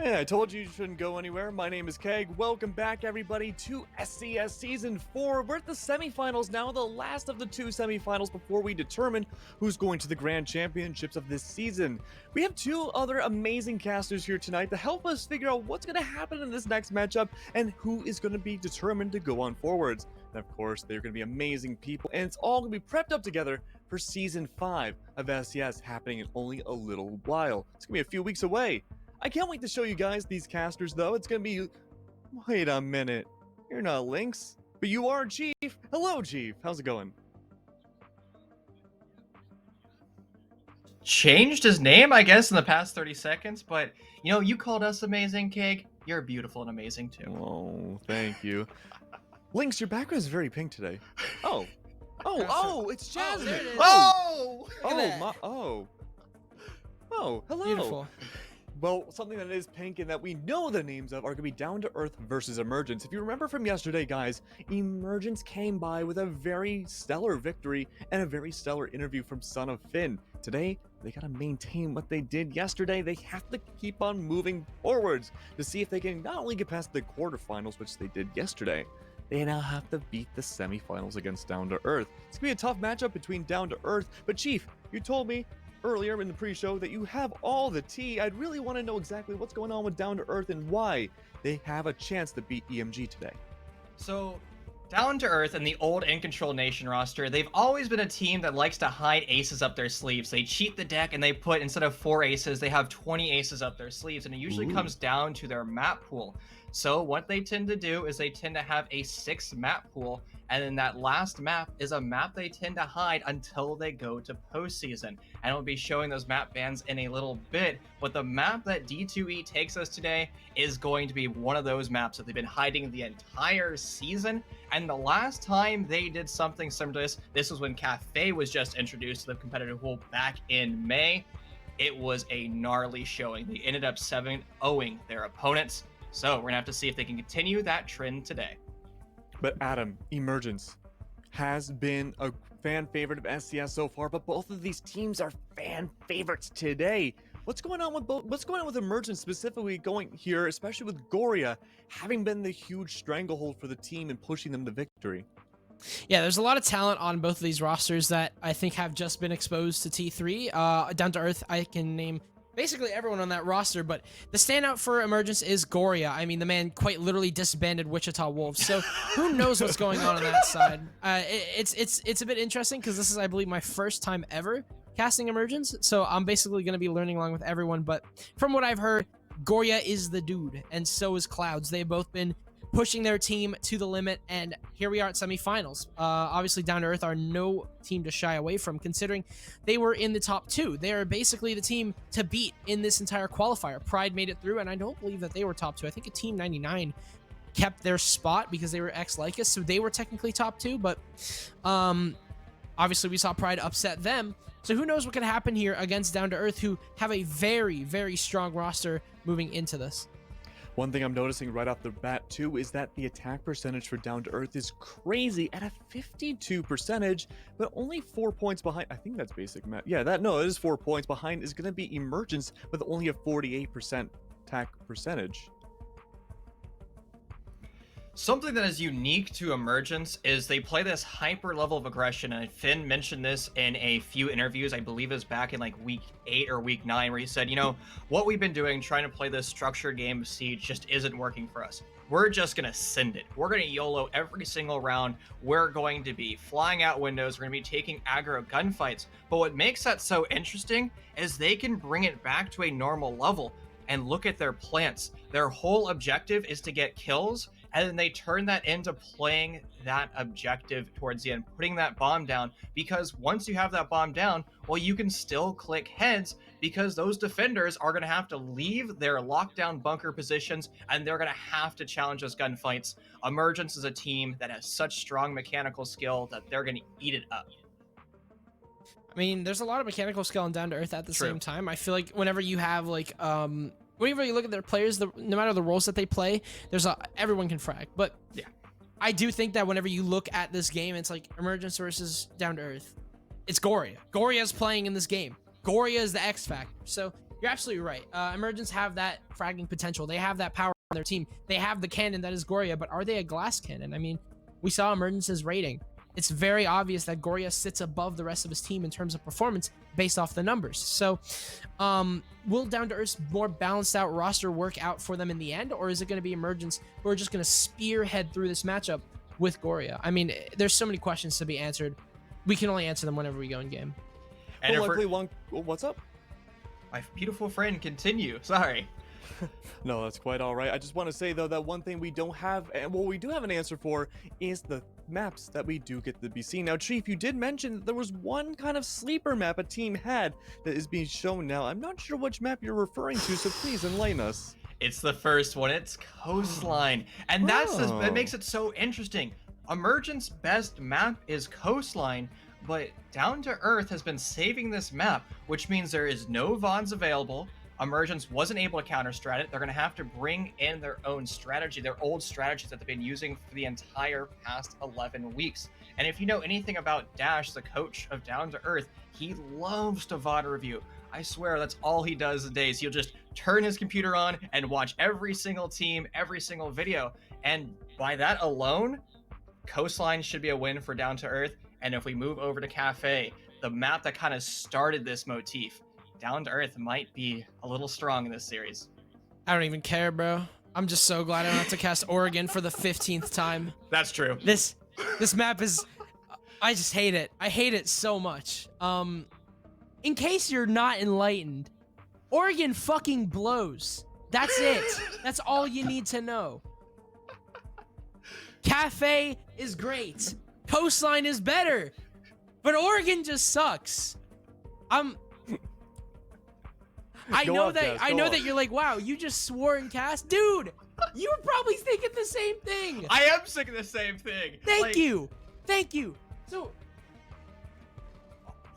Hey, I told you shouldn't go anywhere. My name is Keg. Welcome back, everybody, to SCS Season 4. We're at the semifinals now, the last of the two semifinals before we determine who's going to the Grand Championships of this season. We have two other amazing casters here tonight to help us figure out what's going to happen in this next matchup and who is going to be determined to go on forwards. And of course, they're going to be amazing people, and it's all going to be prepped up together for Season 5 of SCS happening in only a little while. It's going to be a few weeks away. I can't wait to show you guys these casters, though. It's gonna be... Wait a minute. You're not Lynx, but you are Chief. Hello, Chief. How's it going? Changed his name, I guess, in the past 30 seconds, but, you know, you called us amazing, Cake. You're beautiful and amazing, too. Oh, thank you. Lynx, your background is very pink today. Oh, it's Jasmine. There it is. Oh! Oh, hello. Beautiful. Well, something that is pink and that we know the names of are going to be Down2Earth versus Emergence. If you remember from yesterday, guys, Emergence came by with a very stellar victory and a very stellar interview from Son of Finn. Today, they got to maintain what they did yesterday. They have to keep on moving forwards to see if they can not only get past the quarterfinals, which they did yesterday, they now have to beat the semifinals against Down2Earth. It's going to be a tough matchup between Down2Earth, but Chief, you told me earlier in the pre-show that you have all the tea. I'd really want to know exactly what's going on with Down2Earth and why they have a chance to beat EMG today. So, Down2Earth and the old In Control Nation roster, they've always been a team that likes to hide aces up their sleeves. They cheat the deck and they put, instead of 4 aces, they have 20 aces up their sleeves, and it usually comes down to their map pool. So what they tend to do is they tend to have a 6 map pool, and then that last map is a map they tend to hide until they go to postseason. And I'll be showing those map bans in a little bit, but the map that D2E takes us today is going to be one of those maps that they've been hiding the entire season. And the last time they did something similar to this was when Cafe was just introduced to the competitive pool back in May. It was a gnarly showing. They ended up 7-0ing their opponents. So we're gonna have to see if they can continue that trend today. But Adam, Emergence has been a fan favorite of SCS so far, but both of these teams are fan favorites today. What's going on with what's going on with Emergence specifically going here, especially with Goria having been the huge stranglehold for the team and pushing them to victory? Yeah, there's a lot of talent on both of these rosters that I think have just been exposed to T3. Down2Earth, I can name basically everyone on that roster, but the standout for Emergence is Goria. I mean, the man quite literally disbanded Wichita Wolves, so who knows what's going on that side. It's a bit interesting because this is, I believe, my first time ever casting Emergence, so I'm basically going to be learning along with everyone, but from what I've heard, Goria is the dude, and so is Clouds. They've both been pushing their team to the limit, and here we are at semifinals. Obviously, Down2Earth are no team to shy away from, considering they were in the top 2. They are basically the team to beat in this entire qualifier. Pride made it through, and I don't believe that they were top 2. I think a Team 99 kept their spot because they were ex-Lycus, so they were technically top 2, but obviously we saw Pride upset them. So who knows what can happen here against Down2Earth, who have a very, very strong roster moving into this. One thing I'm noticing right off the bat too is that the attack percentage for Down2Earth is crazy at a 52%, but only 4 points behind. I think that's basic math. Yeah, it is 4 points behind is going to be Emergence with only a 48% attack percentage. Something that is unique to Emergence is they play this hyper level of aggression, and Finn mentioned this in a few interviews. I believe it was back in like week 8 or week 9, where he said, you know, what we've been doing, trying to play this structured game of Siege, just isn't working for us. We're just going to send it. We're going to YOLO every single round. We're going to be flying out windows. We're going to be taking aggro gunfights. But what makes that so interesting is they can bring it back to a normal level. And look at their plants. Their whole objective is to get kills, and then they turn that into playing that objective towards the end, putting that bomb down, because once you have that bomb down, well, you can still click heads, because those defenders are going to have to leave their lockdown bunker positions, and they're going to have to challenge those gunfights. Emergence is a team that has such strong mechanical skill that they're going to eat it up. I mean, there's a lot of mechanical skill in Down2Earth at the same time. I feel like whenever you have like whenever you look at their players, no matter the roles that they play, everyone can frag. But yeah, I do think that whenever you look at this game, it's like Emergence versus Down2Earth. It's Goria. Goria is playing in this game. Goria is the X factor. So You're absolutely right. Emergence have that fragging potential. They have that power on their team. They have the cannon that is Goria, but are they a glass cannon? I mean, we saw Emergence's rating. It's very obvious that Goria sits above the rest of his team in terms of performance based off the numbers. So, will Down2Earth's more balanced out roster work out for them in the end, or is it going to be Emergence who are just going to spearhead through this matchup with Goria? I mean, there's so many questions to be answered. We can only answer them whenever we go in game. And Well, luckily, what's up? my beautiful friend, continue. Sorry. No, that's quite all right. I just want to say, though, that one thing we don't have, and what we do have an answer for, is the maps that we do get to be seen. Now, Chief, you did mention that there was one kind of sleeper map a team had that is being shown now. I'm not sure which map you're referring to, so please enlighten us. It's the first one. It's Coastline. And that makes Oh. it so interesting. Emergence best map is Coastline, but Down2Earth has been saving this map, which means there is no Vons available. Emergence wasn't able to counter-strat it. They're going to have to bring in their own strategy, their old strategies that they've been using for the entire past 11 weeks. And if you know anything about Dash, the coach of Down2Earth, he loves to VOD review. I swear that's all he does a day. So he'll just turn his computer on and watch every single team, every single video. And by that alone, Coastline should be a win for Down2Earth. And if we move over to Cafe, the map that kind of started this motif, Down2Earth might be a little strong in this series. I don't even care, bro. I'm just so glad I don't have to cast Oregon for the 15th time. That's true. This map is, I just hate it. I hate it so much. In case you're not enlightened, Oregon fucking blows. That's it. That's all you need to know. Cafe is great. Coastline is better. But Oregon just sucks. I Go know on, Jazz, I go know on. that you're like, wow, you just swore in cast. Dude, you were probably thinking the same thing. I am sick of the same thing. Thank you. Thank you. So,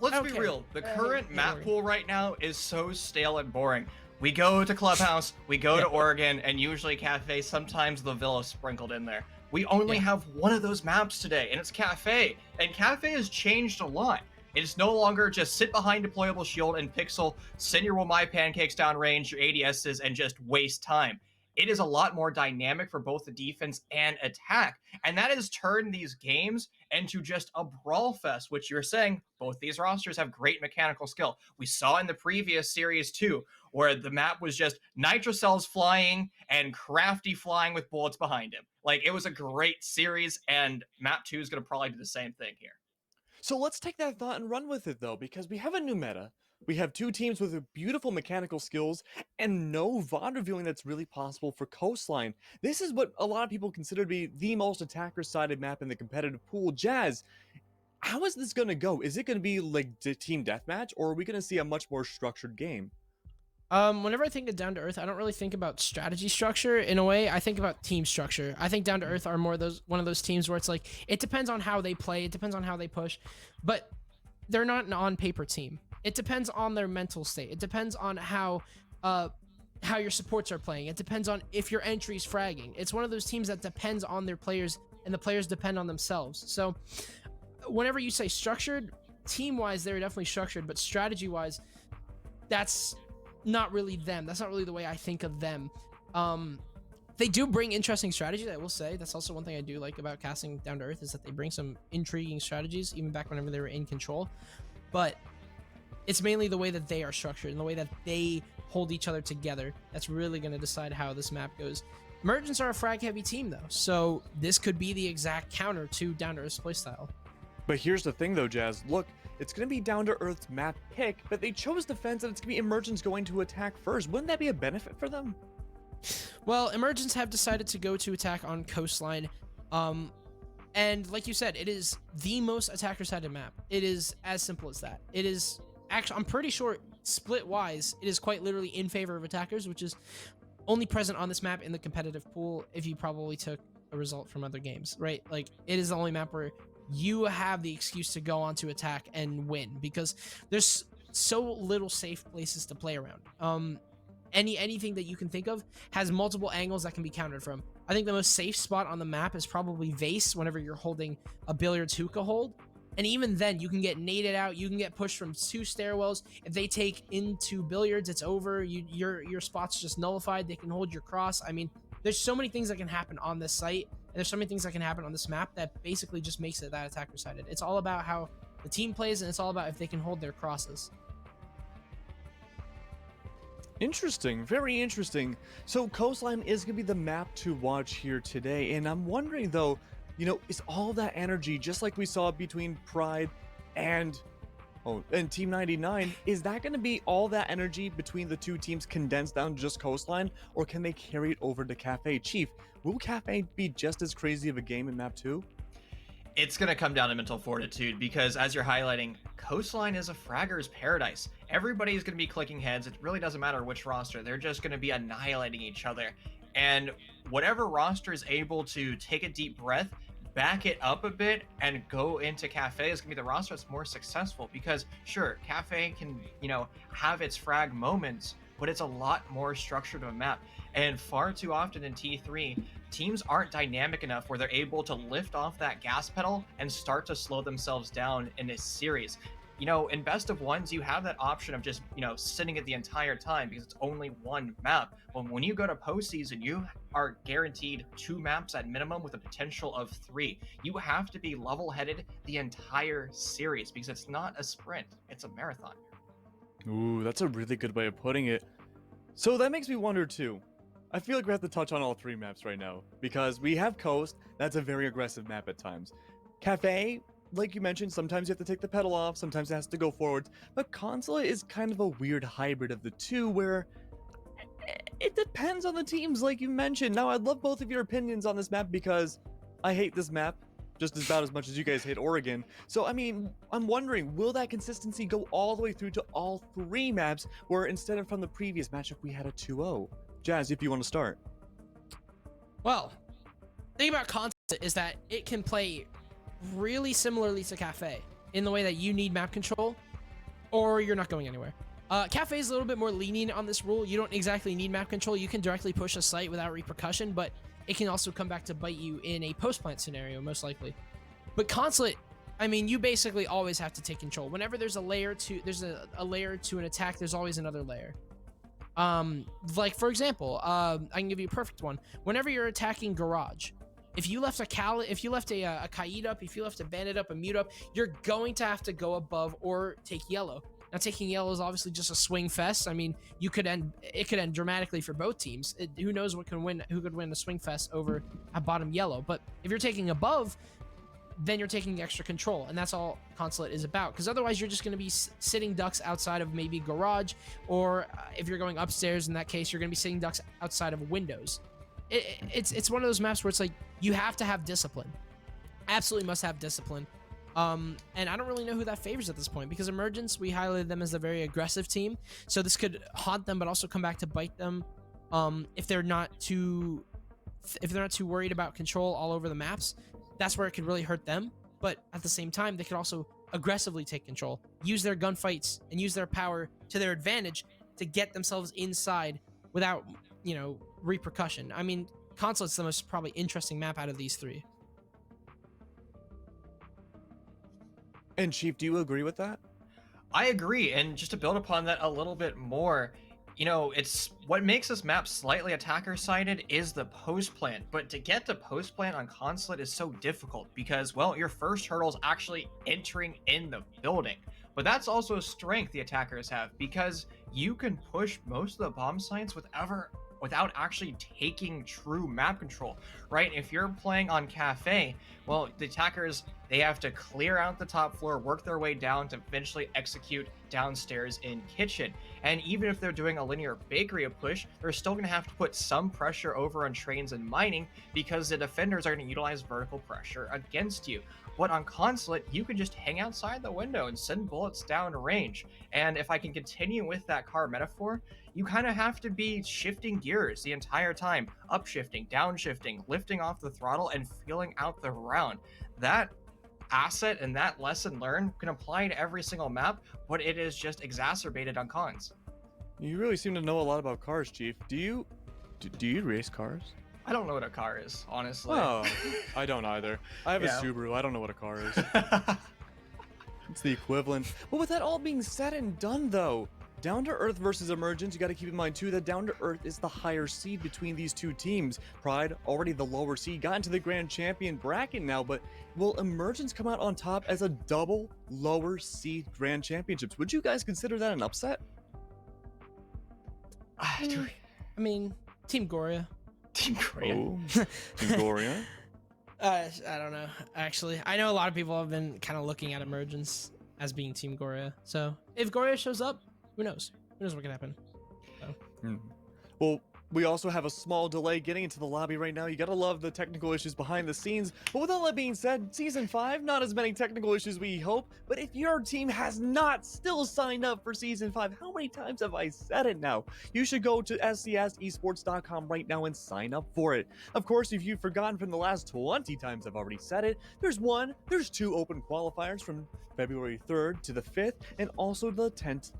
Let's Okay. be real. The current don't map worry. pool right now is so stale and boring. We go to Clubhouse, we go to Oregon, and usually Cafe, sometimes the Villa sprinkled in there. We only Yeah. have one of those maps today, and it's Cafe. And Cafe has changed a lot. It's no longer just sit behind deployable shield and pixel, send your Will My Pancakes down range, your ADSs, and just waste time. It is a lot more dynamic for both the defense and attack. And that has turned these games into just a brawl fest, which you're saying both these rosters have great mechanical skill. We saw in the previous series too, where the map was just Nitrocells flying and Crafty flying with bullets behind him. Like, it was a great series, and map 2 is going to probably do the same thing here. So let's take that thought and run with it, though, because we have a new meta. We have two teams with beautiful mechanical skills and no VOD reviewing that's really possible for Coastline. This is what a lot of people consider to be the most attacker-sided map in the competitive pool. Jazz, how is this going to go? Is it going to be like team deathmatch, or are we going to see a much more structured game? whenever I think of Down2Earth, I don't really think about strategy structure in a way. I think about team structure. I think Down2Earth are more one of those teams where it's like, it depends on how they play, it depends on how they push, but they're not an on-paper team. It depends on their mental state. It depends on how your supports are playing. It depends on if your entry's fragging. It's one of those teams that depends on their players, and the players depend on themselves. So whenever you say structured, team-wise, they're definitely structured, but strategy-wise, that's not really them. That's not really the way I think of them. They do bring interesting strategies, I will say. That's also one thing I do like about casting Down2Earth, is that they bring some intriguing strategies, even back whenever they were in control. But it's mainly the way that they are structured and the way that they hold each other together that's really going to decide how this map goes. Emergence are a frag-heavy team, though, so this could be the exact counter to Down2Earth's playstyle. But here's the thing, though, Jazz. Look, it's going to be Down2Earth's map pick, but they chose defense, and it's going to be Emergence going to attack first. Wouldn't that be a benefit for them? Well, Emergence have decided to go to attack on Coastline. And like you said, it is the most attacker-sided map. It is as simple as that. It is actually, I'm pretty sure, split-wise, it is quite literally in favor of attackers, which is only present on this map in the competitive pool if you probably took a result from other games, right? Like, it is the only map where you have the excuse to go on to attack and win, because there's so little safe places to play around. Anything that you can think of has multiple angles that can be countered from. I think the most safe spot on the map is probably Vase whenever you're holding a Billiards hookah hold. And even then, you can get naded out. You can get pushed from 2 stairwells. If they take into billiards, it's over. Your spot's just nullified. They can hold your cross. I mean, there's so many things that can happen on this site, and there's so many things that can happen on this map that basically just makes it that attacker-sided. It's all about how the team plays, and it's all about if they can hold their crosses. Interesting, very interesting. So Coastline is going to be the map to watch here today, and I'm wondering though, you know, is all that energy, just like we saw between Pride and Team 99, is that going to be all that energy between the two teams condensed down just Coastline, or can they carry it over to Cafe? Chief, will Cafe be just as crazy of a game in map 2? It's going to come down to mental fortitude because, as you're highlighting, Coastline is a fragger's paradise. Everybody's going to be clicking heads. It really doesn't matter which roster. They're just going to be annihilating each other. And whatever roster is able to take a deep breath, back it up a bit, and go into Cafe is going to be the roster that's more successful. Because, sure, Cafe can, you know, have its frag moments, but it's a lot more structured of a map. And far too often in T3, teams aren't dynamic enough where they're able to lift off that gas pedal and start to slow themselves down in this series. You know, in best of ones, you have that option of just, you know, sitting it the entire time because it's only one map. But when you go to postseason, you are guaranteed 2 maps at minimum with a potential of 3. You have to be level-headed the entire series because it's not a sprint, it's a marathon. Ooh, that's a really good way of putting it. So that makes me wonder too. I feel like we have to touch on all 3 maps right now, because we have Coast, that's a very aggressive map at times. Cafe, like you mentioned, sometimes you have to take the pedal off, sometimes it has to go forwards, but Consulate is kind of a weird hybrid of the two where it depends on the teams, like you mentioned. Now, I'd love both of your opinions on this map because I hate this map just about as much as you guys hate Oregon. So, I mean, I'm wondering, will that consistency go all the way through to all 3 maps, where instead of from the previous matchup, we had a 2-0? Jazz, if you want to start. Well, the thing about Consulate is that it can play really similarly to Cafe in the way that you need map control or you're not going anywhere. Cafe is a little bit more lenient on this rule. You don't exactly need map control. You can directly push a site without repercussion, but it can also come back to bite you in a post-plant scenario, most likely. But Consulate, I mean, you basically always have to take control. Whenever there's a layer to an attack, there's always another layer. Like for example, I can give you a perfect one. Whenever you're attacking Garage, if you left a Kaid up, if you left a Bandit up, a Mute up, you're going to have to go above or take yellow. Now, taking yellow is obviously just a swing fest. I mean, it could end dramatically for both teams. Who knows who could win the swing fest over a bottom yellow? But if you're taking above, then you're taking extra control, and that's all Consulate is about. Because otherwise, you're just going to be sitting ducks outside of maybe Garage, or if you're going upstairs, in that case, you're going to be sitting ducks outside of windows. It's one of those maps where it's like you have to have discipline. Absolutely must have discipline. And I don't really know who that favors at this point, because Emergence, we highlighted them as a very aggressive team, so this could haunt them but also come back to bite them if they're not too worried about control all over the maps. That's where it could really hurt them. But at the same time, they could also aggressively take control, use their gunfights and use their power to their advantage to get themselves inside without, you know, repercussion. I mean, Consulate's the most probably interesting map out of these 3. And Chief, do you agree with that? I agree, and just to build upon that a little bit more, you know, it's what makes this map slightly attacker-sided is the post plant, but to get to post plant on Consulate is so difficult because, well, your first hurdle is actually entering in the building. But that's also a strength the attackers have, because you can push most of the bomb sites without actually taking true map control, right? If you're playing on Cafe, well, the attackers, they have to clear out the top floor, work their way down to eventually execute downstairs in kitchen. And even if they're doing a linear bakery push, they're still going to have to put some pressure over on trains and mining because the defenders are going to utilize vertical pressure against you. But on Consulate, you can just hang outside the window and send bullets down range. And if I can continue with that car metaphor, you kind of have to be shifting gears the entire time, upshifting, downshifting, lifting off the throttle, and feeling out the round. That asset and that lesson learned can apply to every single map, but it is just exacerbated on cons. You really seem to know a lot about cars, Chief. Do you race cars? I don't know what a car is, honestly. Oh, I don't either. I have Yeah. a Subaru. I don't know what a car is. It's the equivalent. But with that all being said and done, though, Down2Earth versus Emergence, you got to keep in mind too that Down2Earth is the higher seed between these two teams. Pride, already the lower seed, got into the grand champion bracket now, but will Emergence come out on top as a double lower seed grand championships? Would you guys consider that an upset? I mean, Team Goria. Team Korea. Oh, Team Goria. I don't know. Actually, I know a lot of people have been kind of looking at Emergence as being Team Goria. So if Goria shows up, who knows? Who knows what can happen? So. Well, we also have a small delay getting into the lobby right now. You gotta love the technical issues behind the scenes. But with all that being said, Season 5, not as many technical issues we hope. But if your team has not still signed up for Season 5, how many times have I said it now? You should go to scsesports.com right now and sign up for it. Of course, if you've forgotten from the last 20 times I've already said it, there's 2 open qualifiers from February 3rd to the 5th, and also the 10th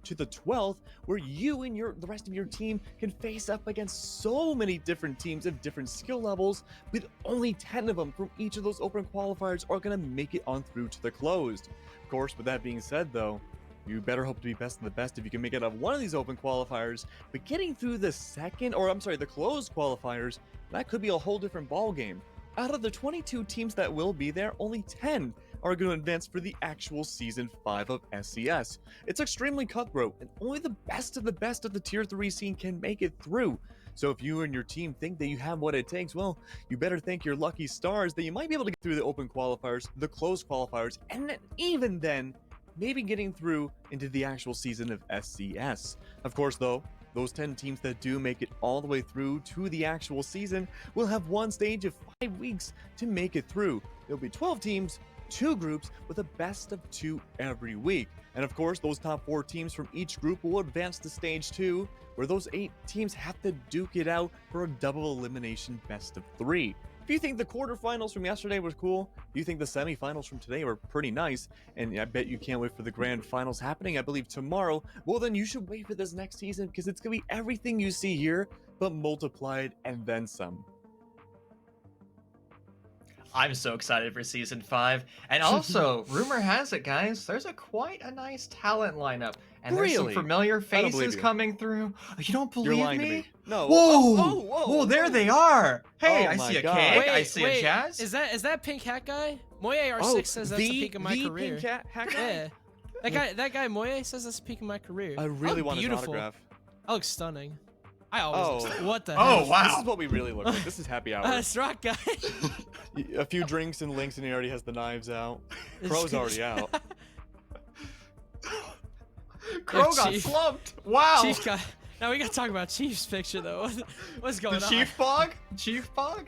to the 12th, where you and the rest of your team can face up against so many different teams of different skill levels, with only 10 of them from each of those open qualifiers are going to make it on through to the closed. Of course, with that being said though, you better hope to be best of the best if you can make it out of one of these open qualifiers, but getting through the closed qualifiers, that could be a whole different ball game. Out of the 22 teams that will be there, only 10 are going to advance for the actual Season 5 of SCS. It's extremely cutthroat, and only the best of the Tier 3 scene can make it through. So if you and your team think that you have what it takes, well, you better thank your lucky stars that you might be able to get through the open qualifiers, the closed qualifiers, and then, even then, maybe getting through into the actual season of SCS. Of course, though, those 10 teams that do make it all the way through to the actual season will have one stage of 5 weeks to make it through. There'll be 12 teams, 2 groups with a best of 2 every week. And of course, those top 4 teams from each group will advance to stage 2, where those 8 teams have to duke it out for a double elimination best of 3. If you think the quarterfinals from yesterday was cool, you think the semifinals from today were pretty nice, and I bet you can't wait for the grand finals happening, I believe, tomorrow, well then you should wait for this next season, because it's going to be everything you see here, but multiplied and then some. I'm so excited for Season 5. And also, rumor has it, guys, there's quite a nice talent lineup. And there's some Really? familiar I don't believe faces you. coming through. You don't believe You're lying me? to me. No. Whoa! Whoa, There they are! Hey, Oh I my see a God. Cake, I see a Jazz. Is that pink hat guy? Moye R6 says that's the peak of my career. Pink hat guy? Yeah. That guy Moye says that's the peak of my career. I really want his beautiful. autograph. I look stunning. I always look stunning. What the Oh, heck? wow. This is what we really look like. This is happy hour. That's rock guy. A few drinks and links, and he already has the knives out. Crow's already out. Crow got Chief. slumped. Wow. Chief got. Now we gotta talk about Chief's picture though. What's going The on? Chief Bog? Chief Bog?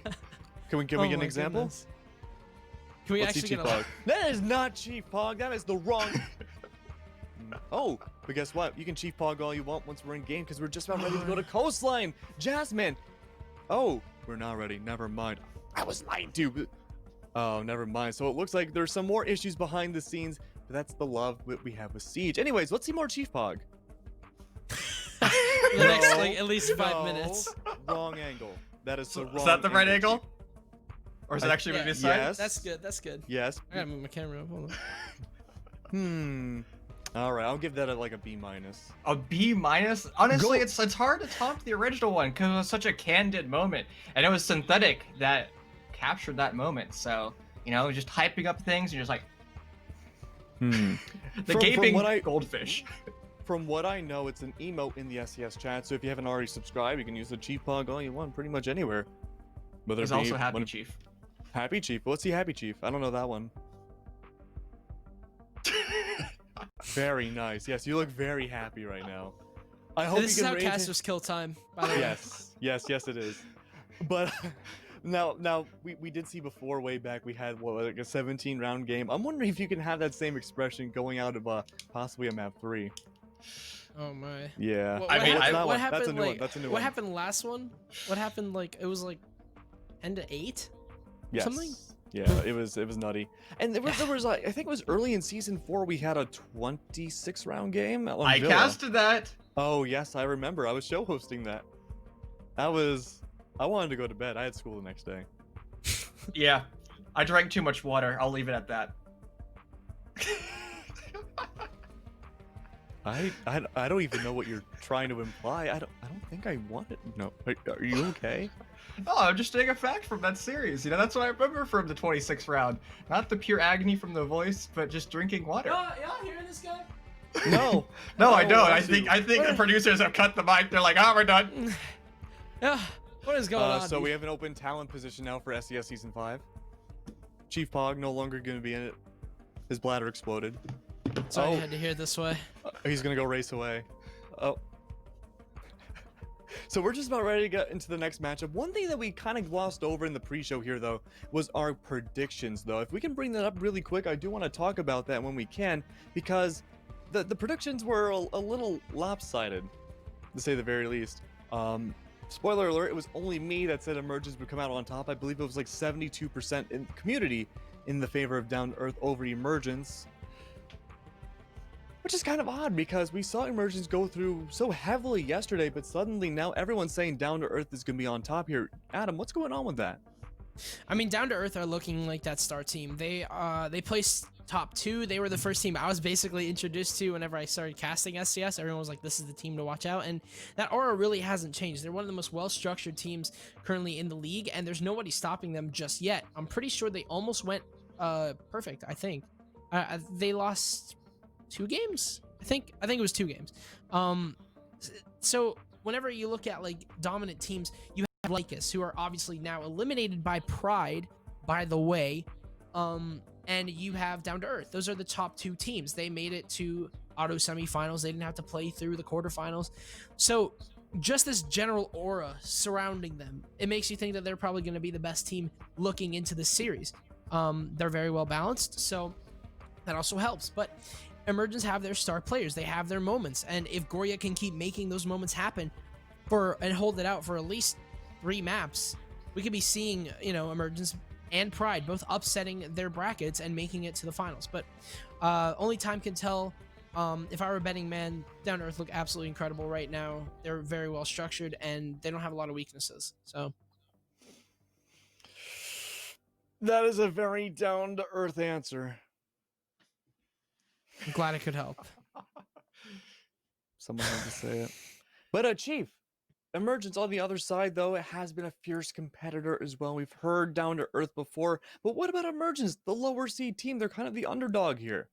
Can we Oh get an my example? goodness. Can we Let's see actually Chief get a Pog. That is not Chief Pog. That is the wrong. Oh, but guess what? You can Chief Pog all you want once we're in game, because we're just about ready to go to Coastline. Jasmine. Oh, we're not ready. Never mind. I was lying to you. Oh, never mind. So it looks like there's some more issues behind the scenes, but that's the love that we have with Siege. Anyways, let's see more Chief Pog. the next like at least 5 No, minutes? Wrong angle. That is the wrong. Is that the right angle, angle? Or is it actually Yeah. moving aside? Yes. That's good. That's good. Yes. I gotta move my camera up. Hold on. All right, I'll give that like a B minus. A B minus? Honestly, Go. it's hard to top the original one because it was such a candid moment, and it was synthetic that captured that moment. So just hyping up things, and just like the From gaping what I- goldfish. From what I know, it's an emote in the SCS chat, so if you haven't already subscribed, you can use the Chief Pog all you want, pretty much anywhere. Whether There's it be also Happy one- Chief. Happy Chief. What's the Happy Chief? I don't know that one. Very nice. Yes, you look very happy right now. I hope This you is can how raise casters kill time. By the way. Yes, it is. But now we did see before, way back, we had like a 17 round game. I'm wondering if you can have that same expression going out of possibly a map 3. Oh my. Yeah. What, I mean, happened, I- what That's happened a new like, one. That's a new what one. happened last one? What happened like it was like 10 to 8? Yes. something? Yeah, it was nutty. And there was like, I think it was early in season 4 we had a 26 round game. On I Villa. casted that. Oh yes, I remember. I was show hosting that. I wanted to go to bed. I had school the next day. Yeah, I drank too much water. I'll leave it at that. I don't even know what you're trying to imply. I don't think I want it. No, are you okay? Oh, I'm just stating a fact from that series. You know, that's what I remember from the 26th round. Not the pure agony from the voice, but just drinking water. Y'all hearing this guy? No. No, I Oh, don't. I I think see. the producers have cut the mic. They're like, oh, we're done. Yeah. What is going on? So dude? we have an open talent position now for SES Season 5. Chief Pog no longer going to be in it. His bladder exploded. Sorry, I had to hear it this way. He's going to go race away. Oh. So we're just about ready to get into the next matchup. One thing that we kind of glossed over in the pre-show here, though, was our predictions, though. If we can bring that up really quick, I do want to talk about that when we can, because the predictions were a little lopsided, to say the very least. Spoiler alert, it was only me that said Emergence would come out on top. I believe it was like 72% in the community in the favor of Down2Earth over Emergence. Which is kind of odd because we saw Emergence go through so heavily yesterday, but suddenly now everyone's saying Down2Earth is going to be on top here. Adam, what's going on with that? I mean, Down2Earth are looking like that star team. They placed top 2. They were the first team I was basically introduced to whenever I started casting SCS. Everyone was like, this is the team to watch out. And that aura really hasn't changed. They're one of the most well-structured teams currently in the league, and there's nobody stopping them just yet. I'm pretty sure they almost went perfect, I think. They lost 2 games. I think it was 2 games. So whenever you look at like dominant teams, you have Lycus, who are obviously now eliminated by Pride, by the way, and you have Down2Earth. Those are the top 2 teams. They made it to auto semifinals. They didn't have to play through the quarterfinals. So just this general aura surrounding them, it makes you think that they're probably going to be the best team looking into the series. They're very well balanced, so that also helps. But Emergence have their star players. They have their moments, and if Goria can keep making those moments happen and hold it out for at least 3 maps, we could be seeing, you know, Emergence and Pride both upsetting their brackets and making it to the finals. But only time can tell. If I were a betting man, Down2Earth look absolutely incredible right now. They're very well structured, and they don't have a lot of weaknesses. So That is a very down-to-earth answer. I'm glad I could help. Someone had to say it. But Chief, Emergence on the other side, though, it has been a fierce competitor as well. We've heard Down2Earth before, but what about Emergence, the lower seed team? They're kind of the underdog here.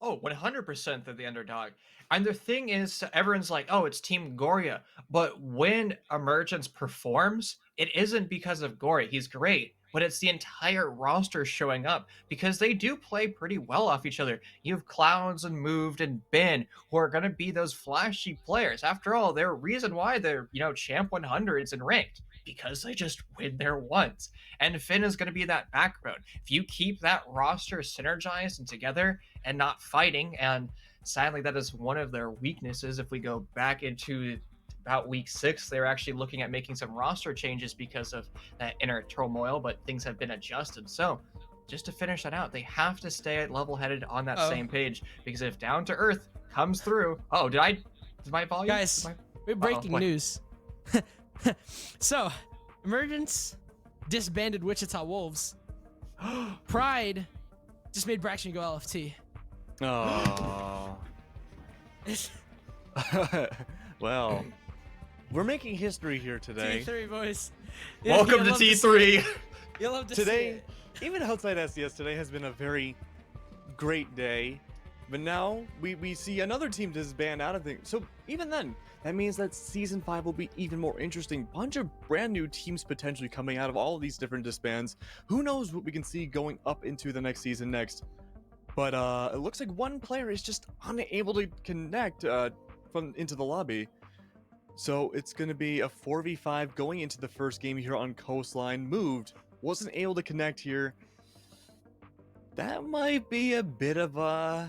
Oh, 100% they're the underdog. And the thing is, everyone's like, oh, it's Team Goria. But when Emergence performs, it isn't because of Goria. He's great. But it's the entire roster showing up because they do play pretty well off each other. You have Clouds and Moved and Ben who are going to be those flashy players. After all, they're a reason why they're, you know, champ 100s and ranked, because they just win their ones. And Finn is going to be that backbone. If you keep that roster synergized and together and not fighting, and sadly that is one of their weaknesses. If we go back into about week 6, they were actually looking at making some roster changes because of that inner turmoil, but things have been adjusted. So just to finish that out, they have to stay level-headed on that same page, because if Down2Earth comes through, did my volume? Guys, we have breaking news. So, Emergence disbanded Wichita Wolves. Pride just made Braxton go LFT. Oh. Well, we're making history here today. T3, boys. Welcome to T3. You'll love to Today, see it. even outside SCS, today has been a very great day. But now we see another team disband out of things. So even then, that means that Season 5 will be even more interesting. Bunch of brand new teams potentially coming out of all of these different disbands. Who knows what we can see going up into the next season next. But it looks like one player is just unable to connect into the lobby. So it's going to be a 4v5 going into the first game here on Coastline. Moved. Wasn't able to connect here. That might be a bit of a...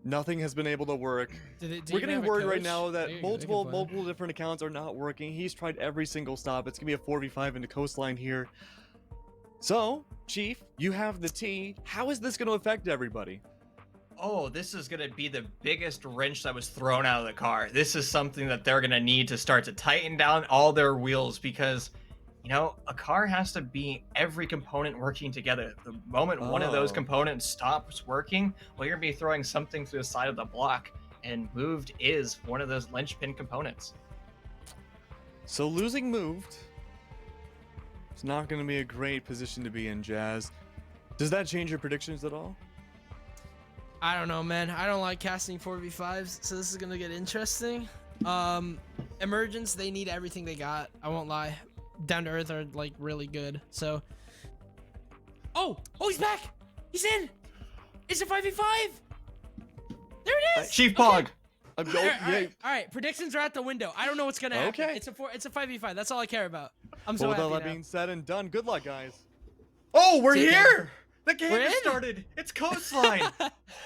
Nothing has been able to work. We're getting word right now that multiple different accounts are not working. He's tried every single stop. It's going to be a 4v5 into Coastline here. So, Chief, you have the T. How is this going to affect everybody? Oh, this is going to be the biggest wrench that was thrown out of the car. This is something that they're going to need to start to tighten down all their wheels, because you know, a car has to be every component working together. The moment one of those Oh. components stops working, well, you're gonna be throwing something through the side of the block. And moved is one of those linchpin components. So losing moved, it's not going to be a great position to be in, Jazz. Does that change your predictions at all? I don't know, man. I don't like casting 4v5s, so this is gonna get interesting. Emergence, they need everything they got. I won't lie. Down to Earth are like really good. So, oh, he's back. He's in. It's a 5v5. There it is. Chief Pog. All right. Predictions are out the window. I don't know what's gonna happen. Okay. It's a 5v5. That's all I care about. I'm Well, so with all happy that now. being said and done, good luck, guys. Oh, we're See you, here! The game We're has in? started! It's coastline!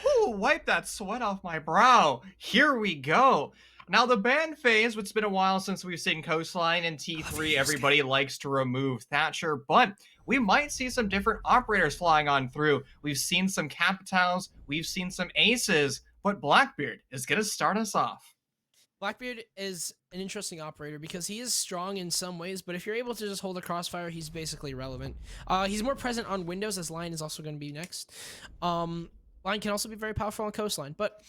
Whew, wipe that sweat off my brow. Here we go. Now, the ban phase, it's been a while since we've seen coastline and T3. Everybody likes to remove Thatcher, but we might see some different operators flying on through. We've seen some Capitals, we've seen some Aces, but Blackbeard is going to start us off. Blackbeard is an interesting operator because he is strong in some ways, but if you're able to just hold a crossfire, he's basically irrelevant. He's more present on Windows, as Lion is also going to be next. Lion can also be very powerful on coastline, but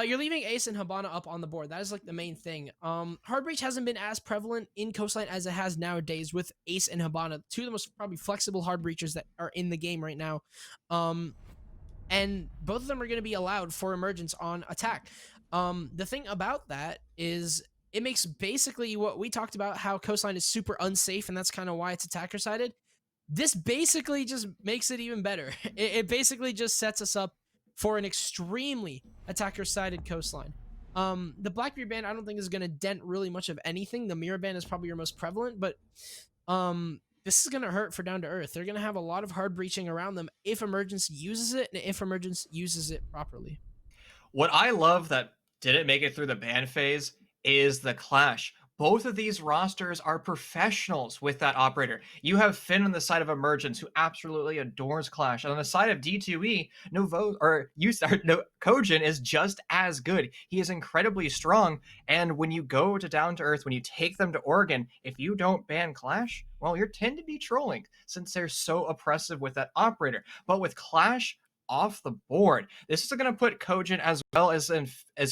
you're leaving Ace and Habana up on the board. That is like the main thing. Hard breach hasn't been as prevalent in coastline as it has nowadays with Ace and Habana, two of the most probably flexible hard breachers that are in the game right now. And both of them are going to be allowed for emergence on attack. The thing about that is it makes basically what we talked about, how coastline is super unsafe, and that's kind of why it's attacker sided. This basically just makes it even better. It basically just sets us up for an extremely attacker sided coastline. The Blackbeard ban I don't think is going to dent really much of anything. The mirror ban is probably your most prevalent, but this is going to hurt for Down to Earth. They're going to have a lot of hard breaching around them if Emergence uses it, and if Emergence uses it properly. What I love that didn't make it through the ban phase is the clash. Both of these rosters are professionals with that operator. You have Finn on the side of Emergence, who absolutely adores Clash. And on the side of D2E, Kojin is just as good. He is incredibly strong. And when you go to Down to Earth, when you take them to Oregon, if you don't ban Clash, well, you tend to be trolling since they're so oppressive with that operator. But with Clash off the board, this is going to put Kojin as well as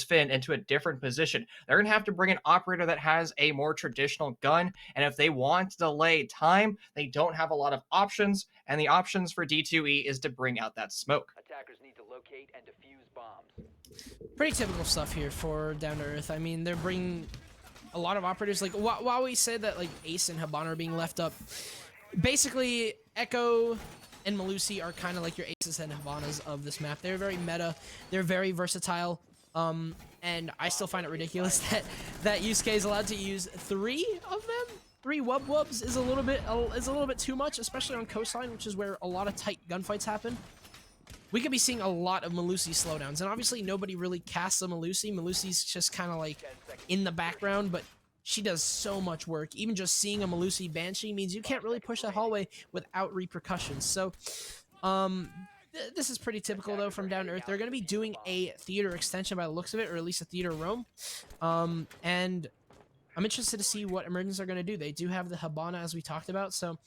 Finn into a different position. They're going to have to bring an operator that has a more traditional gun, and if they want to delay time, they don't have a lot of options, and the options for D2E is to bring out that smoke. Attackers need to locate and defuse bombs. Pretty typical stuff here for Down to Earth. I mean, they're bringing a lot of operators. Like, while we say that like Ace and Habana are being left up, basically Echo and Malusi are kind of like your Aces and Habanas of this map. They're very meta. They're very versatile. And I still find it ridiculous that Yusuke is allowed to use 3 of them. 3 wubs is a little bit too much, especially on coastline, which is where a lot of tight gunfights happen. We could be seeing a lot of Malusi slowdowns, and obviously nobody really casts a Malusi. Malusi's just kind of like in the background, but she does so much work. Even just seeing a Malusi Banshee means you can't really push that hallway without repercussions. So, this is pretty typical, though, from Down to Earth. They're going to be doing a theater extension by the looks of it, or at least a theater roam. And I'm interested to see what Emergence are going to do. They do have the Habana, as we talked about, so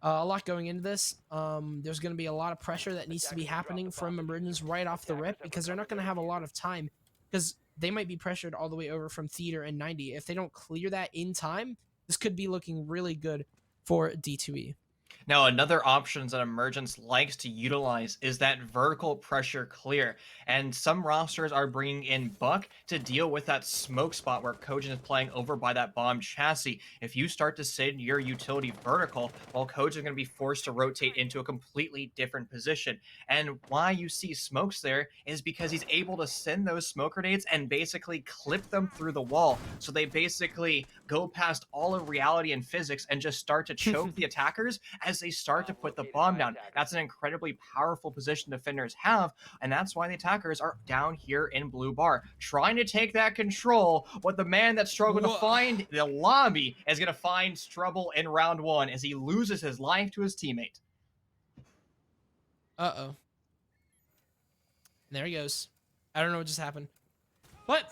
a lot going into this. There's going to be a lot of pressure that needs to be happening from Emergence right off the rip, because they're not going to have a lot of time, because they might be pressured all the way over from theater and 90. If they don't clear that in time, this could be looking really good for D2E. Now, another option that Emergence likes to utilize is that vertical pressure clear. And some rosters are bringing in Buck to deal with that smoke spot where Kojin is playing over by that bomb chassis. If you start to send your utility vertical, well, Kojin is going to be forced to rotate into a completely different position. And why you see smokes there is because he's able to send those smoke grenades and basically clip them through the wall. So they basically go past all of reality and physics and just start to choke the attackers as they start to put the bomb down. That's an incredibly powerful position defenders have, and that's why the attackers are down here in blue bar, trying to take that control. What the man that's struggling to find the lobby is going to find trouble in round 1 as he loses his life to his teammate. Uh-oh. There he goes. I don't know what just happened. But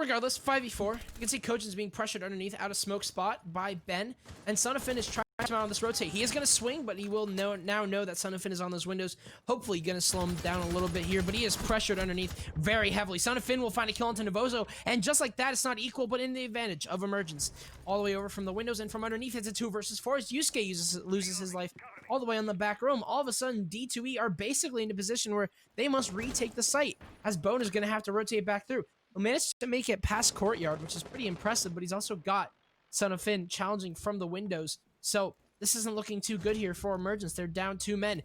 regardless, 5v4. You can see Coach is being pressured underneath out of smoke spot by Ben. And SEMIFINAL is trying to come out on this rotate. He is going to swing, but he will now know that SEMIFINAL is on those windows. Hopefully going to slow him down a little bit here, but he is pressured underneath very heavily. SEMIFINAL will find a kill onto Navozo, and just like that, it's not equal, but in the advantage of Emergence. All the way over from the windows, and from underneath, it's a 2 versus 4 as Yusuke loses his life all the way on the back room. All of a sudden, D2E are basically in a position where they must retake the site, as Bone is going to have to rotate back through. He managed to make it past courtyard, which is pretty impressive, but he's also got Son of Finn challenging from the windows. So this isn't looking too good here for Emergence. They're down 2 men.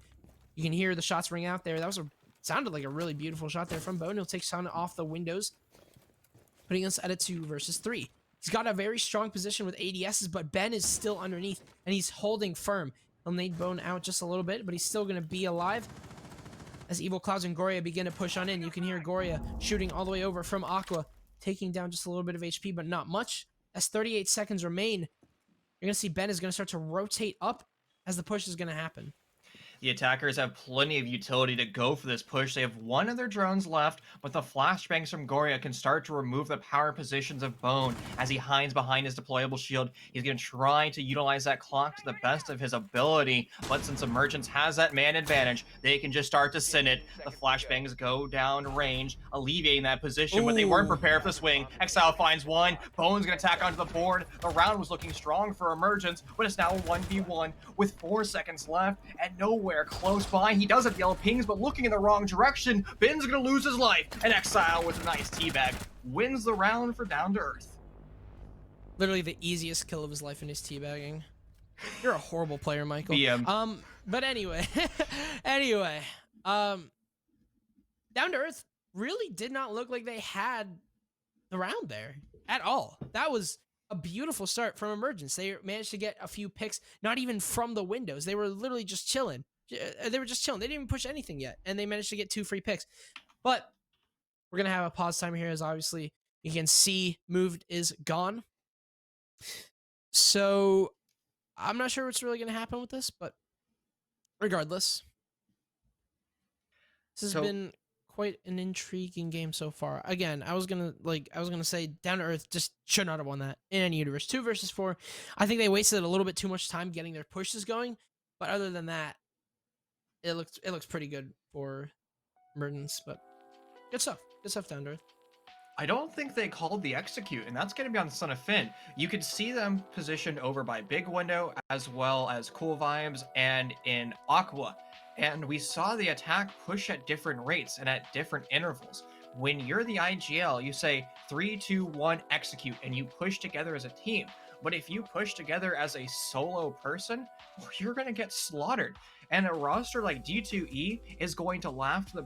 You can hear the shots ring out there. That was sounded like a really beautiful shot there from Bone. He'll take Son off the windows, putting us at a 2 versus 3. He's got a very strong position with ADSs, but Ben is still underneath, and he's holding firm. He'll nade Bone out just a little bit, but he's still going to be alive. As Evil Clouds and Goria begin to push on in, you can hear Goria shooting all the way over from Aqua, taking down just a little bit of HP, but not much. As 38 seconds remain, you're going to see Ben is going to start to rotate up as the push is going to happen. The attackers have plenty of utility to go for this push. They have one of their drones left, but the flashbangs from Goria can start to remove the power positions of Bone as he hides behind his deployable shield. He's going to try to utilize that clock to the best of his ability, but since Emergence has that man advantage, they can just start to send it. The flashbangs go down range, alleviating that position, but they weren't prepared for the swing. Exile finds one. Bone's going to attack onto the board. The round was looking strong for Emergence, but it's now a 1v1 with 4 seconds left and nowhere close by. He does have yellow pings, but looking in the wrong direction. Ben's gonna lose his life, and Exile with a nice teabag wins the round for Down2Earth. Literally the easiest kill of his life in his teabagging. You're a horrible player, Michael. BM. But anyway, Down2Earth really did not look like they had the round there at all. That was a beautiful start from Emergence. They managed to get a few picks, not even from the windows. They were literally just chilling. They were just chilling. They didn't even push anything yet, and they managed to get 2 free picks. But we're going to have a pause time here, as obviously you can see Moved is gone. So I'm not sure what's really going to happen with this, but regardless, this has been quite an intriguing game so far. Again, I was gonna say Down2Earth just should not have won that in any universe. 2 versus 4. I think they wasted a little bit too much time getting their pushes going, but other than that, it looks pretty good for Emergence. But good stuff Down2Earth. I don't think they called the execute, and that's going to be on Son of Finn. You could see them positioned over by Big Window, as well as Cool Vibes, and in Aqua. And we saw the attack push at different rates and at different intervals. When you're the IGL, you say 3, 2, 1, execute, and you push together as a team. But if you push together as a solo person, you're going to get slaughtered. And a roster like D2E is going to laugh to the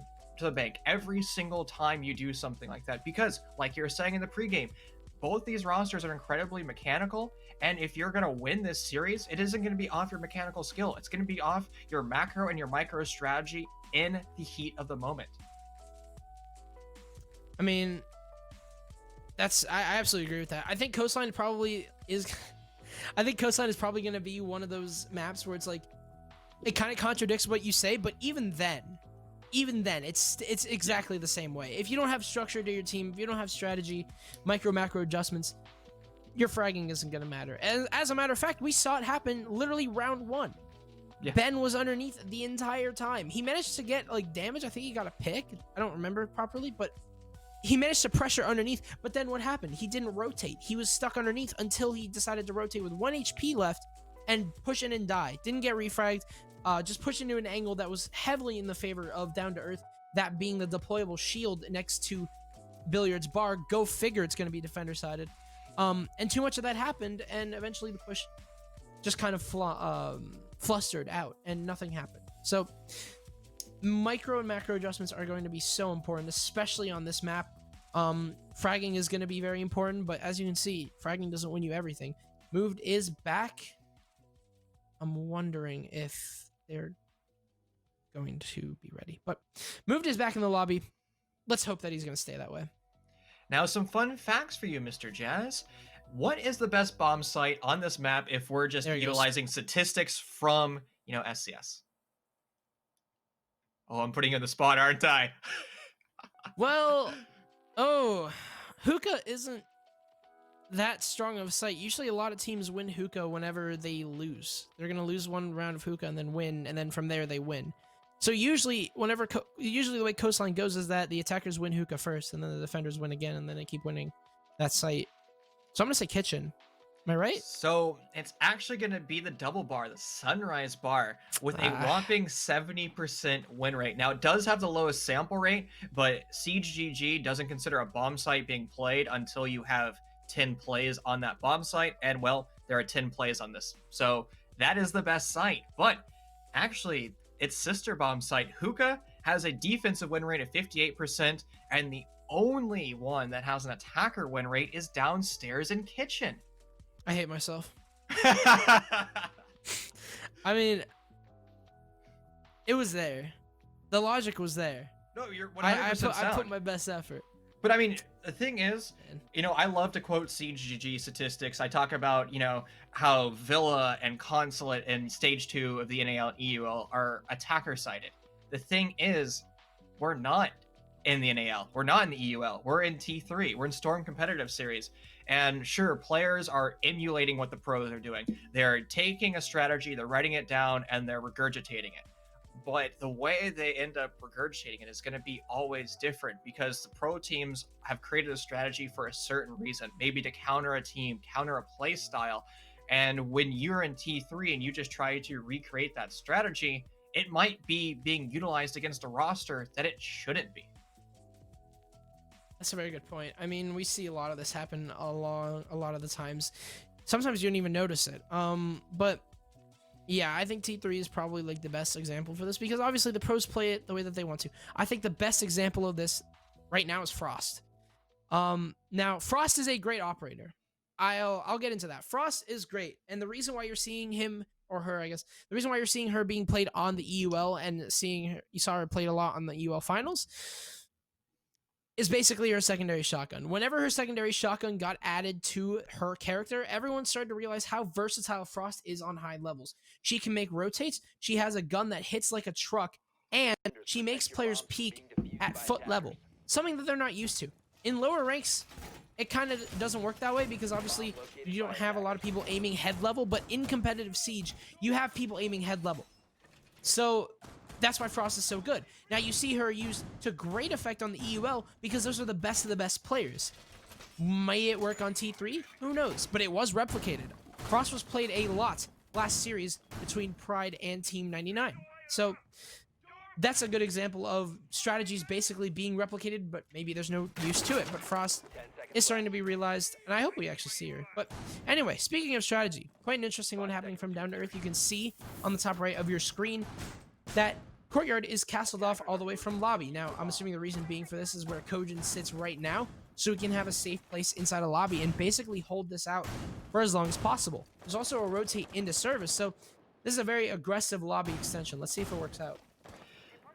bank every single time you do something like that, because like you were saying in the pregame, both these rosters are incredibly mechanical, and if you're going to win this series, it isn't going to be off your mechanical skill. It's going to be off your macro and your micro strategy in the heat of the moment. I mean, I absolutely agree with that. I think Coastline probably is I think Coastline is probably going to be one of those maps where it's like it kind of contradicts what you say, but even then it's exactly the same way. If you don't have structure to your team, if you don't have strategy, micro macro adjustments, your fragging isn't going to matter. And as a matter of fact, we saw it happen literally round 1. Yeah. Ben was underneath the entire time. He managed to get like damage. I think he got a pick. I don't remember properly, but he managed to pressure underneath. But then what happened? He didn't rotate. He was stuck underneath until he decided to rotate with 1 HP left and push in and die. Didn't get refragged. Just push into an angle that was heavily in the favor of Down2Earth, that being the deployable shield next to Billiards Bar. Go figure, it's going to be defender-sided. And too much of that happened, and eventually the push just kind of flustered out, and nothing happened. So micro and macro adjustments are going to be so important, especially on this map. Fragging is going to be very important, but as you can see, fragging doesn't win you everything. Moved is back. I'm wondering if they're going to be ready, but Moved is back in the lobby. Let's hope that he's going to stay that way. Now, some fun facts for you, Mr. Jazz. What is the best bomb site on this map if we're just utilizing statistics from, SCS? Oh, I'm putting you on the spot, aren't I? Well, Hookah isn't that strong of a sight. Usually a lot of teams win Hookah whenever they lose. They're going to lose one round of Hookah and then win, and then from there they win. So usually usually the way Coastline goes is that the attackers win Hookah first, and then the defenders win again, and then they keep winning that site. So I'm going to say Kitchen. Am I right? So it's actually going to be the double bar, the Sunrise bar, with a whopping 70% win rate. Now, it does have the lowest sample rate, but Siege GG doesn't consider a bomb site being played until you have 10 plays on that bomb site. And, well, there are 10 plays on this. So that is the best site. But actually, its sister bomb site, Hookah, has a defensive win rate of 58%. And the only one that has an attacker win rate is Downstairs in Kitchen. I hate myself. I mean, it was there. The logic was there. No, you're 100% I sound. put my best effort. But I mean, the thing is, you know, I love to quote Siege GG statistics. I talk about, you know, how Villa and Consulate and Stage 2 of the NAL and EUL are attacker sided. The thing is, we're not in the NAL. We're not in the EUL. We're in T3. We're in Storm Competitive Series. And sure, players are emulating what the pros are doing. They're taking a strategy, they're writing it down, and they're regurgitating it. But the way they end up regurgitating it is going to be always different because the pro teams have created a strategy for a certain reason, maybe to counter a team, counter a play style. And when you're in T3 and you just try to recreate that strategy, it might be being utilized against a roster that it shouldn't be. That's a very good point. I mean, we see a lot of this happen a lot of the times. Sometimes you don't even notice it. But yeah, I think T3 is probably like the best example for this because obviously the pros play it the way that they want to. I think the best example of this right now is Frost. Now Frost is a great operator. I'll get into that. Frost is great, and the reason why you're seeing him or her, I guess, the reason why you're seeing her being played on the EUL and you saw her played a lot on the EUL finals is basically her secondary shotgun. Whenever her secondary shotgun got added to her character, everyone started to realize how versatile Frost is on high levels. She can make rotates, she has a gun that hits like a truck, and she makes players peek at foot level, something that they're not used to. In lower ranks, it kind of doesn't work that way because obviously you don't have a lot of people aiming head level, but in competitive Siege, you have people aiming head level. So that's why Frost is so good. Now you see her used to great effect on the EUL because those are the best of the best players. May it work on T3? Who knows? But it was replicated. Frost was played a lot last series between Pride and Team 99. So that's a good example of strategies basically being replicated, but maybe there's no use to it. But Frost is starting to be realized, and I hope we actually see her. But anyway, speaking of strategy, quite an interesting one happening from Down to Earth. You can see on the top right of your screen that Courtyard is castled off all the way from lobby. Now, I'm assuming the reason being for this is where Kojin sits right now, so he can have a safe place inside a lobby and basically hold this out for as long as possible. There's also a rotate into service, so this is a very aggressive lobby extension. Let's see if it works out.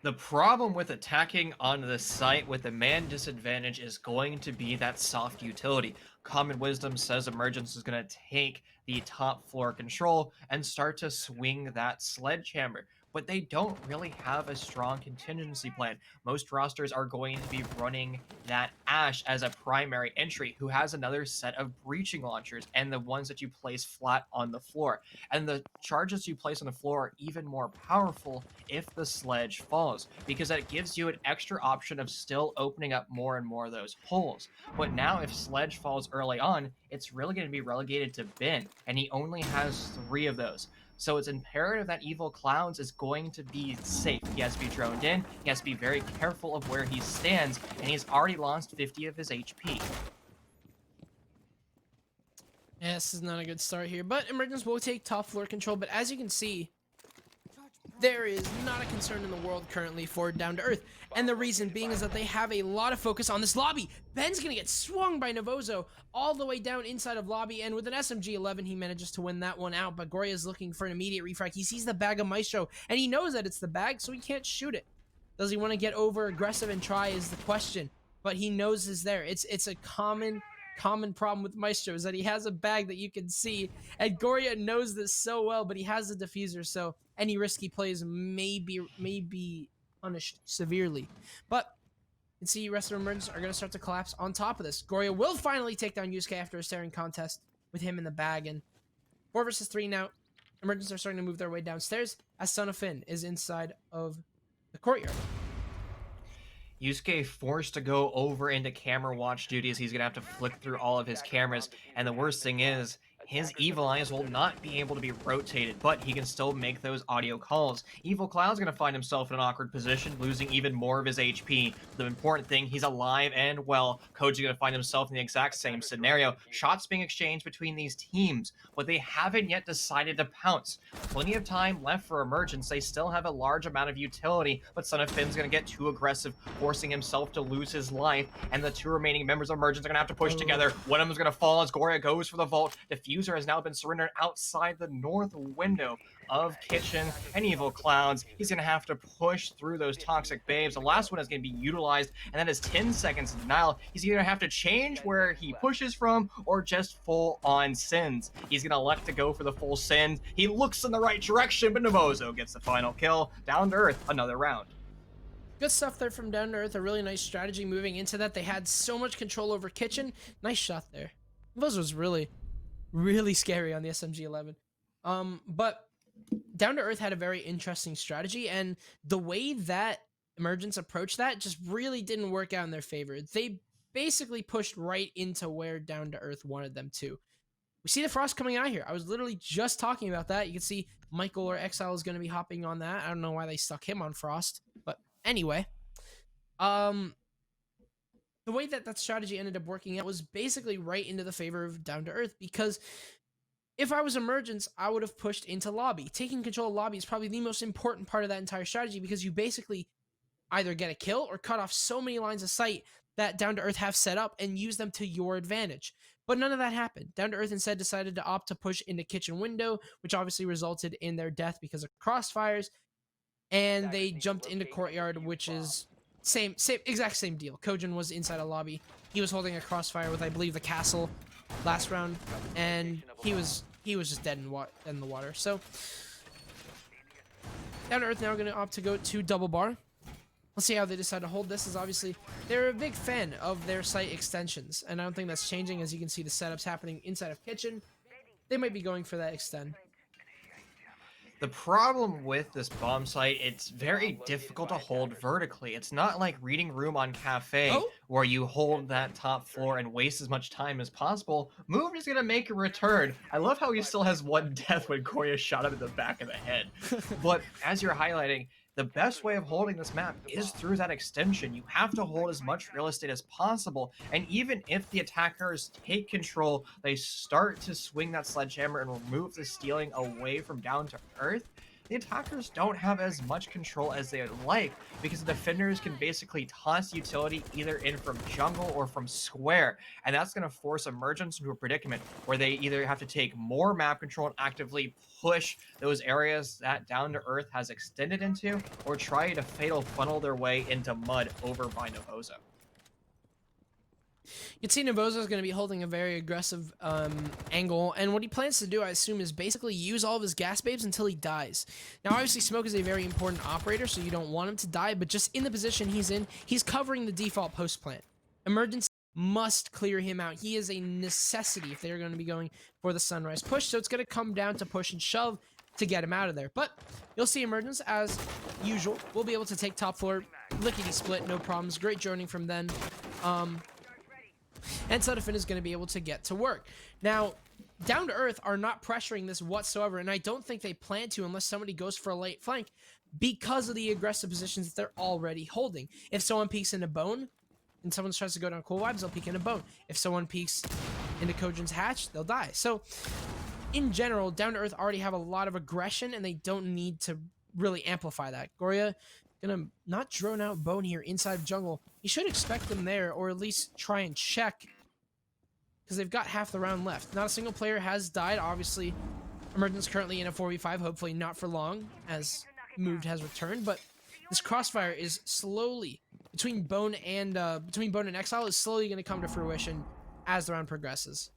The problem with attacking on this site with the man disadvantage is going to be that soft utility. Common Wisdom says Emergence is going to take the top floor control and start to swing that sledgehammer. But they don't really have a strong contingency plan. Most rosters are going to be running that Ashe as a primary entry, who has another set of breaching launchers and the ones that you place flat on the floor. And the charges you place on the floor are even more powerful if the sledge falls, because that gives you an extra option of still opening up more and more of those holes. But now if sledge falls early on, it's really going to be relegated to Ben, and he only has 3 of those. So it's imperative that Evil Clouds is going to be safe. He has to be droned in, he has to be very careful of where he stands, and he's already lost 50 of his HP. Yeah, this is not a good start here, but Emergence will take top floor control, but as you can see, there is not a concern in the world currently for Down to Earth, and the reason being is that they have a lot of focus on this lobby. Ben's gonna get swung by Novozo all the way down inside of lobby, and with an SMG-11, he manages to win that one out, but Goria is looking for an immediate refrag. He sees the bag of Maestro, and he knows that it's the bag, so he can't shoot it. Does he want to get over aggressive and try is the question, but he knows it's there. It's a common problem with Maestro is that he has a bag that you can see, and Goria knows this so well, but he has the diffuser, so any risky plays may be punished severely. But can see rest of Emergence are going to start to collapse on top of this. Goria will finally take down Yusuke after a staring contest with him in the bag. And 4 versus 3 now. Emergence are starting to move their way downstairs as Son of Finn is inside of the courtyard. Yusuke forced to go over into camera watch duty as he's going to have to flick through all of his cameras. And the worst thing is, his evil eyes will not be able to be rotated, but he can still make those audio calls. Evil Cloud's going to find himself in an awkward position, losing even more of his HP. The important thing, he's alive and well. Koji's going to find himself in the exact same scenario. Shots being exchanged between these teams, but they haven't yet decided to pounce. Plenty of time left for Emergence. They still have a large amount of utility, but Son of Finn's going to get too aggressive, forcing himself to lose his life, and the 2 remaining members of Emergence are going to have to push together. One of them is going to fall as Goria goes for the vault. Diffuser has now been surrendered outside the north window of Kitchen and Evil Clouds. He's going to have to push through those toxic babes. The last one is going to be utilized, and that is 10 seconds of denial. He's either going to have to change where he pushes from or just full on sends. He's going to elect to go for the full send. He looks in the right direction, but Navozo gets the final kill. Down to Earth, another round. Good stuff there from Down to Earth. A really nice strategy moving into that. They had so much control over Kitchen. Nice shot there. Navozo was really scary on the SMG-11. But Down to Earth had a very interesting strategy, and the way that Emergence approached that just really didn't work out in their favor. They basically pushed right into where Down to Earth wanted them to. We see the Frost coming out here. I was literally just talking about that. You can see Michael or Exile is going to be hopping on that. I don't know why they stuck him on Frost, but anyway. The way that strategy ended up working out was basically right into the favor of Down to Earth, because if I was Emergence, I would have pushed into lobby. Taking control of lobby is probably the most important part of that entire strategy, because you basically either get a kill or cut off so many lines of sight that Down to Earth have set up and use them to your advantage. But none of that happened. Down to Earth instead decided to opt to push into kitchen window, which obviously resulted in their death because of crossfires, and they jumped into courtyard, which is exact same deal. Kojin was inside a lobby. He was holding a crossfire with, I believe, the castle last round, and he was just dead in the water. So Down to Earth now going to opt to go to double bar. Let's see how they decide to hold this. Is obviously they're a big fan of their site extensions, and I don't think that's changing. As you can see, the setups happening inside of kitchen. They might be going for that extend. The problem with this bomb site, it's very difficult to hold vertically. It's not like Reading Room on Cafe, where you hold that top floor and waste as much time as possible. Moon is going to make a return. I love how he still has one death when Koya shot him in the back of the head. But as you're highlighting, the best way of holding this map is through that extension. You have to hold as much real estate as possible, and even if the attackers take control, they start to swing that sledgehammer and remove the stealing away from Down to Earth, the attackers don't have as much control as they would like, because the defenders can basically toss utility either in from jungle or from square, and that's going to force Emergence into a predicament where they either have to take more map control and actively push those areas that Down to Earth has extended into, or try to fatal funnel their way into mud over by Navozo. You can see Navozo is going to be holding a very aggressive angle, and what he plans to do, I assume, is basically use all of his gas babes until he dies. Now, obviously, Smoke is a very important operator, so you don't want him to die, but just in the position he's in, he's covering the default post plant. Emergence must clear him out. He is a necessity if they're going to be going for the sunrise push, so it's going to come down to push and shove to get him out of there. But you'll see Emergence, as usual, will be able to take top floor, lickety-split, no problems. Great droning from then. And Son of Finn is going to be able to get to work. Now, Down to Earth are not pressuring this whatsoever, and I don't think they plan to unless somebody goes for a late flank, because of the aggressive positions that they're already holding. If someone peeks into bone, and someone tries to go down cool vibes, they'll peek into bone. If someone peeks into Kojin's hatch, they'll die. So, in general, Down to Earth already have a lot of aggression, and they don't need to really amplify that. Goria gonna not drone out bone here inside of jungle. You should expect them there, or at least try and check, because they've got half the round left. Not a single player has died. Obviously, Emergence currently in a 4v5, hopefully not for long, as Moved has returned, but this crossfire is slowly, between Bone and Exile, is slowly going to come to fruition as the round progresses.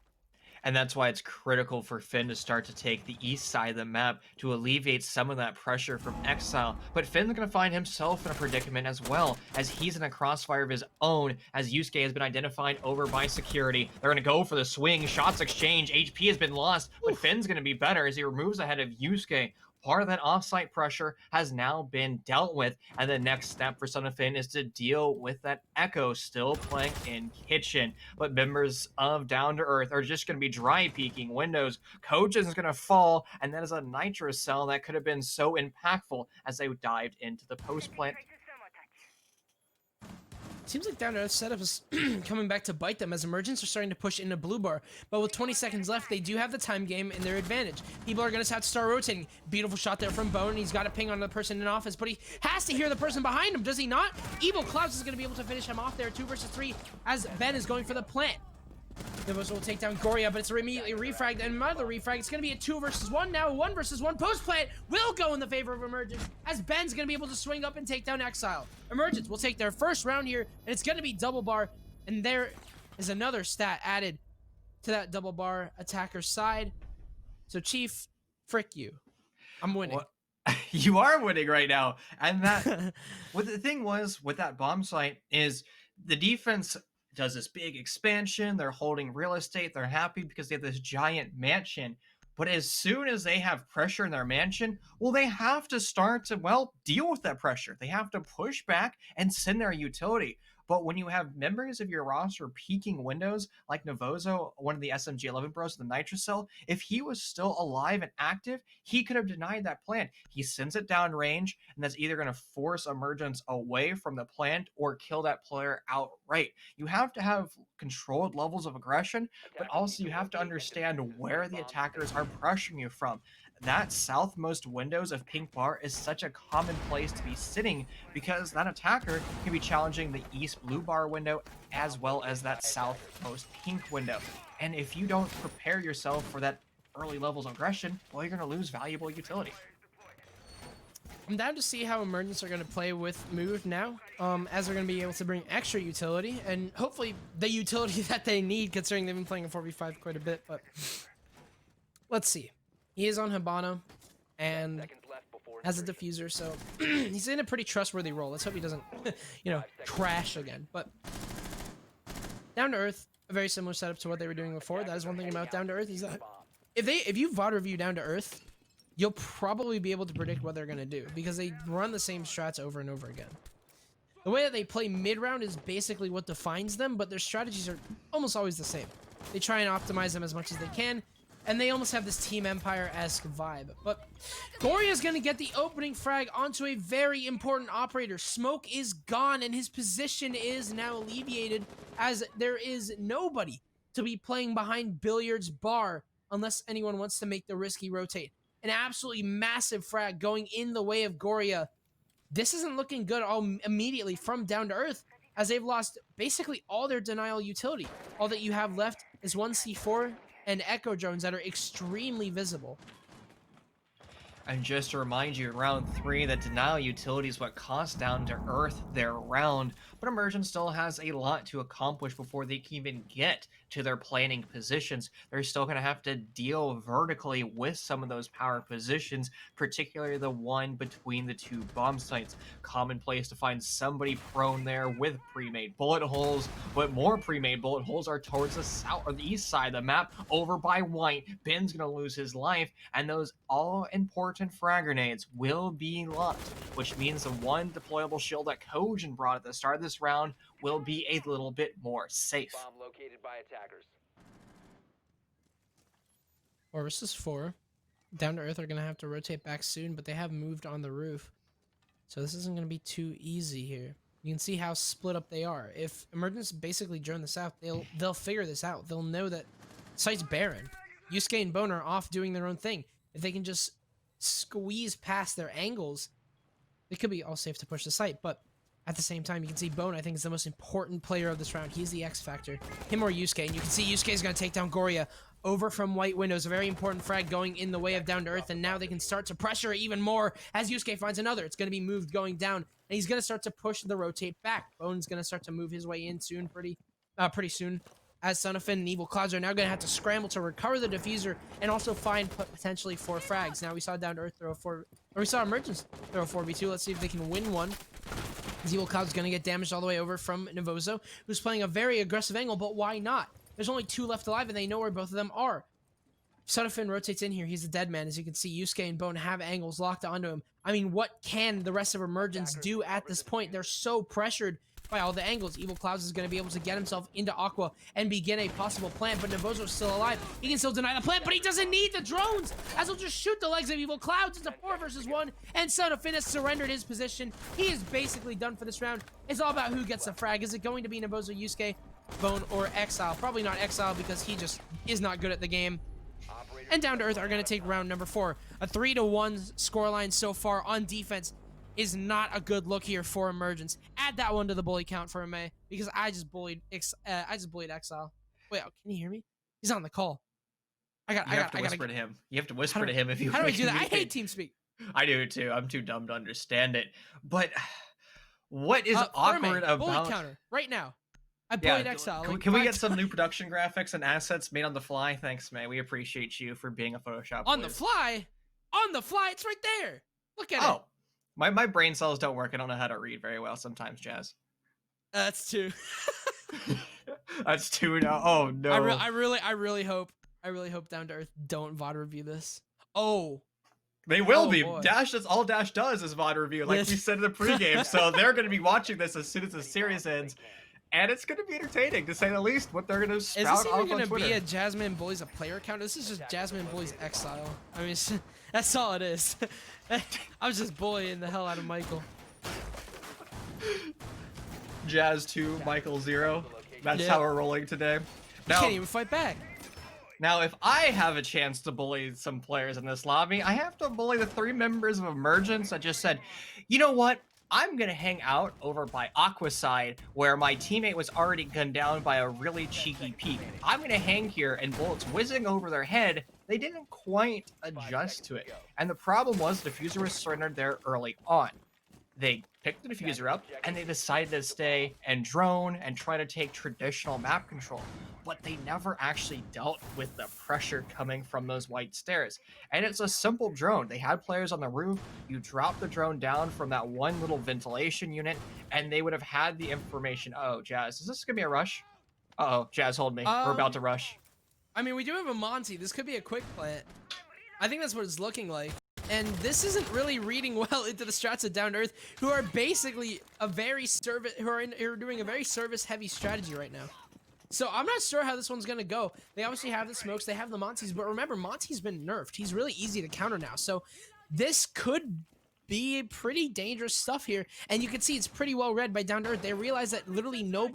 And that's why it's critical for Finn to start to take the east side of the map to alleviate some of that pressure from Exile. But Finn's going to find himself in a predicament as well, as he's in a crossfire of his own, as Yusuke has been identified over by security. They're going to go for the swing, shots exchange, HP has been lost, but Finn's going to be better as he removes ahead of Yusuke. Part of that offsite pressure has now been dealt with, and the next step for Son of Finn is to deal with that Echo still playing in Kitchen. But members of Down2Earth are just going to be dry peeking windows. Coaches is going to fall, and that is a Nitro cell that could have been so impactful as they dived into the post plant. Seems like Down2Earth setup is coming back to bite them as Emergence are starting to push into blue bar. But with 20 seconds left, they do have the time game in their advantage. People are going to have to start rotating. Beautiful shot there from Bone. He's got a ping on the person in office, but he has to hear the person behind him, does he not? Evil Clouds is going to be able to finish him off there, 2 versus 3, as Ben is going for the plant. Devos will take down Goria, but it's immediately refragged, and another refrag. It's going to be a 2 versus 1 now. 1 versus 1 post plant will go in the favor of Emergence, as Ben's going to be able to swing up and take down Exile. Emergence will take their first round here, and it's going to be double bar, and there is another stat added to that double bar attacker side. So Chief, frick you. I'm winning. What? You are winning right now. And that, what the thing was with that bomb site is the defense does this big expansion. They're holding real estate. They're happy because they have this giant mansion. But as soon as they have pressure in their mansion, well, they have to start to, well, deal with that pressure. They have to push back and send their utility. But when you have members of your roster peeking windows, like Novozo, one of the SMG-11 bros in the Nitro Cell, if he was still alive and active, he could have denied that plant. He sends it down range, and that's either going to force Emergence away from the plant or kill that player outright. You have to have controlled levels of aggression, but also you have to understand where the attackers are pressuring you from. That southmost windows of Pink Bar is such a common place to be sitting because that attacker can be challenging the east blue bar window as well as that southmost pink window. And if you don't prepare yourself for that early levels of aggression, well, you're going to lose valuable utility. I'm down to see how Emergence are going to play with Move now, as they're going to be able to bring extra utility, and hopefully the utility that they need, considering they've been playing a 4v5 quite a bit, but let's see. He is on Hibana and has a diffuser, so he's in a pretty trustworthy role. Let's hope he doesn't, crash again. But Down2Earth, a very similar setup to what they were doing before. That is one thing about Down2Earth is that if you VOD review Down2Earth, you'll probably be able to predict what they're going to do because they run the same strats over and over again. The way that they play mid-round is basically what defines them, but their strategies are almost always the same. They try and optimize them as much as they can, and they almost have this Team Empire-esque vibe. But Goria's going to get the opening frag onto a very important operator. Smoke is gone, and his position is now alleviated as there is nobody to be playing behind Billiard's bar unless anyone wants to make the risky rotate. An absolutely massive frag going in the way of Goria. This isn't looking good all immediately from Down2Earth, as they've lost basically all their denial utility. All that you have left is one C4 and Echo drones that are extremely visible. And just to remind you, round 3, that denial utility is what cost Down2Earth their round, but Emergence still has a lot to accomplish before they can even get to their planning positions. They're still going to have to deal vertically with some of those power positions, particularly the one between the 2 bomb sites. Common place to find somebody prone there with pre-made bullet holes, but more pre-made bullet holes are towards the south or the east side of the map, over by white. Ben's going to lose his life, and those all-important frag grenades will be locked, which means the one deployable shield that Kojin brought at the start of this round will be a little bit more safe. Bomb located by attackers. 4 versus 4. Down2Earth are going to have to rotate back soon, but they have moved on the roof. So this isn't going to be too easy here. You can see how split up they are. If Emergence basically drone this out, they'll figure this out. They'll know that site's barren. Yusuke and Bone are off doing their own thing. If they can just squeeze past their angles, it could be all safe to push the site. But at the same time, you can see Bone, I think, is the most important player of this round. He's the X factor. Him or Yusuke. And you can see Yusuke is going to take down Goria over from white windows. A very important frag going in the way of Down2Earth. And now they can start to pressure even more as Yusuke finds another. It's going to be moved going down. And he's going to start to push the rotate back. Bone's going to start to move his way in soon, pretty soon. as Son of Fin and Evil Clouds are now going to have to scramble to recover the diffuser and also find potentially 4 frags. Now we saw Down2Earth throw a 4, or we saw Emergence throw a 4v2. Let's see if they can win one. As Evil Clouds is going to get damaged all the way over from Navozo, who's playing a very aggressive angle, but why not? There's only 2 left alive, and they know where both of them are. Son of Fin rotates in here. He's a dead man. As you can see, Yusuke and Bone have angles locked onto him. I mean, what can the rest of Emergence do at this point? They're so pressured by all the angles. Evil Clouds is going to be able to get himself into Aqua and begin a possible plant, but Navozo's still alive. He can still deny the plant, but he doesn't need the drones, as he'll just shoot the legs of Evil Clouds. It's a 4 versus 1, and Son of Fin has surrendered his position. He is basically done for this round. It's all about who gets the frag. Is it going to be Navozo, Yusuke, Bone, or Exile? Probably not Exile, because he just is not good at the game. And Down2Earth are going to take round number 4. A 3-1 scoreline so far on defense is not a good look here for Emergence. Add that one to the bully count for May, because I just bullied Exile. Wait, can you hear me? He's on the call. You have to whisper to him. You have to whisper to him if you. How do I do that? I hate TeamSpeak. I do too. I'm too dumb to understand it. But what is awkward about bully counter right now? I bullied Exile. Can we get some new production graphics and assets made on the fly? Thanks, May. We appreciate you for being a Photoshop. On the fly? On the fly? It's right there. Look at it. Oh, my brain cells don't work. I don't know how to read very well sometimes, Jazz. That's 2. That's 2 now. Oh no. I really hope Down2Earth don't VOD review this. Oh. They will be. Boy. Dash, that's all Dash does is VOD review, like we said in the pregame. So they're going to be watching this as soon as the series ends. And it's going to be entertaining, to say the least, what they're going to spout off on Twitter. Is this even going to be a Jasmine Bullies a player account? This is just Jasmine Bullies Exile. I mean, that's all it is. I was just bullying the hell out of Michael. Jazz 2, Michael 0. That's how we're rolling today. Now, you can't even fight back. Now, if I have a chance to bully some players in this lobby, I have to bully the 3 members of Emergence that just said, you know what? I'm going to hang out over by Aqua side, where my teammate was already gunned down by a really cheeky peek. I'm going to hang here, and bullets whizzing over their head, they didn't quite adjust to it. And the problem was the diffuser was surrendered there early on. They picked the diffuser up, and they decided to stay and drone and try to take traditional map control. But they never actually dealt with the pressure coming from those white stairs. And it's a simple drone. They had players on the roof. You drop the drone down from that one little ventilation unit, and they would have had the information. Oh, Jazz, is this going to be a rush? Uh-oh, Jazz, hold me. We're about to rush. I mean, we do have a Monty. This could be a quick plant. I think that's what it's looking like. And this isn't really reading well into the strats of Down2Earth, who are basically a very who are doing a very service-heavy strategy right now. So I'm not sure how this one's gonna go. They obviously have the smokes, they have the Monties, but remember, Monty's been nerfed. He's really easy to counter now. So this could be pretty dangerous stuff here. And you can see it's pretty well read by Down2Earth. They realize that literally no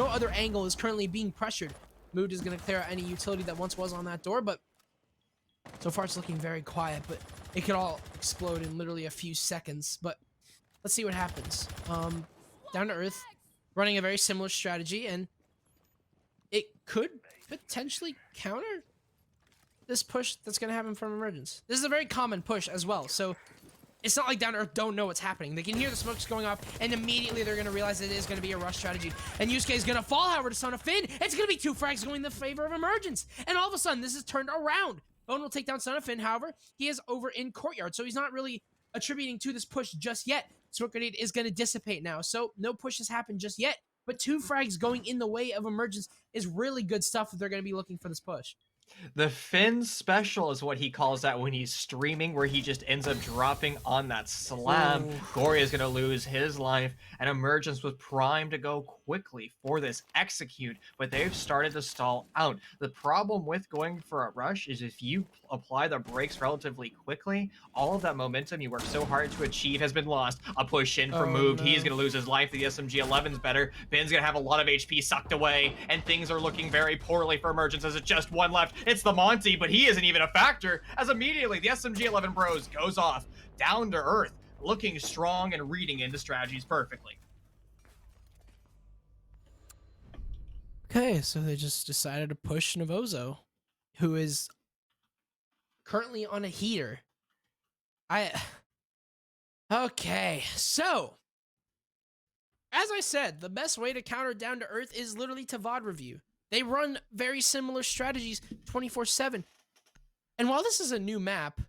other angle is currently being pressured. Mood is gonna clear out any utility that once was on that door, but so far it's looking very quiet, but it could all explode in literally a few seconds. But let's see what happens. Down2Earth running a very similar strategy, and it could potentially counter this push that's going to happen from Emergence. This is a very common push as well, so it's not like Down2Earth don't know what's happening. They can hear the smokes going off, and immediately they're going to realize it is going to be a rush strategy. And Yusuke is going to fall, however, to Son of Fin. It's going to be 2 frags going in the favor of Emergence. And all of a sudden, this is turned around. Bone will take down Son of Fin, however, he is over in Courtyard, so he's not really attributing to this push just yet. Smoke Grenade is going to dissipate now, so no push has happened just yet. But 2 frags going in the way of Emergence is really good stuff if they're going to be looking for this push. The Finn special is what he calls that when he's streaming, where he just ends up dropping on that slam. Gory is going to lose his life, and Emergence was primed to go quickly for this execute, but they've started to stall out. The problem with going for a rush is if you apply the brakes relatively quickly, all of that momentum you worked so hard to achieve has been lost. A push in from Moved. No. He's going to lose his life. The SMG-11's better. Ben's going to have a lot of HP sucked away, and things are looking very poorly for Emergence as it's just 1 left. It's the Monty, but he isn't even a factor, as immediately the SMG-11 bros goes off. Down2Earth, looking strong and reading into strategies perfectly. Okay, so they just decided to push Navozo, who is currently on a heater. Okay, so as I said, the best way to counter Down2Earth is literally to VOD review. They run very similar strategies 24/7. And while this is a new map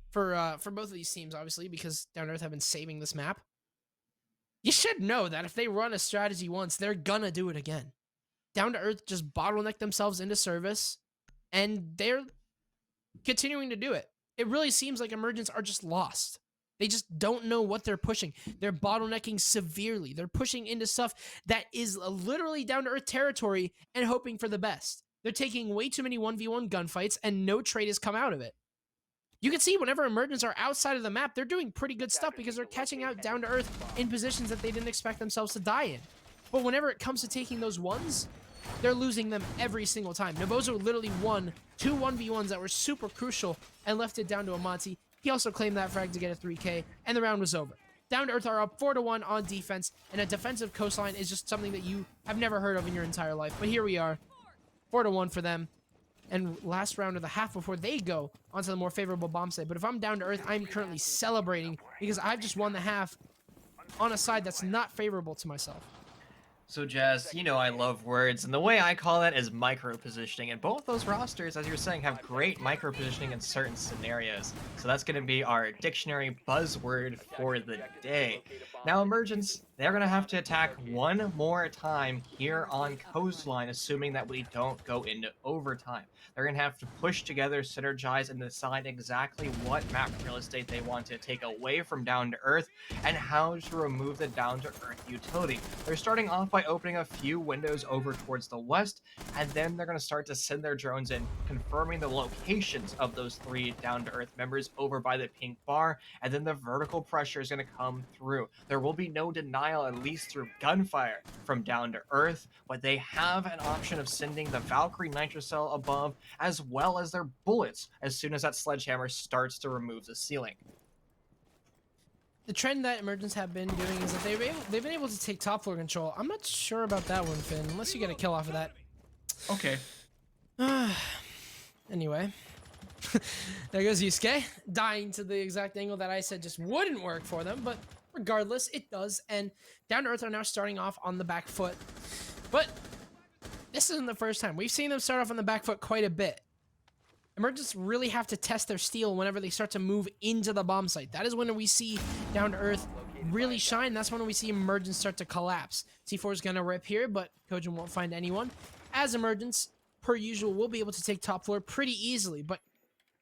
for both of these teams, obviously, because Down2Earth have been saving this map, you should know that if they run a strategy once, they're gonna do it again. Down2Earth just bottleneck themselves into service, and they're continuing to do it. It really seems like Emergence are just lost. They just don't know what they're pushing. They're bottlenecking severely. They're pushing into stuff that is literally Down2Earth territory and hoping for the best. They're taking way too many 1v1 gunfights, and no trade has come out of it. You can see whenever Emergence are outside of the map, they're doing pretty good stuff because they're catching out Down2Earth in positions that they didn't expect themselves to die in. But whenever it comes to taking those ones, they're losing them every single time. Novozo literally won 2 1v1s that were super crucial and left it down to Amonte. He also claimed that frag to get a 3K, and the round was over. Down2Earth are up 4-1 on defense, and a defensive coastline is just something that you have never heard of in your entire life. But here we are, 4-1 for them. And last round of the half before they go onto the more favorable bomb site. But if I'm Down2Earth, I'm currently celebrating because I've just won the half on a side that's not favorable to myself. So Jazz, you know I love words, and the way I call that is micro-positioning, and both those rosters, as you're saying, have great micro-positioning in certain scenarios. So that's going to be our dictionary buzzword for the day. Now Emergence, they're going to have to attack one more time here on Coastline, assuming that we don't go into overtime. They're going to have to push together, synergize, and decide exactly what map real estate they want to take away from Down2Earth, and how to remove the Down2Earth utility. They're starting off by opening a few windows over towards the west, and then they're going to start to send their drones in, confirming the locations of those 3 Down2Earth members over by the pink bar, and then the vertical pressure is going to come through. There will be no denial, at least through gunfire, from Down2Earth, but they have an option of sending the Valkyrie Nitrocell above, as well as their bullets, as soon as that sledgehammer starts to remove the ceiling. The trend that Emergence have been doing is that they've been able to take top floor control. I'm not sure about that one, Finn, unless you get a kill off of that. Okay. Anyway, there goes Yusuke, dying to the exact angle that I said just wouldn't work for them, but regardless, it does, and Down2Earth are now starting off on the back foot. But this isn't the first time. We've seen them start off on the back foot quite a bit. Emergence really have to test their steel whenever they start to move into the bomb site. That is when we see Down2Earth really shine. That's when we see Emergence start to collapse. C4 is going to rip here, but Kojin won't find anyone. As Emergence, per usual, will be able to take top floor pretty easily. But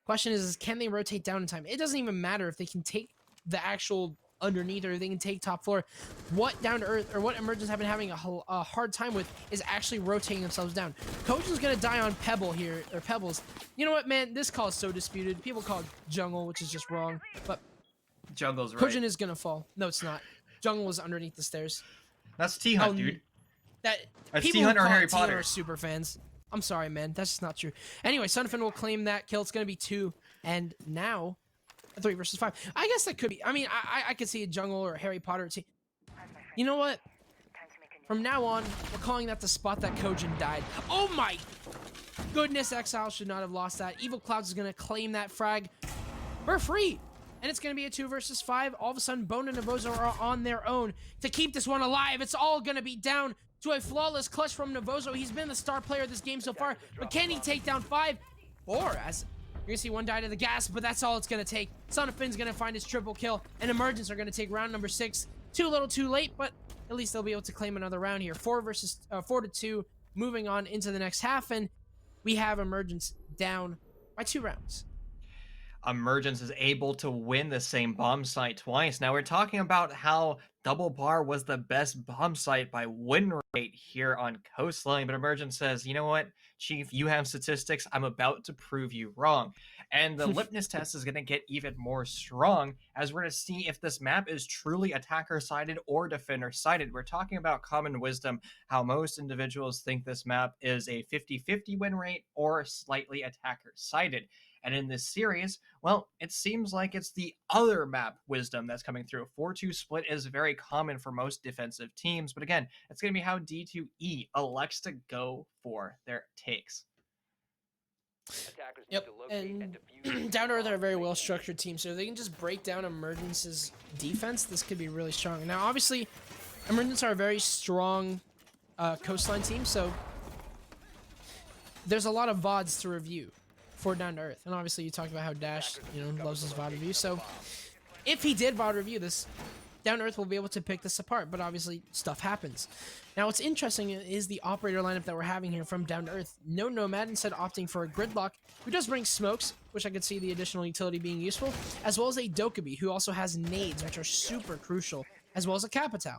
question is can they rotate down in time? It doesn't even matter if they can take the actual underneath or they can take top floor. What Down2Earth or what Emergence have been having a hard time with is actually rotating themselves down. Kojin's gonna die on Pebble here, or Pebbles. You know what, man? This call is so disputed. People call it Jungle, which is just wrong. But Jungle's right. Kojin is gonna fall. No, it's not. Jungle is underneath the stairs. That's T-Hunt, dude. That's T-Hunt or Harry Potter. Are super fans. I'm sorry, man. That's just not true. Anyway, Sunfin will claim that kill. It's gonna be 2, and now 3 versus 5. I guess that could be. I mean, I could see a Jungle or a Harry Potter team. You know what? From now on, we're calling that the spot that Kojin died. Oh my goodness, Exile should not have lost that. Evil Clouds is going to claim that frag. We're free. And it's going to be a 2 versus 5. All of a sudden, Bone and Novozo are on their own to keep this one alive. It's all going to be down to a flawless clutch from Novozo. He's been the star player of this game so far. But can he take down 5? 4 as... You're gonna see one die to the gas, but that's all it's gonna take. Son of Finn's gonna find his triple kill, and Emergence are gonna take round number 6. Too little, too late, but at least they'll be able to claim another round here. 4-2, moving on into the next half, and we have Emergence down by 2 rounds. Emergence is able to win the same bomb site twice. Now we're talking about how Double Bar was the best bomb site by win rate here on Coastline, but Emergence says, you know what, Chief, you have statistics. I'm about to prove you wrong. And the litmus test is going to get even more strong as we're going to see if this map is truly attacker-sided or defender-sided. We're talking about common wisdom, how most individuals think this map is a 50-50 win rate or slightly attacker-sided. And in this series, well, it seems like it's the other map wisdom that's coming through. 4-2 split is very common for most defensive teams, but again, it's going to be how D2E elects to go for their takes. Yep, and Down2Earth are a very well-structured team, so if they can just break down Emergence's defense, this could be really strong. Now, obviously, Emergence are a very strong coastline team, so there's a lot of VODs to review for Down to Earth. And obviously you talked about how Dash, loves his VOD review. So if he did VOD review this, Down to Earth will be able to pick this apart, but obviously stuff happens. Now what's interesting is the operator lineup that we're having here from Down to Earth. No Nomad, instead opting for a Gridlock, who does bring smokes, which I could see the additional utility being useful, as well as a Dokkaebi, who also has nades, which are super crucial, as well as a Capitao.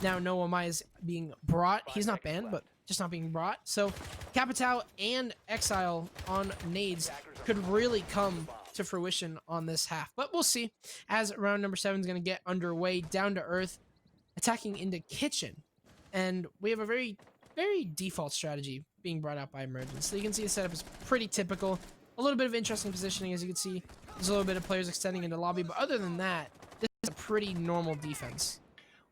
Now No Omai is being brought. He's not banned, but just not being brought. So Capitao and Exile on nades could really come to fruition on this half. But we'll see as round number 7 is going to get underway. Down to Earth attacking into Kitchen. And we have a very, very default strategy being brought out by Emergence. So you can see the setup is pretty typical. A little bit of interesting positioning, as you can see. There's a little bit of players extending into lobby. But other than that, this is a pretty normal defense.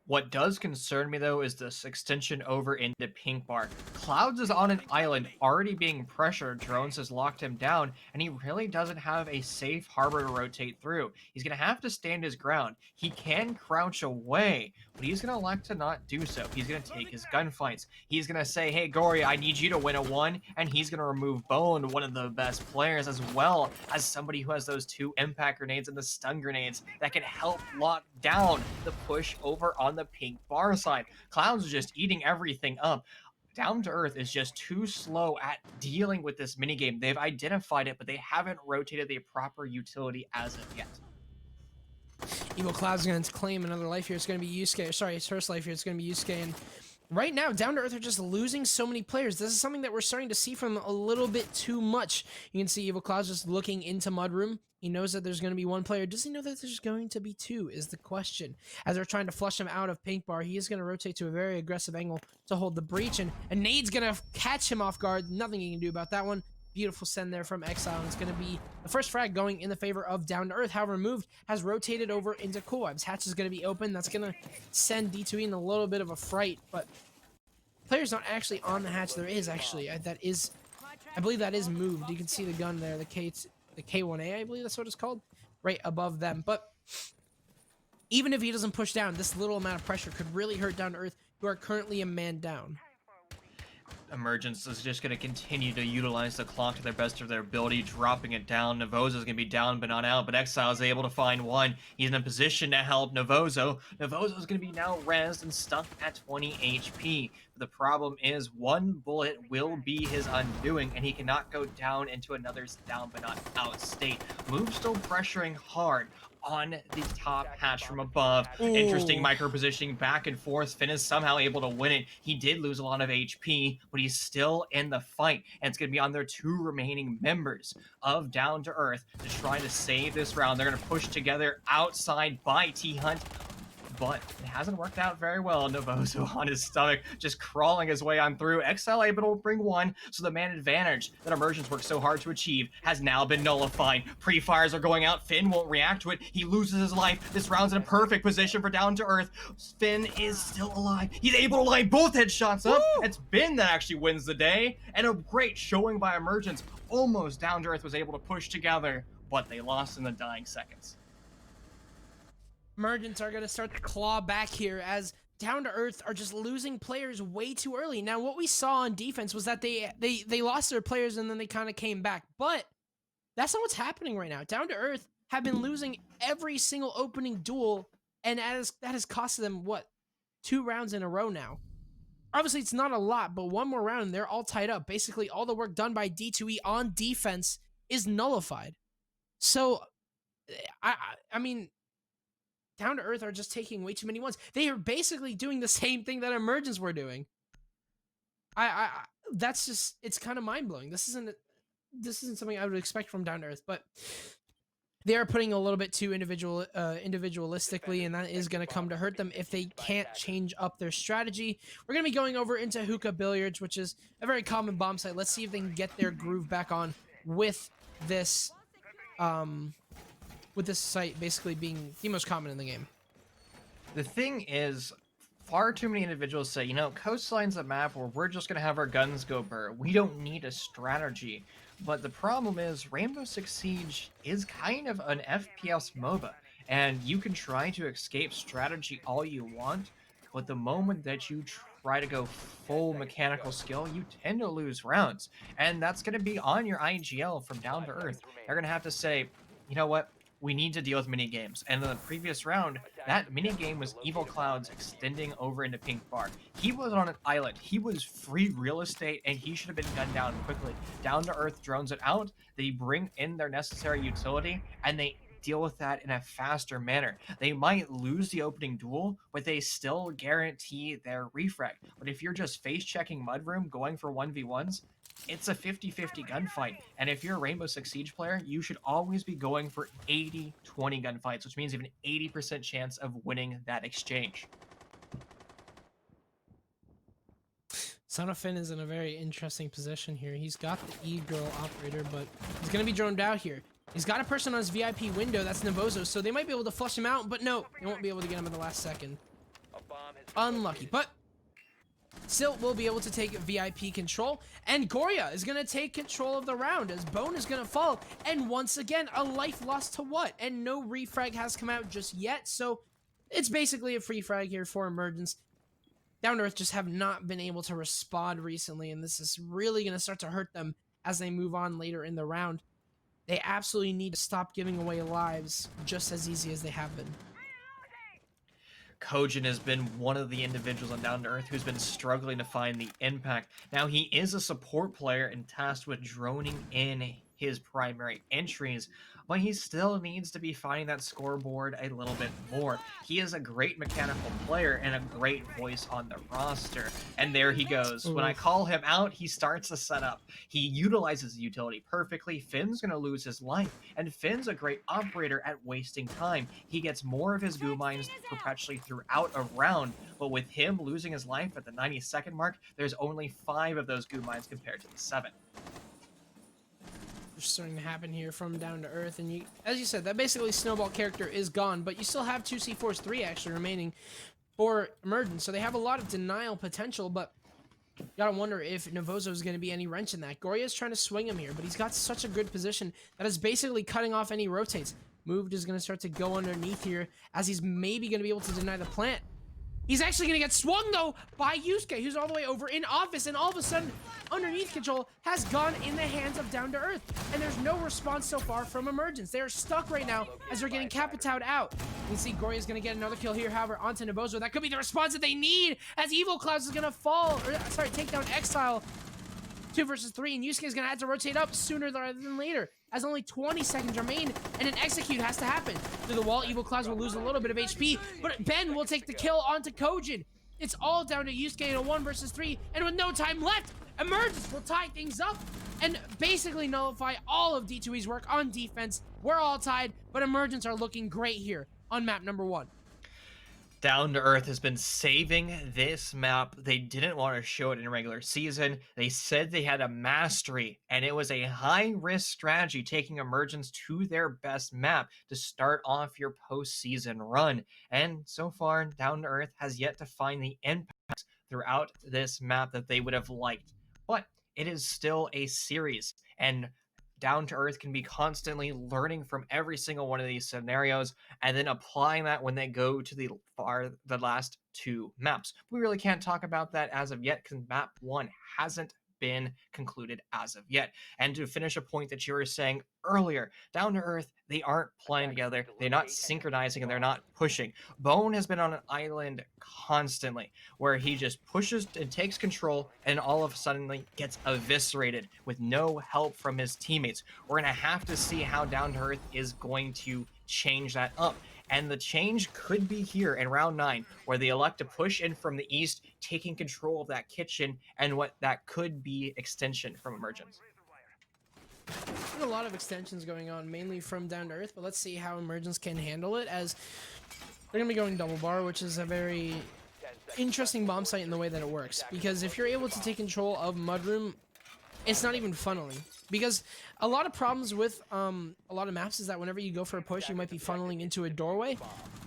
What does concern me, though, is this extension over into Pink Bar. Clouds is on an island, already being pressured. Drones has locked him down, and he really doesn't have a safe harbor to rotate through. He's going to have to stand his ground. He can crouch away, but he's going to elect to not do so. He's going to take his gunfights. He's going to say, hey, Gory, I need you to win a 1, and he's going to remove Bone, one of the best players, as well as somebody who has those 2 impact grenades and the stun grenades that can help lock down the push over on the Pink Bar side. Clouds is just eating everything up. Down to Earth is just too slow at dealing with this minigame. They've identified it, but they haven't rotated the proper utility as of yet. Evil Cloud's going to claim another life here. It's going to be Yusuke. Sorry, his first life here. It's going to be Yusuke. And right now, Down to Earth are just losing so many players. This is something that we're starting to see from them a little bit too much. You can see Evil Cloud's just looking into Mudroom. He knows that there's going to be 1 player. Does he know that there's going to be 2 is the question. As they're trying to flush him out of Pink Bar, he is going to rotate to a very aggressive angle to hold the breach. And Nade's going to catch him off guard. Nothing he can do about that one. Beautiful send there from Exile. And it's going to be the first frag going in the favor of Down to Earth. However, moved has rotated over into Cool Vibes. Hatch is going to be open. That's going to send D2E in a little bit of a fright. But player's not actually on the hatch. There is actually. I believe that is moved. You can see the gun there. The K1A, I believe that's what it's called, right above them. But even if he doesn't push down, this little amount of pressure could really hurt Down to Earth, who are currently a man down. Emergence is just going to continue to utilize the clock to their best of their ability, dropping it down. Navozo is going to be down but not out, but Exile is able to find 1. He's in a position to help Navozo. Navozo is going to be now rezzed and stuck at 20 HP. The problem is 1 bullet will be his undoing, and he cannot go down into another down but not out state. Move still pressuring hard on the top hatch from above. Ooh. Interesting micro positioning back and forth. Finn is somehow able to win it. He did lose a lot of HP, but he's still in the fight, and it's going to be on their 2 remaining members of Down to Earth to try to save this round. They're going to push together outside by T-Hunt, but it hasn't worked out very well. Navozo on his stomach, just crawling his way on through. Exile able to bring 1, so the man advantage that Emergence worked so hard to achieve has now been nullified. Pre-fires are going out. Finn won't react to it. He loses his life. This round's in a perfect position for Down to Earth. Finn is still alive. He's able to line both headshots up. Woo! It's Ben that actually wins the day, and a great showing by Emergence. Almost Down to Earth was able to push together, but they lost in the dying seconds. Emergence are going to start to claw back here as Down to Earth are just losing players way too early. Now, what we saw on defense was that they lost their players and then they kind of came back. But that's not what's happening right now. Down to Earth have been losing every single opening duel, and that has costed them, what, 2 rounds in a row now. Obviously, it's not a lot, but 1 more round and they're all tied up. Basically, all the work done by D2E on defense is nullified. So, I mean, Down to Earth are just taking way too many ones. They are basically doing the same thing that Emergence were doing. That's just, it's kind of mind-blowing. This isn't something I would expect from Down to Earth, but they are putting a little bit too individualistically, and that is going to come to hurt them if they can't change up their strategy. We're going to be going over into Hookah Billiards, which is a very common bomb site. Let's see if they can get their groove back on with this site basically being the most common in the game. The thing is, far too many individuals say, coastline's a map where we're just going to have our guns go burr. We don't need a strategy. But the problem is, Rainbow Six Siege is kind of an FPS MOBA, and you can try to escape strategy all you want, but the moment that you try to go full mechanical skill, you tend to lose rounds. And that's going to be on your IGL from Down2Earth. They're going to have to say, you know what? We need to deal with mini games. And in the previous round, that mini game was Evil Cloud's extending over into Pink Bar. He was on an island. He was free real estate, and he should have been gunned down quickly. Down2Earth drones it out. They bring in their necessary utility, and they deal with that in a faster manner. They might lose the opening duel, but they still guarantee their refrag. But if you're just face checking Mudroom, going for 1v1s, it's a 50-50 gunfight. And if you're a Rainbow Six Siege player, you should always be going for 80-20 gunfights, which means you have an 80% chance of winning that exchange. Son of Finn is in a very interesting position here. He's got the E-Girl operator, but he's going to be droned out here. He's got a person on his VIP window, that's Navozo, so they might be able to flush him out, but no, they won't be able to get him at the last second. Unlucky, but still will be able to take VIP control, and Goria is going to take control of the round as Bone is going to fall, and once again, a life lost to what? And no refrag has come out just yet, so it's basically a free frag here for Emergence. Down2Earth just have not been able to respond recently, and this is really going to start to hurt them as they move on later in the round. They absolutely need to stop giving away lives just as easy as they have been. Kojin has been one of the individuals on Down2Earth who's been struggling to find the impact. Now, he is a support player and tasked with droning in his primary entries, but he still needs to be finding that scoreboard a little bit more. He is a great mechanical player and a great voice on the roster. And there he goes. When I call him out, he starts to set up. He utilizes the utility perfectly. Finn's going to lose his life, and Finn's a great operator at wasting time. He gets more of his goo mines perpetually throughout a round, but with him losing his life at the 90-second mark, there's only 5 of those goo mines compared to the 7. Starting to happen here from Down2Earth, and as you said, that basically snowball character is gone, but you still have 2 C4s, 3 actually remaining for Emergence, so they have a lot of denial potential, but you gotta wonder if Navozo is going to be any wrench in that. Goria is trying to swing him here, but he's got such a good position that is basically cutting off any rotates. Moved is going to start to go underneath here, as he's maybe going to be able to deny the plant. He's actually going to get swung, though, by Yusuke, who's all the way over in office, and all of a sudden, underneath control has gone in the hands of Down2Earth, and there's no response so far from Emergence. They're stuck right now as they're getting Capitowed out. You can see Goria is going to get another kill here, however, onto Navozo. That could be the response that they need, as Evil Clouds is going to fall, or, sorry, take down Exile. 2 versus 3, and Yusuke is going to have to rotate up sooner rather than later, as only 20 seconds remain, and an execute has to happen. Through the wall, Evil Clouds will lose a little bit of HP, but Ben will take the kill onto Kojin. It's all down to Yusuke in a 1 versus 3, and with no time left, Emergence will tie things up and basically nullify all of D2E's work on defense. We're all tied, but Emergence are looking great here on map number 1. Down2Earth has been saving this map. They didn't want to show it in regular season. They said they had a mastery, and it was a high-risk strategy taking Emergence to their best map to start off your postseason run. And so far, Down2Earth has yet to find the impact throughout this map that they would have liked. But it is still a series, and Down2Earth can be constantly learning from every single one of these scenarios and then applying that when they go to the last 2 maps. We really can't talk about that as of yet because map 1 hasn't been concluded as of yet. And to finish a point that you were saying earlier, Down2Earth, they aren't playing together, they're not synchronizing, and they're not pushing. Bone has been on an island constantly where he just pushes and takes control and all of a sudden gets eviscerated with no help from his teammates. We're going to have to see how Down2Earth is going to change that up. And the change could be here in round 9, where they elect to push in from the east, taking control of that kitchen, and what that could be extension from Emergence. There's a lot of extensions going on, mainly from Down2Earth, but let's see how Emergence can handle it, as they're going to be going double bar, which is a very interesting bomb site in the way that it works. Because if you're able to take control of Mudroom, it's not even funneling. Because a lot of problems with a lot of maps is that whenever you go for a push, you might be funneling into a doorway.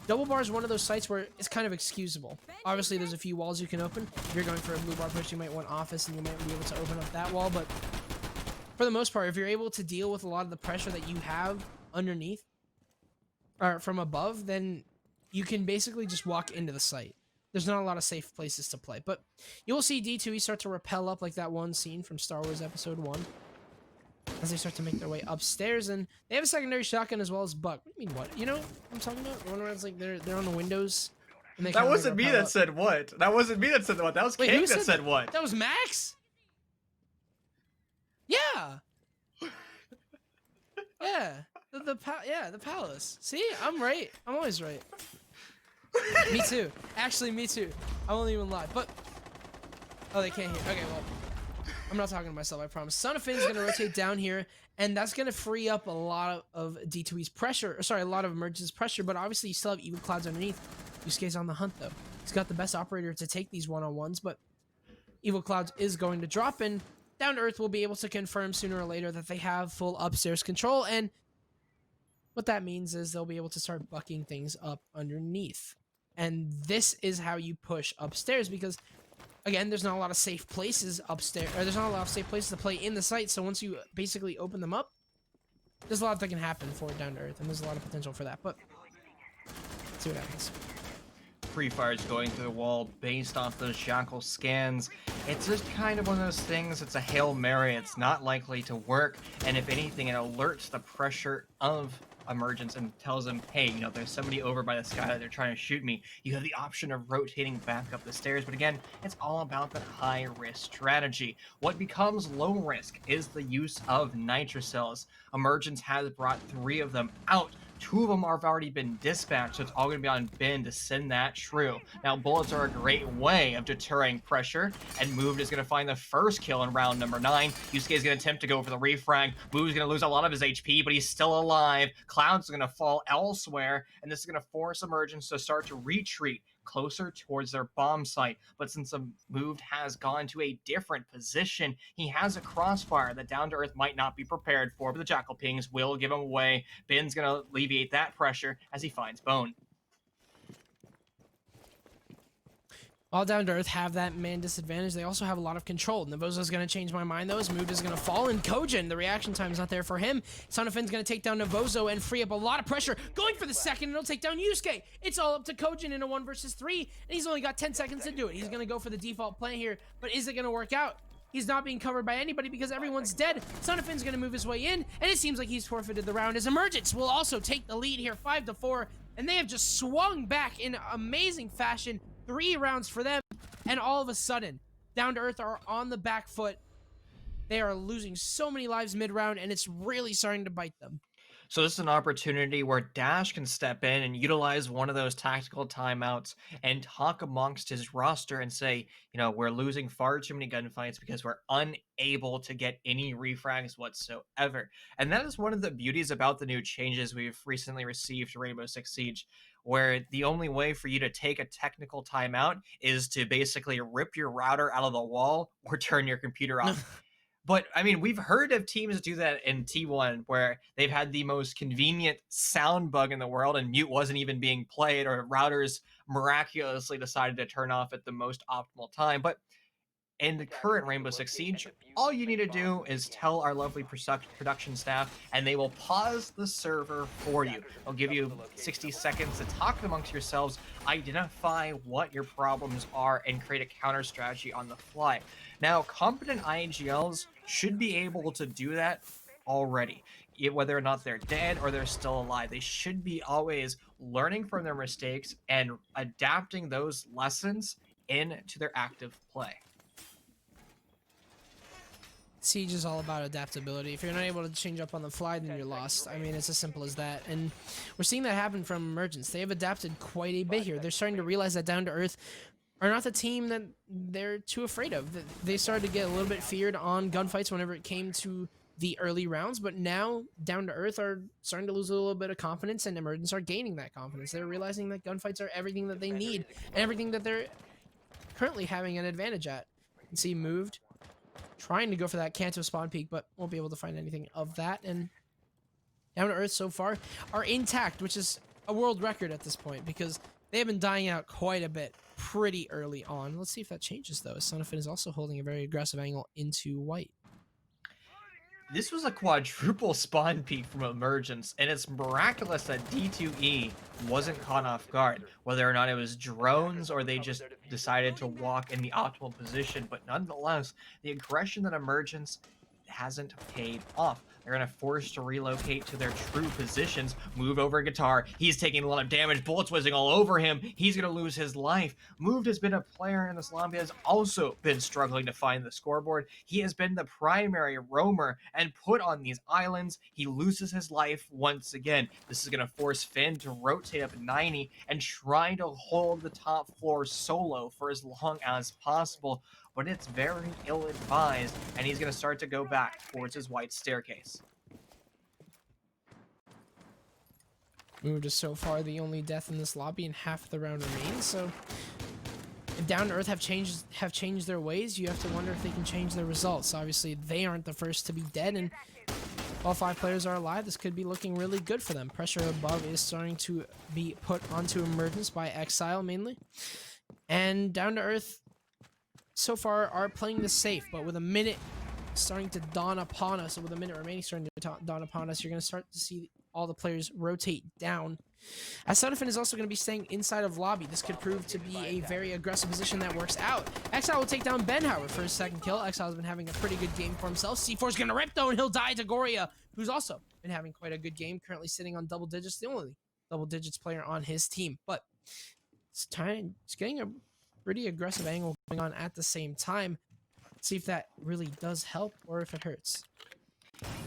Double bar is one of those sites where it's kind of excusable. Obviously, there's a few walls you can open. If you're going for a blue bar push, you might want office, and you might be able to open up that wall. But for the most part, if you're able to deal with a lot of the pressure that you have underneath, or from above, then you can basically just walk into the site. there's not a lot of safe places to play. But you will see D2E start to rappel up like that one scene from Star Wars Episode 1 as they start to make their way upstairs, and they have a secondary shotgun as well as Buck. What do you mean, what? You know what I'm talking about? The one where it's like they're on the windows. And they That kinda, like, wasn't me rappel that up. said what. That wasn't me that said what. That was Wait, King who that said what. That was Max? Yeah. Yeah. The palace. See? I'm right. I'm always right. Me too. Actually, me too. I won't even lie. But oh, they can't hear. Okay, well, I'm not talking to myself, I promise. Son of Finn's gonna rotate down here, and that's gonna free up a lot of D2E's pressure. Or sorry, a lot of Emergence's pressure, but obviously you still have Evil Clouds underneath. Yusuke's on the hunt though. He's got the best operator to take these one-on-ones, but Evil Clouds is going to drop in. Down to Earth will be able to confirm sooner or later that they have full upstairs control, and what that means is they'll be able to start bucking things up underneath. And this is how you push upstairs, because again, there's not a lot of safe places upstairs, or there's not a lot of safe places to play in the site. So once you basically open them up, there's a lot that can happen for Down to Earth, and there's a lot of potential for that. But let's see what happens. Free Fire's going through the wall based off those Jackal scans. It's just kind of one of those things, it's a Hail Mary, it's not likely to work, and if anything, it alerts the pressure of Emergence and tells them, hey, you know, there's somebody over by the sky that they're trying to shoot me. You have the option of rotating back up the stairs, but again, it's all about that high-risk strategy. What becomes low risk is the use of nitrocells. Emergence has brought 3 of them out. 2 of them have already been dispatched, so it's all going to be on Ben to send that shrew. Now, bullets are a great way of deterring pressure, and Moved is going to find the first kill in round number 9. Yusuke is going to attempt to go for the refrag. Moved is going to lose a lot of his HP, but he's still alive. Cloud's going to fall elsewhere, and this is going to force Emergence to start to retreat closer towards their bomb site. But since the Moved has gone to a different position, he has a crossfire that Down to Earth might not be prepared for, but the Jackal pings will give him away. Ben's going to alleviate that pressure as he finds Bone. While Down to Earth have that man disadvantage, they also have a lot of control. Navozo's going to change my mind, though. His Moved is going to fall, and Kojin, the reaction time is not there for him. Son of Finn's going to take down Navozo and free up a lot of pressure. Going for the second, and it'll take down Yusuke. It's all up to Kojin in a 1 versus 3, and he's only got 10 seconds to do it. He's going to go for the default plan here, but is it going to work out? He's not being covered by anybody because everyone's dead. Son of Finn's going to move his way in, and it seems like he's forfeited the round. As Emergence will also take the lead here, 5-4, and they have just swung back in amazing fashion. 3 rounds for them. And all of a sudden, Down to Earth are on the back foot. They are losing so many lives mid-round, and it's really starting to bite them. So this is an opportunity where Dash can step in and utilize one of those tactical timeouts and talk amongst his roster and say, you know, we're losing far too many gunfights because we're unable to get any refrags whatsoever. And that is one of the beauties about the new changes we've recently received to Rainbow Six Siege, where the only way for you to take a technical timeout is to basically rip your router out of the wall or turn your computer off. But, I mean, we've heard of teams do that in T1 where they've had the most convenient sound bug in the world and mute wasn't even being played, or routers miraculously decided to turn off at the most optimal time. But in the current Rainbow Six Siege, all you need to do is tell our lovely production staff, and they will pause the server for you. They'll give you 60 seconds to talk amongst yourselves, identify what your problems are, and create a counter strategy on the fly. Now, competent IGLs should be able to do that already. Whether or not they're dead or they're still alive, they should be always learning from their mistakes and adapting those lessons into their active play. Siege is all about adaptability. If you're not able to change up on the fly, then you're lost. I mean, it's as simple as that. And we're seeing that happen from Emergence. They have adapted quite a bit here. They're starting to realize that Down to Earth are not the team that they're too afraid of. They started to get a little bit feared on gunfights whenever it came to the early rounds, but now Down to Earth are starting to lose a little bit of confidence, and Emergence are gaining that confidence. They're realizing that gunfights are everything that they need and everything that they're currently having an advantage at. You can see Moved trying to go for that Kanto spawn peak, but won't be able to find anything of that. And Down to Earth so far are intact, which is a world record at this point because they have been dying out quite a bit pretty early on. Let's see if that changes though. Son of Finn is also holding a very aggressive angle into white. This was a quadruple spawn peek from Emergence, and it's miraculous that D2E wasn't caught off guard, whether or not it was drones or they just decided to walk in the optimal position. But nonetheless, the aggression that Emergence hasn't paid off. They're going to force to relocate to their true positions, move over Guitar. He's taking a lot of damage, bullets whizzing all over him. He's going to lose his life. Moved has been a player in this lobby, has also been struggling to find the scoreboard. He has been the primary roamer and put on these islands. He loses his life once again. This is going to force Finn to rotate up 90 and try to hold the top floor solo for as long as possible. But it's very ill-advised, and he's going to start to go back towards his white staircase. Moved is so far the only death in this lobby, and half the round remains. So if Down2Earth have changed their ways, you have to wonder if they can change their results. Obviously, they aren't the first to be dead, and all 5 players are alive. This could be looking really good for them. Pressure above is starting to be put onto Emergence by Exile mainly, and Down2Earth so far are playing this safe, but with a minute starting to dawn upon us, with a minute remaining starting to dawn upon us, you're going to start to see all the players rotate down. As SEMIFINAL is also going to be staying inside of lobby. This could prove to be a very aggressive position that works out. Exile will take down Ben Howard for his second kill. Exile's been having a pretty good game for himself. C4's going to rip though, and he'll die to Goria, who's also been having quite a good game, currently sitting on double digits, the only double digits player on his team. But it's getting a pretty aggressive angle going on at the same time. Let's see if that really does help or if it hurts.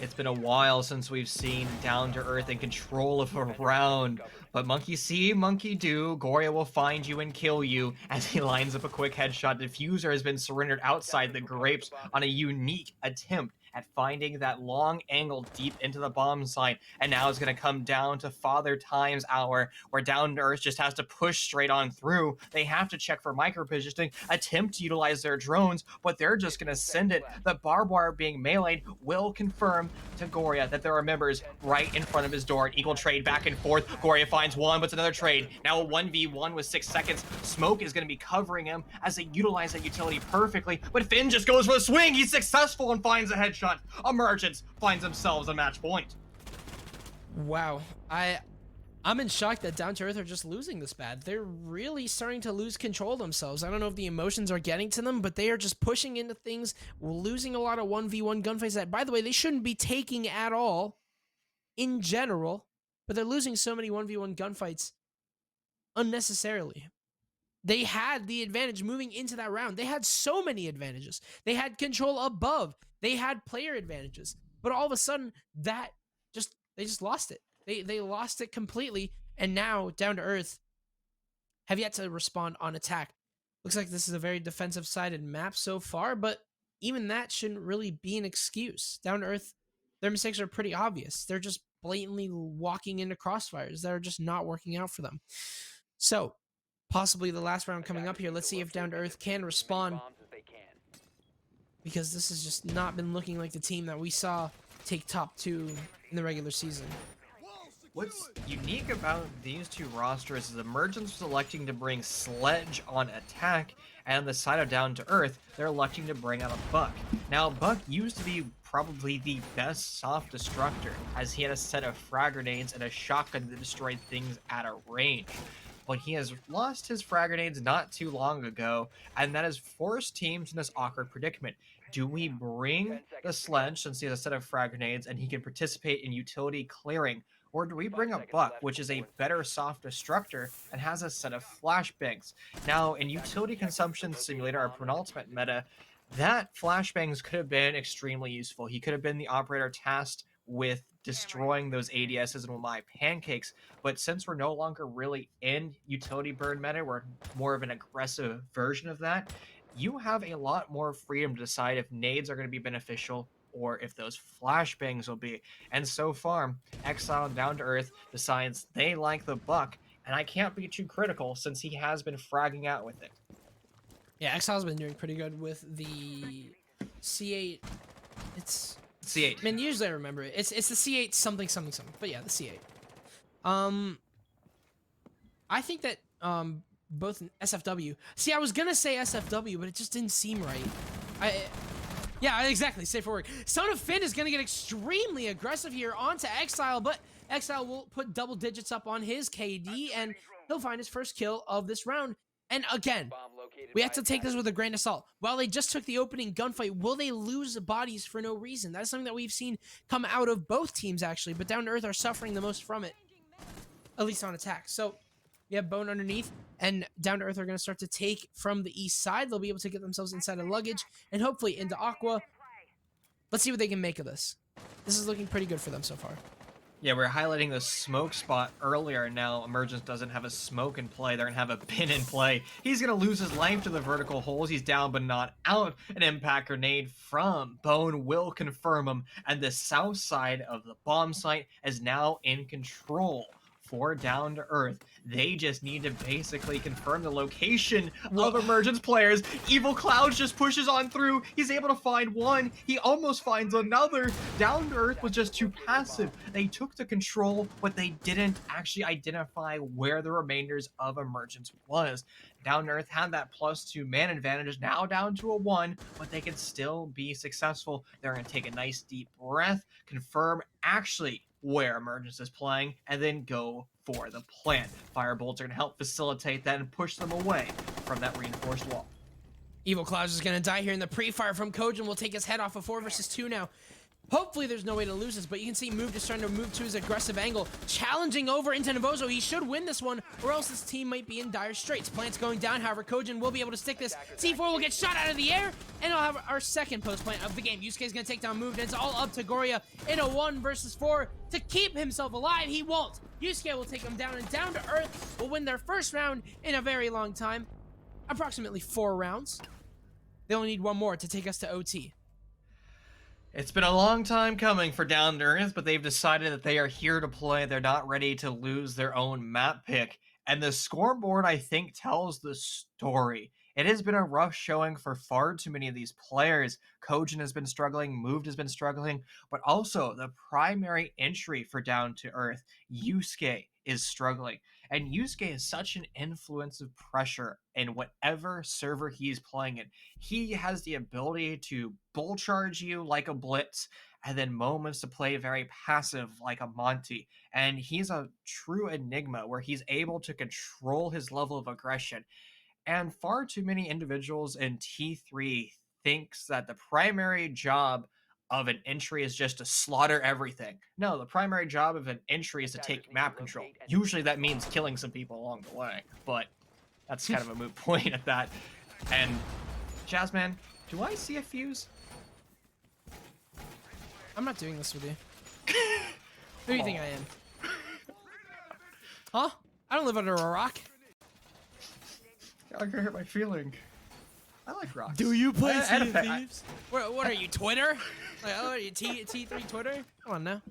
It's been a while since we've seen Down2Earth in control of a round, but monkey see, monkey do. Goria will find you and kill you as he lines up a quick headshot. Diffuser has been surrendered outside the grapes on a unique attempt at finding that long angle deep into the bomb site, and now it's going to come down to Father Time's hour, where Down2Earth just has to push straight on through. They have to check for micro positioning, attempt to utilize their drones, but they're just going to send it. The barbed wire being meleeed will confirm to Goria that there are members right in front of his door. An equal trade back and forth. Goria finds one, but it's another trade. Now a 1v1 with 6 seconds. Smoke is going to be covering him as they utilize that utility perfectly, but Finn just goes for a swing. He's successful and finds a headshot. Emergence finds themselves a match point. Wow, I'm in shock that Down2Earth are just losing this bad. They're really starting to lose control of themselves. I don't know if the emotions are getting to them, but they are just pushing into things, losing a lot of 1v1 gunfights that, by the way, they shouldn't be taking at all in general, but they're losing so many 1v1 gunfights unnecessarily. They had the advantage moving into that round. They had so many advantages. They had control above. They had player advantages. But all of a sudden, they just lost it. They lost it completely. And now, Down2Earth have yet to respond on attack. Looks like this is a very defensive-sided map so far, but even that shouldn't really be an excuse. Down2Earth, their mistakes are pretty obvious. They're just blatantly walking into crossfires that are just not working out for them. So, possibly the last round coming up here. Let's see if Down2Earth can respond, because this has just not been looking like the team that we saw take top 2 in the regular season. What's unique about these two rosters is Emergence was electing to bring Sledge on attack, and on the side of Down2Earth, they're electing to bring out a Buck. Now, Buck used to be probably the best soft destructor, as he had a set of frag grenades and a shotgun that destroyed things at a range. But he has lost his frag grenades not too long ago, and that has forced teams in this awkward predicament. Do we bring the Sledge, since he has a set of frag grenades and he can participate in utility clearing, or do we bring a Buck, which is a better soft destructor and has a set of flashbangs? Now, in Utility Consumption Simulator, our penultimate meta, that flashbangs could have been extremely useful. He could have been the operator tasked with destroying those ADSs and my pancakes, but since we're no longer really in utility burn meta, we're more of an aggressive version of that, you have a lot more freedom to decide if nades are going to be beneficial or if those flashbangs will be. And so far, Exile and Down2Earth decides they like the Buck, and I can't be too critical since he has been fragging out with it. Yeah, Exile's been doing pretty good with the C8. It's C8. I mean, usually I remember it. It's the C8 something something something. But yeah, the C8. I think that both SFW. See, I was gonna say SFW, but it just didn't seem right. Yeah, exactly. Safe for work. Son of Finn is going to get extremely aggressive here onto Exile, but Exile will put double digits up on his KD, and he'll find his first kill of this round. And again, Bomb located we by have to take this with a grain of salt. While they just took the opening gunfight, will they lose bodies for no reason? That's something that we've seen come out of both teams, actually, but Down2Earth are suffering the most from it, at least on attack. So we have Bone underneath, and Down2Earth are going to start to take from the east side. They'll be able to get themselves inside of luggage and hopefully into Aqua. Let's see what they can make of this. This is looking pretty good for them so far. Yeah, we are highlighting the smoke spot earlier. Now Emergence doesn't have a smoke in play. They're going to have a pin in play. He's going to lose his life to the vertical holes. He's down but not out. An impact grenade from Bone will confirm him. And the south side of the bomb site is now in control for Down2Earth. They just need to basically confirm the location of Emergence players. Evil Clouds just pushes on through. He's able to find one. He almost finds another. Down2Earth was just too passive. They took the control, but they didn't actually identify where the remainders of Emergence was. Down2Earth had that +2 man advantage, now down to a 1, but they can still be successful. They're going to take a nice deep breath, confirm actually where Emergence is playing, and then go for the plant. Firebolts are going to help facilitate that and push them away from that reinforced wall. Evil Clouds is going to die here in the pre-fire from Kojin. Will take his head off of 4 versus 2 now. Hopefully there's no way to lose this, but you can see Move just starting to move to his aggressive angle, challenging over into Navozo. He should win this one, or else his team might be in dire straits. Plant's going down, however, Kojin will be able to stick this. C4 will get shot out of the air, and I'll have our second post plant of the game. Yusuke is going to take down Move, and it's all up to Goria in a 1 versus 4 to keep himself alive. He won't. Yusuke will take him down, and Down2Earth will win their first round in a very long time, approximately 4 rounds. They only need 1 more to take us to OT. It's been a long time coming for Down2Earth, but they've decided that they are here to play. They're not ready to lose their own map pick. And the scoreboard, I think, tells the story. It has been a rough showing for far too many of these players. Kojin has been struggling, Moved has been struggling, but also the primary entry for Down2Earth, Yusuke, is struggling. And Yusuke is such an influence of pressure in whatever server he's playing in. He has the ability to bull charge you like a Blitz, and then moments to play very passive like a Monty. And he's a true enigma where he's able to control his level of aggression. And far too many individuals in T3 thinks that the primary job of an entry is just to slaughter everything. No, the primary job of an entry is to take map control. Usually that means killing some people along the way, but that's kind of a moot point at that. And Jasmine, do I see a fuse? I'm not doing this with you. Who do you think I am? Huh? I don't live under a rock. I can hurt my feeling. I like rocks. Do you play Sea of Thieves? What are you, Twitter? Like, oh, are you T3 Twitter? Come on now.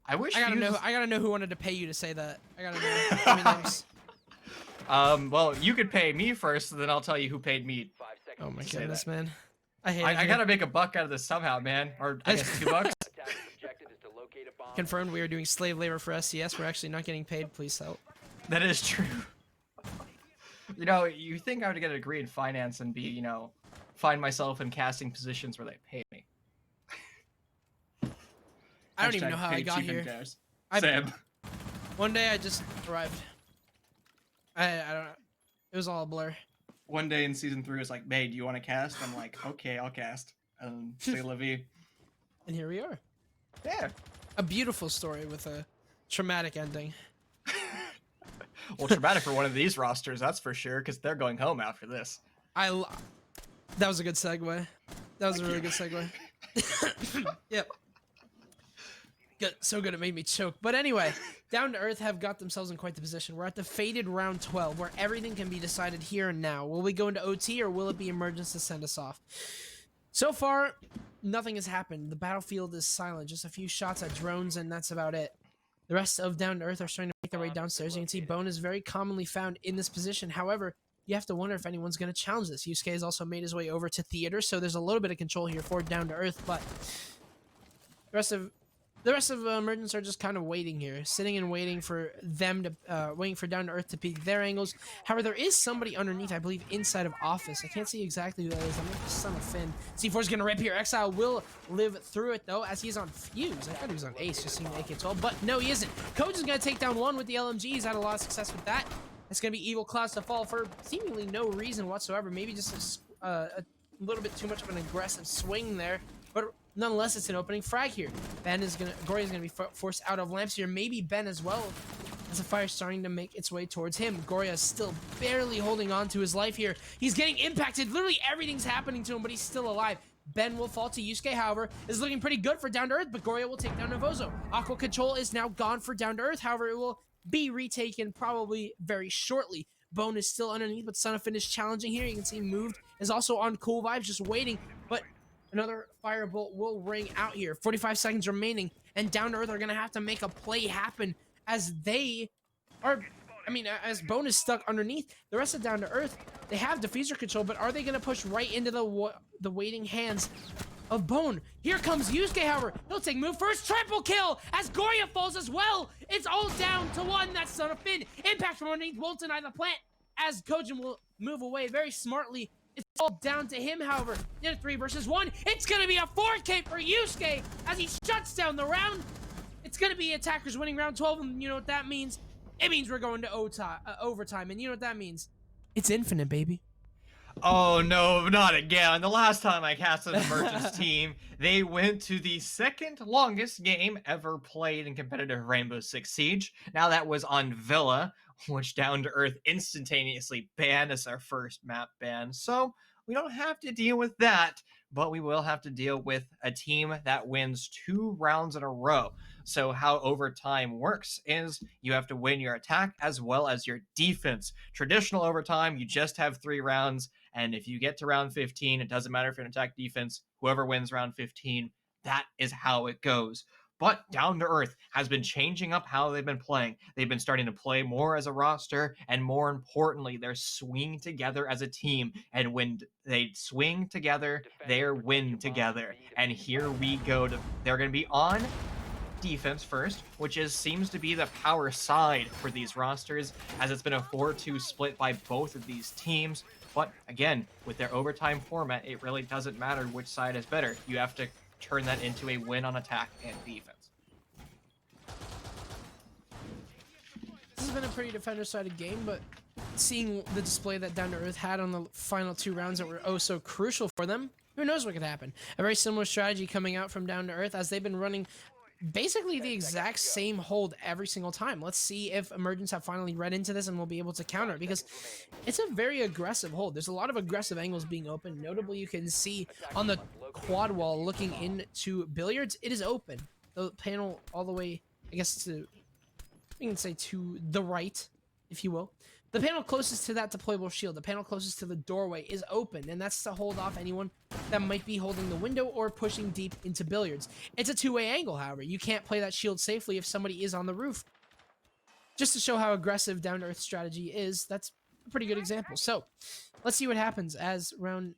I wish I gotta know who wanted to pay you to say that. I gotta know. Give me names. Well, you could pay me first, and then I'll tell you who paid me. 5 seconds. Oh my Say goodness, that. man. I hate I gotta make a buck out of this somehow, man. Or I guess $2. Attack's objective is to locate a bomb. Confirmed we are doing slave labor for SCS. We're actually not getting paid. Please help. That is true. You know, you think I would get a degree in finance and be, you know, find myself in casting positions where they pay me. I don't even Hashtag know how I pay got cheap here. and cares. I- Sam. One day I just arrived. I don't know. It was all a blur. One day in season 3, it's like, May, do you want to cast? I'm like, okay, I'll cast. Say Livy. And here we are. Yeah. A beautiful story with a traumatic ending. Well, traumatic for one of these rosters, that's for sure, because they're going home after this. That was a good segue. That was a really good segue. Yep. Good. So good it made me choke. But anyway, Down2Earth have got themselves in quite the position. We're at the fated round 12, where everything can be decided here and now. Will we go into OT, or will it be Emergence to send us off? So far, nothing has happened. The battlefield is silent. Just a few shots at drones, and that's about it. The rest of Down2Earth are starting to make their way downstairs. You can see Bone is very commonly found in this position. However, you have to wonder if anyone's going to challenge this. Yusuke has also made his way over to Theater, so there's a little bit of control here for Down2Earth, but the rest of The rest of Emergence are just kind of waiting here, sitting and waiting for them to, waiting for Down2Earth to peek their angles. However, there is somebody underneath, I believe, inside of Office. I can't see exactly who that is. I'm going to son of Finn. C4's going to rip here. Exile will live through it, though, as he's on Fuse. I thought he was on Ace, just seeing the AK-12, but no, he isn't. Coach is going to take down one with the LMG. He's had a lot of success with that. It's going to be Evil Clouds to fall for seemingly no reason whatsoever. Maybe just a little bit too much of an aggressive swing there, but nonetheless, it's an opening frag here. Goria's gonna be forced out of lamps here. Maybe Ben as well, as the fire's starting to make its way towards him. Goria is still barely holding on to his life here. He's getting impacted. Literally everything's happening to him, but he's still alive. Ben will fall to Yusuke, however, is looking pretty good for Down2Earth, but Goria will take down Novozo. Aqua Control is now gone for Down2Earth, however, it will be retaken probably very shortly. Bone is still underneath, but Son of Finn is challenging here. You can see Moved is also on Cool Vibes, just waiting, but another firebolt will ring out here. 45 seconds remaining, and Down2Earth are going to have to make a play happen as they are, as Bone is stuck underneath. The rest of Down2Earth, they have diffuser control, but are they going to push right into the waiting hands of Bone? Here comes Yusuke, however. He'll take move first. Triple kill as Goria falls as well. It's all down to one. That's Son of Finn. Impact from underneath won't deny the plant as Kojin will move away very smartly. It's all down to him, however. In a 3 versus 1, it's going to be a 4K for Yusuke as he shuts down the round. It's going to be attackers winning round 12, and you know what that means? It means we're going to overtime, and you know what that means? It's infinite, baby. Oh no, not again. The last time I cast an Emergence team, they went to the second longest game ever played in competitive Rainbow Six Siege. Now that was on Villa, which Down2Earth instantaneously banned as our first map ban. So we don't have to deal with that, but we will have to deal with a team that wins 2 rounds in a row. So how overtime works is you have to win your attack as well as your defense. Traditional overtime, you just have 3 rounds, and if you get to round 15, it doesn't matter if you're an attack defense, whoever wins round 15, that is how it goes. But Down2Earth has been changing up how they've been playing. They've been starting to play more as a roster, and more importantly, they're swinging together as a team. And when they swing together, they win together. And here we go. They're going to be on defense first, which seems to be the power side for these rosters, as it's been a 4-2 split by both of these teams. But again, with their overtime format, it really doesn't matter which side is better. You have to turn that into a win on attack and defense. This has been a pretty defender-sided game, but seeing the display that Down2Earth had on the final 2 rounds that were oh so crucial for them, who knows what could happen. A very similar strategy coming out from Down2Earth as they've been running basically the exact same hold every single time. Let's see if Emergence have finally read into this and will be able to counter it, because it's a very aggressive hold. There's a lot of aggressive angles being open. Notably, you can see on the quad wall looking into Billiards, it is open. The panel all the way, I guess, to, you can say to the right, if you will. The panel closest to that deployable shield, the panel closest to the doorway, is open, and that's to hold off anyone that might be holding the window or pushing deep into Billiards. It's a 2-way angle, however. You can't play that shield safely if somebody is on the roof. Just to show how aggressive Down2Earth strategy is, that's a pretty good example. So, let's see what happens as round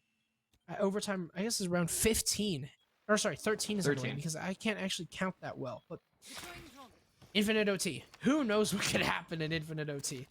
overtime, I guess is round 15. Or sorry, 13 is 13, because I can't actually count that well. But Infinite OT. Who knows what could happen in Infinite OT?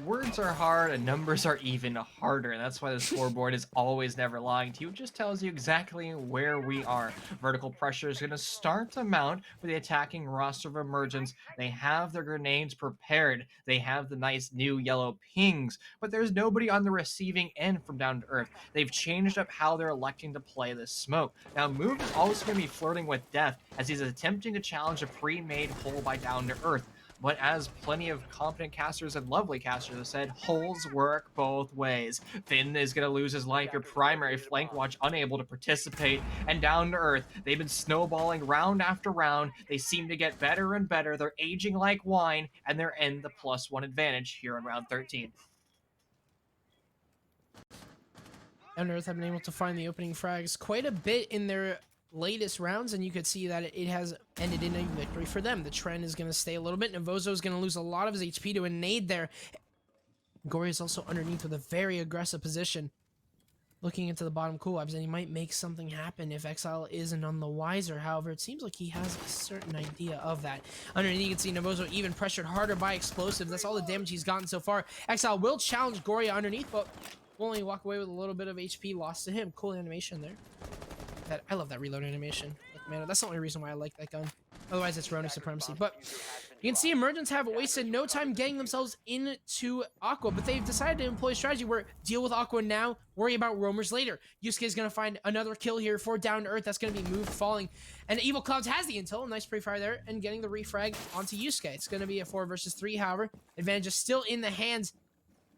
Words are hard and numbers are even harder, and that's why the scoreboard is always never lying to you. It just tells you exactly where we are. Vertical pressure is going to start to mount for the attacking roster of Emergence. They have their grenades prepared. They have the nice new yellow pings, but there's nobody on the receiving end from Down2Earth. They've changed up how they're electing to play this smoke. Now, Move is also going to be flirting with death as he's attempting to challenge a pre-made hole by Down2Earth. But as plenty of competent casters and lovely casters have said, holes work both ways. Finn is going to lose his life, your primary flank watch unable to participate, and Down2Earth, they've been snowballing round after round. They seem to get better and better. They're aging like wine, and they're in the +1 advantage here in round 13. Down2Earth have been able to find the opening frags quite a bit in their latest rounds, and you could see that it has ended in a victory for them. The trend is going to stay a little bit. Novozo is going to lose a lot of his HP to a nade there. Goria is also underneath with a very aggressive position. looking into the bottom cool vibes, and he might make something happen if Exile isn't on the wiser. However, it seems like he has a certain idea of that. Underneath, you can see Novozo even pressured harder by explosives. That's all the damage he's gotten so far. Exile will challenge Goria underneath, but will only walk away with a little bit of HP lost to him. Cool animation there. I love that reload animation. Like, man, that's the only reason why I like that gun. Otherwise, it's Rona Supremacy. But you can see Emergence have wasted no time getting themselves into Aqua, but they've decided to employ a strategy where deal with Aqua now, worry about roamers later. Yusuke is going to find another kill here for Down2Earth. That's going to be moved, falling. And Evil Clouds has the intel. Nice pre-fire there, and getting the refrag onto Yusuke. It's going to be a 4 versus 3, however. Advantage is still in the hands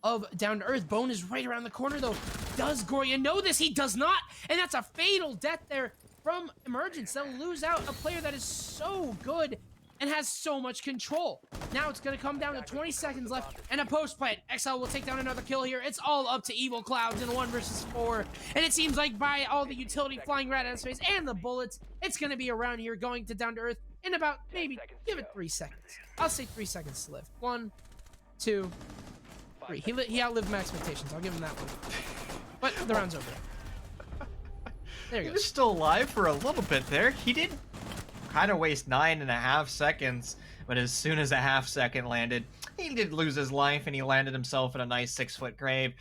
of Down2Earth. Bone is right around the corner, though. Does Goria know this? He does not, and that's a fatal death there from Emergence. They'll lose out a player that is so good and has so much control. Now it's going to come down to 20 seconds left and a post plant. Exile will take down another kill here. It's all up to Evil Clouds in a 1 versus 4. And it seems like by all the utility flying right out of space and the bullets, it's going to be around here going to Down2Earth in about maybe, give it 3 seconds. I'll say 3 seconds to live. 1, 2, 3. He outlived my expectations. I'll give him that one. But the round's over. There he He goes. was still alive for a little bit there. He did kind of waste 9.5 seconds, but as soon as a half second landed, he did lose his life, and he landed himself in a nice 6-foot grave.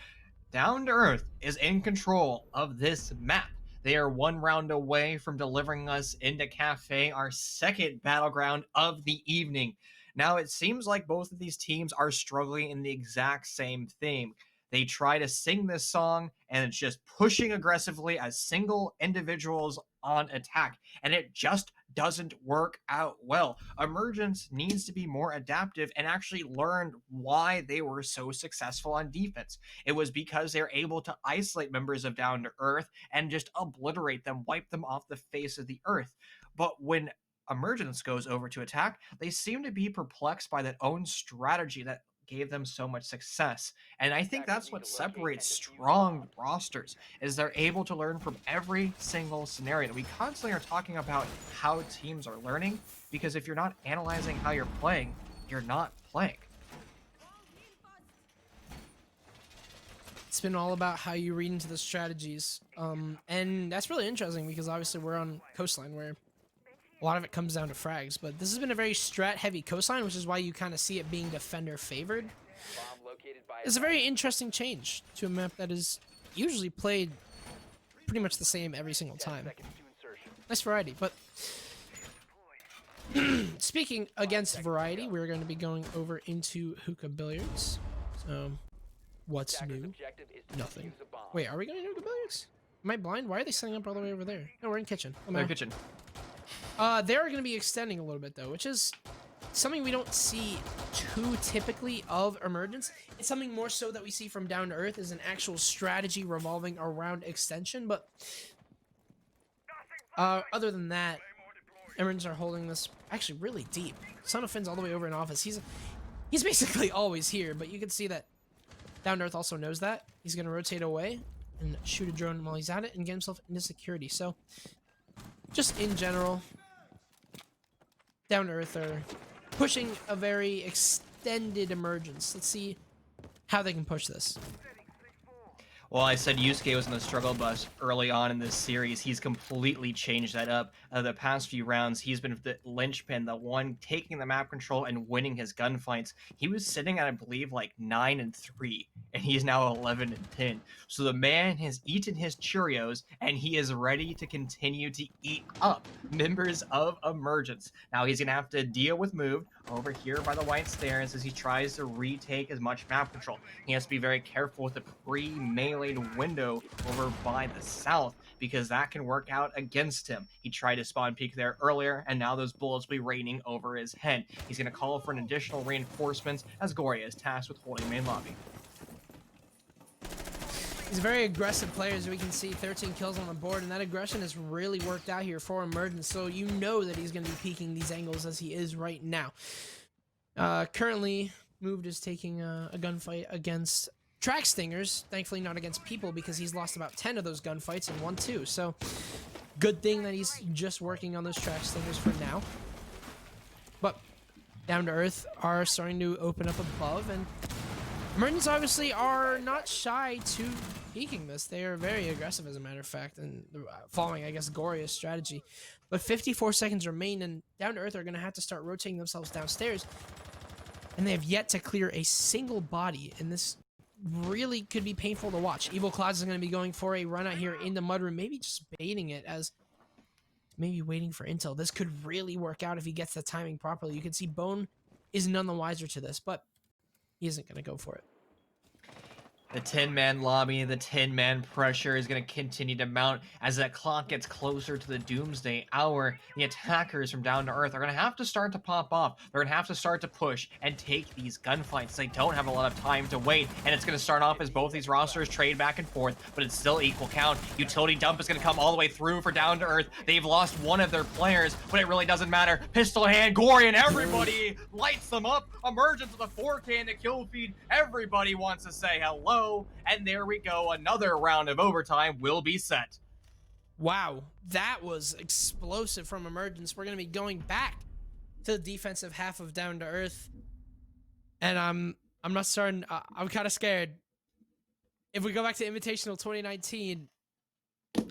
Down2Earth is in control of this map. They are 1 round away from delivering us into Cafe, our second battleground of the evening. Now, it seems like both of these teams are struggling in the exact same theme. They try to sing this song, and it's just pushing aggressively as single individuals on attack, and it just doesn't work out well. Emergence needs to be more adaptive and actually learn why they were so successful on defense. It was because they're able to isolate members of Down2Earth and just obliterate them, wipe them off the face of the earth. But when Emergence goes over to attack, they seem to be perplexed by their own strategy that gave them so much success. And I think that's what separates strong rosters, is they're able to learn from every single scenario. We constantly are talking about how teams are learning, because if you're not analyzing how you're playing, you're not playing. It's been all about how you read into the strategies. And that's really interesting because obviously we're on coastline where a lot of it comes down to frags, but this has been a very strat-heavy coastline, which is why you kind of see it being defender-favored. It's a very interesting change to a map that is usually played pretty much the same every single time. Nice variety, but speaking against variety, we're going to be going over into hookah billiards. So, what's new? Nothing. Wait, are we going to hookah billiards? Am I blind? Why are they setting up all the way over there? No, we're in kitchen. Oh, Their kitchen. They're going to be extending a little bit, though, which is something we don't see too typically of Emergence. It's something more so that we see from Down2Earth is an actual strategy revolving around extension, but other than that, Emergence are holding this actually really deep. Son of Finn's all the way over in office. He's basically always here, but you can see that Down2Earth also knows that. He's going to rotate away and shoot a drone while he's at it and get himself into security. So, just in general, Down2Earth are pushing a very extended Emergence. Let's see how they can push this. Well, I said Yusuke was in the struggle bus early on in this series. He's completely changed that up. The past few rounds, he's been the linchpin, the one taking the map control and winning his gunfights. He was sitting at, I believe, like 9-3, and he's now 11-10. So the man has eaten his Cheerios, and he is ready to continue to eat up members of Emergence. Now he's going to have to deal with Moved over here by the white stairs as he tries to retake as much map control. He has to be very careful with the pre-melee window over by the south, because that can work out against him. He tried to spawn peek there earlier, and now those bullets will be raining over his head. He's going to call for an additional reinforcements as Goria is tasked with holding main lobby. He's a very aggressive player, as we can see, 13 kills on the board, and that aggression has really worked out here for Emergence, so you know that he's going to be peeking these angles as he is right now. Currently, Moved is taking a gunfight against Track Stingers, thankfully not against people, because he's lost about 10 of those gunfights and won 2, so good thing that he's just working on those Track Stingers for now. But Down2Earth are starting to open up above, and Emergence obviously are not shy to peeking this. They are very aggressive, as a matter of fact, and following, I guess, Goria's strategy. But 54 seconds remain, and Down to Earth are going to have to start rotating themselves downstairs. And they have yet to clear a single body, and this really could be painful to watch. Evil Clouds is going to be going for a run out here in the mudroom, maybe just baiting it as maybe waiting for intel. This could really work out if he gets the timing properly. You can see Bone is none the wiser to this, but he isn't going to go for it. The 10-man lobby, the 10-man pressure is going to continue to mount as that clock gets closer to the doomsday hour. The attackers from Down to Earth are going to have to start to pop off. They're going to have to start to push and take these gunfights. They don't have a lot of time to wait, and it's going to start off as both these rosters trade back and forth, but it's still equal count. Utility dump is going to come all the way through for Down to Earth. They've lost one of their players, but it really doesn't matter. Pistol hand, Gory, and everybody lights them up. Emergence with a 4K in the kill feed. Everybody wants to say hello. And there we go. Another round of overtime will be set. Wow, that was explosive from Emergence. We're going to be going back to the defensive half of Down to Earth. And I'm not starting. I'm kind of scared. If we go back to Invitational 2019.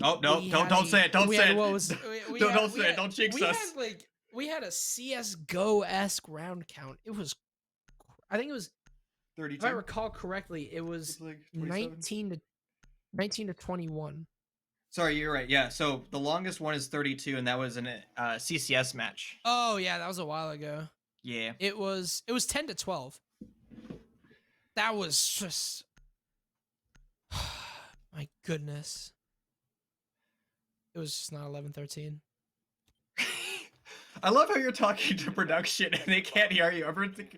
Oh, no, don't say it. Don't say it. Don't say it. Don't jinx us. We had a CSGO-esque round count. It was, I think it was, 32. if I recall correctly, it was like 19 to 21. Sorry, you're right. Yeah, so the longest one is 32, and that was in a CCS match. Oh yeah, that was a while ago. Yeah. It was 10 to 12. That was just, my goodness. It was just not 11-13. I love how you're talking to production and they can't hear you. Everyone's gonna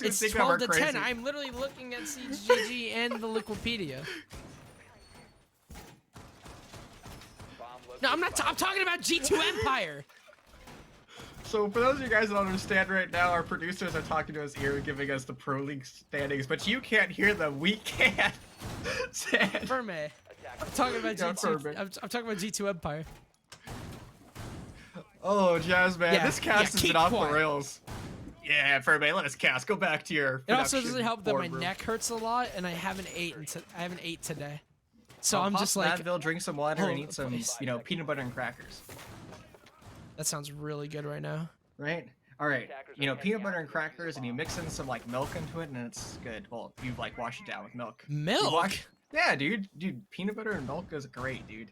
It's think 12 we're to crazy. 10. I'm literally looking at CGG and the Liquipedia. No, I'm not. I'm talking about G2 Empire. So for those of you guys that don't understand right now, our producers are talking to us here, giving us the Pro League standings, but you can't hear them. We can. Ferme. I'm talking about G2. I'm talking about G2 Empire. Oh, Jazz, man, Yeah, this cast has keep been off quiet. the rails. Yeah, Ferme, let us cast. Go back to your. It also doesn't production help that my boardroom. neck hurts a lot, and I haven't ate today. So I'm pop just some like, Advil, drink some water, all and over eat the some, place. peanut butter and crackers. that sounds really good right now. Right? All right. Peanut butter and crackers, and you mix in some milk into it, and it's good. Well, you wash it down with milk. Milk? Yeah, dude. Dude, peanut butter and milk is great, dude.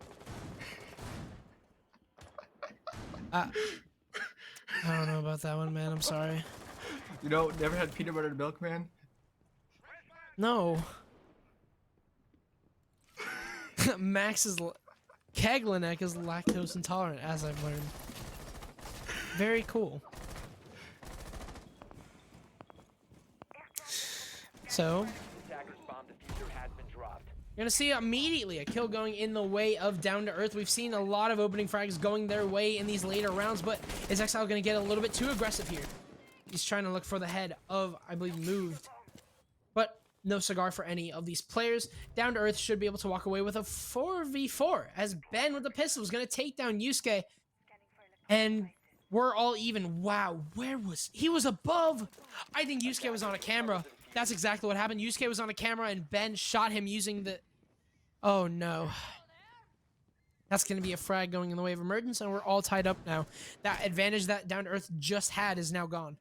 I don't know about that one, man. I'm sorry. You know, never had peanut butter and milk, man? No. Keglanek is lactose intolerant, as I've learned. Very cool. So, you're gonna see immediately a kill going in the way of Down to Earth. We've seen a lot of opening frags going their way in these later rounds, but is Exile gonna get a little bit too aggressive here? He's trying to look for the head of, I believe, Moved. But no cigar for any of these players. Down to Earth should be able to walk away with a 4v4 as Ben with the pistol is gonna take down Yusuke. And we're all even. Wow, where was he? Was above. I think Yusuke was on a camera. That's exactly what happened. Yusuke was on a camera and Ben shot him using the... Oh no. That's going to be a frag going in the way of Emergence, and we're all tied up now. That advantage that Down to Earth just had is now gone.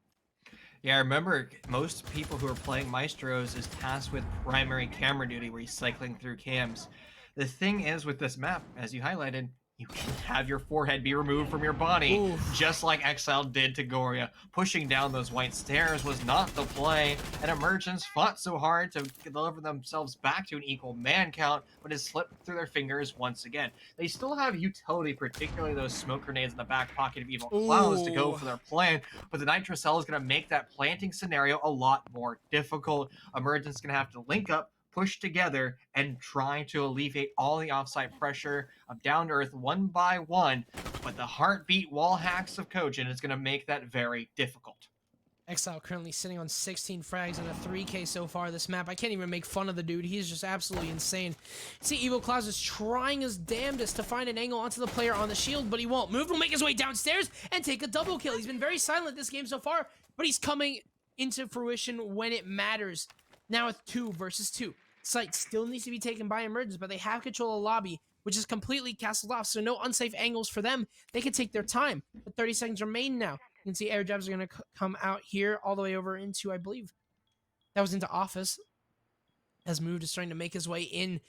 Yeah, remember, most people who are playing Maestros is tasked with primary camera duty where he's cycling through cams. The thing is with this map, as you highlighted, you can have your forehead be removed from your body, Oof. just like Exile did to Goria. Pushing down those white stairs was not the play, and Emergence fought so hard to deliver themselves back to an equal man count, but it slipped through their fingers once again. They still have utility, particularly those smoke grenades in the back pocket of Evil Clouds to go Ooh. for their plan, but the Nitro Cell is going to make that planting scenario a lot more difficult. Emergence is going to have to link up, push together, and try to alleviate all the offside pressure of Down to Earth one by one, but the heartbeat wall hacks of Kojin is going to make that very difficult. Exile currently sitting on 16 frags and a 3K so far this map. I can't even make fun of the dude. He's just absolutely insane. See, Evil Clouds is trying his damnedest to find an angle onto the player on the shield, but he won't. Move will make his way downstairs and take a double kill. He's been very silent this game so far, but he's coming into fruition when it matters. Now it's 2 versus 2. Site still needs to be taken by Emergence, but they have control of lobby, which is completely castled off, so no unsafe angles for them. They can take their time, but 30 seconds remain now. You can see air jabs are going to come out here all the way over into, I believe, that was into office. As Mood is trying to make his way in.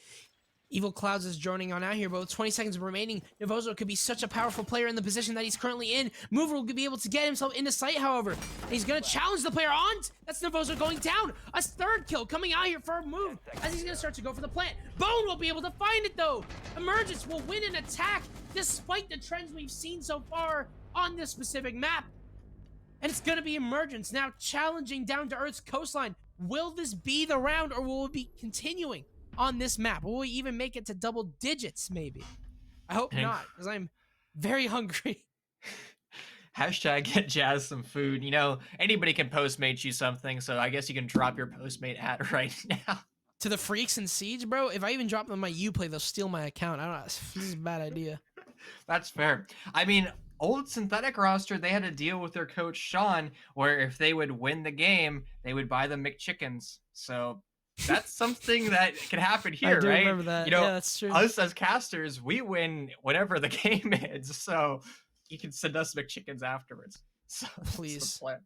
Evil Clouds is droning on out here, but with 20 seconds remaining, Novozo could be such a powerful player in the position that he's currently in. Mover will be able to get himself into sight, however. And he's going to challenge the player on. That's Novozo going down. A third kill coming out here for a move as he's going to start to go for the plant. Bone will be able to find it, though. Emergence will win an attack despite the trends we've seen so far on this specific map. And it's going to be Emergence now challenging Down to Earth's coastline. Will this be the round, or will it be continuing on this map? Will we even make it to double digits, maybe? I hope not, because I'm very hungry. Hashtag get Jazz some food. You know, anybody can Postmate you something, so I guess you can drop your Postmate ad right now. To the freaks in Siege, bro, if I even drop them my Uplay, they'll steal my account. I don't know. This is a bad idea. That's fair. I mean, old Synthetic roster, they had a deal with their coach, Sean, where if they would win the game, they would buy them McChickens. So that's something that can happen here, I do right? remember that. You know, yeah, that's true. us as casters, we win whatever the game is. So you can send us McChickens afterwards. So Please. that's the plan.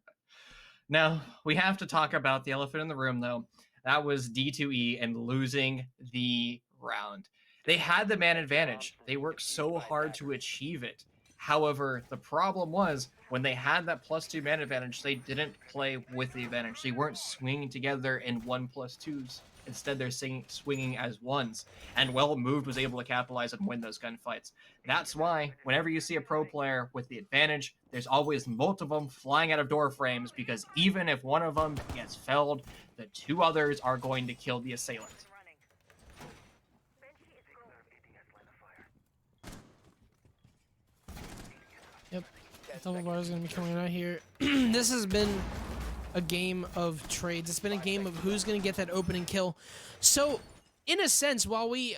Now, we have to talk about the elephant in the room, though. That was D2E and losing the round. They had the man advantage. They worked so hard to achieve it. However, the problem was when they had that +2 man advantage, they didn't play with the advantage. They weren't swinging together in 1+2s. Instead, they're swinging as ones. And Well Moved was able to capitalize and win those gunfights. That's why whenever you see a pro player with the advantage, there's always multiple of them flying out of door frames, because even if one of them gets felled, the 2 others are going to kill the assailant. Yep. Double bar is going to be coming out here. This has been a game of trades. It's been a game of who's going to get that opening kill. So, in a sense, while we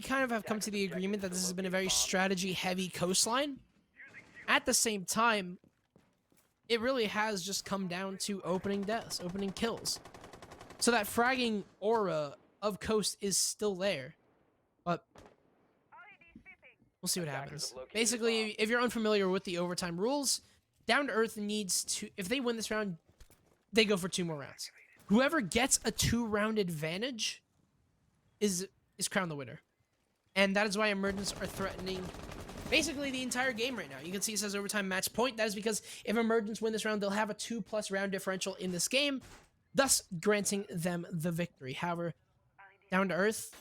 kind of have come to the agreement that this has been a very strategy-heavy coastline, at the same time, it really has just come down to opening deaths, opening kills. So that fragging aura of Coast is still there, but we'll see what happens. Basically, if you're unfamiliar with the overtime rules, Down to Earth needs to, if they win this round, they go for 2 more rounds. Whoever gets a 2-round advantage is crowned the winner. And that is why Emergence are threatening basically the entire game right now. You can see it says overtime match point. That is because if Emergence win this round, they'll have a 2+ round differential in this game, thus granting them the victory. However, Down to Earth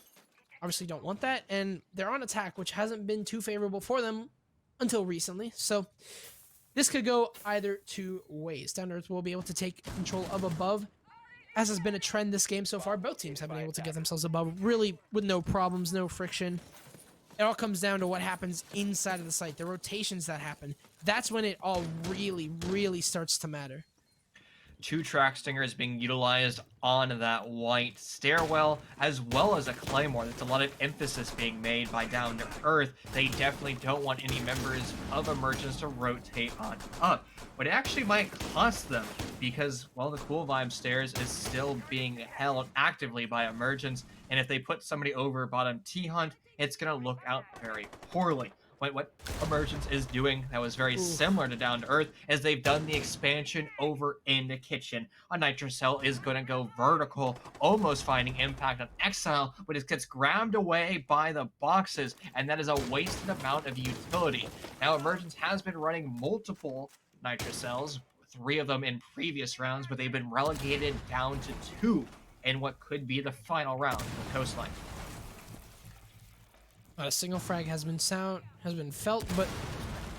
obviously don't want that, and they're on attack, which hasn't been too favorable for them until recently. So this could go either 2 ways. Down to Earth will be able to take control of above, as has been a trend this game so far. Both teams have been able to get themselves above really with no problems, no friction. It all comes down to what happens inside of the site, the rotations that happen. That's when it all really, really starts to matter. 2 track stingers being utilized on that white stairwell, as well as a claymore. That's a lot of emphasis being made by Down to Earth. They definitely don't want any members of Emergence to rotate on up, but it actually might cost them, because, well, the Cool Vibe stairs is still being held actively by Emergence, and if they put somebody over bottom T-Hunt, it's going to look out very poorly. What Emergence is doing that was very similar to Down to Earth is they've done the expansion over in the kitchen. A Nitrocell is going to go vertical, almost finding impact on Exile, but it gets grabbed away by the boxes, and that is a wasted amount of utility. Now, Emergence has been running multiple Nitrocells, 3 of them in previous rounds, but they've been relegated down to 2 in what could be the final round of Coastline. Not a single frag has been felt, but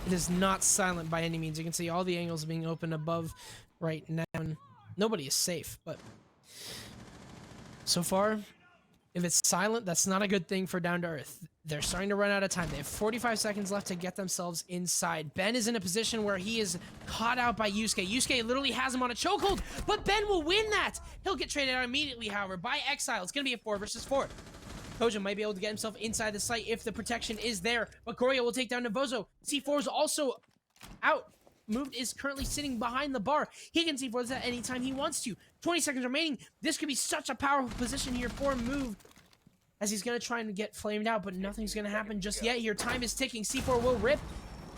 it is not silent by any means. You can see all the angles being opened above right now, and nobody is safe. But so far, if it's silent, that's not a good thing for Down to Earth. They're starting to run out of time. They have 45 seconds left to get themselves inside. Ben is in a position where he is caught out by Yusuke. Yusuke literally has him on a chokehold, but Ben will win that. He'll get traded out immediately, however, by Exile. It's going to be a 4 versus 4. Kojin might be able to get himself inside the site if the protection is there, but Goria will take down Novozo. C4 is also out. Moved is currently sitting behind the bar. He can C4 at any time he wants to. 20 seconds remaining. This could be such a powerful position here for Move, as he's going to try and get flamed out, but nothing's going to happen just yet here. Time is ticking. C4 will rip,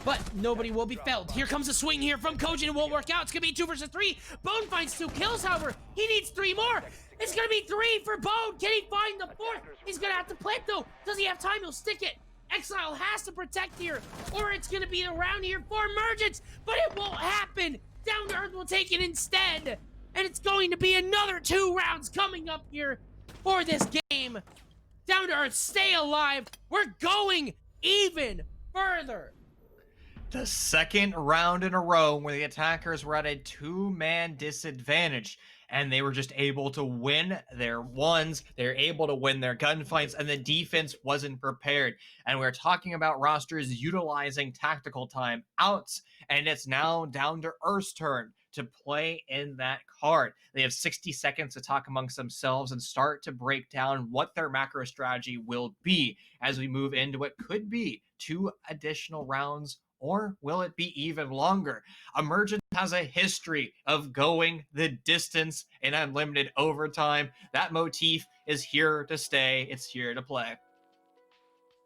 but nobody will be felled. Here comes a swing here from Kojin. It won't work out. It's going to be 2 versus 3. Bone finds 2 kills, however. He needs 3 more. It's going to be 3 for Bone. Can he find the 4th? He's going to have to plant, though. Does he have time? He'll stick it. Exile has to protect here, or it's going to be the round here for Emergence, but it won't happen. Down to Earth will take it instead, and it's going to be another 2 rounds coming up here for this game. Down to Earth, stay alive. We're going even further. The second round in a row where the attackers were at a 2-man disadvantage, and they were just able to win their ones. They're able to win their gunfights, and the defense wasn't prepared. And we're talking about rosters utilizing tactical time outs, and it's now Down to Earth's turn to play in that card. They have 60 seconds to talk amongst themselves and start to break down what their macro strategy will be as we move into what could be 2 additional rounds, or will it be even longer? Emergence has a history of going the distance in unlimited overtime. That motif is here to stay. It's here to play.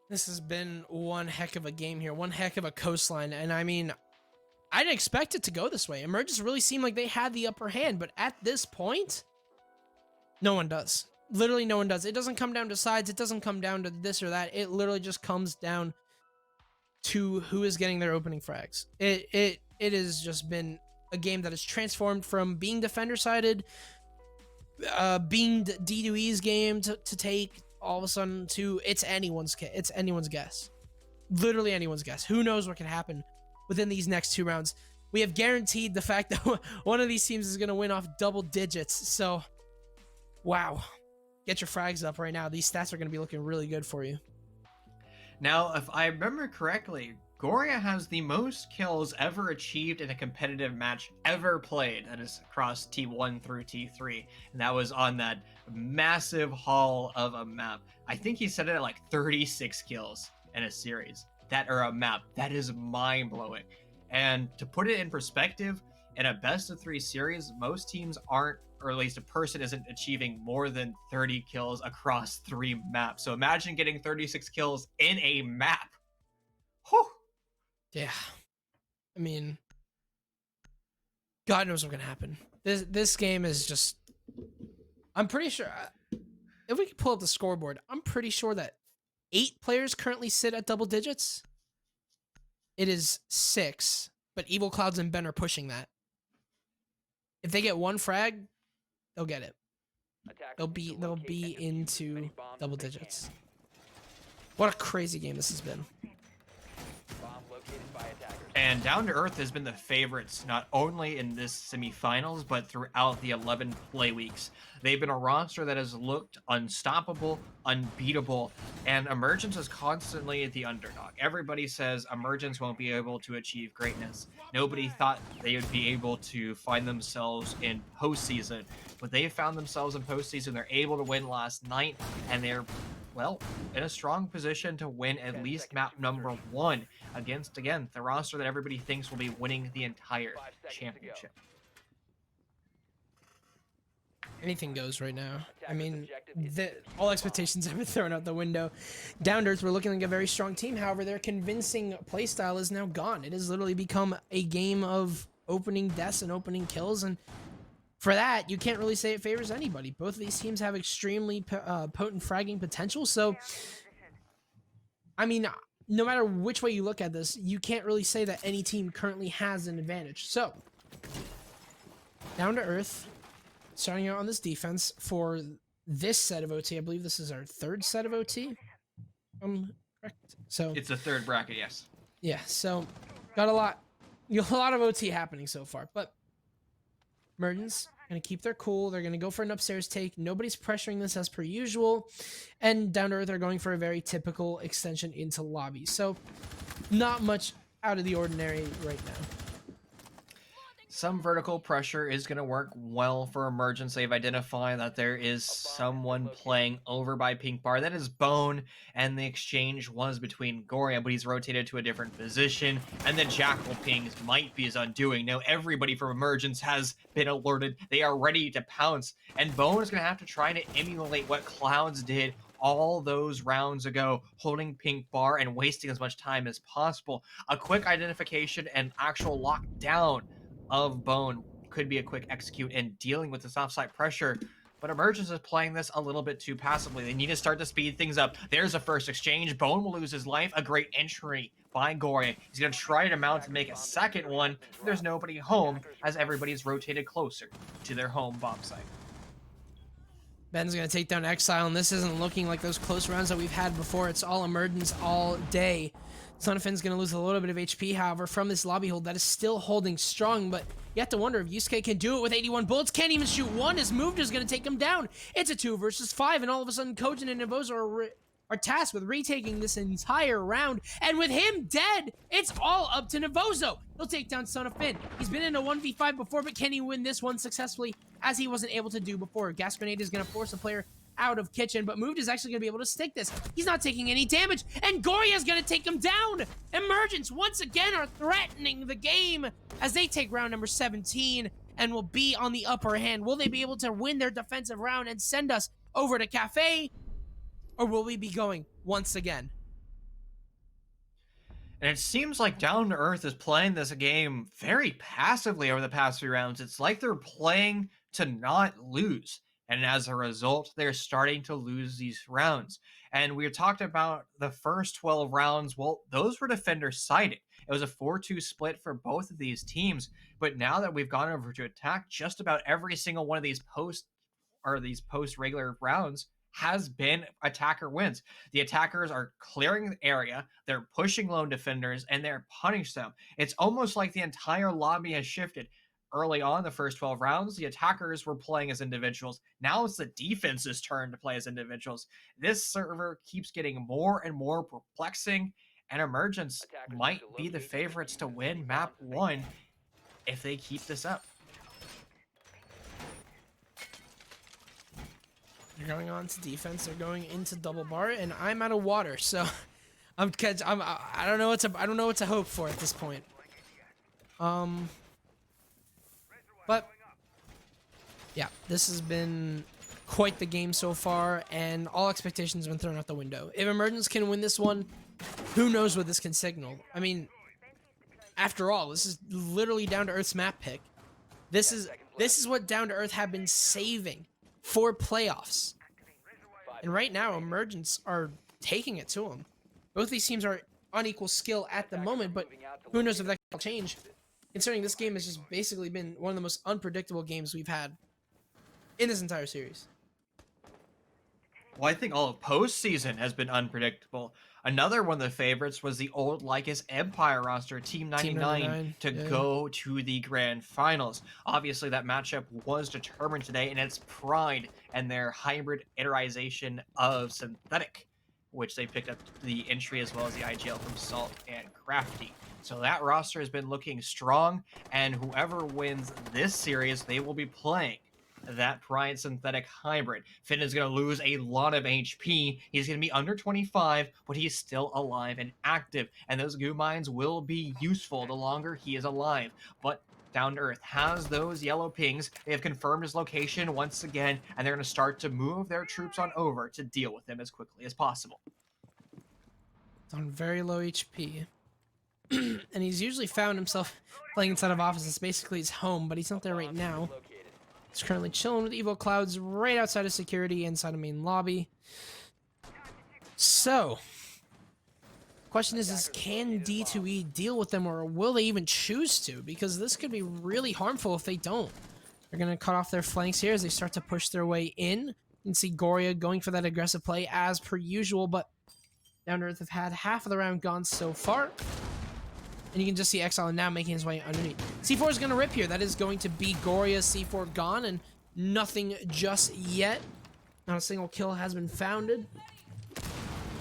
This has been one heck of a game here, one heck of a coastline, and I mean, I didn't expect it to go this way. Emergence really seemed like they had the upper hand, but at this point, no one does. Literally no one does. It doesn't come down to sides. It doesn't come down to this or that. It literally just comes down to who is getting their opening frags. It has just been a game that has transformed from being defender-sided, being D2E's game to take all of a sudden to it's anyone's guess. Literally anyone's guess. Who knows what can happen within these next 2 rounds. We have guaranteed the fact that one of these teams is going to win off double digits. So, wow. Get your frags up right now. These stats are going to be looking really good for you. Now, if I remember correctly, Goria has the most kills ever achieved in a competitive match ever played. That is across T1 through T3. And that was on that massive haul of a map. I think he said it at like 36 kills in a series. That or a map. That is mind-blowing. And to put it in perspective, in a best of 3 series, most teams aren't, or at least a person isn't achieving more than 30 kills across 3 maps. So imagine getting 36 kills in a map. Whew. Yeah. I mean, God knows what's going to happen. This game is just, I'm pretty sure, if we could pull up the scoreboard, I'm pretty sure that 8 players currently sit at double digits. It is 6, but Evil Clouds and Ben are pushing that. If they get 1 frag, they'll get it. They'll be into double digits. What a crazy game this has been. And Down to Earth has been the favorites, not only in this semifinals, but throughout the 11 play weeks. They've been a roster that has looked unstoppable, unbeatable, and Emergence is constantly the underdog. Everybody says Emergence won't be able to achieve greatness. Nobody thought they would be able to find themselves in postseason, but they found themselves in postseason. They're able to win last night, and they're, well, in a strong position to win at least map number 1 against, again, the roster that everybody thinks will be winning the entire championship. Anything goes right now. I mean, all expectations have been thrown out the window. Down to Earth, we're looking like a very strong team. However, their convincing playstyle is now gone. It has literally become a game of opening deaths and opening kills, and for that, you can't really say it favors anybody. Both of these teams have extremely potent fragging potential, so I mean, no matter which way you look at this, you can't really say that any team currently has an advantage. So, Down to Earth, starting out on this defense for this set of OT. I believe this is our 3rd set of OT. Correct. So It's the 3rd bracket, yes. yeah. So got a lot of OT happening so far, but Emergence gonna keep their cool. They're gonna go for an upstairs take. Nobody's pressuring this as per usual, and Down to Earth are going for a very typical extension into lobby. So not much out of the ordinary right now. some vertical pressure is going to work well for Emergence. They've identified that there is someone playing over by Pink Bar. That is Bone, and the exchange was between Goria, but he's rotated to a different position, and the Jackal pings might be his undoing. Now, everybody from Emergence has been alerted. They are ready to pounce, and Bone is going to have to try to emulate what Clouds did all those rounds ago, holding Pink Bar and wasting as much time as possible. A quick identification and actual lockdown of Bone could be a quick execute in dealing with this offside pressure, but Emergence is playing this a little bit too passively. They need to start to speed things up. There's a first exchange. Bone will lose his life. A great entry by Goria. He's going to try to mount and make a second one. There's nobody home as everybody's rotated closer to their home bomb site. Ben's going to take down Exile, and this isn't looking like those close rounds that we've had before. It's all Emergence all day. SEMIFIN's going to lose a little bit of HP, however, from this lobby hold that is still holding strong, but you have to wonder if Yusuke can do it with 81 bullets. Can't even shoot one. His move is going to take him down. It's a 2 versus 5, and all of a sudden, Kojin and Nivoso are tasked with retaking this entire round, and with him dead, it's all up to Nivoso. He'll take down SEMIFIN. He's been in a 1v5 before, but can he win this one successfully, as he wasn't able to do before? Gas Grenade is going to force a player out of Kitchen, but Moved is actually going to be able to stick this. He's not taking any damage, and Goria is going to take him down. Emergence once again are threatening the game as they take round number 17 and will be on the upper hand. Will they be able to win their defensive round and send us over to Cafe, or will we be going once again? And it seems like Down2Earth is playing this game very passively over the past 3 rounds. It's like they're playing to not lose. And as a result, they're starting to lose these rounds. And we talked about the first 12 rounds. Well, those were defender-sided. It was a 4-2 split for both of these teams. But now that we've gone over to attack, just about every single one of these post-regular rounds has been attacker wins. The attackers are clearing the area, they're pushing lone defenders, and they're punishing them. It's almost like the entire lobby has shifted. Early on, the first 12 rounds, the attackers were playing as individuals. Now it's the defense's turn to play as individuals. This server keeps getting more and more perplexing, and Emergence might be the favorites to win map 1 if they keep this up. They're going on to defense. They're going into double bar, and I'm out of water, so I don't know what to hope for at this point. But yeah, this has been quite the game so far, and all expectations have been thrown out the window. If Emergence can win this one, who knows what this can signal? I mean, after all, this is literally Down2Earth's map pick. This is what Down2Earth have been saving for playoffs. And right now, Emergence are taking it to them. Both these teams are on equal skill at the moment, but who knows if that will change. Considering this game has just basically been one of the most unpredictable games we've had in this entire series. Well, I think all of postseason has been unpredictable. Another one of the favorites was the old Lycus Empire roster, Team 99, to go to the grand finals. Obviously, that matchup was determined today, and it's Pride and their hybrid iterization of Synthetic, which they picked up the entry as well as the IGL from Salt and Crafty. So that roster has been looking strong, and whoever wins this series, they will be playing that Pride Synthetic hybrid. Finn is going to lose a lot of HP. He's going to be under 25, but he's still alive and active, and those goo mines will be useful the longer he is alive. But Down2Earth has those yellow pings. They have confirmed his location once again, and they're going to start to move their troops on over to deal with him as quickly as possible. It's on very low HP. And he's usually found himself playing inside of office. It's basically his home, but he's not there right now. He's currently chilling with Evil Clouds right outside of security inside of main lobby. So, question is can D2E deal with them, or will they even choose to? Because this could be really harmful if they don't. They're going to cut off their flanks here as they start to push their way in. You can see Goria going for that aggressive play as per usual, but Down2Earth have had half of the round gone so far. And you can just see Exile now making his way underneath. C4 is going to rip here. That is going to be Goria's C4 gone, and nothing just yet. Not a single kill has been founded.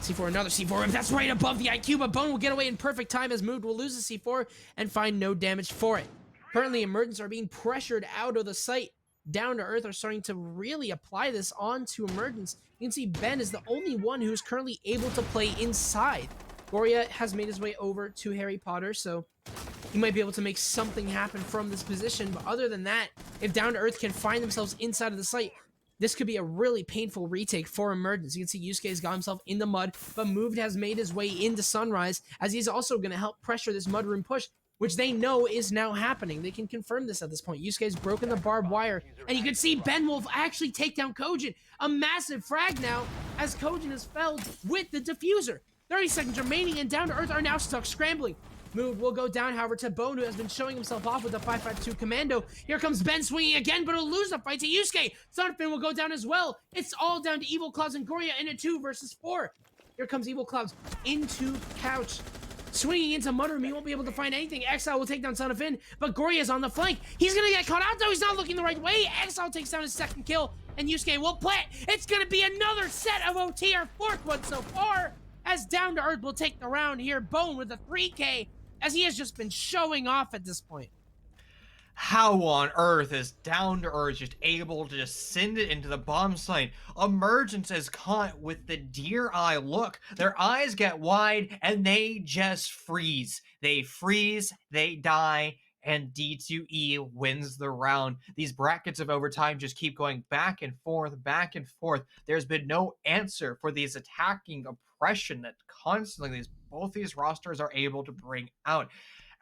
C4, another C4 rip. That's right above the IQ, but Bone will get away in perfect time as Mood will lose the C4 and find no damage for it. Currently, Emergence are being pressured out of the site. Down to Earth are starting to really apply this onto Emergence. You can see Ben is the only one who's currently able to play inside. Goria has made his way over to Harry Potter, so he might be able to make something happen from this position. But other than that, if Down to Earth can find themselves inside of the site, this could be a really painful retake for Emergence. You can see Yusuke has got himself in the mud, but Moved has made his way into Sunrise, as he's also going to help pressure this mudroom push, which they know is now happening. They can confirm this at this point. Yusuke's broken the barbed wire, and you can see Ben will actually take down Kojin. A massive frag now, as Kojin is felled with the diffuser. 30 seconds remaining, and Down to Earth are now stuck scrambling. Move will go down, however, to Bone, who has been showing himself off with the 5.52 commando. Here comes Ben swinging again, but he'll lose the fight to Yusuke. Thunderfin will go down as well. It's all down to Evil Clouds and Goria in a 2 versus 4. Here comes Evil Clouds into Couch. Swinging into Mudroom, he won't be able to find anything. Exile will take down Son of Finn, but Goria's on the flank. He's gonna get caught out though. He's not looking the right way. Exile takes down his second kill, and Yusuke will play it. It's gonna be another set of OT, our fourth one so far, as Down to Earth will take the round here. Bone with a 3K, as he has just been showing off at this point. How on earth is Down to Earth just able to just send it into the bomb site? Emergence is caught with the deer eye look. Their eyes get wide and they just freeze. They freeze, they die, and D2E wins the round. These brackets of overtime just keep going back and forth, back and forth. There's been no answer for these attacking oppression that constantly both these rosters are able to bring out.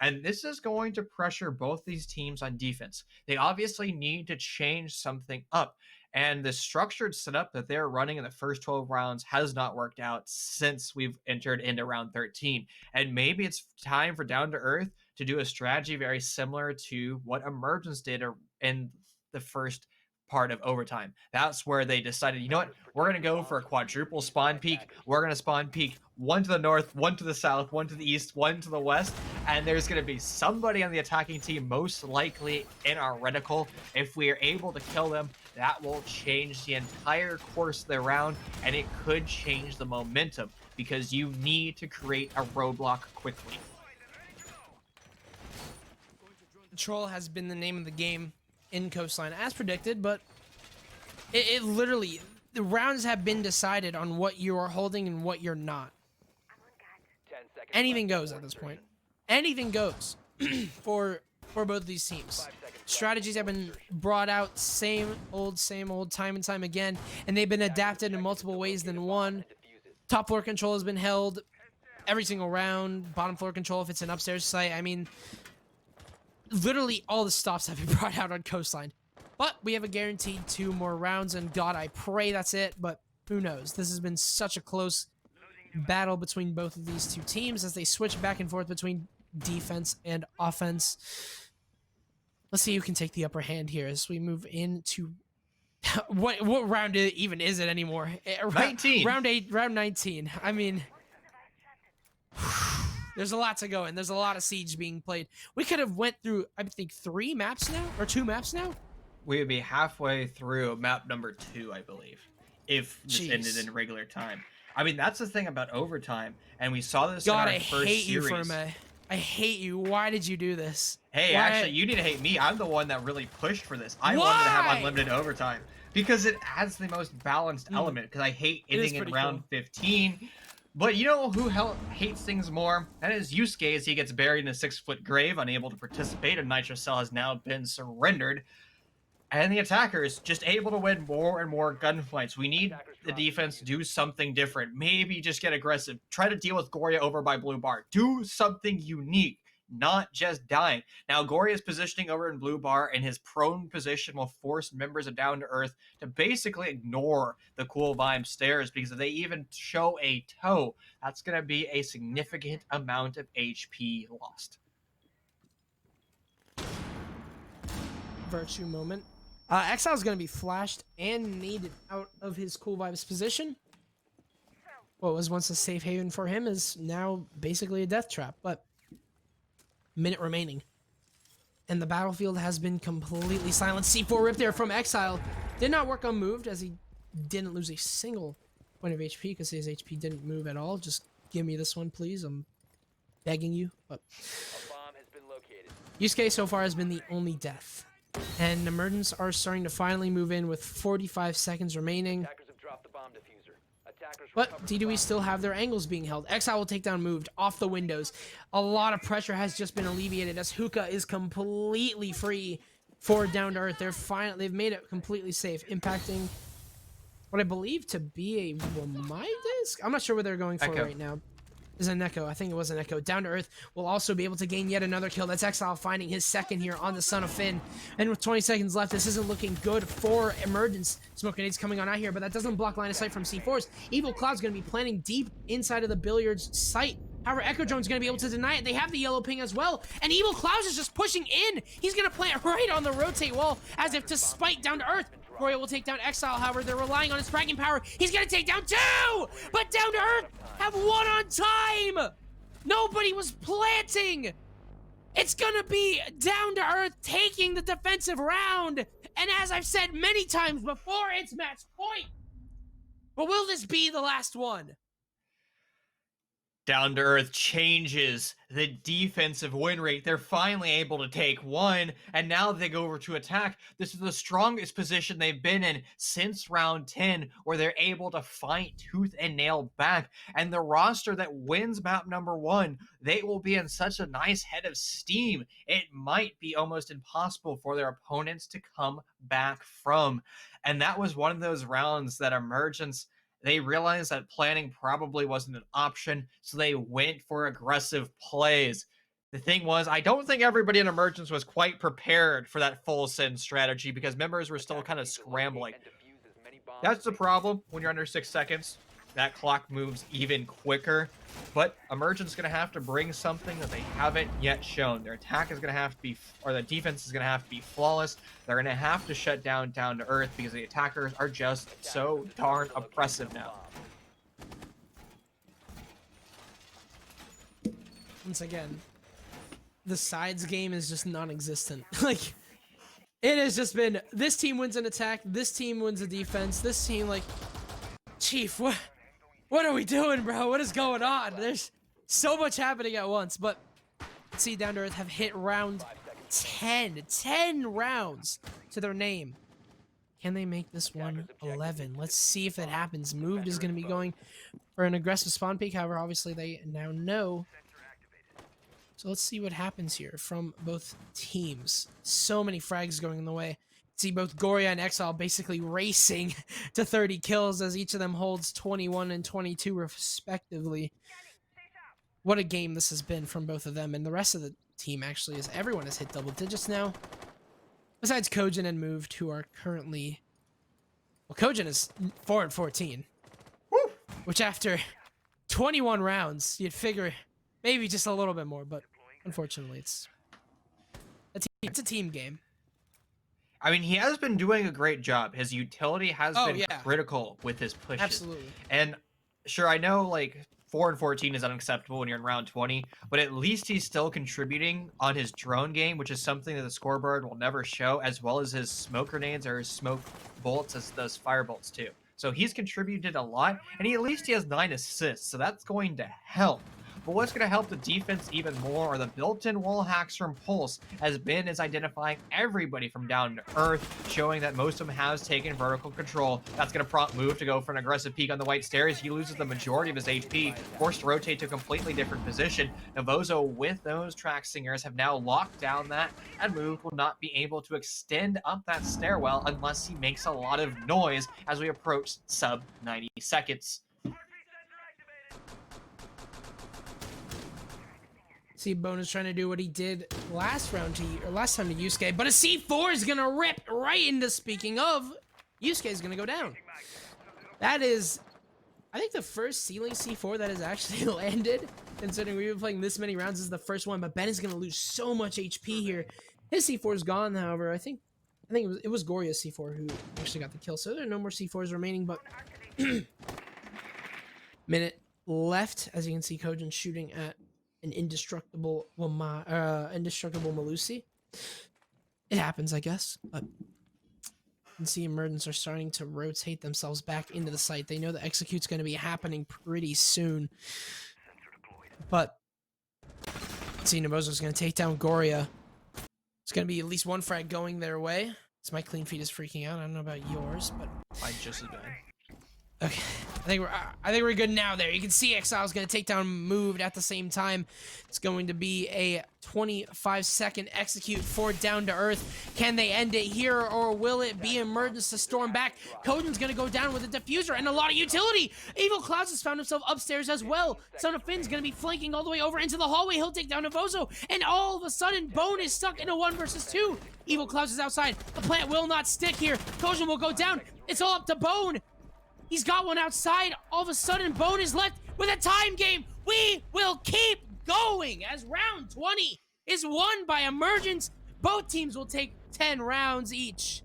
And this is going to pressure both these teams on defense. They obviously need to change something up. And the structured setup that they're running in the first 12 rounds has not worked out since we've entered into round 13. And maybe it's time for Down to Earth to do a strategy very similar to what Emergence did in the first part of overtime. That's where they decided, you know what, we're going to go for a quadruple spawn peak. We're going to spawn peak one to the north, one to the south, one to the east, one to the west, and there's going to be somebody on the attacking team, most likely in our reticle. If we are able to kill them, that will change the entire course of the round, and it could change the momentum, because you need to create a roadblock quickly. Control has been the name of the game in Coastline, as predicted, but it literally, the rounds have been decided on what you are holding and what you're not. Anything goes at this point. Anything goes for both of these teams. Strategies have been brought out same old, time and time again, and they've been adapted in multiple ways than one. Top floor control has been held every single round. Bottom floor control if it's an upstairs site. I mean, literally all the stops have been brought out on Coastline. But we have a guaranteed 2 more rounds, and God, I pray that's it, but who knows? This has been such a close battle between both of these two teams as they switch back and forth between defense and offense. Let's see who can take the upper hand here as we move into what round even is it anymore? 19. Round 8, round 19. I mean, there's a lot to go in. There's a lot of Siege being played. We could have went through, I think, 3 maps now, or 2 maps now. We would be halfway through map number 2, I believe, if this ended in regular time. I mean, that's the thing about overtime, and we saw this God, in our first hate series. you for a minute. I hate you. Why did you do this? Hey, Why? actually, you need to hate me. I'm the one that really pushed for this. I wanted to have unlimited overtime because it adds the most balanced element, because I hate ending in round 15. But you know who hates things more? That is Yusuke, as he gets buried in a 6-foot grave, unable to participate, and Nitro Cell has now been surrendered. And the attackers just able to win more and more gunfights. We need the defense to do something different. Maybe just get aggressive. Try to deal with Goria over by Blue Bar. Do something unique, not just dying. Now, Goria's positioning over in Blue Bar, and his prone position will force members of Down to Earth to basically ignore the Cool Vibe stairs, because if they even show a toe, that's going to be a significant amount of HP lost. Virtue moment. Exile is going to be flashed and needed out of his Cool Vibes position. What was once a safe haven for him is now basically a death trap, but minute remaining. And the battlefield has been completely silent. C4 rip there from Exile. Did not work on moved, as he didn't lose a single point of HP because his HP didn't move at all. Just give me this one, please. I'm begging you. But A bomb has been located. Yusuke so far has been the only death. And Emergence are starting to finally move in with 45 seconds remaining. Attackers have dropped the bomb diffuser. Attackers But recovered the D2E bomb. still have their angles being held. Exile will take down moved off the windows. A lot of pressure has just been alleviated as Hookah is completely free for Down to Earth. They've made it completely safe, impacting what I believe to be a Wamai disc. I'm not sure what they're going for Echo. right now. Is an Echo. I think it was an Echo. Down to Earth will also be able to gain yet another kill. That's Exile finding his second here on the Son of Finn. And with 20 seconds left, this isn't looking good for Emergence. Smoke grenades coming on out here, but that doesn't block line of sight from C4s. Evil Cloud's going to be planting deep inside of the Billiards site. However, Echo Drone's going to be able to deny it. They have the yellow ping as well. And Evil Cloud is just pushing in. He's going to plant right on the rotate wall as if to spite Down to Earth. Gloria will take down Exile, however, they're relying on his fracking power. He's going to take down 2! But Down to Earth have 1 on time! Nobody was planting! It's gonna be Down to Earth taking the defensive round! And as I've said many times before, it's match point! But will this be the last one? Down to Earth changes the defensive win rate. They're finally able to take 1, and now they go over to attack. This is the strongest position they've been in since round 10, where they're able to fight tooth and nail back. And the roster that wins map number 1, they will be in such a nice head of steam. It might be almost impossible for their opponents to come back from. And that was one of those rounds that Emergence, they realized that planning probably wasn't an option, so they went for aggressive plays. The thing was, I don't think everybody in Emergence was quite prepared for that full send strategy because members were still kind of scrambling. That's the problem when you're under 6 seconds. That clock moves even quicker. But Emergence is going to have to bring something that they haven't yet shown. Their attack is going to have to be, or the defense is going to have to be flawless. They're going to have to shut down Down to Earth because the attackers are just so darn oppressive now. Once again, the sides game is just non-existent. Like, it has just been, this team wins an attack, this team wins a defense, this team, like, Chief, what are we doing, bro? What is going on? There's so much happening at once, but see, Down to Earth have hit round 10. 10 rounds to their name. Can they make this one 11? Let's see if it happens. Moved is going to be going for an aggressive spawn peek. However, obviously they now know. So let's see what happens here from both teams. So many frags going in the way. See both Goria and Exile basically racing to 30 kills as each of them holds 21 and 22 respectively. What a game this has been from both of them, and the rest of the team actually, as everyone has hit double digits now. Besides Kojin and Moved, who are currently, well, Kojin is 4 and 14, which after 21 rounds you'd figure maybe just a little bit more, but unfortunately it's a team game. I mean, he has been doing a great job. His utility has been critical with his pushes. Absolutely. And sure, I know like 4 and 14 is unacceptable when you're in round 20, but at least he's still contributing on his drone game, which is something that the scoreboard will never show, as well as his smoke grenades or his smoke bolts, as does fire bolts too. So he's contributed a lot, and at least he has 9 assists, so that's going to help. But what's going to help the defense even more are the built-in wall hacks from Pulse, as Ben is identifying everybody from Down to Earth, showing that most of them has taken vertical control. That's going to prompt Move to go for an aggressive peek on the white stairs. He loses the majority of his HP, forced to rotate to a completely different position. Navozo with those track singers have now locked down that, and Move will not be able to extend up that stairwell unless he makes a lot of noise as we approach sub 90 seconds. See, Bonus trying to do what he did last time to Yusuke, but a C4 is gonna rip right into, speaking of, Yusuke is gonna go down. That is, I think, the first ceiling C4 that has actually landed, considering we've been playing this many rounds. This is the first one, but Ben is gonna lose so much HP here. His C4 is gone, however. I think it was Goria's C4 who actually got the kill, so there are no more C4s remaining, but minute left, as you can see, Kojin shooting at an indestructible Malusi. It happens, I guess, but you can see Emergence are starting to rotate themselves back into the site. They know the execute's going to be happening pretty soon, but see, Navozo's going to take down Goria. It's gonna be at least one frag going their way. So my clean feed is freaking out. I don't know about yours, but I just as bad. okay. I think we're good now. There, you can see Exile's gonna take down Moved at the same time. It's going to be a 25-second execute for Down to Earth. Can they end it here, or will it be Emergence to storm back? Kojan's gonna go down with a diffuser and a lot of utility. Evil Clouds has found himself upstairs as well. Son of Finn's gonna be flanking all the way over into the hallway. He'll take down Navozo, and all of a sudden, Bone is stuck in a 1 versus 2. Evil Clouds is outside. The plant will not stick here. Kojan will go down. It's all up to Bone. He's got one outside. All of a sudden, Bone is left with a time game. We will keep going as round 20 is won by Emergence. Both teams will take 10 rounds each.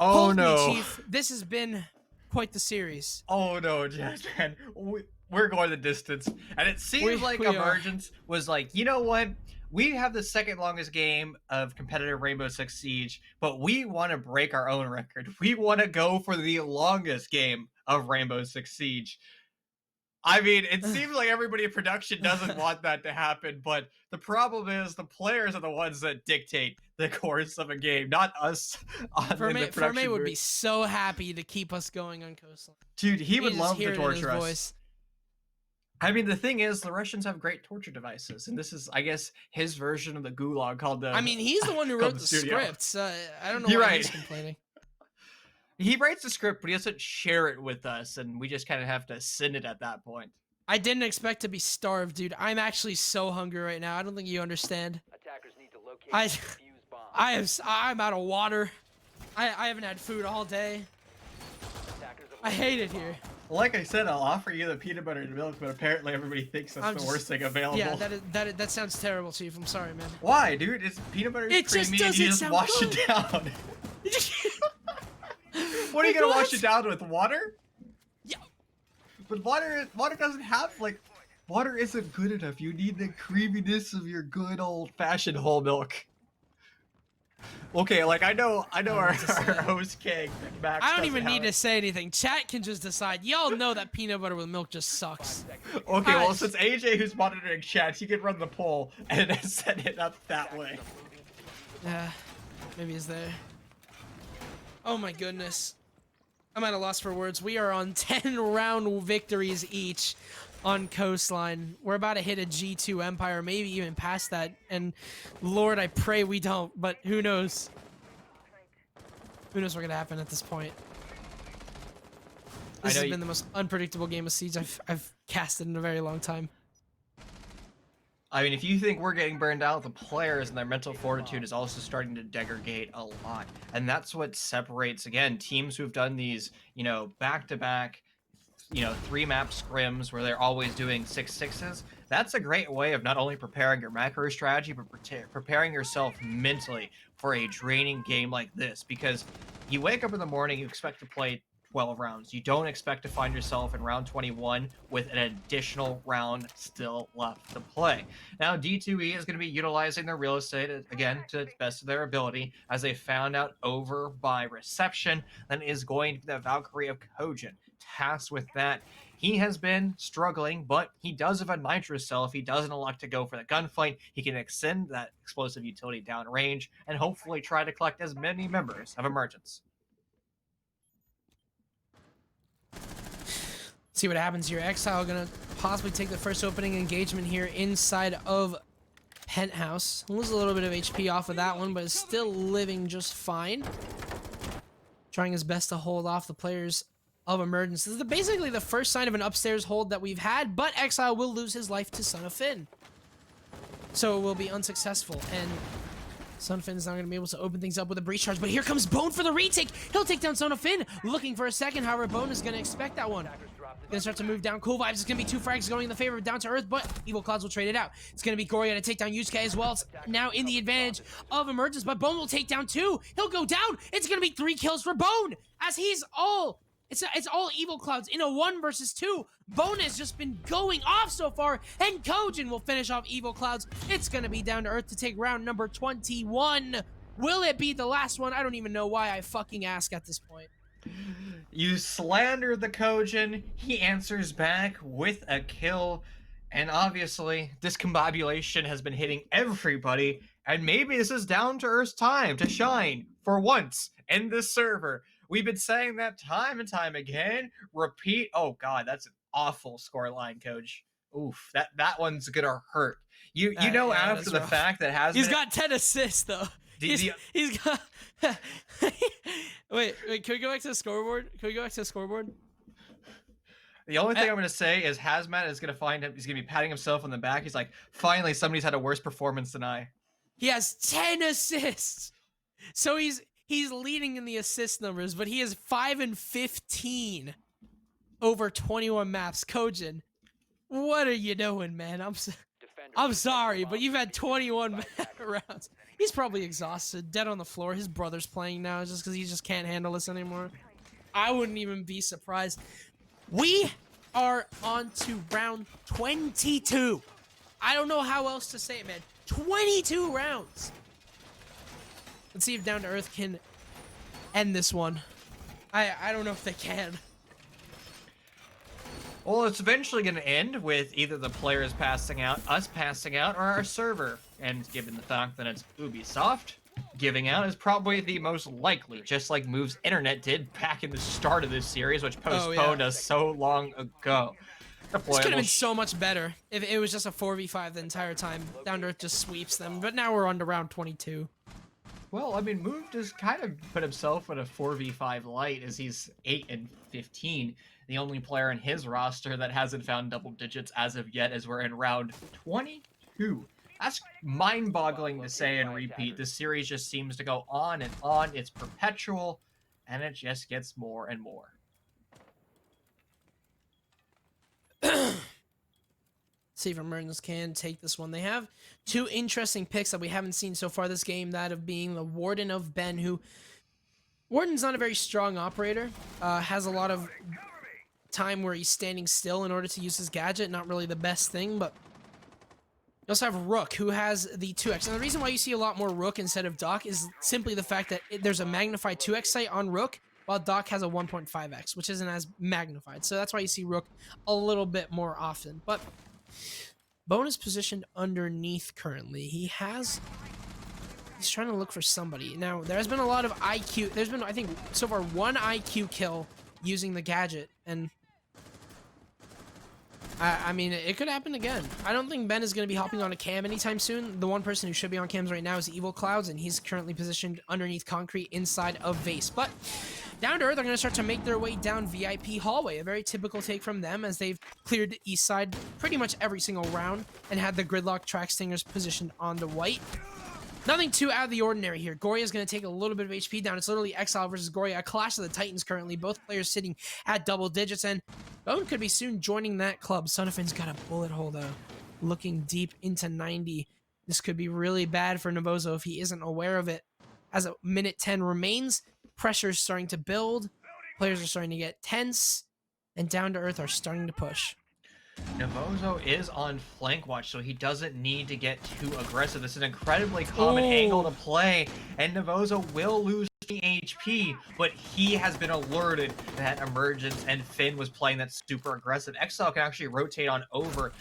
Oh Hold no. me, Chief. This has been quite the series. Oh no, Jackson. We're going the distance. And it seems like we are. Emergence was like, you know what? We have the second longest game of competitive Rainbow Six Siege, but we want to break our own record. We want to go for the longest game of Rainbow Six Siege. I mean, it seems like everybody in production doesn't want that to happen, but the problem is the players are the ones that dictate the course of a game, not us. Ferme would be so happy to keep us going on Coastline. Dude, he would just love hear to it in his torture us. voice. I mean, the thing is, the Russians have great torture devices, and this is, I guess, his version of the gulag called the... I mean, he's the one who wrote the studio. scripts. I don't know You're why right. he's complaining. He writes the script, but he doesn't share it with us, and we just kind of have to send it at that point. I didn't expect to be starved, dude. I'm actually so hungry right now. I don't think you understand. Attackers need to locate I- and defuse bombs. I'm out of water. I haven't had food all day. Attackers have I hate it located here. Like I said, I'll offer you the peanut butter and milk, but apparently everybody thinks that's I'm the just- worst thing available. Yeah, that sounds terrible, Chief. I'm sorry, man. Why, dude? It's peanut butter It creamy just and you doesn't just sound wash good. it down. What are you gonna What? wash it down with? Water? Yeah. But water doesn't have, like, water isn't good enough. You need the creaminess of your good old-fashioned whole milk. Okay, like I know our host Keg, Max. I don't doesn't even have need it. to say anything. Chat can just decide. Y'all know that peanut butter with milk just sucks. Okay, well, Guys. since AJ, who's monitoring chat, he can run the poll and then set it up that way. Yeah, maybe it's there. Oh my goodness. I'm at a loss for words. We are on 10 round victories each on Coastline. We're about to hit a G2 Empire, maybe even past that. And Lord, I pray we don't, but who knows? Who knows what's going to happen at this point? This has been the most unpredictable game of Siege I've casted in a very long time. I mean, if you think we're getting burned out, the players and their mental fortitude is also starting to degrade a lot. And that's what separates, again, teams who've done these, back-to-back, 3-map scrims where they're always doing 6-6s. That's a great way of not only preparing your macro strategy, but preparing yourself mentally for a draining game like this. Because you wake up in the morning, you expect to play 12 rounds. You don't expect to find yourself in round 21 with an additional round still left to play. Now, D2E is going to be utilizing their real estate, again, to the best of their ability, as they found out over by reception, and is going to be the Valkyrie of Kojin. Tasked with that. He has been struggling, but he does have a nitro cell. If he doesn't elect to go for the gunfight, he can extend that explosive utility down range and hopefully try to collect as many members of Emergence. See what happens here. Exile gonna possibly take the first opening engagement here inside of Penthouse. Lose a little bit of HP off of that one, but is still living just fine. Trying his best to hold off the players of Emergence. This is basically the first sign of an upstairs hold that we've had, but Exile will lose his life to Son of Finn. So it will be unsuccessful, and Son of Finn is not going to be able to open things up with a breach charge, but here comes Bone for the retake. He'll take down Son of Finn, looking for a second. However, Bone is going to expect that one. Gonna start to move down. Cool Vibes is gonna be 2 frags going in the favor of Down to Earth, but Evil Clouds will trade it out. It's gonna be Gory to take down Yusuke as well. It's now in the advantage of Emergence, but Bone will take down 2. He'll go down. It's gonna be 3 kills for Bone, as he's all it's all Evil Clouds in a 1 versus 2. Bone has just been going off so far, and Kojin will finish off Evil Clouds. It's gonna be Down to Earth to take round number 21. Will it be the last one? I don't even know why I fucking ask at this point. You slander the Kojin, he answers back with a kill, And obviously, discombobulation has been hitting everybody, and maybe this is Down to Earth's time to shine for once in this server. We've been saying that time and time again. Repeat. Oh god, that's an awful score line, coach. Oof, that one's gonna hurt. You know, Yeah, after that's the rough. fact that has He's been got 10 assists though. He's got. wait, can we go back to the scoreboard? Can we go back to the scoreboard? the only thing I'm gonna say is Hazmat is gonna find him. He's gonna be patting himself on the back. He's like, finally, somebody's had a worse performance than I. He has 10 assists. So he's leading in the assist numbers, but he is 5 and 15 over 21 maps. Kojin, what are you doing, man? I'm sorry, but you've had 21 rounds. He's probably exhausted, dead on the floor. His brother's playing now just because he just can't handle this anymore. I wouldn't even be surprised. We are on to round 22. I don't know how else to say it, man. 22 rounds. Let's see if Down to Earth can end this one. I don't know if they can. Well, it's eventually going to end with either the players passing out, us passing out, or our server. And given the fact that it's Ubisoft, giving out is probably the most likely, just like Move's Internet did back in the start of this series, which postponed us so long ago. This could have been so much better if it was just a 4v5 the entire time. Down to Earth just sweeps them, but now we're on to round 22. Well, I mean, Move just kind of put himself in a 4v5 light as he's 8 and 15. The only player in his roster that hasn't found double digits as of yet as we're in round 22. That's mind-boggling to say and repeat. This series just seems to go on and on. It's perpetual, and it just gets more and more. See if Emergence can take this one. They have two interesting picks that we haven't seen so far this game, that of being the Warden of Ben, who... Warden's not a very strong operator, has a lot of time where he's standing still in order to use his gadget, not really the best thing, but... You also have Rook, who has the 2x. And the reason why you see a lot more Rook instead of Doc is simply the fact that there's a magnified 2x sight on Rook, while Doc has a 1.5x, which isn't as magnified. So that's why you see Rook a little bit more often. But Bone is positioned underneath currently. He's trying to look for somebody. Now, there has been a lot of IQ. There's been, I think, so far one IQ kill using the gadget. And I mean, it could happen again. I don't think Ben is going to be hopping on a cam anytime soon. The one person who should be on cams right now is Evil Clouds, and he's currently positioned underneath concrete inside of Vase. But Down to Earth are going to start to make their way down VIP hallway. A very typical take from them, as they've cleared the east side pretty much every single round and had the Gridlock Track Stingers positioned on the white. Nothing too out of the ordinary here. Goria's going to take a little bit of HP down. It's literally Exile versus Goria. A clash of the Titans currently. Both players sitting at double digits. And Bone could be soon joining that club. Sonofin's got a bullet hole, though. Looking deep into 90. This could be really bad for Navozo if he isn't aware of it. As a minute 10 remains, pressure is starting to build. Players are starting to get tense. And Down to Earth are starting to push. Navozo is on flank watch, so he doesn't need to get too aggressive. This is an incredibly common angle to play, and Navozo will lose HP, but he has been alerted that Emergence and Finn was playing that super aggressive. Exile can actually rotate on over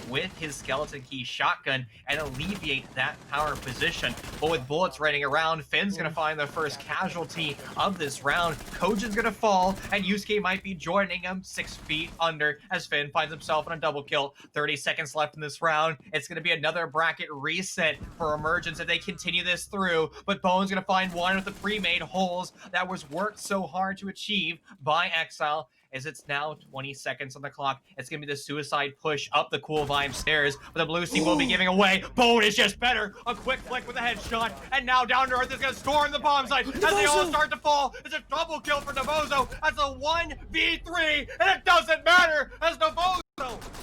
with his skeleton key shotgun and alleviate that power position. But with bullets raining around, Finn's gonna find the first casualty of this round. Kojin's gonna fall, and Yusuke might be joining him 6 feet under as Finn finds himself in a double kill. 30 seconds left in this round. It's gonna be another bracket reset for Emergence if they continue this through, but Bone's gonna find one with the pre-made holes that was worked so hard to achieve by Exile, as it's now 20 seconds on the clock. It's gonna be the suicide push up the Cool Vibe stairs, but the blue team will be giving away. Bone is just better. A quick flick with a headshot, and now Down to Earth is gonna storm the bomb site as they all start to fall. It's a double kill for Navozo. That's a 1v3, and it doesn't matter as Navozo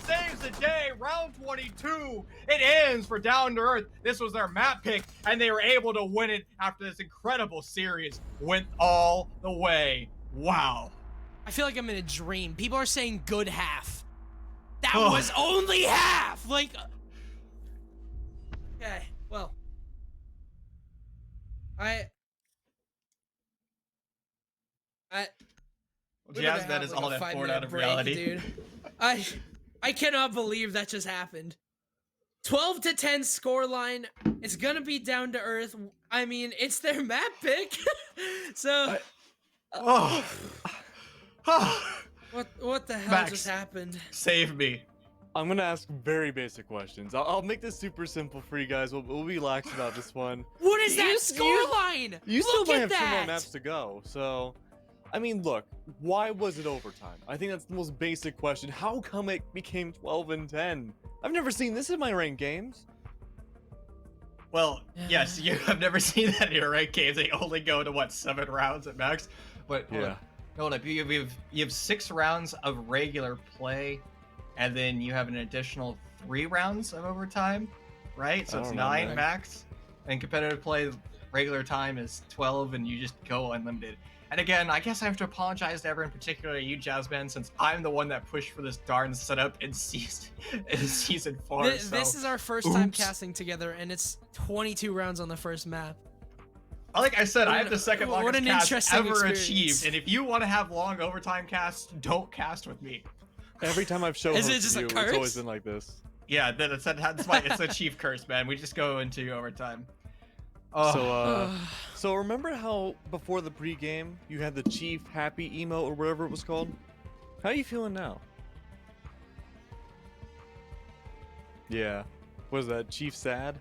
saves the day. Round 22. It ends for Down to Earth. This was their map pick, and they were able to win it after this incredible series went all the way. Wow. I feel like I'm in a dream. People are saying good half. That was only half! Like... Okay, well... Jazz, that is all that poured out of reality. Dude. I cannot believe that just happened. 12-10 scoreline. It's gonna be Down to Earth. I mean, it's their map pick. So Oh. what the hell Max. just happened? Save me. I'm gonna ask very basic questions. I'll make this super simple for you guys. We'll be lax about this one. What is that You- scoreline? You still Look might at have 2 more that. maps to go, so I mean, look, why was it overtime? I think that's the most basic question. How come it became 12-10? I've never seen this in my ranked games. Well, yes, you have never seen that in your ranked games. They only go to what, 7 rounds at max. But hold up, you have 6 rounds of regular play, and then you have an additional 3 rounds of overtime, right? So I it's don't know, 9 man. max, and competitive play regular time is 12, and you just go unlimited. And again, I guess I have to apologize to everyone, particularly you, Jasmine, since I'm the one that pushed for this darn setup in season 4. This is our first time Oops. casting together, and it's 22 rounds on the first map. Like I said, I have What the second what longest an cast interesting ever experience. achieved. And if you want to have long overtime casts, don't cast with me. Every time I've shown Is it hosted just a you, it's curse? always been like this. Yeah, that's why it's a chief curse, man. We just go into overtime. So remember how before the pregame you had the Chief Happy emote or whatever it was called? How you feeling now? Yeah. What is that? Chief Sad?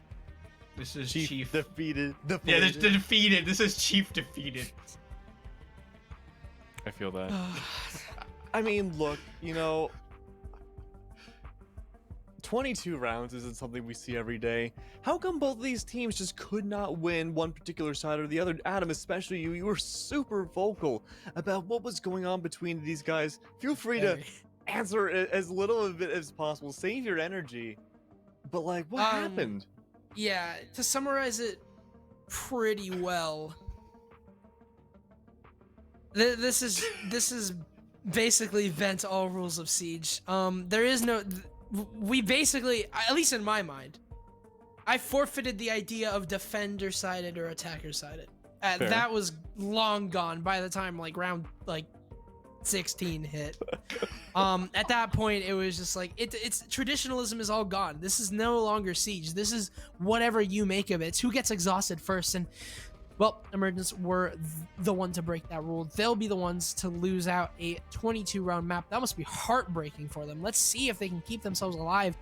This is Chief, chief. defeated. Yeah, this defeated. This is chief defeated. I feel that. I mean, look, you know, 22 rounds isn't something we see every day. How come both of these teams just could not win one particular side or the other? Adam, especially you were super vocal about what was going on between these guys. Feel free to answer as little of it as possible. Save your energy. But like, what happened? Yeah, to summarize it pretty well, this is basically vent all rules of Siege. There is no, we basically, at least in my mind, I forfeited the idea of defender sided or attacker sided. Fair. That was long gone by the time like round 16 hit. At that point it was just like it's traditionalism is all gone. This is no longer Siege. This is whatever you make of it. It's who gets exhausted first. And well, Emergence were the one to break that rule. They'll be the ones to lose out a 22 round map. That must be heartbreaking for them. Let's see if they can keep themselves alive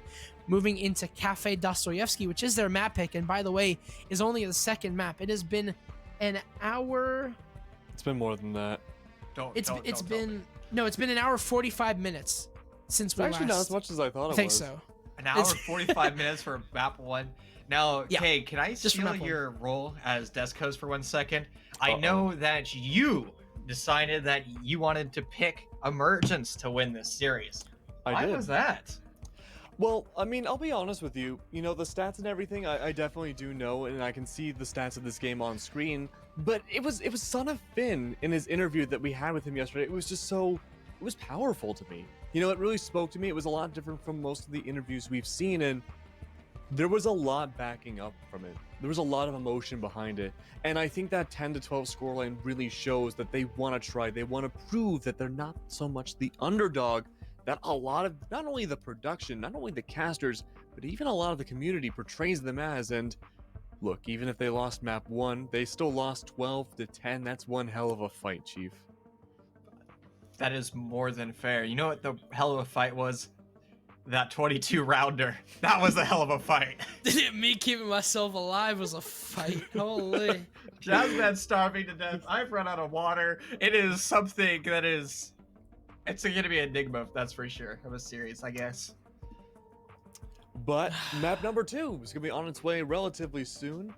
moving into Cafe Dostoevsky, which is their map pick, and by the way is only the second map. It has been an hour. It's been more than that. It's been an hour 45 minutes since we Actually, last. not as much as I thought it was. I think so. An hour 45 minutes for map 1. Now, Yeah, Kay, can I just for steal map 1. your role as desk host for 1 second? I know that you decided that you wanted to pick Emergence to win this series. Why was that? Well, I mean, I'll be honest with you. You know, the stats and everything, I definitely do know, and I can see the stats of this game on screen. But it was Son of Finn in his interview that we had with him yesterday. It was just so, it was powerful to me. You know, it really spoke to me. It was a lot different from most of the interviews we've seen, and there was a lot backing up from it. There was a lot of emotion behind it. And I think that 10 to 12 scoreline really shows that they want to try. They want to prove that they're not so much the underdog that a lot of, not only the production, not only the casters, but even a lot of the community portrays them as. And look, even if they lost map 1, they still lost 12 to 10. That's one hell of a fight, Chief. That is more than fair. You know what the hell of a fight was? That 22 rounder. That was a hell of a fight. Me keeping myself alive was a fight. Holy. Jasmine's starving to death. I've run out of water. It is something that is... It's going to be an enigma, that's for sure, of a series, I guess. But map number 2 is going to be on its way relatively soon.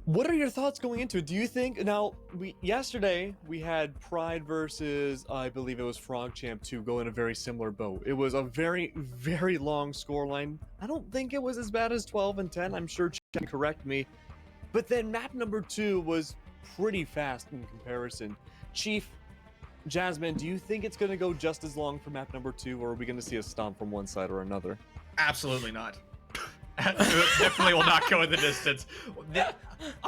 What are your thoughts going into it? Do you think, now, yesterday we had Pride versus, I believe it was Frog Champ 2 go in a very similar boat. It was a very, very long scoreline. I don't think it was as bad as 12 and 10. I'm sure Chief can correct me. But then map number 2 was pretty fast in comparison. Chief, Jasmine, do you think it's going to go just as long for map number 2, or are we going to see a stomp from one side or another? Absolutely not. It definitely will not go in the distance.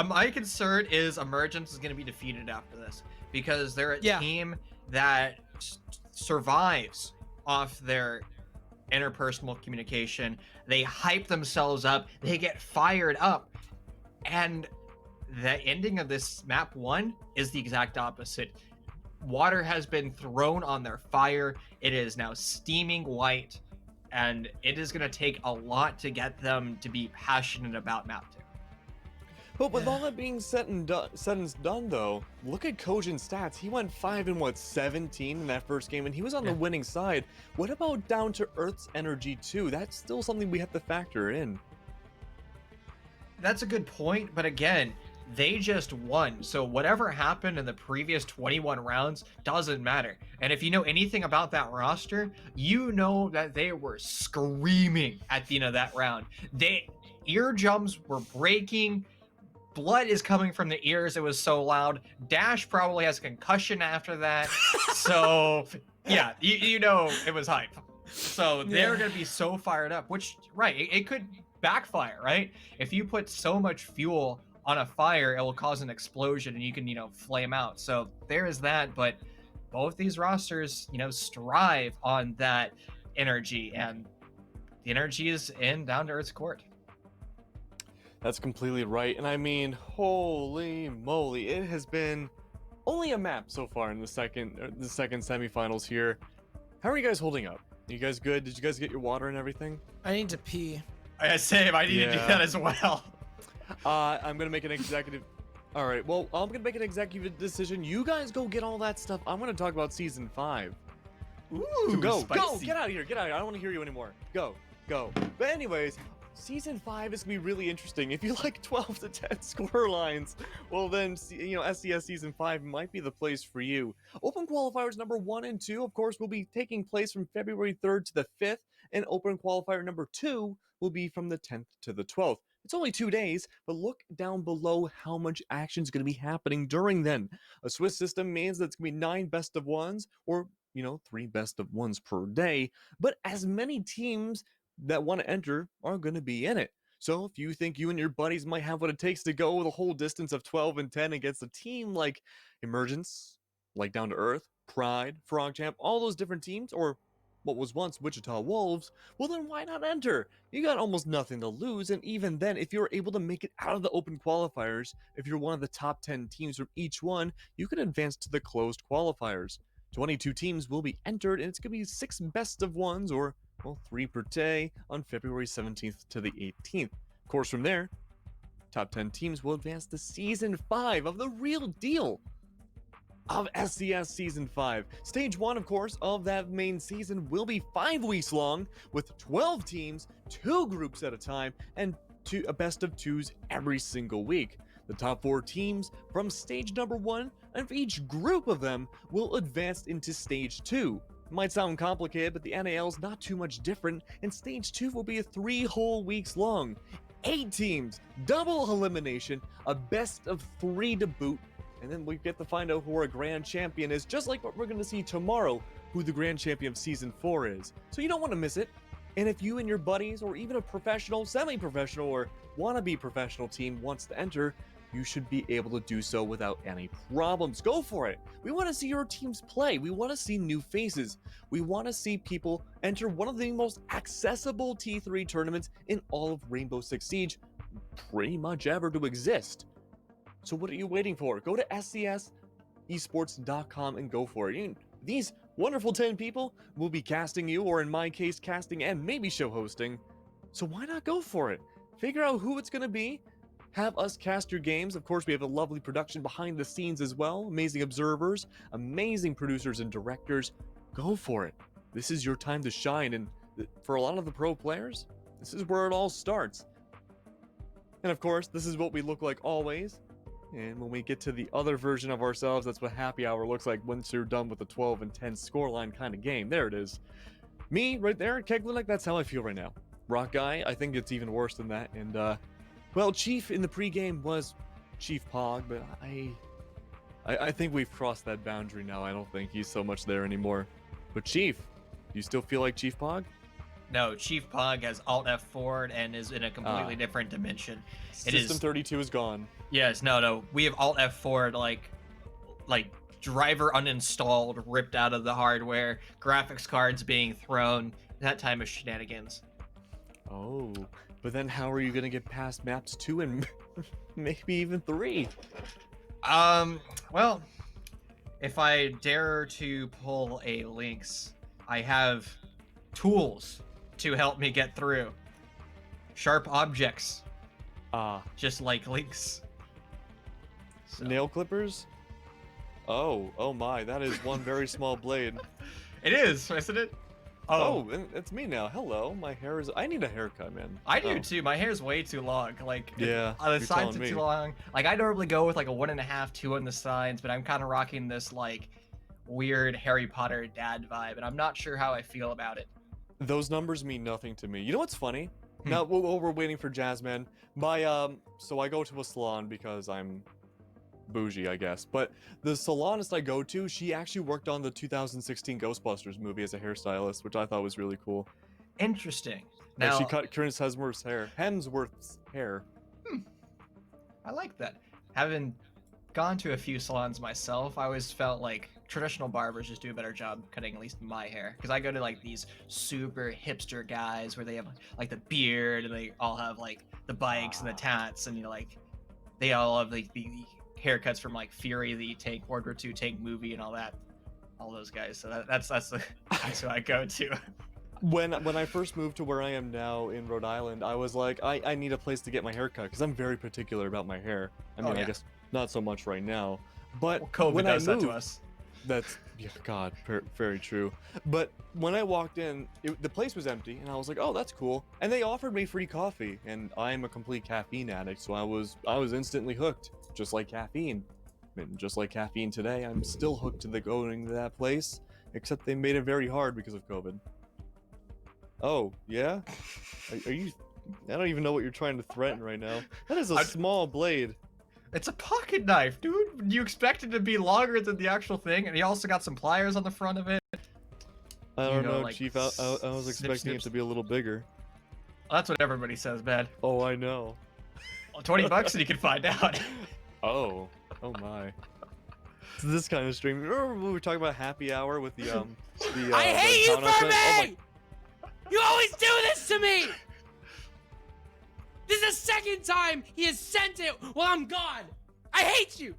My concern is Emergence is going to be defeated after this because they're a team that survives off their interpersonal communication. They hype themselves up. They get fired up. And the ending of this map 1 is the exact opposite. Water has been thrown on their fire. It is now steaming white. And it is going to take a lot to get them to be passionate about map 2. But with all that being said and done, though, look at Kojin's stats. He went 5 and 17 in that first game, and he was on the winning side. What about Down2Earth's energy too? That's still something we have to factor in. That's a good point, but again, they just won. So whatever happened in the previous 21 rounds doesn't matter. And if you know anything about that roster, you know that they were screaming at the end of that round. Eardrums were breaking. Blood is coming from the ears. It was so loud. Dash probably has a concussion after that. So yeah, you know it was hype. So they're going to be so fired up, which, right, it could backfire, right? If you put so much fuel on a fire, it will cause an explosion and you can, flame out. So there is that, but both these rosters, strive on that energy, and the energy is in Down2Earth's court. That's completely right, and I mean, holy moly, it has been only a map so far in the second semifinals here. How are you guys holding up? You guys good? Did you guys get your water and everything? I need to pee. Same, I need to do that as well. I'm gonna make an executive. All right, well, I'm gonna make an executive decision. You guys go get all that stuff. I'm gonna talk about season 5. Ooh, so go, spicy. get out of here, get out of here. I don't want to hear you anymore. Go. But anyways, season 5 is gonna be really interesting. If you like 12 to 10 score lines, well then, SCS season 5 might be the place for you. Open qualifiers number 1 and 2, of course, will be taking place from February 3rd to the 5th, and open qualifier number 2 will be from the 10th to the 12th. It's only 2 days, but look down below how much action is going to be happening during then. A Swiss system means that it's going to be 9 best of 1s, or 3 best of 1s per day, but as many teams that want to enter are going to be in it. So if you think you and your buddies might have what it takes to go the whole distance of 12 and 10 against a team like Emergence, like Down2Earth, Pride, Frog Champ, all those different teams, or what was once Wichita Wolves, well then why not enter? You got almost nothing to lose, and even then, if you're able to make it out of the open qualifiers, if you're one of the top 10 teams from each one, you can advance to the closed qualifiers. 22 teams will be entered, and it's going to be 6 best of 1s, or 3 per day, on February 17th to the 18th. Of course, from there, top 10 teams will advance to Season 5 of the real deal of SCS Season 5. Stage 1, of course, of that main season will be 5 weeks long, with 12 teams, 2 groups at a time, and a best of 2s every single week. The top 4 teams from stage number 1 of each group of them will advance into stage 2. Might sound complicated, but the NAL is not too much different, and stage 2 will be 3 whole weeks long. 8 teams, double elimination, a best of 3 to boot, and then we get to find out who our grand champion is, just like what we're going to see tomorrow, who the grand champion of season 4 is. So you don't want to miss it. And if you and your buddies, or even a professional, semi-professional, or wannabe professional team wants to enter, you should be able to do so without any problems. Go for it. We want to see your teams play. We want to see new faces. We want to see people enter one of the most accessible T3 tournaments in all of Rainbow Six Siege, pretty much ever to exist. So what are you waiting for? Go to scsesports.com and go for it. These wonderful 10 people will be casting you, or in my case, casting and maybe show hosting. So why not go for it? Figure out who it's going to be. Have us cast your games. Of course, we have a lovely production behind the scenes as well. Amazing observers, amazing producers and directors. Go for it. This is your time to shine. And for a lot of the pro players, this is where it all starts. And of course, this is what we look like always. And when we get to the other version of ourselves, that's what happy hour looks like once you're done with the 12 and 10 scoreline kind of game. There it is. Me, right there, Keglinick, that's how I feel right now. Rock Guy, I think it's even worse than that. And, well, Chief in the pregame was Chief Pog, but I think we've crossed that boundary now. I don't think he's so much there anymore. But Chief, do you still feel like Chief Pog? No, Chief Pog has Alt F4 and is in a completely different dimension. System 32 is gone. Yes, no. We have Alt F4 like driver uninstalled, ripped out of the hardware, graphics cards being thrown, that time of shenanigans. Oh, but then how are you gonna get past maps 2 and maybe even 3? Well, if I dare to pull a Lynx, I have tools to help me get through. Sharp objects, just like Lynx. So. Nail clippers? Oh my, that is one very small blade. It is, isn't it? Oh, it's me now. Hello, my hair is. I need a haircut, man. I do too. My hair's way too long. Like, yeah, the sides are too long. Like, I normally go with like a 1.5, 2 on the sides, but I'm kind of rocking this like weird Harry Potter dad vibe, and I'm not sure how I feel about it. Those numbers mean nothing to me. You know what's funny? Now, while we're waiting for Jasmine, so I go to a salon because I'm bougie, I guess. But the salonist I go to, she actually worked on the 2016 Ghostbusters movie as a hairstylist, which I thought was really cool. Interesting. Now, Now she cut Chris Hemsworth's hair. I like that. Having gone to a few salons myself, I always felt like traditional barbers just do a better job cutting at least my hair, because I go to like these super hipster guys where they have like the beard and they all have like the bikes and the tats, and like they all have like the haircuts from like Fury, the Tank World War II Tank movie, and all those guys. So that's who I go to. When I first moved to where I am now in Rhode Island, I was like, I need a place to get my hair cut because I'm very particular about my hair. I mean, I guess not so much right now, but well, COVID when does I moved, that to us. That's God, very true. But when I walked in, the place was empty, and I was like, oh, that's cool. And they offered me free coffee, and I'm a complete caffeine addict, so I was instantly hooked, just like caffeine. And just like caffeine today, I'm still hooked to going to that place, except they made it very hard because of COVID. Oh, yeah? Are you... I don't even know what you're trying to threaten right now. That is a small blade. It's a pocket knife, dude. You expect it to be longer than the actual thing, and he also got some pliers on the front of it. I don't know, like, Chief. I was expecting it to be a little bigger. That's what everybody says, man. Oh, I know. Well, $20 and you can find out. Oh my. It's this kind of stream. Remember when we were talking about happy hour with the I hate you, town Furby! You always do this to me! This is the second time he has sent it while I'm gone! I hate you!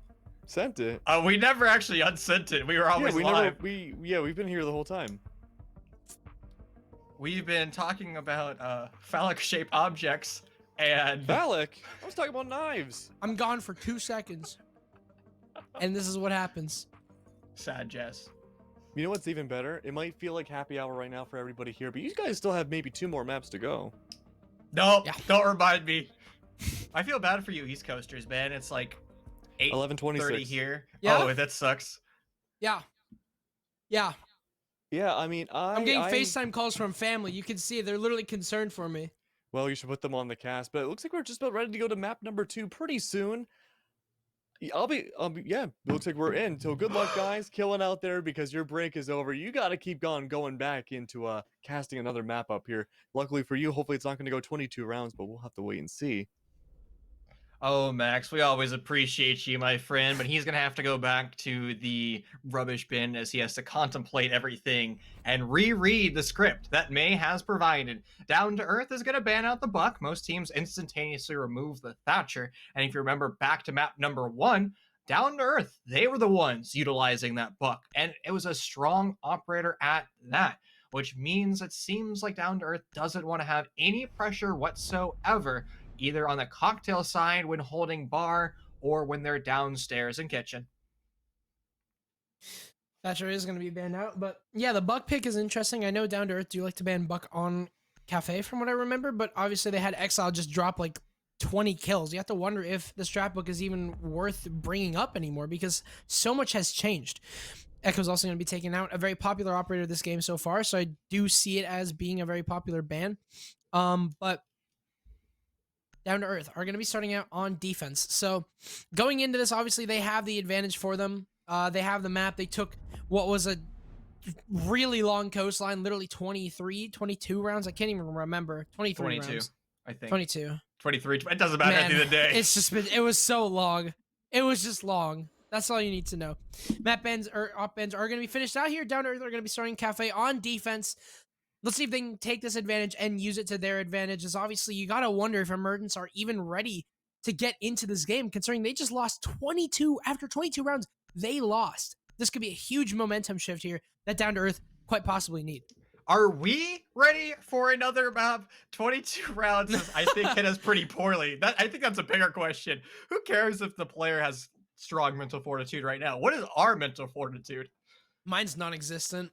Sent it? We never actually unsent it. We were always live. We've been here the whole time. We've been talking about phallic-shaped objects and... Phallic? I was talking about knives. I'm gone for 2 seconds. And this is what happens. Sad Jess. You know what's even better? It might feel like happy hour right now for everybody here, but you guys still have maybe 2 more maps to go. No, Yeah. Don't remind me. I feel bad for you East Coasters, man. It's like 11:26 here. Yeah? Oh, that sucks. Yeah. Yeah. Yeah, I mean, I'm getting FaceTime calls from family. You can see they're literally concerned for me. Well, you should put them on the cast, but it looks like we're just about ready to go to map number 2 pretty soon. Yeah, it looks like we're in. So good luck, guys, killing out there because your break is over. You got to keep going back into casting another map up here. Luckily for you, hopefully it's not going to go 22 rounds, but we'll have to wait and see. Oh, Max, we always appreciate you, my friend, but he's going to have to go back to the rubbish bin as he has to contemplate everything and reread the script that May has provided. Down2Earth is going to ban out the Buck. Most teams instantaneously remove the Thatcher. And if you remember back to map number 1, Down2Earth, they were the ones utilizing that Buck. And it was a strong operator at that, which means it seems like Down2Earth doesn't want to have any pressure whatsoever, either on the cocktail side when holding bar or when they're downstairs in kitchen. Thatcher is going to be banned out, but yeah, the Buck pick is interesting. I know Down2Earth do like to ban Buck on Cafe from what I remember, but obviously they had Exile just drop like 20 kills. You have to wonder if the strat book is even worth bringing up anymore because so much has changed. Echo's also going to be taking out a very popular operator this game so far, so I do see it as being a very popular ban. But Down2Earth are going to be starting out on defense. So going into this, obviously they have the advantage for them. They have the map. They took what was a really long coastline, literally 22 rounds. I can't even remember. 23 rounds. I think. 22. 23. It doesn't matter at the end of the day. It's just been, it was so long. It was just long. That's all you need to know. Map bans or op bans are going to be finished out here. Down to Earth are going to be starting Cafe on defense. Let's see if they can take this advantage and use it to their advantage. As obviously, you got to wonder if Emergence are even ready to get into this game, considering they just lost 22 after 22 rounds. They lost. This could be a huge momentum shift here that Down to Earth quite possibly need. Are we ready for another map? 22 rounds is, I think, hit us pretty poorly. I think that's a bigger question. Who cares if the player has strong mental fortitude right now? What is our mental fortitude? Mine's non-existent.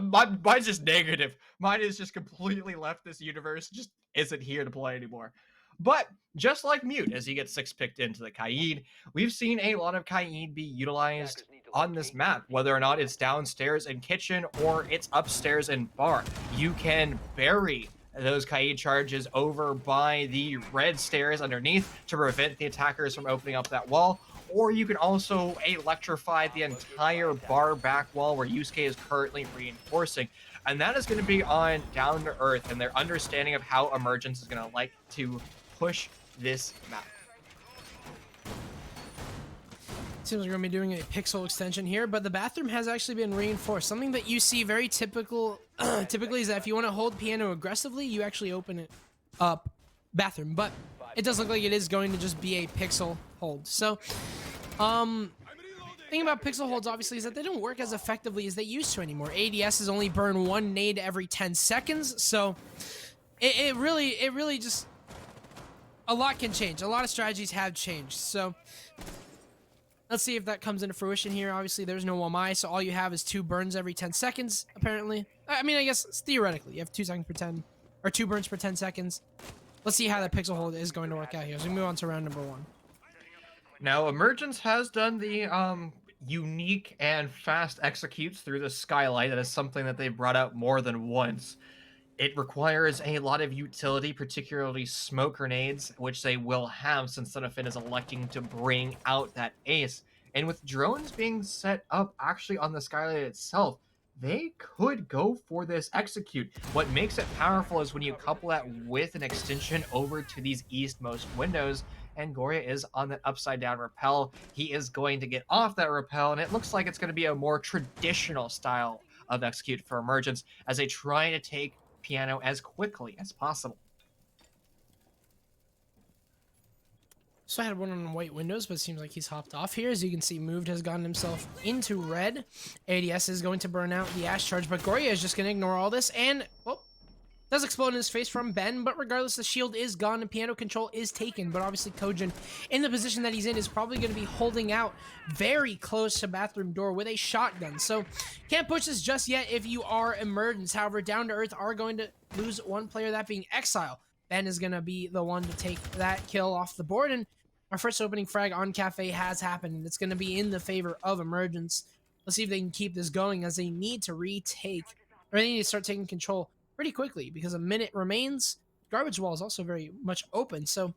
Mine's just negative. Mine is just completely left this universe, just isn't here to play anymore. But just like Mute, as he gets 6-picked into the Kaid, we've seen a lot of Kaid be utilized on this map, whether or not it's downstairs in kitchen or it's upstairs in bar. You can bury those Kaid charges over by the red stairs underneath to prevent the attackers from opening up that wall, or you can also electrify the entire bar back wall where Yusuke is currently reinforcing. And that is going to be on Down to Earth and their understanding of how Emergence is going to like to push this map. Seems like we're going to be doing a pixel extension here, but the bathroom has actually been reinforced. Something that you see very typically is that if you want to hold piano aggressively, you actually open it up bathroom. But it does look like it is going to just be a pixel hold. So, the thing about pixel holds, obviously, is that they don't work as effectively as they used to anymore. ADS is only burn one nade every 10 seconds, so it really just... A lot can change. A lot of strategies have changed, so... Let's see if that comes into fruition here. Obviously, there's no Wamai, so all you have is 2 burns every 10 seconds, apparently. I mean, I guess theoretically, you have 2 seconds per 10, or 2 burns per 10 seconds. Let's see how that pixel hold is going to work out here. So we move on to round number 1. Now, Emergence has done the unique and fast executes through the skylight. That is something that they've brought out more than once. It requires a lot of utility, particularly smoke grenades, which they will have since SEMIFINAL is electing to bring out that ace. And with drones being set up actually on the skylight itself, they could go for this execute. What makes it powerful is when you couple that with an extension over to these eastmost windows, and Goria is on that upside down rappel. He is going to get off that rappel, and it looks like it's going to be a more traditional style of execute for Emergence as they try to take piano as quickly as possible. So I had one on white windows, but it seems like he's hopped off here. As you can see, Moved has gotten himself into red. ADS is going to burn out the Ash Charge, but Goria is just going to ignore all this, and, well, does explode in his face from Ben, but regardless, the shield is gone and piano control is taken. But obviously, Kojin, in the position that he's in, is probably going to be holding out very close to bathroom door with a shotgun. So, can't push this just yet if you are Emergence. However, Down to Earth are going to lose one player, that being Exile. Ben is going to be the one to take that kill off the board, and our first opening frag on Cafe has happened, and it's going to be in the favor of Emergence. Let's see if they can keep this going, as they need to retake, or they need to start taking control pretty quickly, because a minute remains. Garbage wall is also very much open, so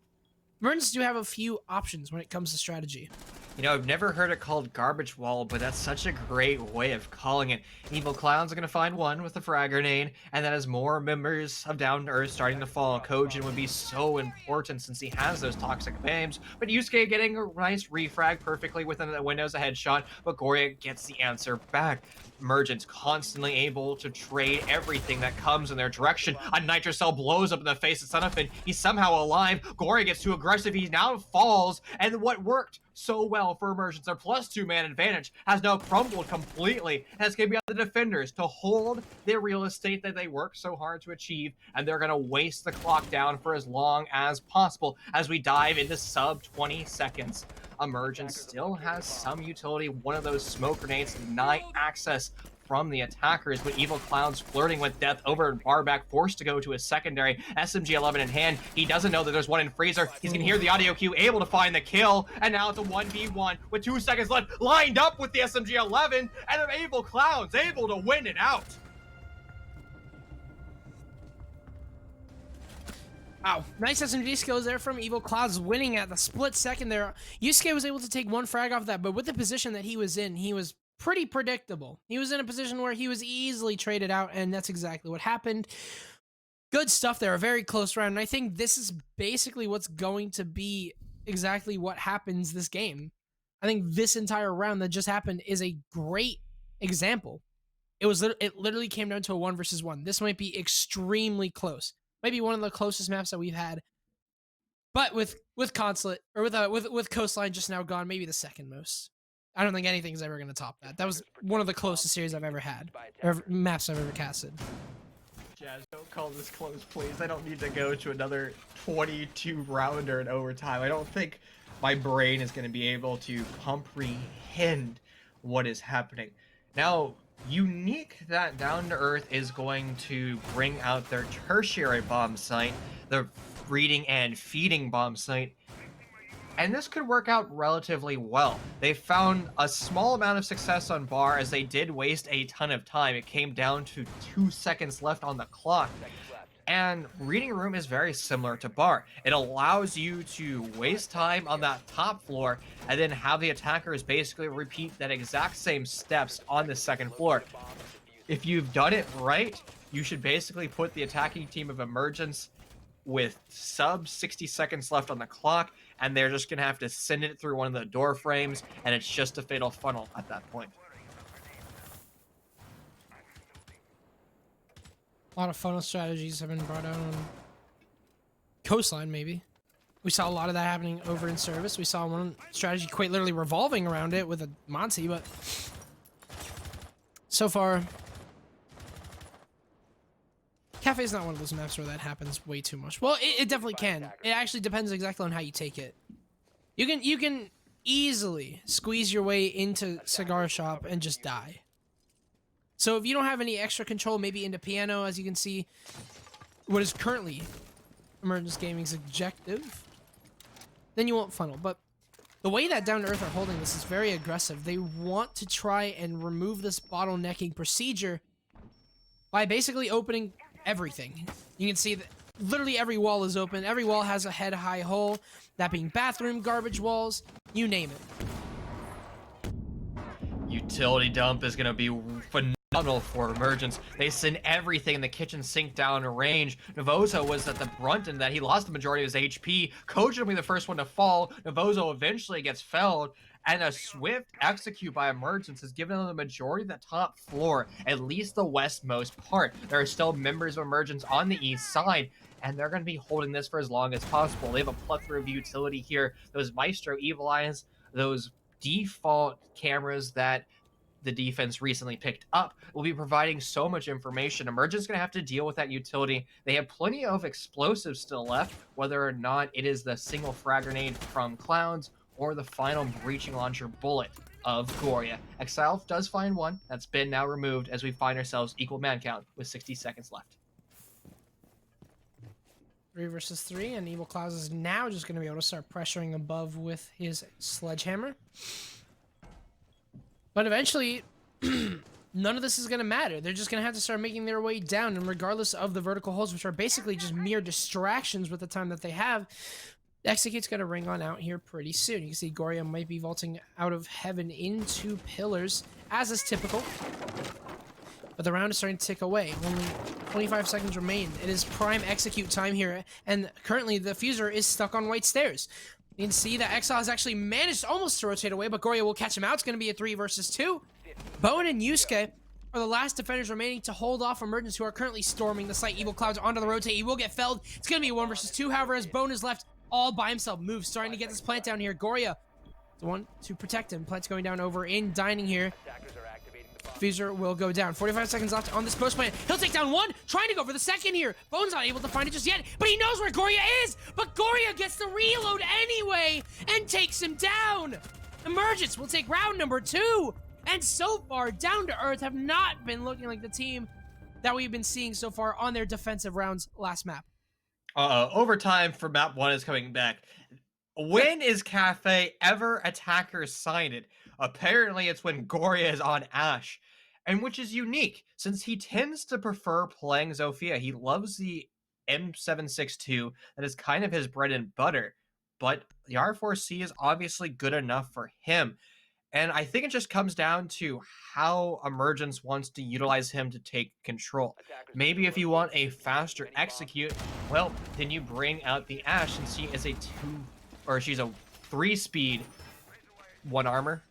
Emergence do have a few options when it comes to strategy. You know, I've never heard it called garbage wall, but that's such a great way of calling it. Evil Clowns are going to find one with a frag grenade, and then as more members of Down to Earth starting to fall, Kojin would be so important since he has those toxic babes. But Yusuke getting a nice refrag perfectly within the windows, a headshot, but Goria gets the answer back. Emergence constantly able to trade everything that comes in their direction. A nitro cell blows up in the face of SEMIFINAL. He's somehow alive. Goria gets too aggressive. He now falls, and what worked so well for Emergence, their +2 man advantage, has now crumbled completely, and it's going to be on the defenders to hold their real estate that they worked so hard to achieve, and they're going to waste the clock down for as long as possible as we dive into sub 20 seconds. Emergence still has some utility. One of those smoke grenades deny access from the attackers, but Evil Clown's flirting with death over in Barback, forced to go to his secondary, SMG-11 in hand. He doesn't know that there's one in Freezer. He's gonna hear the audio cue, able to find the kill, and now it's a 1v1 with 2 seconds left, lined up with the SMG-11, and Evil Clown's able to win it out. Wow, nice SMG skills there from Evil Clouds, winning at the split second there. Yusuke was able to take one frag off that, but with the position that he was in, he was pretty predictable. He was in a position where he was easily traded out, and that's exactly what happened. Good stuff there, a very close round, and I think this is basically what's going to be exactly what happens this game. I think this entire round that just happened is a great example. It literally came down to a 1 versus 1. This might be extremely close. Might be one of the closest maps that we've had. But with Consulate or with Coastline just now gone, maybe the second most. I don't think anything's ever going to top that. That was one of the closest series I've ever had, or maps I've ever casted. Jazz, don't call this close, please. I don't need to go to another 22 rounder in overtime. I don't think my brain is going to be able to comprehend what is happening. Now, unique that Down2Earth is going to bring out their tertiary bomb site, the breeding and feeding bomb site, and this could work out relatively well. They found a small amount of success on bar as they did waste a ton of time. It came down to 2 seconds left on the clock. And reading room is very similar to bar. It allows you to waste time on that top floor and then have the attackers basically repeat that exact same steps on the second floor. If you've done it right, you should basically put the attacking team of Emergence with sub 60 seconds left on the clock, and they're just going to have to send it through one of the door frames, and it's just a fatal funnel at that point. A lot of funnel strategies have been brought out on Coastline, maybe. We saw a lot of that happening over in Service. We saw one strategy quite literally revolving around it with a Monty, but so far, Cafe is not one of those maps where that happens way too much. Well, it definitely can. It actually depends exactly on how you take it. You can easily squeeze your way into Cigar Shop and just die. So if you don't have any extra control, maybe into Piano, as you can see, what is currently Emergence Gaming's objective, then you won't funnel. But the way that Down2Earth are holding this is very aggressive. They want to try and remove this bottlenecking procedure by basically opening everything. You can see that literally every wall is open. Every wall has a head-high hole, that being bathroom, garbage walls, you name it. Utility dump is going to be phenomenal for Emergence. They send everything in the kitchen sink down to range. Novozo was at the brunt in that he lost the majority of his HP. Koji will be the first one to fall. Novozo eventually gets felled, and a swift execute by Emergence has given them the majority of the top floor, at least the westmost part. There are still members of Emergence on the east side, and they're going to be holding this for as long as possible. They have a plethora of utility here. Those Maestro Evil Eyes, those default cameras that the defense recently picked up will be providing so much information. Emergence is going to have to deal with that utility. They have plenty of explosives still left, whether or not it is the single frag grenade from Clowns or the final breaching launcher bullet of Goria. Exile does find one. That's been now removed as we find ourselves equal man count with 60 seconds left. 3 versus 3, and Evil Clouds is now just going to be able to start pressuring above with his sledgehammer. But eventually, none of this is going to matter. They're just going to have to start making their way down, and regardless of the vertical holes, which are basically just mere distractions with the time that they have, Execute's going to ring on out here pretty soon. You can see Goria might be vaulting out of heaven into pillars, as is typical. But the round is starting to tick away. Only 25 seconds remain. It is prime Execute time here, and currently the Fuser is stuck on white stairs. You can see that Exile has actually managed almost to rotate away, but Goria will catch him out. It's going to be a 3 versus 2. Bowen and Yusuke are the last defenders remaining to hold off Emergence, who are currently storming the site. Evil Clouds onto the rotate. He will get felled. It's going to be a 1 versus 2. However, as Bowen is left all by himself, moves starting to get this plant down here. Goria, the one to protect him. Plant's going down over in Dining here. Fuser will go down. 45 seconds left on this post plant. He'll take down one, trying to go for the second here. Bone's not able to find it just yet, but he knows where Goria is. But Goria gets the reload anyway and takes him down. Emergence will take round number 2. And so far, Down2Earth have not been looking like the team that we've been seeing so far on their defensive rounds last map. Overtime for map 1 is coming back. When is Cafe ever attacker sighted? Apparently it's when Goria is on Ash, and which is unique since he tends to prefer playing Zofia. He loves the M762. That is kind of his bread and butter, but the R4C is obviously good enough for him. And I think it just comes down to how Emergence wants to utilize him to take control. Maybe if you want a faster execute, well, then you bring out the Ash, and she is a 3 speed 1 armor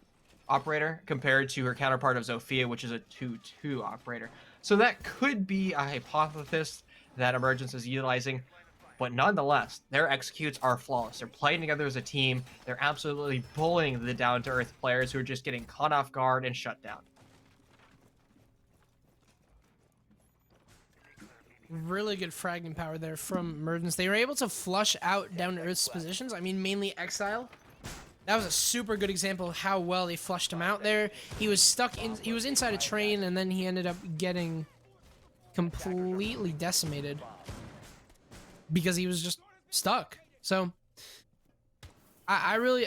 operator compared to her counterpart of Zofia, which is a 2-2 operator. So that could be a hypothesis that Emergence is utilizing, but nonetheless, their executes are flawless. They're playing together as a team. They're absolutely bullying the Down2Earth players who are just getting caught off guard and shut down. Really good fragging power there from Emergence. They were able to flush out Down2Earth's positions. I mean, mainly Exile. That was a super good example of how well they flushed him out there. He was stuck in, he was inside a train, and then he ended up getting completely decimated because he was just stuck. So I'm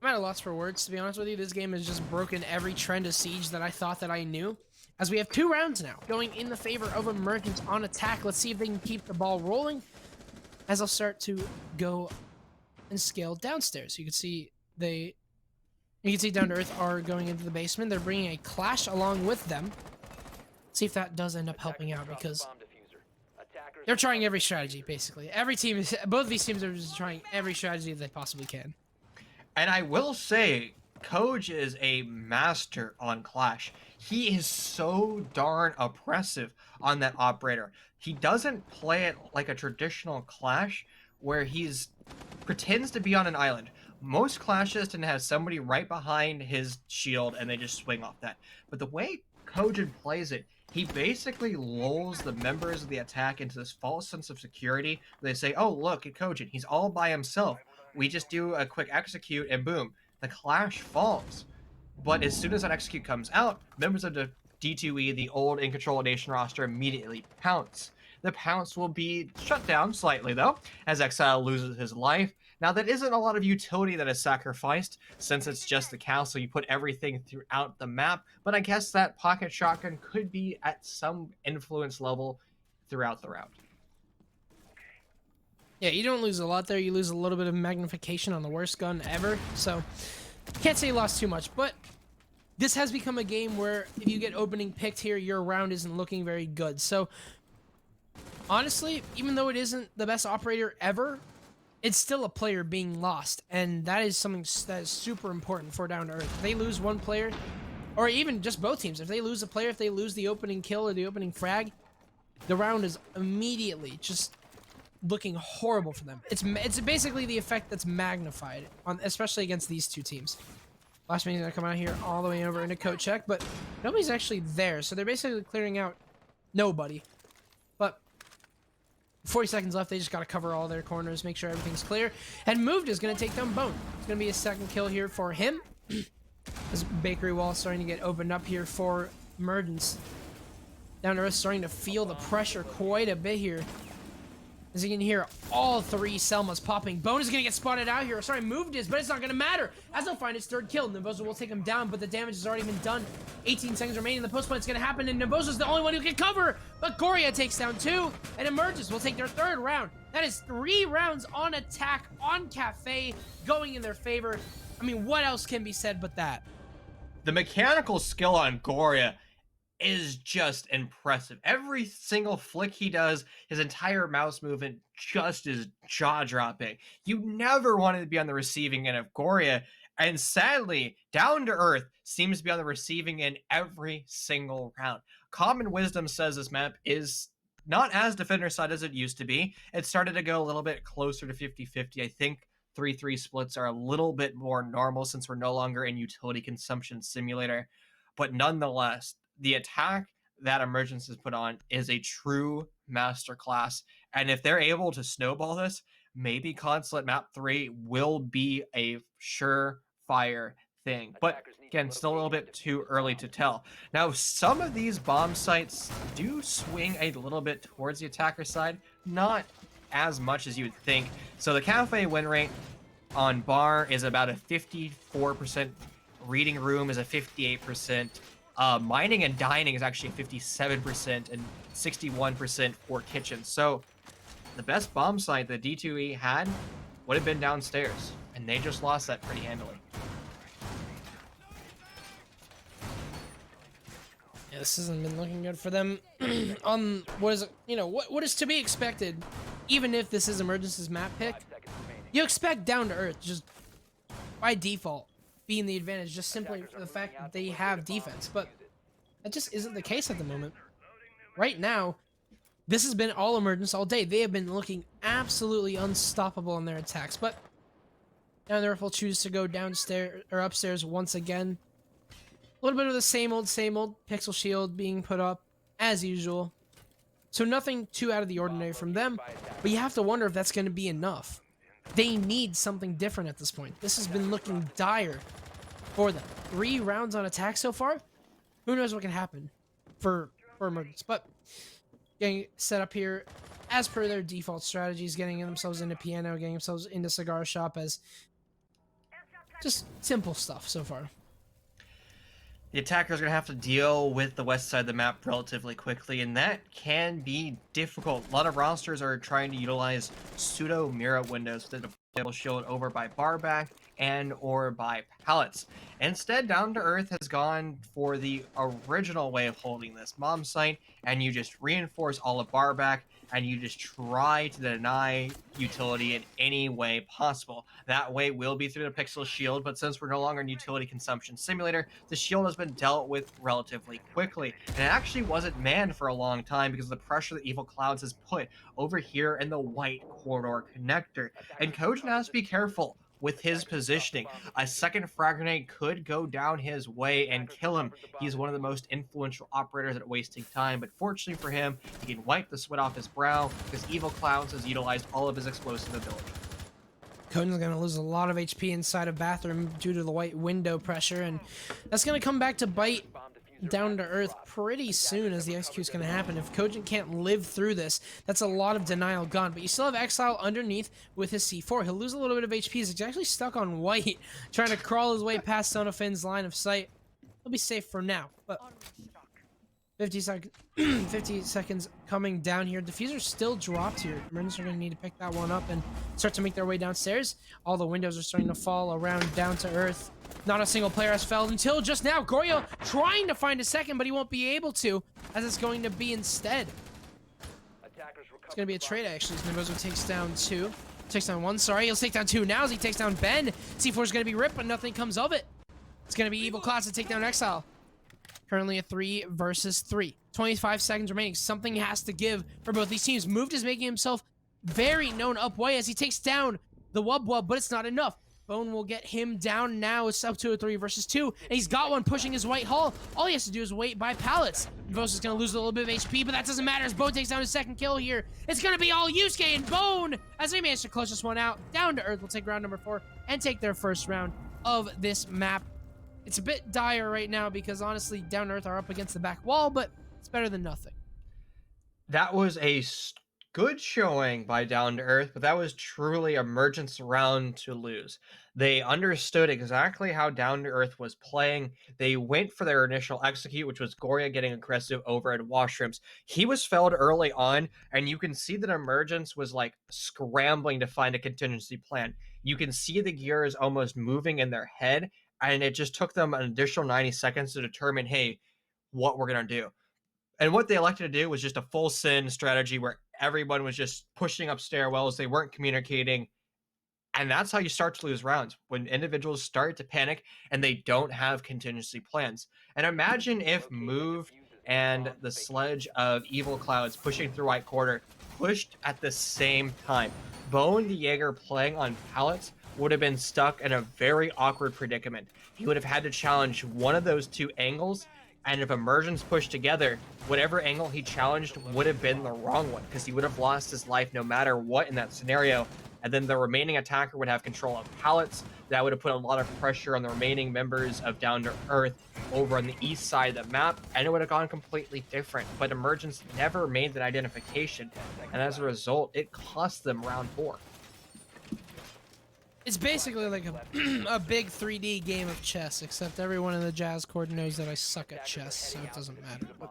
at a loss for words, to be honest with you. This game has just broken every trend of Siege that I thought that I knew. As we have 2 rounds now going in the favor of Emergence on attack. Let's see if they can keep the ball rolling as I'll start to go and scale downstairs. You can see Down2Earth are going into the basement. They're bringing a Clash along with them. See if that does end up helping out, because they're trying every strategy, basically. Both of these teams are just trying every strategy they possibly can. And I will say, Coach is a master on Clash. He is so darn oppressive on that operator. He doesn't play it like a traditional Clash where he's pretends to be on an island. Most Clashes tend to have somebody right behind his shield and they just swing off that. But the way Kojin plays it, he basically lulls the members of the attack into this false sense of security. They say, oh, look at Kojin. He's all by himself. We just do a quick execute and boom, the Clash falls. But as soon as that execute comes out, members of the D2E, the old In Control Nation roster, immediately pounce. The pounce will be shut down slightly, though, as Exile loses his life. Now, that isn't a lot of utility that is sacrificed, since it's just the castle. You put everything throughout the map, but I guess that pocket shotgun could be at some influence level throughout the round. Yeah, you don't lose a lot there. You lose a little bit of magnification on the worst gun ever, so can't say you lost too much, but this has become a game where if you get opening picked here, your round isn't looking very good. So honestly, even though it isn't the best operator ever, it's still a player being lost, and that is something that is super important for Down2Earth. If they lose one player, or even just both teams, if they lose a player, if they lose the opening kill or the opening frag, the round is immediately just looking horrible for them. It's basically the effect that's magnified, especially against these two teams. Last minute gonna come out here all the way over into coat check, but nobody's actually there, so they're basically clearing out nobody. But 40 seconds left, they just gotta cover all their corners, make sure everything's clear. And Moved is gonna take down Bone. It's gonna be a second kill here for him. This bakery wall is starting to get opened up here for Emergence. Down2Earth starting to feel the pressure quite a bit here. As you can hear, all 3 Selmas popping. Bone is going to get spotted out here. Sorry, Moved is, but it's not going to matter. As they'll find his 3rd kill, Nembozo will take him down, but the damage has already been done. 18 seconds remaining. The post plant's going to happen, and Nembozo's the only one who can cover. But Goria takes down 2, and Emergence will take their 3rd round. That is 3 rounds on attack, on Cafe, going in their favor. I mean, what else can be said but that? The mechanical skill on Goria is just impressive. Every single flick he does, his entire mouse movement just is jaw-dropping. You never wanted to be on the receiving end of Goria, and sadly, Down2Earth seems to be on the receiving end every single round. Common wisdom says this map is not as defender side as it used to be. It started to go a little bit closer to 50-50. I think 3-3 splits are a little bit more normal since we're no longer in utility consumption simulator. But nonetheless, the attack that Emergence has put on is a true masterclass. And if they're able to snowball this, maybe Consulate Map 3 will be a surefire thing. But again, still a little bit too early to tell. Now, some of these bomb sites do swing a little bit towards the attacker side, not as much as you would think. So the Cafe win rate on Bar is about a 54%. Reading Room is a 58%. Mining and Dining is actually 57% and 61% for Kitchen. So the best bomb site that D2E had would have been downstairs, and they just lost that pretty handily. Yeah, this hasn't been looking good for them. On what is, what is to be expected, even if this is Emergence's map pick, you expect Down2Earth just by default be in the advantage just simply for the fact that they have defense, but that just isn't the case at the moment. Right now, this has been all Emergence all day. They have been looking absolutely unstoppable in their attacks, but Down2Earth will choose to go downstairs or upstairs once again. A little bit of the same old pixel shield being put up as usual. So nothing too out of the ordinary from them, but you have to wonder if that's going to be enough. They need something different at this point. This has been looking dire for them. 3 rounds on attack so far. Who knows what can happen for Emergence, but getting set up here as per their default strategies, getting themselves into piano, getting themselves into cigar shop, as just simple stuff so far. The attacker's going to have to deal with the west side of the map relatively quickly, and that can be difficult. A lot of rosters are trying to utilize pseudo mirror windows to double shield over by barback and or by pallets. Instead, Down2Earth has gone for the original way of holding this bomb site, and you just reinforce all of barback, and you just try to deny utility in any way possible. That way will be through the pixel shield, but since we're no longer in utility consumption simulator, the shield has been dealt with relatively quickly. And it actually wasn't manned for a long time because of the pressure that Evil Clouds has put over here in the white corridor connector. And Kojin has to be careful with his positioning. A second frag grenade could go down his way and kill him. He's one of the most influential operators at wasting time, but fortunately for him, he can wipe the sweat off his brow because Evil Clouds has utilized all of his explosive ability. Kojin's going to lose a lot of HP inside of bathroom due to the white window pressure, and that's going to come back to bite Down2Earth pretty soon, as the execute's going to happen. If Kojin can't live through this, that's a lot of denial gone. But you still have Exile underneath with his C4. He'll lose a little bit of HP. He's actually stuck on white, trying to crawl his way past Sonafin's line of sight. He'll be safe for now, but 50 seconds coming down here. Diffuser's still dropped here. Emergence are going to need to pick that one up and start to make their way downstairs. All the windows are starting to fall around Down2Earth. Not a single player has fell until just now. Goryo trying to find a second, but he won't be able to, as it's going to be instead. It's going to be a trade, actually. Nibozo takes down 2. Takes down 1, sorry. He'll take down 2 now as he takes down Ben. C4 is going to be ripped, but nothing comes of it. It's going to be Evil Clouds to take down Exile. Currently a 3 versus 3. 25 seconds remaining. Something has to give for both these teams. Moved is making himself very known up way as he takes down the Wub, but it's not enough. Bone will get him down now. It's up to a 3 versus 2, and he's got one pushing his white hull. All he has to do is wait by pallets. Vos is going to lose a little bit of HP, but that doesn't matter as Bone takes down his second kill here. It's going to be all Yusuke and Bone as they manage to close this one out. Down2Earth will take round number 4 and take their first round of this map. It's a bit dire right now because honestly, Down2Earth are up against the back wall, but it's better than nothing. That was a good showing by Down2Earth, but that was truly Emergence round to lose. They understood exactly how Down2Earth was playing. They went for their initial execute, which was Goria getting aggressive over at washrooms. He was felled early on, and you can see that Emergence was like scrambling to find a contingency plan. You can see the gears almost moving in their head, and it just took them an additional 90 seconds to determine, hey, what we're going to do. And what they elected to do was just a full sin strategy where everyone was just pushing up stairwells. They weren't communicating. And that's how you start to lose rounds, when individuals start to panic and they don't have contingency plans. And imagine if Move and the sledge of Evil Clouds pushing through White Quarter pushed at the same time. Bone the Jaeger playing on pallets would have been stuck in a very awkward predicament. He would have had to challenge one of those 2 angles, and if Emergence pushed together, whatever angle he challenged would have been the wrong one, because he would have lost his life no matter what in that scenario. And then the remaining attacker would have control of pallets. That would have put a lot of pressure on the remaining members of Down2Earth over on the east side of the map, and it would have gone completely different. But Emergence never made that identification, and as a result, it cost them round 4. It's basically like a big 3D game of chess, except everyone in the Jazz Court knows that I suck at chess, so it doesn't matter. But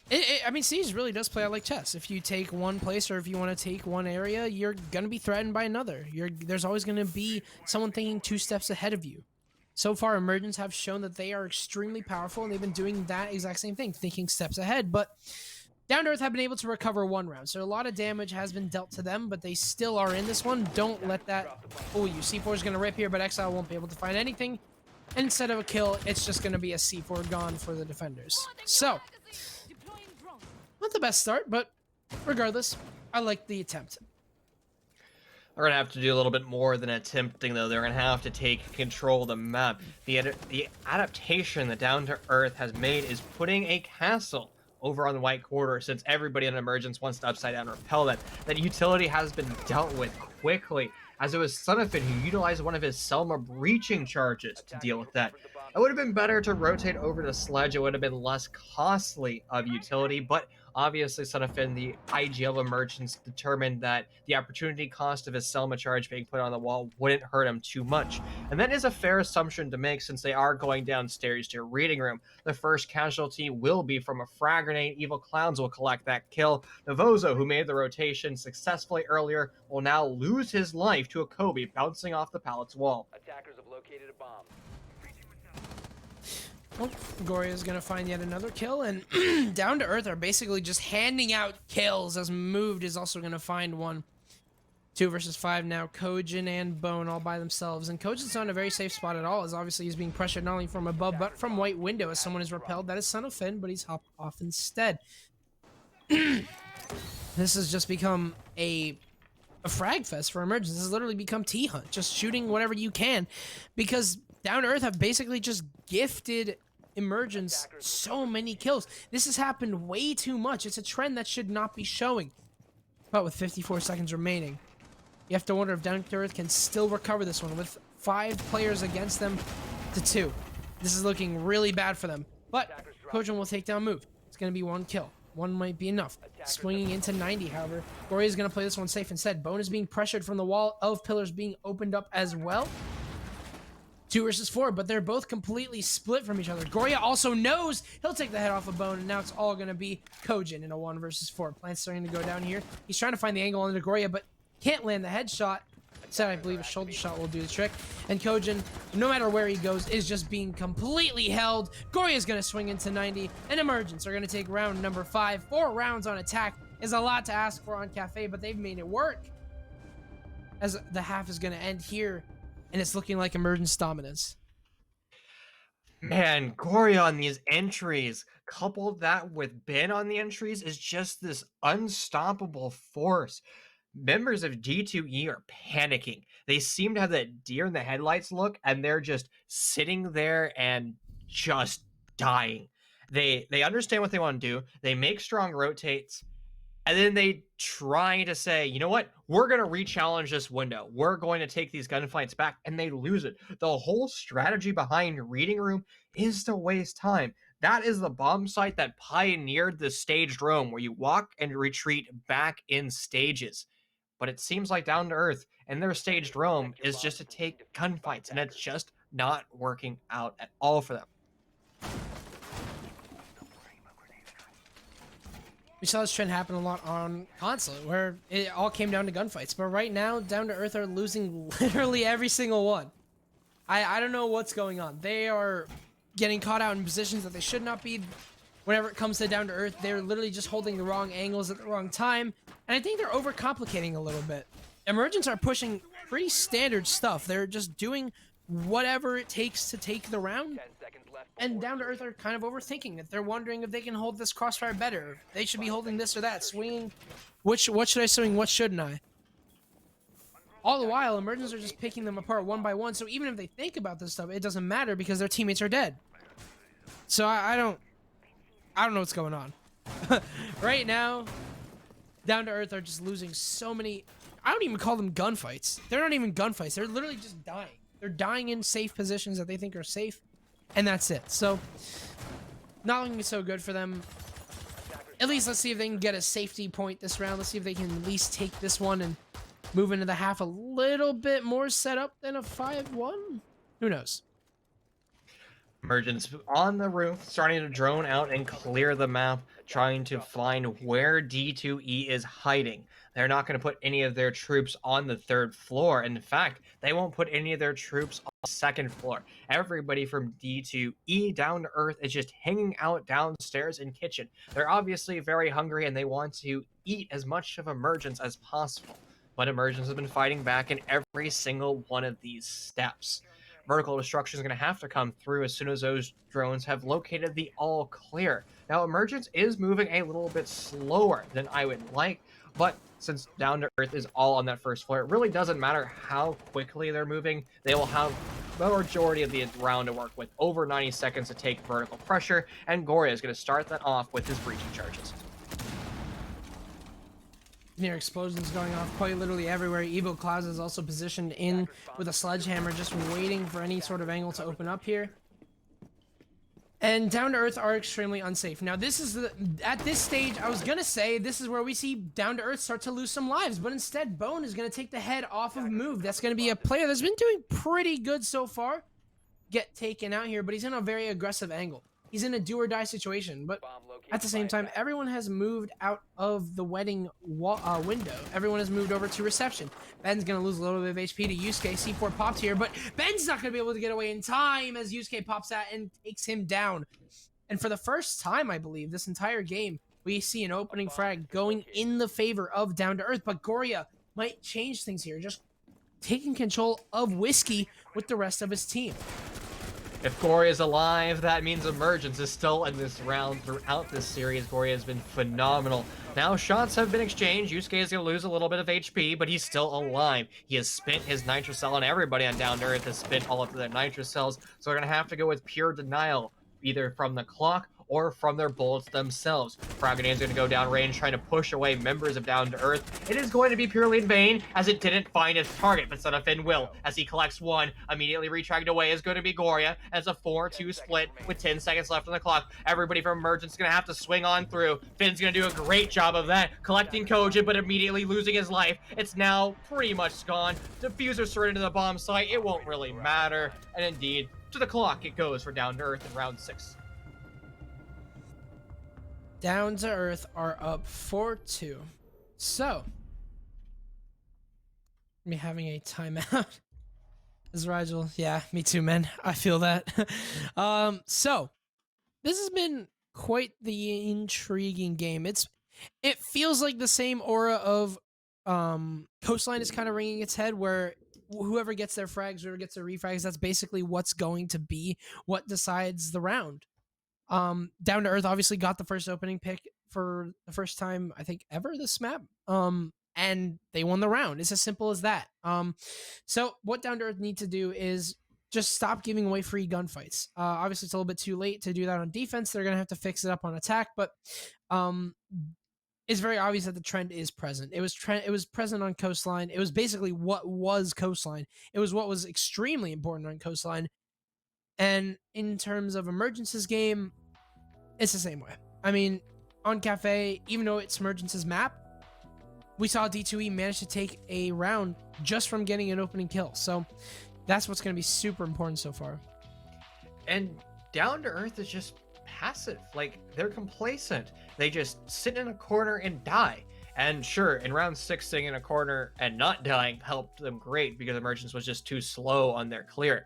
I mean, Siege really does play out like chess. If you take one place or if you want to take one area, you're going to be threatened by another. There's always going to be someone thinking 2 steps ahead of you. So far, Emergence have shown that they are extremely powerful, and they've been doing that exact same thing, thinking steps ahead. But Down to Earth have been able to recover 1 round, so a lot of damage has been dealt to them, but they still are in this one. Don't let that fool you. C4 is going to rip here, but Exile won't be able to find anything. And instead of a kill, it's just going to be a C4 gone for the defenders. So, not the best start, but regardless, I like the attempt. They're going to have to do a little bit more than attempting, though. They're going to have to take control of the map. The adaptation that Down to Earth has made is putting a castle over on the white quarter, since everybody in Emergence wants to upside down repel that. That utility has been dealt with quickly, as it was SEMIFINAL who utilized one of his Selma breaching charges to deal with that. It would have been better to rotate over to Sledge. It would have been less costly of utility, but obviously SEMIFINAL, the IGL Emergence, determined that the opportunity cost of his Selma charge being put on the wall wouldn't hurt him too much. And that is a fair assumption to make, since they are going downstairs to a reading room. The first casualty will be from a frag grenade. Evil Clowns will collect that kill. Navozo, who made the rotation successfully earlier, will now lose his life to a Kobe bouncing off the pallet's wall. Attackers have located a bomb. Well, Goria is going to find yet another kill, and Down to Earth are basically just handing out kills, as Moved is also going to find one. 2 versus 5 now. Kojin and Bone all by themselves, and Kojin's not in a very safe spot at all, as obviously he's being pressured not only from above, but from white window as someone is repelled. That is Son of Finn, but he's hopped off instead. This has just become a frag fest for Emergence. This has literally become T-Hunt, just shooting whatever you can, because Down to Earth have basically just gifted Emergence so many kills. This has happened way too much. It's a trend that should not be showing. But with 54 seconds remaining, you have to wonder if Down to Earth can still recover this one with 5 players against them to 2. This is looking really bad for them. But Kojin will take down Move. It's going to be 1 kill. 1 might be enough. Swinging into 90, however. Goria is going to play this one safe instead. Bone is being pressured from the wall. Elf pillars being opened up as well. 2 versus 4, but they're both completely split from each other. Goria also knows he'll take the head off of Bone, and now it's all going to be Kojin in a 1 versus 4. Plant's starting to go down here. He's trying to find the angle onto Goria, but can't land the headshot. Instead, I believe a shoulder shot will do the trick. And Kojin, no matter where he goes, is just being completely held. Goria's going to swing into 90, and Emergence are going to take round number 5. 4 rounds on attack is a lot to ask for on Cafe, but they've made it work. As the half is going to end here, and it's looking like Emergence dominance. Man, Goria on these entries, coupled that with Ben on the entries, is just this unstoppable force. Members of D2E are panicking. They seem to have that deer in the headlights look, and they're just sitting there and just dying. They understand what they want to do. They make strong rotates, and then they try to say, you know what? We're going to re-challenge this window. We're going to take these gunfights back, and they lose it. The whole strategy behind Reading Room is to waste time. That is the bomb site that pioneered the staged roam, where you walk and retreat back in stages. But it seems like Down to Earth and their staged roam is just to take gunfights, and it's just not working out at all for them. We saw this trend happen a lot on console, where it all came down to gunfights. But right now, Down to Earth are losing literally every single one. I don't know what's going on. They are getting caught out in positions that they should not be. Whenever it comes to Down to Earth, they're literally just holding the wrong angles at the wrong time. And I think they're overcomplicating a little bit. Emergence are pushing pretty standard stuff. They're just doing whatever it takes to take the round. And Down to Earth are kind of overthinking it. They're wondering if they can hold this crossfire better. They should be holding this or that, swinging. What should I swing? What shouldn't I? All the while, Emergence are just picking them apart 1 by 1. So even if they think about this stuff, it doesn't matter because their teammates are dead. So I don't know what's going on. Right now, Down to Earth are just losing so many. I don't even call them gunfights. They're not even gunfights. They're literally just dying. They're dying in safe positions that they think are safe. And that's it. So, not looking so good for them. At least let's see if they can get a safety point this round. Let's see if they can at least take this one and move into the half a little bit more set up than a 5-1. Who knows? Emergence on the roof, starting to drone out and clear the map, trying to find where D2E is hiding. they're not going to put any of their troops on the 3rd floor. In fact, they won't put any of their troops on the 2nd floor. Everybody from D to E Down to Earth is just hanging out downstairs in kitchen. They're obviously very hungry and they want to eat as much of Emergence as possible. But Emergence has been fighting back in every single one of these steps. Vertical destruction is going to have to come through as soon as those drones have located the all clear. Now, Emergence is moving a little bit slower than I would like, but since Down to Earth is all on that 1st floor, it really doesn't matter how quickly they're moving. They will have the majority of the round to work with, over 90 seconds to take vertical pressure, and Goria is going to start that off with his breaching charges. Near explosions going off quite literally everywhere. Evo Clouds is also positioned in with a sledgehammer, just waiting for any sort of angle to open up here. And Down to Earth are extremely unsafe. Now, this is at this stage, I was gonna say this is where we see Down to Earth start to lose some lives, but instead, Bone is gonna take the head off of Move. That's gonna be a player that's been doing pretty good so far. Get taken out here, but he's in a very aggressive angle. He's in a do or die situation, but at the same time, everyone has moved out of the wedding window. Everyone has moved over to reception. Ben's gonna lose a little bit of HP to Yusuke. C4 popped here, but Ben's not gonna be able to get away in time as Yusuke pops out and takes him down. And for the first time, I believe, this entire game, we see an opening frag going in the favor of Down to Earth, but Goria might change things here, just taking control of Whiskey with the rest of his team. If Goria is alive, that means Emergence is still in this round. Throughout this series, Goria has been phenomenal. Now, shots have been exchanged. Yusuke is going to lose a little bit of HP, but he's still alive. He has spent his Nitro Cell, and everybody on Down to Earth has spent all of their Nitro Cells, so they're going to have to go with pure denial, either from the clock or from their bullets themselves. Fraganator is going to go down range, trying to push away members of Down to Earth. It is going to be purely in vain, as it didn't find its target, but Son of Finn will, as he collects one. Immediately retracked away is going to be Goria, as a 4-2 split with 10 seconds left on the clock. Everybody from Emergence is going to have to swing on through. Finn's going to do a great job of that, collecting Kojin, but immediately losing his life. It's now pretty much gone. Diffuser surrendered to the bomb site. It won't really matter. And indeed, to the clock it goes for Down to Earth in round 6. Down to Earth are up 4-2. So, me having a timeout. Is Rigel? Yeah, me too, man. I feel that. So, this has been quite the intriguing game. It feels like the same aura of Coastline is kind of ringing its head, where whoever gets their frags, whoever gets their refrags, that's basically what's going to be what decides the round. Down to Earth obviously got the first opening pick for the first time, I think, ever this map. And they won the round. It's as simple as that. So what Down to Earth need to do is just stop giving away free gunfights. Obviously it's a little bit too late to do that on defense. They're gonna have to fix it up on attack, but it's very obvious that the trend is present. It was present on Coastline. It was basically what was Coastline. It was what was extremely important on Coastline. And in terms of Emergence's game, it's the same way. I mean, on Cafe, even though it's Emergence's map, we saw D2E manage to take a round just from getting an opening kill. So that's what's going to be super important so far. And Down to Earth is just passive. Like, they're complacent. They just sit in a corner and die. And sure, in round 6, sitting in a corner and not dying helped them great, because Emergence was just too slow on their clear.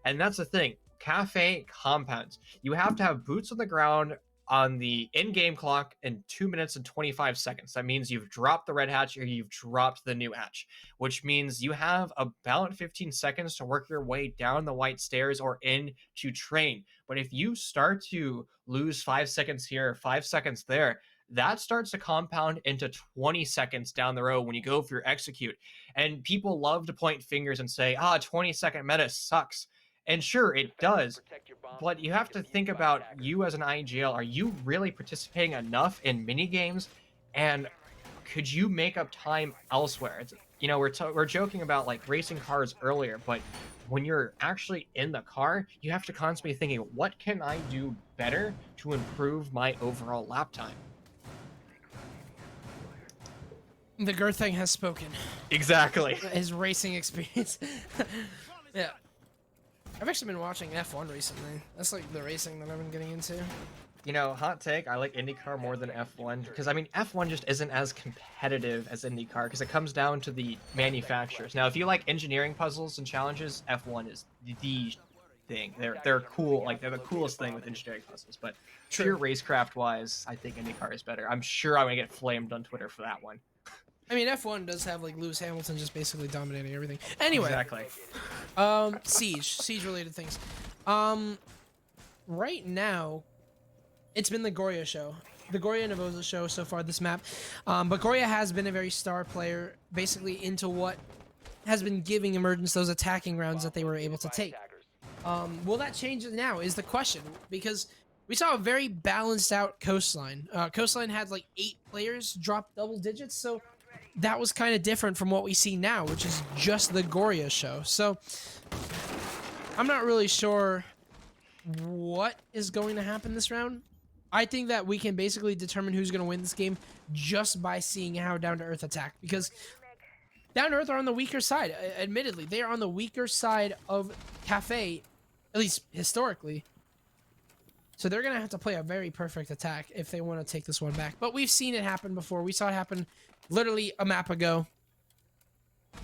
And that's the thing. Cafe compounds. You have to have boots on the ground on the in-game clock in 2 minutes and 25 seconds. That means you've dropped the red hatch or you've dropped the new hatch, which means you have about 15 seconds to work your way down the white stairs or in to train. But if you start to lose 5 seconds here, 5 seconds there, that starts to compound into 20 seconds down the road when you go for your execute. And people love to point fingers and say, 20-second meta sucks. And sure, it does, but you have to think about you as an IGL. Are you really participating enough in mini games? And could you make up time elsewhere? It's, you know, we're joking about like racing cars earlier, but when you're actually in the car, you have to constantly be thinking, what can I do better to improve my overall lap time? The Girthang has spoken. Exactly. His racing experience. Yeah. I've actually been watching F1 recently. That's like the racing that I've been getting into. You know, hot take, I like IndyCar more than F1 because I mean F1 just isn't as competitive as IndyCar because it comes down to the manufacturers. Now, if you like engineering puzzles and challenges, F1 is the thing. They're cool, like they're the coolest thing with engineering puzzles. But pure racecraft wise, I think IndyCar is better. I'm sure I'm gonna get flamed on Twitter for that one. I mean, F1 does have like Lewis Hamilton just basically dominating everything. Anyway, Exactly. siege related things. Right now, it's been the Goria show, the Goria Nervosa show so far this map. But Goria has been a very star player, basically into what has been giving Emergence those attacking rounds that they were able to take. Will that change now is the question, because we saw a very balanced out Coastline. Coastline had like 8 players drop double digits, so that was kind of different from what we see now, which is just the Goria show. So I'm not really sure what is going to happen this round. I think that we can basically determine who's going to win this game just by seeing how Down2Earth attack, because Down2Earth are on the weaker side. Admittedly, they are on the weaker side of Cafe, at least historically. So they're going to have to play a very perfect attack if they want to take this one back. But we've seen it happen before. We saw it happen literally a map ago.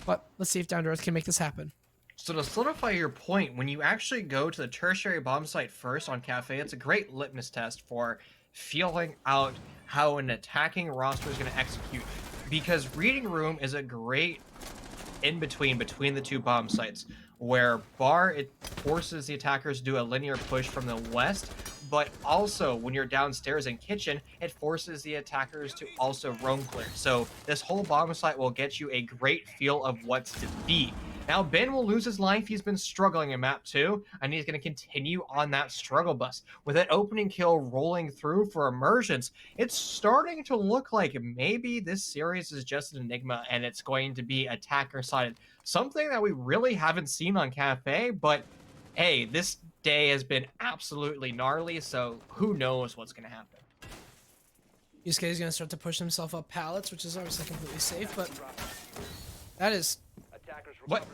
But let's see if Down2Earth can make this happen. So to solidify your point, when you actually go to the tertiary bomb site first on Cafe, it's a great litmus test for feeling out how an attacking roster is going to execute. Because Reading Room is a great in-between between the two bomb sites, where Bar, it forces the attackers to do a linear push from the west, but also when you're downstairs in Kitchen, it forces the attackers to also roam clear. So this whole bomb site will get you a great feel of what's to be. Now, Ben will lose his life. He's been struggling in map 2, and he's going to continue on that struggle bus. With that opening kill rolling through for Emergence, it's starting to look like maybe this series is just an enigma, and it's going to be attacker-sided. Something that we really haven't seen on Cafe, but hey, this day has been absolutely gnarly, so who knows what's going to happen. Yusuke is going to start to push himself up pallets, which is obviously completely safe, but that is... What?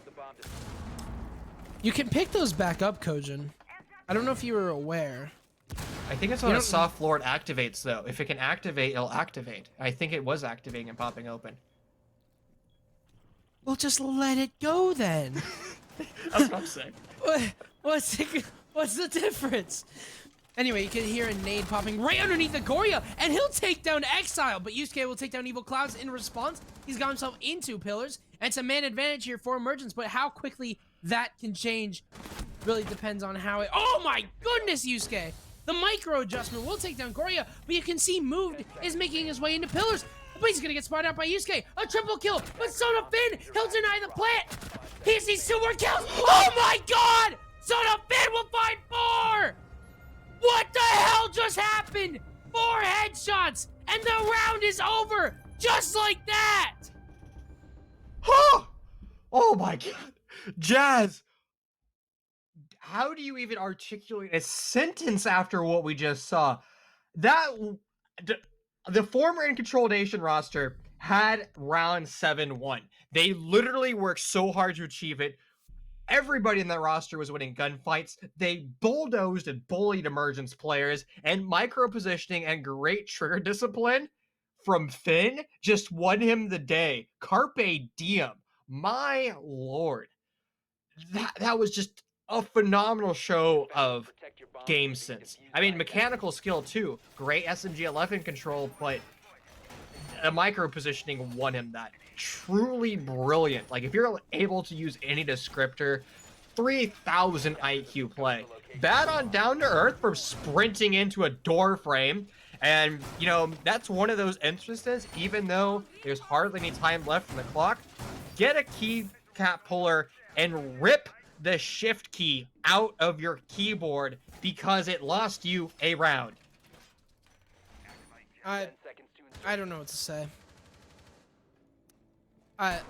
You can pick those back up, Kojin. I don't know if you were aware. I think it's on a soft floor it activates, though. If it can activate, it'll activate. I think it was activating and popping open. Well, just let it go, then. That's what I'm saying. What's the difference? Anyway, you can hear a nade popping right underneath the Goria, and he'll take down Exile, but Yusuke will take down Evil Clouds in response. He's got himself into pillars, and it's a man advantage here for Emergence, but how quickly that can change really depends on how it... Oh my goodness, Yusuke! The micro adjustment will take down Goria, but you can see Moved is making his way into pillars, but he's gonna get spotted out by Yusuke. A triple kill, but Soda Finn, he'll deny the plant! He sees 2 more kills! Oh my god! Soda Finn will find 4! What the hell just happened? 4 headshots, and the round is over, just like that! Oh my god. Jazz! How do you even articulate a sentence after what we just saw? The former In Control Nation roster had round 7-1. They literally worked so hard to achieve it. Everybody in that roster was winning gunfights. They bulldozed and bullied Emergence players, and micro positioning and great trigger discipline from Finn just won him the day. Carpe diem. My lord. That was just a phenomenal show of game sense. I mean, mechanical skill too. Great SMG-11 control, but the micro positioning won him that. Truly brilliant. Like, if you're able to use any descriptor, 3,000 IQ play. Bad on Down2Earth for sprinting into a door frame. And, you know, that's one of those instances, even though there's hardly any time left in the clock, get a keycap puller and rip the shift key out of your keyboard because it lost you a round. I don't know what to say. 5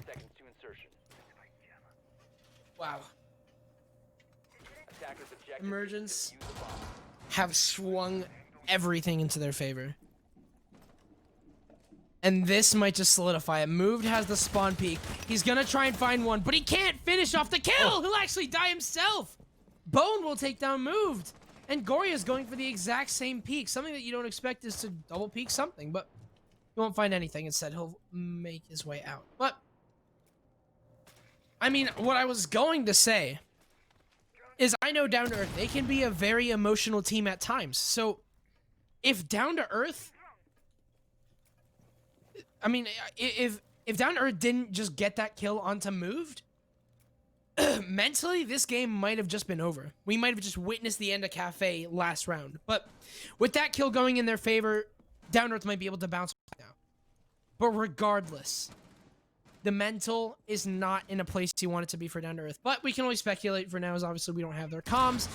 seconds to insertion. Wow. Attackers objective Emergence is to defuse the bomb. have swung everything into their favor. And this might just solidify it. Moved has the spawn peak. He's gonna try and find one, but he can't finish off the kill! He'll actually die himself! Bone will take down Moved. And Goria is going for the exact same peak. Something that you don't expect is to double peak something, but you won't find anything. Instead, he'll make his way out. But, I mean, what I was going to say is I know Down2Earth, they can be a very emotional team at times. So, if Down2Earth... I mean, if Down2Earth didn't just get that kill onto Moved, mentally, this game might have just been over. We might have just witnessed the end of Cafe last round. But with that kill going in their favor, Down2Earth might be able to bounce back now. But regardless, the mental is not in a place you want it to be for Down2Earth. But we can only speculate for now, as obviously we don't have their comms.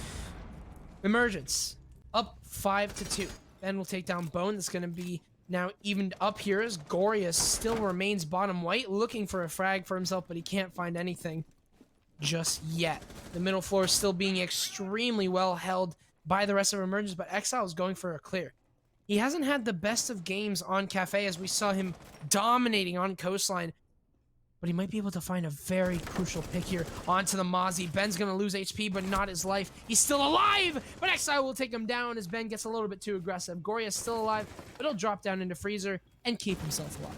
Emergence, up 5-2. Then we'll take down Bone. That's going to be now evened up here as Goria still remains bottom white, looking for a frag for himself, but he can't find anything just yet. The middle floor is still being extremely well held by the rest of Emergence, but Exile is going for a clear. He hasn't had the best of games on Cafe as we saw him dominating on Coastline, but he might be able to find a very crucial pick here onto the Mozzie. Ben's going to lose HP, but not his life. He's still alive, but Exile will take him down as Ben gets a little bit too aggressive. Goria's still alive, but he'll drop down into Freezer and keep himself alive.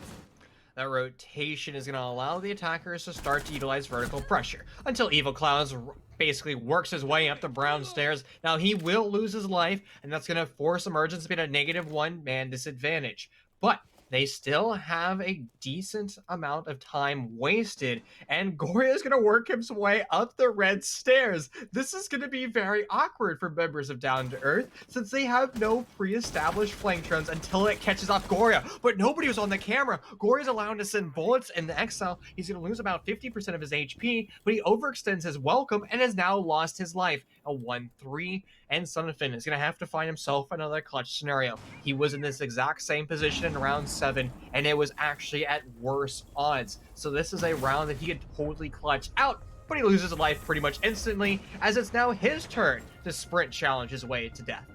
That rotation is going to allow the attackers to start to utilize vertical pressure until Evil Clowns basically works his way up the brown stairs. Now he will lose his life, and that's going to force Emergence to be at a -1 man disadvantage. But they still have a decent amount of time wasted, and Goria is going to work his way up the red stairs. This is going to be very awkward for members of Down2Earth, since they have no pre-established flank drones until it catches off Goria. But nobody was on the camera. Goria's allowed to send bullets in the Exile. He's going to lose about 50% of his HP, but he overextends his welcome and has now lost his life. A 1-3, and SEMIFINAL is going to have to find himself another clutch scenario. He was in this exact same position in round 7, and it was actually at worse odds. So this is a round that he could totally clutch out, but he loses his life pretty much instantly, as it's now his turn to sprint challenge his way to death.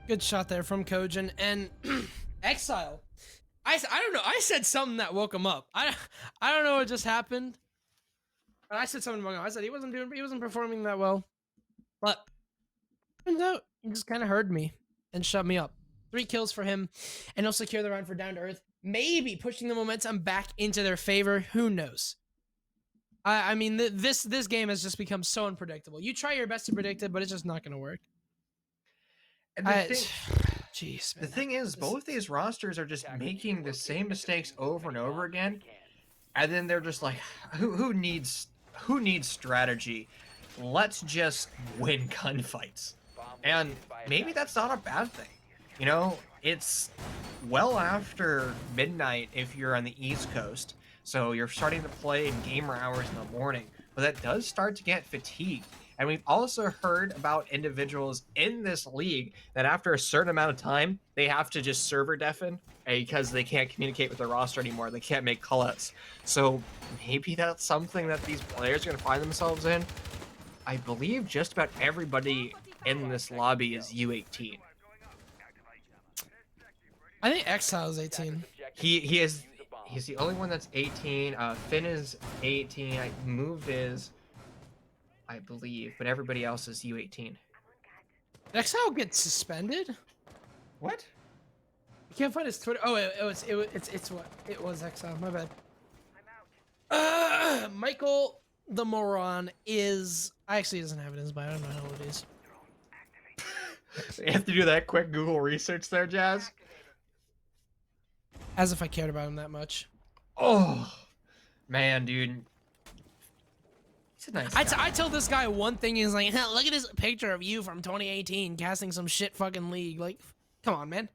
Good shot there from Kojin, and Exile. I don't know. I said something that woke him up. I don't know what just happened. I said something wrong. I said he wasn't performing that well. But turns out he just kind of heard me and shut me up. 3 kills for him, and he'll secure the round for Down2Earth. Maybe pushing the momentum back into their favor. Who knows? I mean, this game has just become so unpredictable. You try your best to predict it, but it's just not going to work. And Jeez, man. the thing is, both these rosters are just making the same mistakes over and over again, and then they're just like, who needs strategy? Let's just win gunfights. And maybe that's not a bad thing. You know, it's well after midnight if you're on the East Coast, so you're starting to play in gamer hours in the morning, but that does start to get fatigued. And we've also heard about individuals in this league that after a certain amount of time, they have to just server deafen because they can't communicate with their roster anymore. They can't make callouts. So maybe that's something that these players are going to find themselves in. I believe just about everybody in this lobby is U18. I think Exile is 18. He's the only one that's 18. Finn is 18. Moved is, I believe, but everybody else is U18. Did Exile get suspended? What? I can't find his Twitter. Oh, it was Exile. My bad. Michael the Moron is. Actually, doesn't have it in his bio. I don't know how it is. You have to do that quick Google research there, Jazz. As if I cared about him that much. Oh, man, dude. He's a nice guy. I tell this guy one thing, he's like, hell, look at this picture of you from 2018 casting some shit fucking league. Like, come on, man.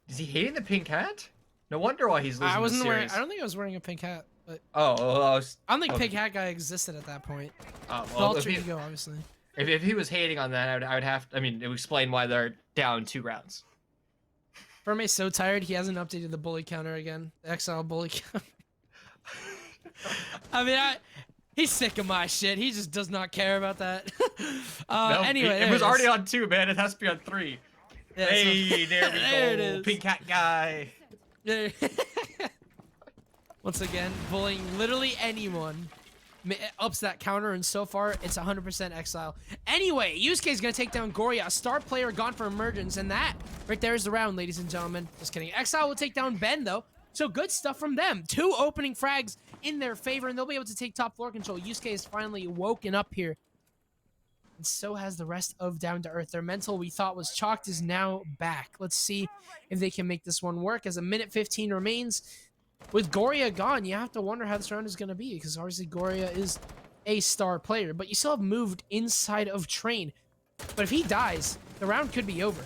Is he hating the pink hat? No wonder why he's losing I wasn't the wearing. series. I don't think I was wearing a pink hat, but I don't think pink hat guy existed at that point. well, Alter ego, obviously. if he was hating on that, I would have to, I mean, it would explain why they're down 2 rounds. Verme's so tired he hasn't updated the bully counter again. The Exile bully counter. I mean, he's sick of my shit. He just does not care about that. No, anyway, it was already on 2, man. It has to be on 3. Yeah, Hey, there we there it go. is. Pink hat guy. Once again, bullying literally anyone ups that counter, and so far it's 100% Exile. Anyway, Yusuke is going to take down Goria, a star player gone for Emergence, and that right there is the round, ladies and gentlemen. Just kidding. Exile will take down Ben, though, so good stuff from them. 2 opening frags in their favor, and they'll be able to take top floor control. Yusuke is finally woken up here, and so has the rest of Down2Earth. Their mental we thought was chalked is now back. Let's see if they can make this one work as a minute 15 remains. With Goria gone, you have to wonder how this round is going to be, because obviously Goria is a star player, but you still have moved inside of Train. But if he dies, the round could be over.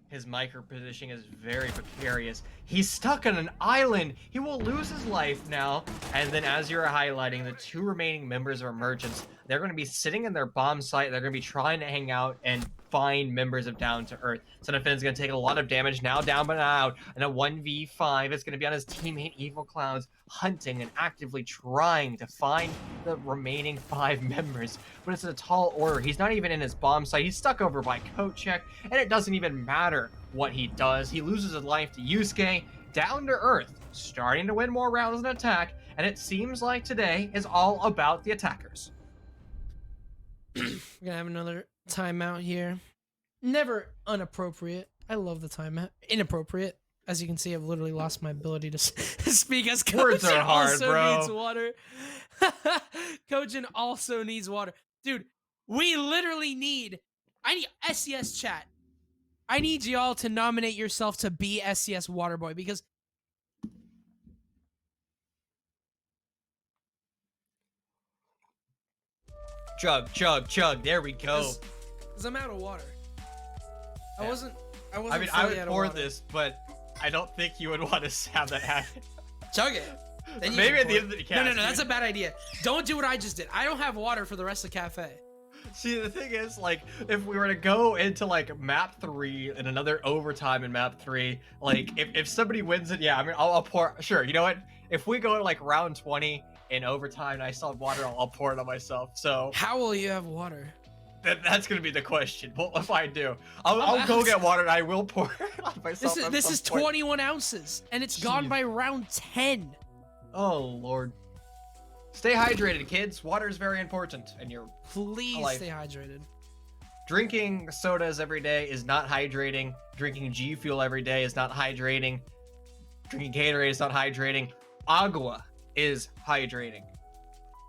His micro positioning is very precarious. He's stuck on an island. He will lose his life now. And then as you're highlighting, the 2 remaining members of Emergence, they're going to be sitting in their bomb site. They're going to be trying to hang out and find members of Down2Earth. SEMIFINALS is going to take a lot of damage now, down but not out. And a 1v5 is going to be on his teammate Evil Clouds, hunting and actively trying to find the remaining 5 members. But it's a tall order. He's not even in his bomb site. He's stuck over by coat check, and it doesn't even matter what he does. He loses his life to Yusuke. Down2Earth starting to win more rounds in attack, and it seems like today is all about the attackers. We're gonna have another timeout here. Never unappropriate. I love the timeout. Inappropriate. As you can see, I've literally lost my ability to speak as Words Kojin are hard, also bro. needs water. Kojin also needs water. Dude, we literally need... I need SCS chat. I need y'all to nominate yourself to be SCS Waterboy, because... Chug, chug, chug. There we go. Because I'm out of water. I Yeah. wasn't I mean, I fully would out of pour water. this, but I don't think you would want to have that happen. Chug it. Then you Maybe can at the pour end of the it. cast. No, that's a bad idea. Don't do what I just did. I don't have water for the rest of the cafe. See, the thing is, like, if we were to go into, like, map 3 and another overtime in map 3, like, if somebody wins it, yeah, I mean, I'll pour, sure, you know what? If we go to, like, round 20 in overtime and I still have water, I'll pour it on myself, so... How will you have water? That's gonna be the question. What if I do? I'll go get water and I will pour it on myself. This is 21 ounces, and it's gone Jeez. by round 10. Oh, Lord. Stay hydrated, kids. Water is very important, and you're Please Life. stay hydrated. drinking sodas every day is not hydrating. Drinking G Fuel every day is not hydrating. Drinking Gatorade is not hydrating. Agua is hydrating.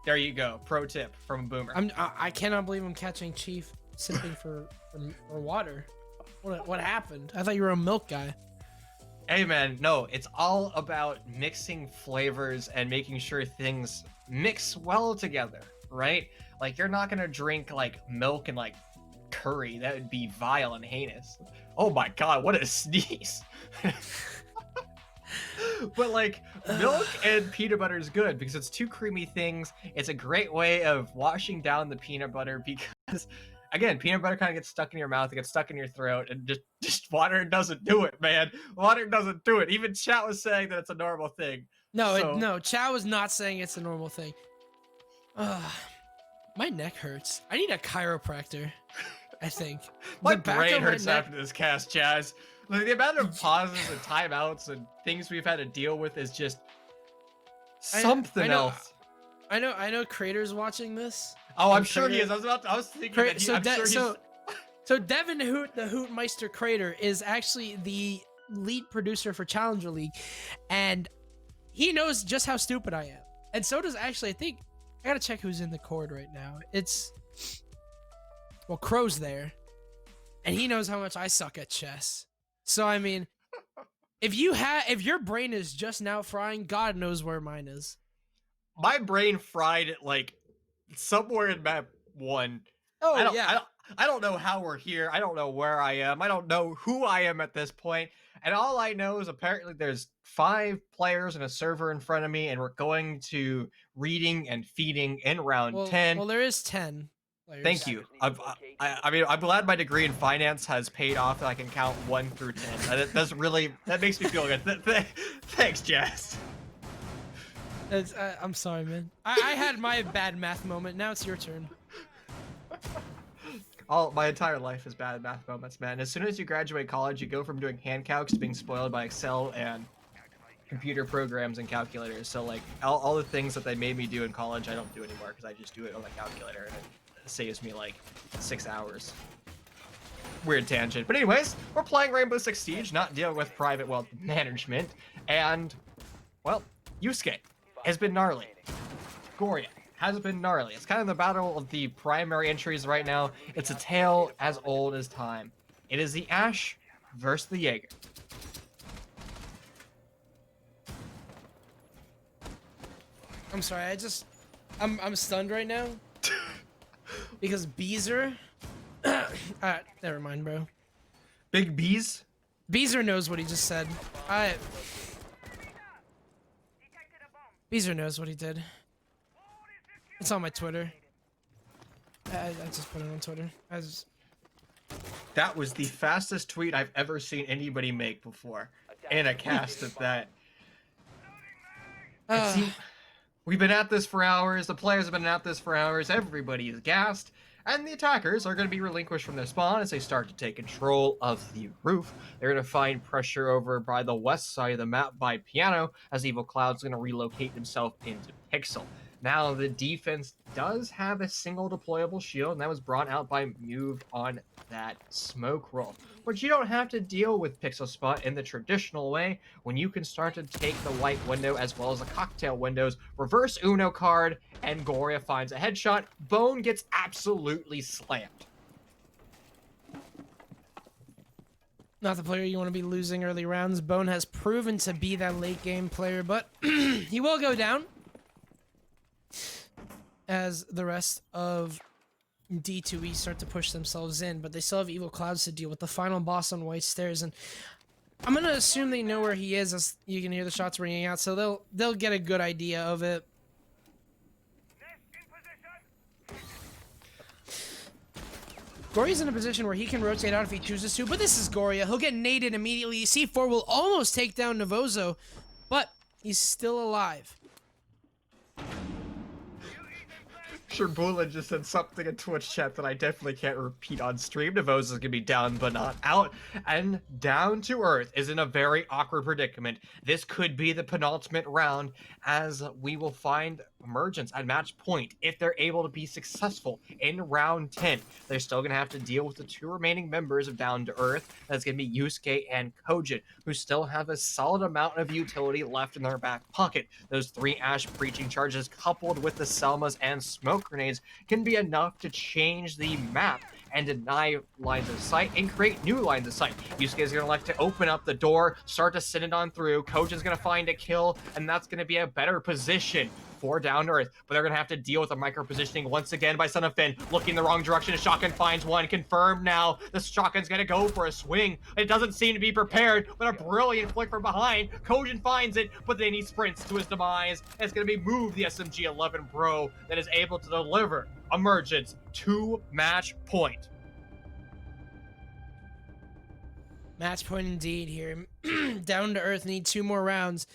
There you go. Pro tip from Boomer. I cannot believe I'm catching Chief sipping for water. What happened? I thought you were a milk guy. Hey man, no, it's all about mixing flavors and making sure things mix well together, right? Like, you're not gonna drink like milk and like curry. That would be vile and heinous. Oh my god, what a sneeze. But like, milk and peanut butter is good because it's 2 creamy things. It's a great way of washing down the peanut butter because, again, peanut butter kind of gets stuck in your mouth, it gets stuck in your throat, and just water doesn't do it, man. Water doesn't do it. Even chat was saying that it's a normal thing. No, So- no, Chow is not saying it's a normal thing. My neck hurts. I need a chiropractor, I think. My The back brain of my hurts neck- after this cast, Chaz. Like, the amount of pauses and timeouts and things we've had to deal with is just something I know- else. I know Crater's watching this. Oh, I'm and sure he Crater- is. I was thinking Cra- that he, so, I'm sure he's... so Devin Hoot, the Hootmeister Crater, is actually the lead producer for Challenger League, and he knows just how stupid I am. And so does actually, I think, I gotta check who's in the cord right now. It's, well, Crow's there, and he knows how much I suck at chess. So I mean, if your brain is just now frying, God knows where mine is. My brain fried it like somewhere in map 1. Oh I don't know how we're here. I don't know where I am. I don't know who I am at this point. And all I know is apparently there's 5 players and a server in front of me, and we're going to reading and feeding in round 10. Well, there is 10 players. Thank you. I mean, I'm glad my degree in finance has paid off. That I can count 1 through 10. That makes me feel good. Thanks, Jess. I'm sorry, man. I had my bad math moment. Now it's your turn. My entire life is bad math moments, man. As soon as you graduate college, you go from doing hand calcs to being spoiled by Excel and computer programs and calculators. So like all the things that they made me do in college, I don't do anymore because I just do it on the calculator, and it saves me like 6 hours. Weird tangent. But anyways, we're playing Rainbow Six Siege, not dealing with private wealth management. And, well, Yusuke has been gnarly. Goria has been gnarly. It's kind of the battle of the primary entries right now. It's a tale as old as time. It is the Ashe versus the Jaeger. I'm sorry, I'm stunned right now. Because Beezer... Alright, never mind, bro. Big B's? Beezer knows what he just said. Beezer knows what he did. It's on my Twitter. I just put it on Twitter. That was the fastest tweet I've ever seen anybody make before. And a cast of that. See, we've been at this for hours. The players have been at this for hours. Everybody is gassed. And the attackers are going to be relinquished from their spawn as they start to take control of the roof. They're going to find pressure over by the west side of the map by Piano, as Evil Cloud's going to relocate himself into Pixel. Now, the defense does have a single deployable shield, and that was brought out by Move on that smoke roll. But you don't have to deal with Pixel Spot in the traditional way when you can start to take the white window as well as the cocktail windows, reverse Uno card, and Goria finds a headshot. Bone gets absolutely slammed. Not the player you want to be losing early rounds. Bone has proven to be that late game player, but he will go down. As the rest of D2E start to push themselves in, but they still have Evil Clouds to deal with. The final boss on White Stairs, and I'm gonna assume they know where he is, as you can hear the shots ringing out, so they'll get a good idea of it. Goria's in a position where he can rotate out if he chooses to, but this is Goria. He'll get naded immediately. C4 will almost take down Navozo, but he's still alive. Sherbula just said something in Twitch chat that I definitely can't repeat on stream. Navoz is going to be down but not out. And Down2Earth is in a very awkward predicament. This could be the penultimate round, as we will find Emergence at match point if they're able to be successful in round 10. They're still going to have to deal with the two remaining members of Down2Earth. That's going to be Yusuke and Kojin, who still have a solid amount of utility left in their back pocket. Those 3 Ashe breaching charges coupled with the Selmas and smoke grenades can be enough to change the map and deny lines of sight and create new lines of sight. Yusuke is going to like to open up the door, start to send it on through. Kojin's going to find a kill, and that's going to be a better position for Down2Earth, but they're going to have to deal with the micro positioning once again by Son of Finn, looking the wrong direction. A shotgun finds one, confirmed now. The shotgun's going to go for a swing. It doesn't seem to be prepared, but a brilliant flick from behind. Kojin finds it, but then he sprints to his demise. It's going to be Move, the SMG-11 Pro, that is able to deliver Emergence to match point. Match point indeed here. Down2Earth need 2 more rounds.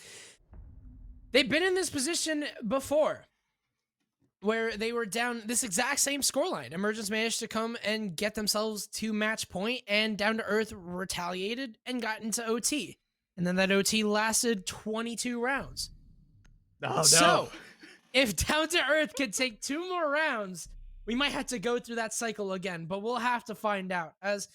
They've been in this position before, where they were down this exact same scoreline. Emergence managed to come and get themselves to match point, and Down2Earth retaliated and got into OT. And then that OT lasted 22 rounds. Oh, no. So, if Down2Earth can take 2 more rounds, we might have to go through that cycle again, but we'll have to find out, as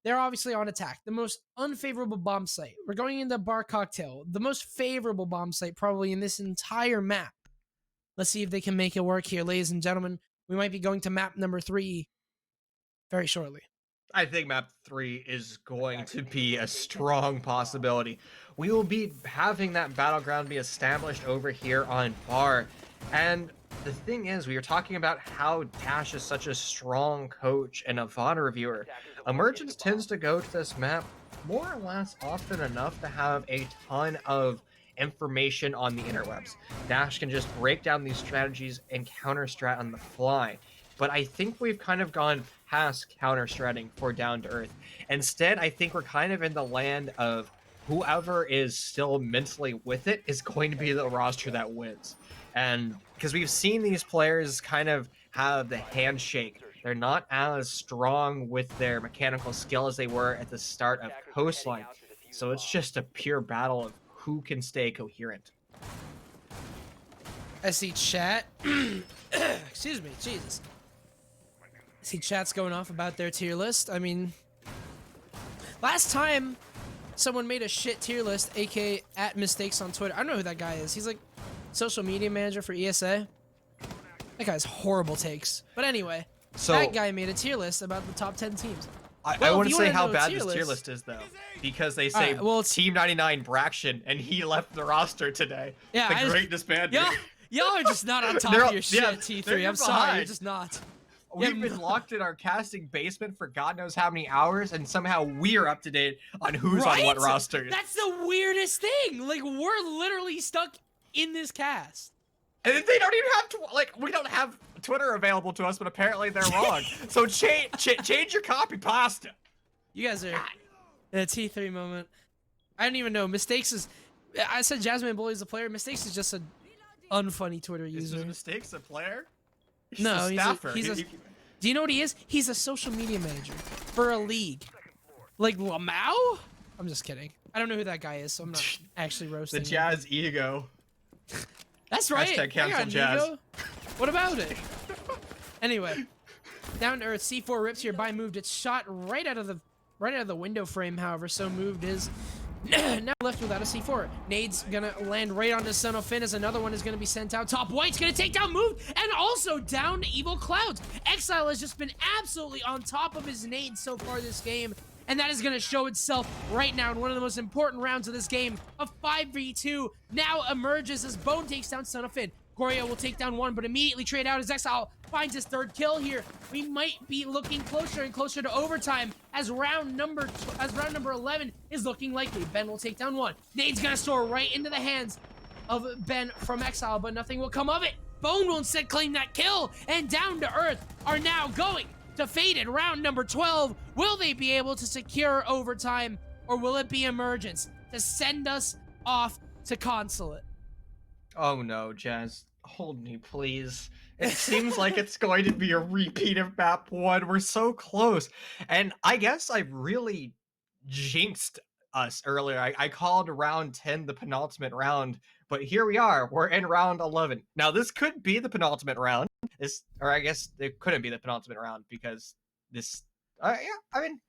they're obviously on attack. The most unfavorable bomb site. We're going into Bar Cocktail. The most favorable bomb site probably in this entire map. Let's see if they can make it work here, ladies and gentlemen. We might be going to map number 3 very shortly. I think map 3 is going to be a strong possibility. We will be having that battleground be established over here on Bar. And the thing is, we were talking about how Dash is such a strong coach and a VOD reviewer. Emergence tends to go to this map more or less often enough to have a ton of information on the interwebs. Dash can just break down these strategies and counter-strat on the fly. But I think we've kind of gone past counter-stratting for Down2Earth. Instead, I think we're kind of in the land of whoever is still mentally with it is going to be the roster that wins. And because we've seen these players kind of have the handshake. They're not as strong with their mechanical skill as they were at the start of Coastline. So it's just a pure battle of who can stay coherent. I see chat. Excuse me, Jesus. I see chat's going off about their tier list. I mean, last time someone made a shit tier list, aka at mistakes on Twitter. I don't know who that guy is. He's like social media manager for ESA. That guy's horrible takes. But anyway, So that guy made a tier list about the top 10 teams. I Well, want if to you say wanna how know bad tier this tier list- list is, though, because they say Alright, well, it's- Team 99 Braction, and he left the roster today. Yeah, the great disbanding. Y'all are just not on top They're of all- your yeah, shit, they're T3. I'm sorry, you're behind. just not. We've Yeah, been locked in our casting basement for God knows how many hours, and somehow we're up to date on who's on what Right? rosters. That's the weirdest thing. Like, we're literally stuck in this cast. And they don't even have we don't have Twitter available to us, but apparently they're wrong. So change your copy pasta. You guys are in a T3 moment. I don't even know. Mistakes is... I said Jasmine Bully's a player. Mistakes is just an unfunny Twitter Is user. his mistakes a player? He's No, a he's a- staffer. he's a- He- Do you know what he is? He's a social media manager for a league. Like Lamau? I'm just kidding. I don't know who that guy is, so I'm not actually the roasting him. Jazz ego. That's right. Hashtag I cancel got an Jazz. ego. What about it? Anyway, Down to Earth C4 rips here by moved. It's shot right out of the window frame. However, so moved is now left without a C4. Nade's gonna land right onto Son of Finn as another one is gonna be sent out. Top White's gonna take down Moved and also down Evil Clouds. Exile has just been absolutely on top of his nade so far this game. And that is going to show itself right now in one of the most important rounds of this game. A 5v2 now emerges as Bone takes down Son of Finn. Goria will take down one, but immediately trade out as Exile finds his third kill here. We might be looking closer and closer to overtime as round number 11 is looking likely. Ben will take down one. Nade's going to soar right into the hands of Ben from Exile, but nothing will come of it. Bone will instead claim that kill, and Down to Earth are now going to Faded round number 12. Will they be able to secure overtime, or will it be Emergence to send us off to Consulate? Oh no, Jazz. Hold me, please. It seems like it's going to be a repeat of map 1. We're so close. And I guess I really jinxed us earlier. I called round 10 the penultimate round, but here we are. We're in round 11. Now, this could be the penultimate round. Or I guess it couldn't be the penultimate round because this... yeah, I mean...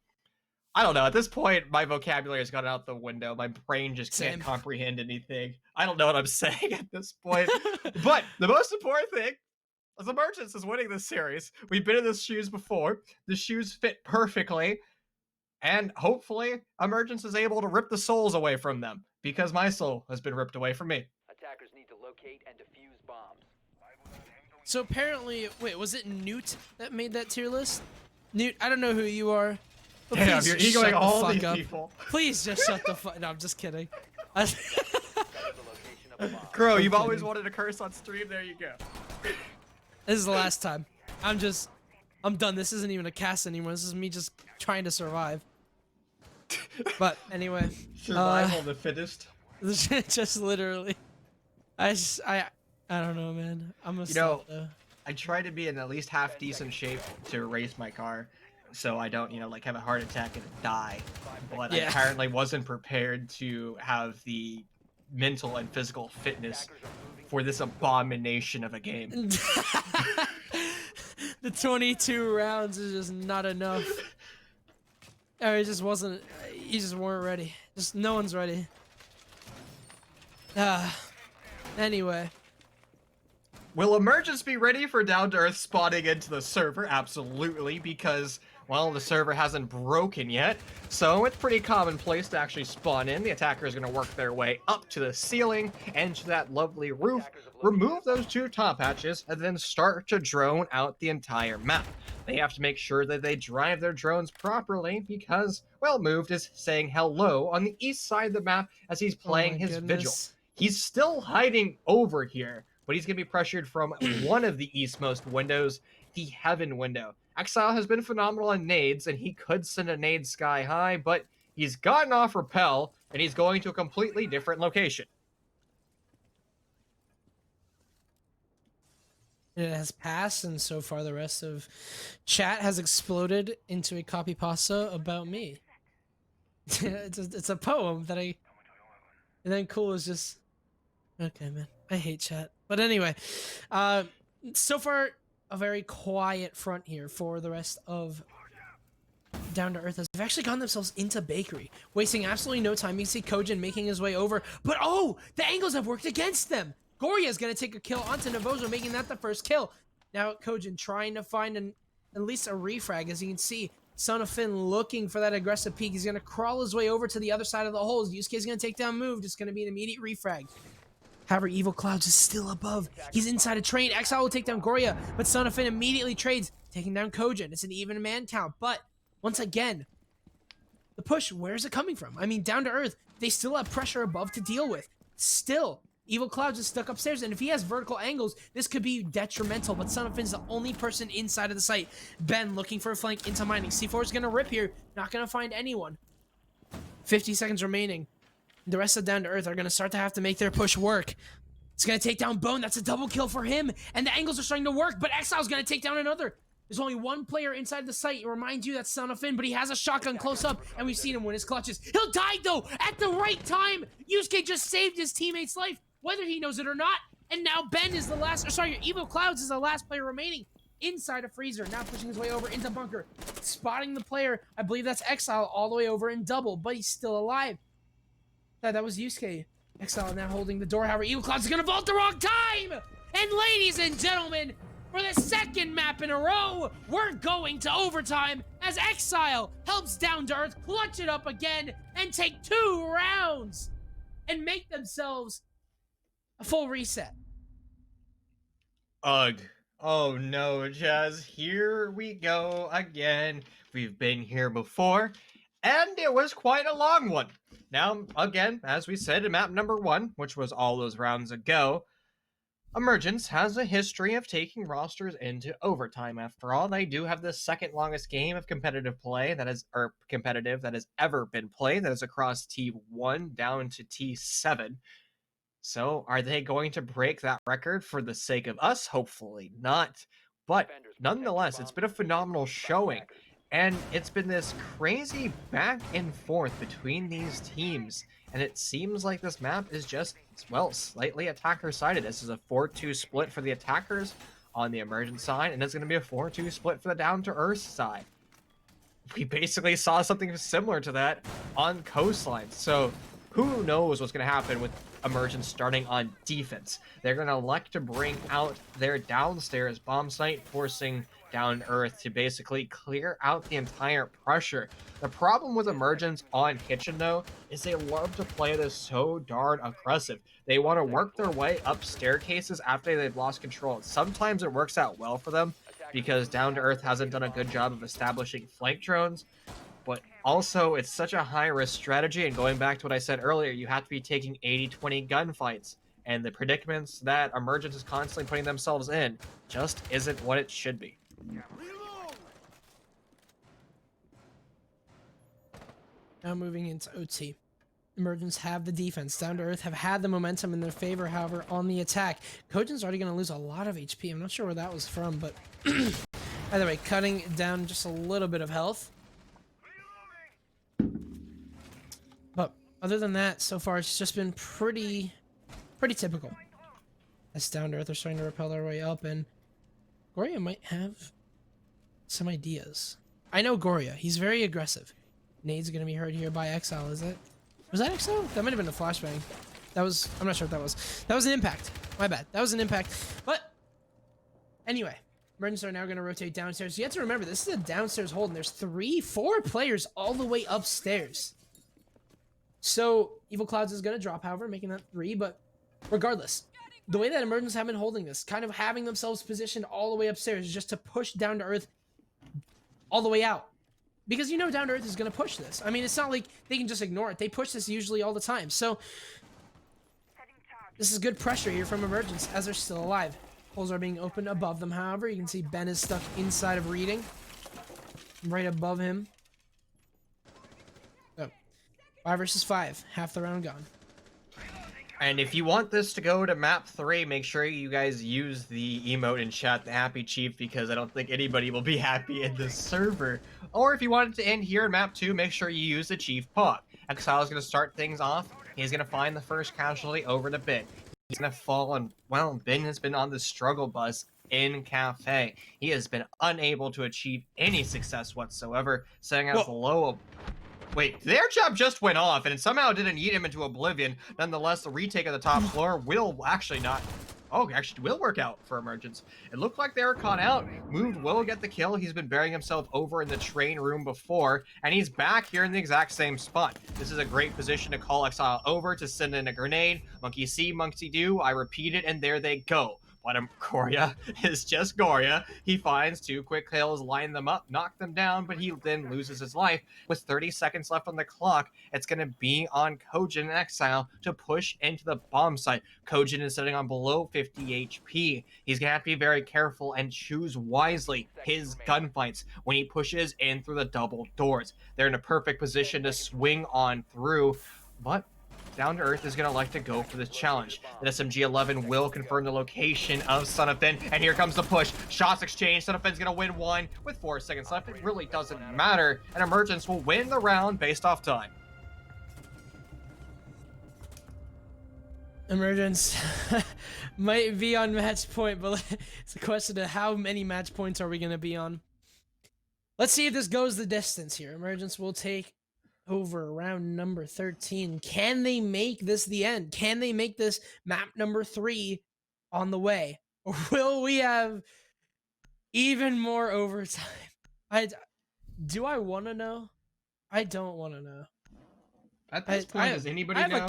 I don't know. At this point, my vocabulary has gone out the window. My brain just can't Same. comprehend anything. I don't know what I'm saying at this point. But the most important thing is Emergence is winning this series. We've been in the shoes before. The shoes fit perfectly. And hopefully, Emergence is able to rip the souls away from them. Because my soul has been ripped away from me. Attackers need to locate and defuse bombs. So apparently, wait, was it Newt that made that tier list? Newt, I don't know who you are. But Damn, please you're just egoing shut the all fuck these up. people. Please just shut the fuck. No, I'm just kidding. The location of a bomb. Crow, you've I'm always kidding. wanted to curse on stream. There you go. This is the last time. I'm done. This isn't even a cast anymore. This is me just trying to survive. But anyway, Survival of the fittest. just literally, I don't know, man. I'm gonna stop though. I try to be in at least half decent shape to race my car, so I don't, like have a heart attack and die. But I Yeah. apparently wasn't prepared to have the mental and physical fitness for this abomination of a game. The 22 rounds is just not enough. Or it just wasn't. You just weren't ready. Just no one's ready. Anyway. Will Emergence be ready for Down to Earth spawning into the server? Absolutely, because, well, the server hasn't broken yet, so it's pretty commonplace to actually spawn in. The attacker is going to work their way up to the ceiling and to that lovely roof, remove those 2 top hatches, and then start to drone out the entire map. They have to make sure that they drive their drones properly because, well, Moved is saying hello on the east side of the map as he's playing my his vigil. goodness. He's still hiding over here, but he's going to be pressured from one of the eastmost windows, the Heaven window. Exile has been phenomenal in nades, and he could send a nade sky high, but he's gotten off Repel, and he's going to a completely different location. It has passed, and so far the rest of chat has exploded into a copy pasta about me. It's a poem that I And then Cool is just, okay, man. I hate chat. But anyway, so far, a very quiet front here for the rest of Down to Earth. They've actually gotten themselves into Bakery, wasting absolutely no time. You can see Kojin making his way over, but oh, the angles have worked against them. Goria is going to take a kill onto Navojo, making that the first kill. Now Kojin trying to find at least a refrag. As you can see, Son of Finn looking for that aggressive peek. He's going to crawl his way over to the other side of the holes. Yusuke is going to take down Move. It's going to be an immediate refrag. However, Evil Clouds is still above. He's inside a train. Exile will take down Goria, but Son of Finn immediately trades, taking down Kojin. It's an even man count, but once again, the push, where is it coming from? I mean, Down to Earth, they still have pressure above to deal with. Still, Evil Clouds is stuck upstairs, and if he has vertical angles, this could be detrimental, but Son of Finn's the only person inside of the site. Ben looking for a flank into mining. C4 is going to rip here, not going to find anyone. 50 seconds remaining. The rest of Down to Earth are going to start to have to make their push work. It's going to take down Bone. That's a double kill for him, and the angles are starting to work, but Exile's going to take down another. There's only one player inside the site. It reminds you that's Son of Finn, but he has a shotgun close up, and we've seen him win his clutches. He'll die, though, at the right time. Yusuke just saved his teammate's life, whether he knows it or not. And now Ben is the last, or sorry, Evil Clouds is the last player remaining inside a freezer. Now pushing his way over into bunker. Spotting the player, I believe that's Exile, all the way over in double, but he's still alive. That was Yusuke. Exile now holding the door. However, Evil Clouds is going to vault the wrong time. And ladies and gentlemen, for the second map in a row, we're going to overtime as Exile helps Down to Earth clutch it up again and take 2 rounds and make themselves a full reset. Ugh. Oh no, Jazz, here we go again. We've been here before, and it was quite a long one. Now, again, as we said in map number 1, which was all those rounds ago, Emergence has a history of taking rosters into overtime. After all, they do have the second longest game of competitive play that has ever been played. That is across T1 down to T7. So, are they going to break that record for the sake of us? Hopefully not. But nonetheless, it's been a phenomenal showing. And it's been this crazy back and forth between these teams. And it seems like this map is just, well, slightly attacker-sided. This is a 4-2 split for the attackers on the Emergence side, and it's going to be a 4-2 split for the Down to Earth side. We basically saw something similar to that on Coastline. So who knows what's going to happen with Emergence starting on defense. They're going to elect to bring out their downstairs bomb site, forcing Down to Earth to basically clear out the entire pressure. The problem with Emergence on Kitchen, though, is they love to play this so darn aggressive. They want to work their way up staircases after they've lost control. Sometimes it works out well for them because Down to Earth hasn't done a good job of establishing flank drones. But also, it's such a high-risk strategy, and going back to what I said earlier, you have to be taking 80-20 gunfights, and the predicaments that Emergence is constantly putting themselves in just isn't what it should be. Now moving into OT. Emergence have the defense. Down to Earth have had the momentum in their favor, however, on the attack. Kojin's already going to lose a lot of HP. I'm not sure where that was from, but either way, cutting down just a little bit of health. But other than that, so far it's just been pretty typical. As Down to Earth are starting to repel their way up, and Goria might have some ideas. I know Goria. He's very aggressive. Nade's gonna be hurt here by Exile, is it? Was that Exile? That might have been a flashbang. That was, I'm not sure what that was. That was an impact. My bad. That was an impact. But anyway, Emergence are now gonna rotate downstairs. You have to remember, this is a downstairs hold, and there's 4 players all the way upstairs. So Evil Clouds is gonna drop, however, making that 3, but regardless, the way that Emergence have been holding this, kind of having themselves positioned all the way upstairs, is just to push Down to Earth all the way out. Because you know Down to Earth is going to push this. I mean, it's not like they can just ignore it. They push this usually all the time. So this is good pressure here from Emergence as they're still alive. Holes are being opened above them, however. You can see Ben is stuck inside of reading. Right above him. So 5 versus 5. Half the round gone. And if you want this to go to map 3, make sure you guys use the emote in chat, the Happy Chief, because I don't think anybody will be happy in this server. Or if you want it to end here in map 2, make sure you use the Chief Paw. Exile is going to start things off. He's going to find the first casualty over to Ben. He's going to fall, and, well, Ben has been on the struggle bus in Cafe. He has been unable to achieve any success whatsoever, setting out below. Wait, their job just went off, and it somehow didn't eat him into oblivion. Nonetheless, the retake of the top floor will actually not... Oh, actually will work out for Emergence. It looked like they were caught out. Moved will get the kill. He's been burying himself over in the train room before, and he's back here in the exact same spot. This is a great position to call Exile over to send in a grenade. Monkey see, monkey do. I repeat it, and there they go. But Goria is just Goria. He finds 2 quick kills, line them up, knock them down, but he then loses his life. With 30 seconds left on the clock, it's going to be on Kojin and Exile to push into the bomb site. Kojin is sitting on below 50 HP. He's going to have to be very careful and choose wisely his gunfights when he pushes in through the double doors. They're in a perfect position to swing on through, but Down2Earth is going to like to go for this challenge. The SMG-11 will confirm the location of Son of Finn, and here comes the push. Shots exchange. Son of Finn's going to win 1 with 4 seconds left. It really doesn't matter, and Emergence will win the round based off time. Emergence might be on match point, but it's a question of how many match points are we going to be on. Let's see if this goes the distance here. Emergence will take over round number 13. Can they make this the end? Can they make this map number 3 on the way? Or will we have even more overtime? Do I want to know? I don't want to know. At this point, does anybody know?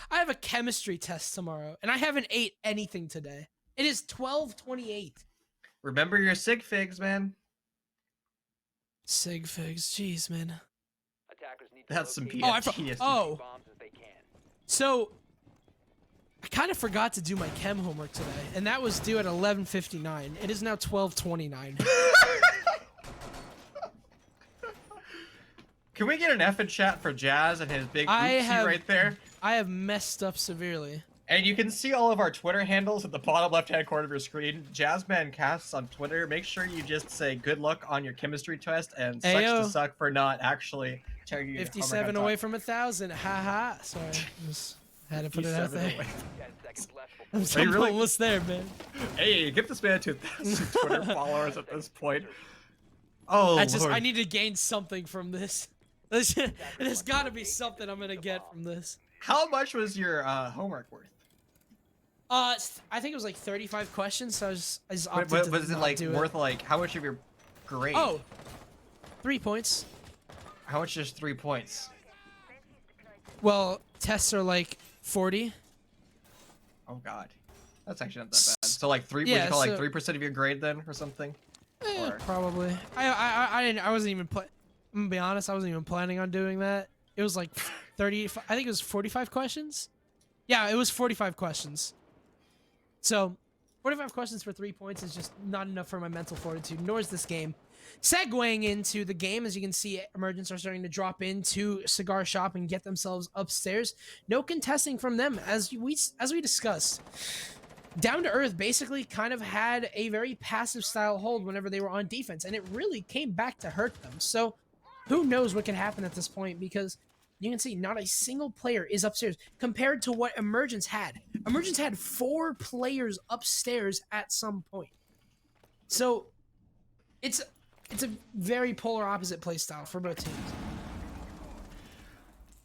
I have a chemistry test tomorrow, and I haven't ate anything today. It is 12:28. Remember your sig figs, man. Sig figs, jeez, man. That's some Oh, PTSD. So I kind of forgot to do my chem homework today, and that was due at 11:59. It is now 12:29. Can we get an F in chat for Jazz and his big oopsie right there? I have messed up severely. And you can see all of our Twitter handles at the bottom left-hand corner of your screen. JazzmanCasts on Twitter. Make sure you just say good luck on your chemistry test and sucks to suck for not actually checking your 57 away from 1,000. Haha. Sorry. Just had to put it out there. I'm really almost there, man. Hey, give this man 2,000 Twitter followers at this point. Oh, I need to gain something from this. There's got to be something I'm gonna get from this. How much was your homework worth? I think it was like 35 questions. So I just opted But to was it not like do worth like how much of your grade? Oh, 3 points. How much is 3 points? Well, tests are like 40. Oh God, that's actually not that bad. So like 3, Yeah, would you call so- like 3% of your grade then, or something? Or- Probably. I wasn't even I'm gonna be honest. I wasn't even planning on doing that. It was like 30. I think it was 45 questions. Yeah, it was 45 questions. So, 45 questions for 3 points is just not enough for my mental fortitude, nor is this game. Segueing into the game, as you can see, Emergence are starting to drop into Cigar Shop and get themselves upstairs. No contesting from them, as we discussed. Down2Earth basically kind of had a very passive style hold whenever they were on defense, and it really came back to hurt them. So, who knows what can happen at this point, because you can see not a single player is upstairs compared to what Emergence had. Emergence had 4 players upstairs at some point. So it's a very polar opposite play style for both teams.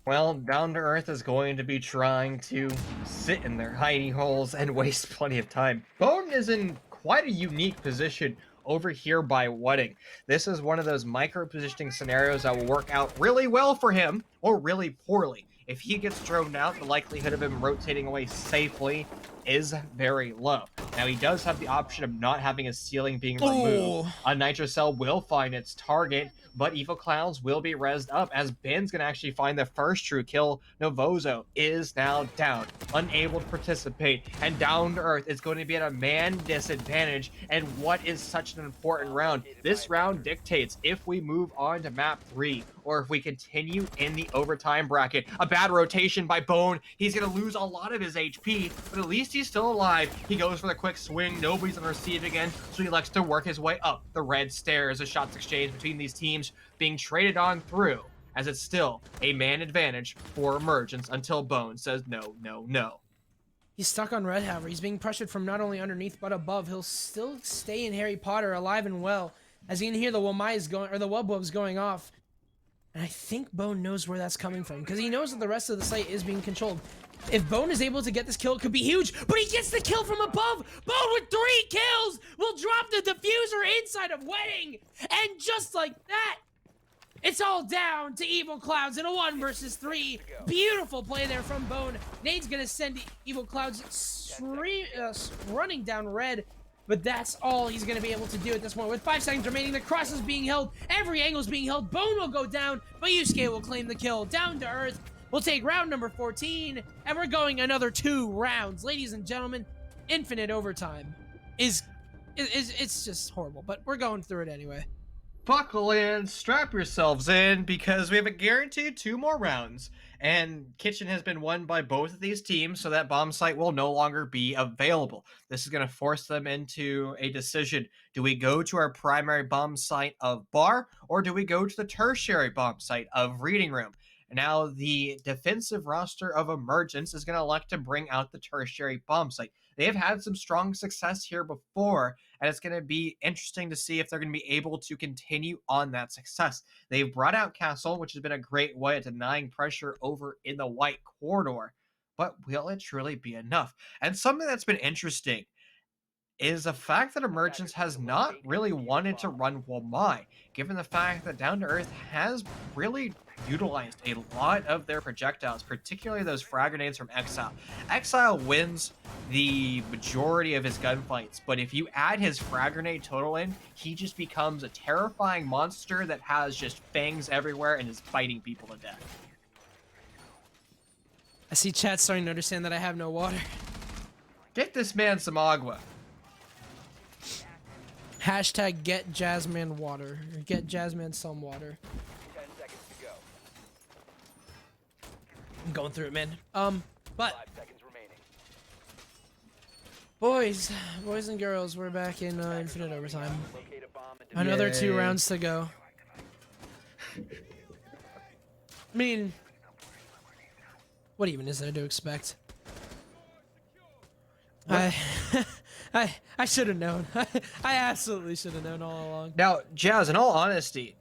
Well, Down2Earth is going to be trying to sit in their hidey holes and waste plenty of time. Bone is in quite a unique position over here by Wedding. This is one of those micro-positioning scenarios that will work out really well for him, or really poorly. If he gets droned out, the likelihood of him rotating away safely is very low. Now, he does have the option of not having his ceiling being removed. A Nitro Cell will find its target, but Evil Clowns will be rezzed up as Ben's going to actually find the first true kill. Novozo is now down, unable to participate, and Down2Earth is going to be at a man disadvantage. And what is such an important round? This round dictates if we move on to map 3 or if we continue in the overtime bracket. A bad rotation by Bone. He's going to lose a lot of his HP, but at least he's still alive. He goes for the quick swing. Nobody's on the receive again, so he likes to work his way up the red stairs. A shots exchange between these teams being traded on through. as it's still a man advantage for Emergence until Bone says no, no, no. He's stuck on Red, however. He's being pressured from not only underneath but above. He'll still stay in Harry Potter alive and well, as you can hear the Wamai's going, or the Wubwubs going off. And I think Bone knows where that's coming from, because he knows that the rest of the site is being controlled. If Bone is able to get this kill, it could be huge, but he gets the kill from above! Bone with 3 kills will drop the diffuser inside of Wedding! And just like that, it's all down to Evil Clouds in a 1 versus 3. Beautiful play there from Bone. Nade's gonna send Evil Clouds running down Red, but that's all he's gonna be able to do at this point. With 5 seconds remaining, the cross is being held, every angle is being held. Bone will go down, but Yusuke will claim the kill. Down to Earth. We'll take round number 14, and we're going another 2 rounds. Ladies and gentlemen, Infinite Overtime it's just horrible, but we're going through it anyway. Buckle in, strap yourselves in, because we have a guaranteed 2 more rounds, and Kitchen has been won by both of these teams, so that bomb site will no longer be available. This is going to force them into a decision. Do we go to our primary bomb site of Bar, or do we go to the tertiary bomb site of Reading Room? Now, the defensive roster of Emergence is going to elect to bring out the tertiary bomb site. They have had some strong success here before, and it's going to be interesting to see if they're going to be able to continue on that success. They've brought out Castle, which has been a great way at denying pressure over in the white corridor, but will it truly be enough? And something that's been interesting is the fact that Emergence has not really wanted to run Wamai, given the fact that Down2Earth has really utilized a lot of their projectiles, particularly those frag grenades from Exile. Exile wins the majority of his gunfights, but if you add his frag grenade total in, he just becomes a terrifying monster that has just fangs everywhere and is biting people to death. I see chat starting to understand that I have no water. Get this man some agua. Hashtag get Jasmine water. Or get Jasmine some water. 10 seconds to go. I'm going through it, man. But 5 seconds remaining. boys and girls, we're back in Infinite Overtime. Locate a bomb and Another Yay. 2 rounds to go. I mean, what even is there to expect? I should have known. I absolutely should have known all along. Now, Jazz, in all honesty,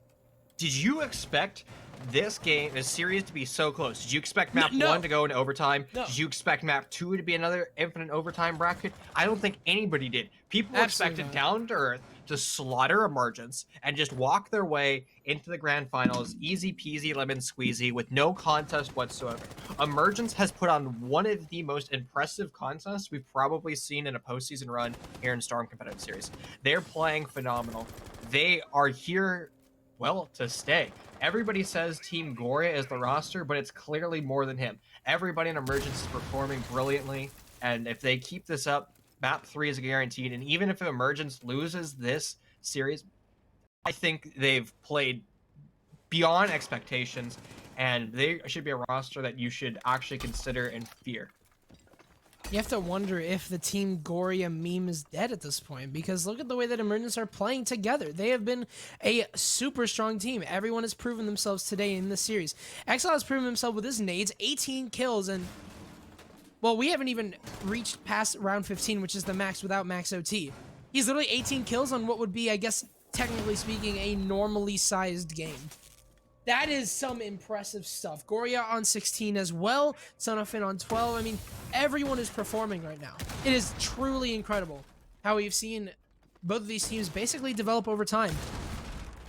did you expect this series to be so close? Did you expect map No. 1 to go into overtime? No. Did you expect map 2 to be another infinite overtime bracket? I don't think anybody did. People Absolutely expected not. Down2Earth to slaughter Emergence and just walk their way into the grand finals, easy peasy lemon squeezy, with no contest whatsoever. Emergence has put on one of the most impressive contests we've probably seen in a postseason run here in Storm Competitive Series. They're playing phenomenal. They are here, well, to stay. Everybody says Team Goria is the roster, but it's clearly more than him. Everybody in Emergence is performing brilliantly, and if they keep this up, map 3 is guaranteed. And even if Emergence loses this series, I think they've played beyond expectations, and they should be a roster that you should actually consider and fear. You have to wonder if the Team Goria meme is dead at this point, because look at the way that Emergence are playing together. They have been a super strong team. Everyone has proven themselves today in this series. Exile has proven himself with his nades, 18 kills, and well, we haven't even reached past round 15, which is the max without max OT. He's literally 18 kills on what would be, I guess, technically speaking, a normally sized game. That is some impressive stuff. Goria on 16 as well. SEMIFINAL on 12. I mean, everyone is performing right now. It is truly incredible how we've seen both of these teams basically develop over time.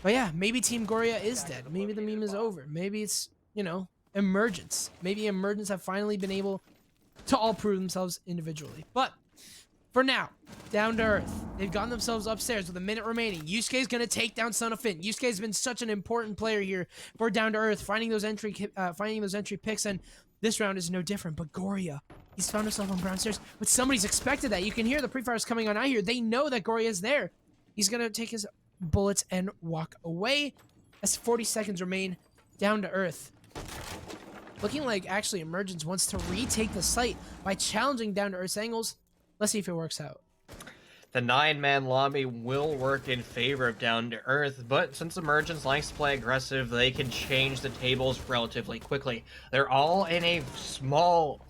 But yeah, maybe Team Goria is dead. Maybe the meme is over. Maybe it's, you know, Emergence. Maybe Emergence have finally been able to all prove themselves individually. But for now, Down2Earth, they've gotten themselves upstairs with a minute remaining. Yusuke's going to take down SEMIFINAL. Yusuke's been such an important player here for Down2Earth, finding those entry picks, and this round is no different. But Goria, he's found himself on brown stairs, but somebody's expected that. You can hear the pre-fires coming on out here. They know that Goria is there. He's going to take his bullets and walk away. As 40 seconds remain, Down2Earth. Looking like actually Emergence wants to retake the site by challenging Down2Earth's angles. Let's see if it works out. The 9-man lobby will work in favor of Down to Earth, but since Emergence likes to play aggressive, they can change the tables relatively quickly. They're all in a small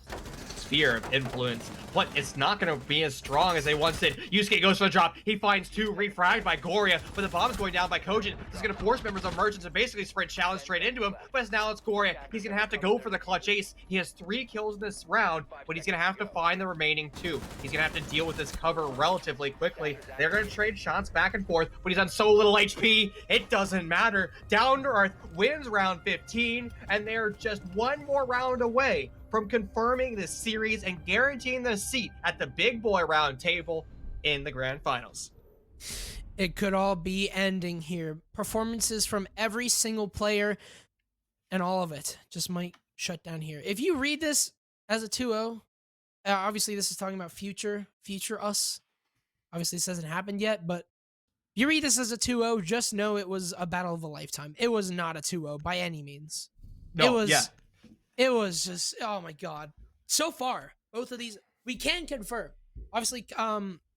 sphere of influence, but it's not going to be as strong as they once did. Yusuke goes for the drop. He finds 2 refragged by Goria, but the bomb's going down by Kojin. This is going to force members of Emergence to basically sprint challenge straight into him, but now it's Goria. He's going to have to go for the clutch ace. He has 3 kills in this round, but he's going to have to find the remaining 2. He's going to have to deal with this cover relatively quickly. They're going to trade shots back and forth, but he's on so little HP, it doesn't matter. Down to Earth wins round 15, and they're just 1 more round away from confirming this series and guaranteeing the seat at the big boy round table in the grand finals. It could all be ending here. Performances from every single player and all of it just might shut down here. If you read this as a 2-0, obviously this is talking about future us. Obviously this hasn't happened yet, but if you read this as a 2-0, just know it was a battle of a lifetime. It was not a 2-0 by any means. It was just, oh my God. So far, both of these, we can confirm. Obviously,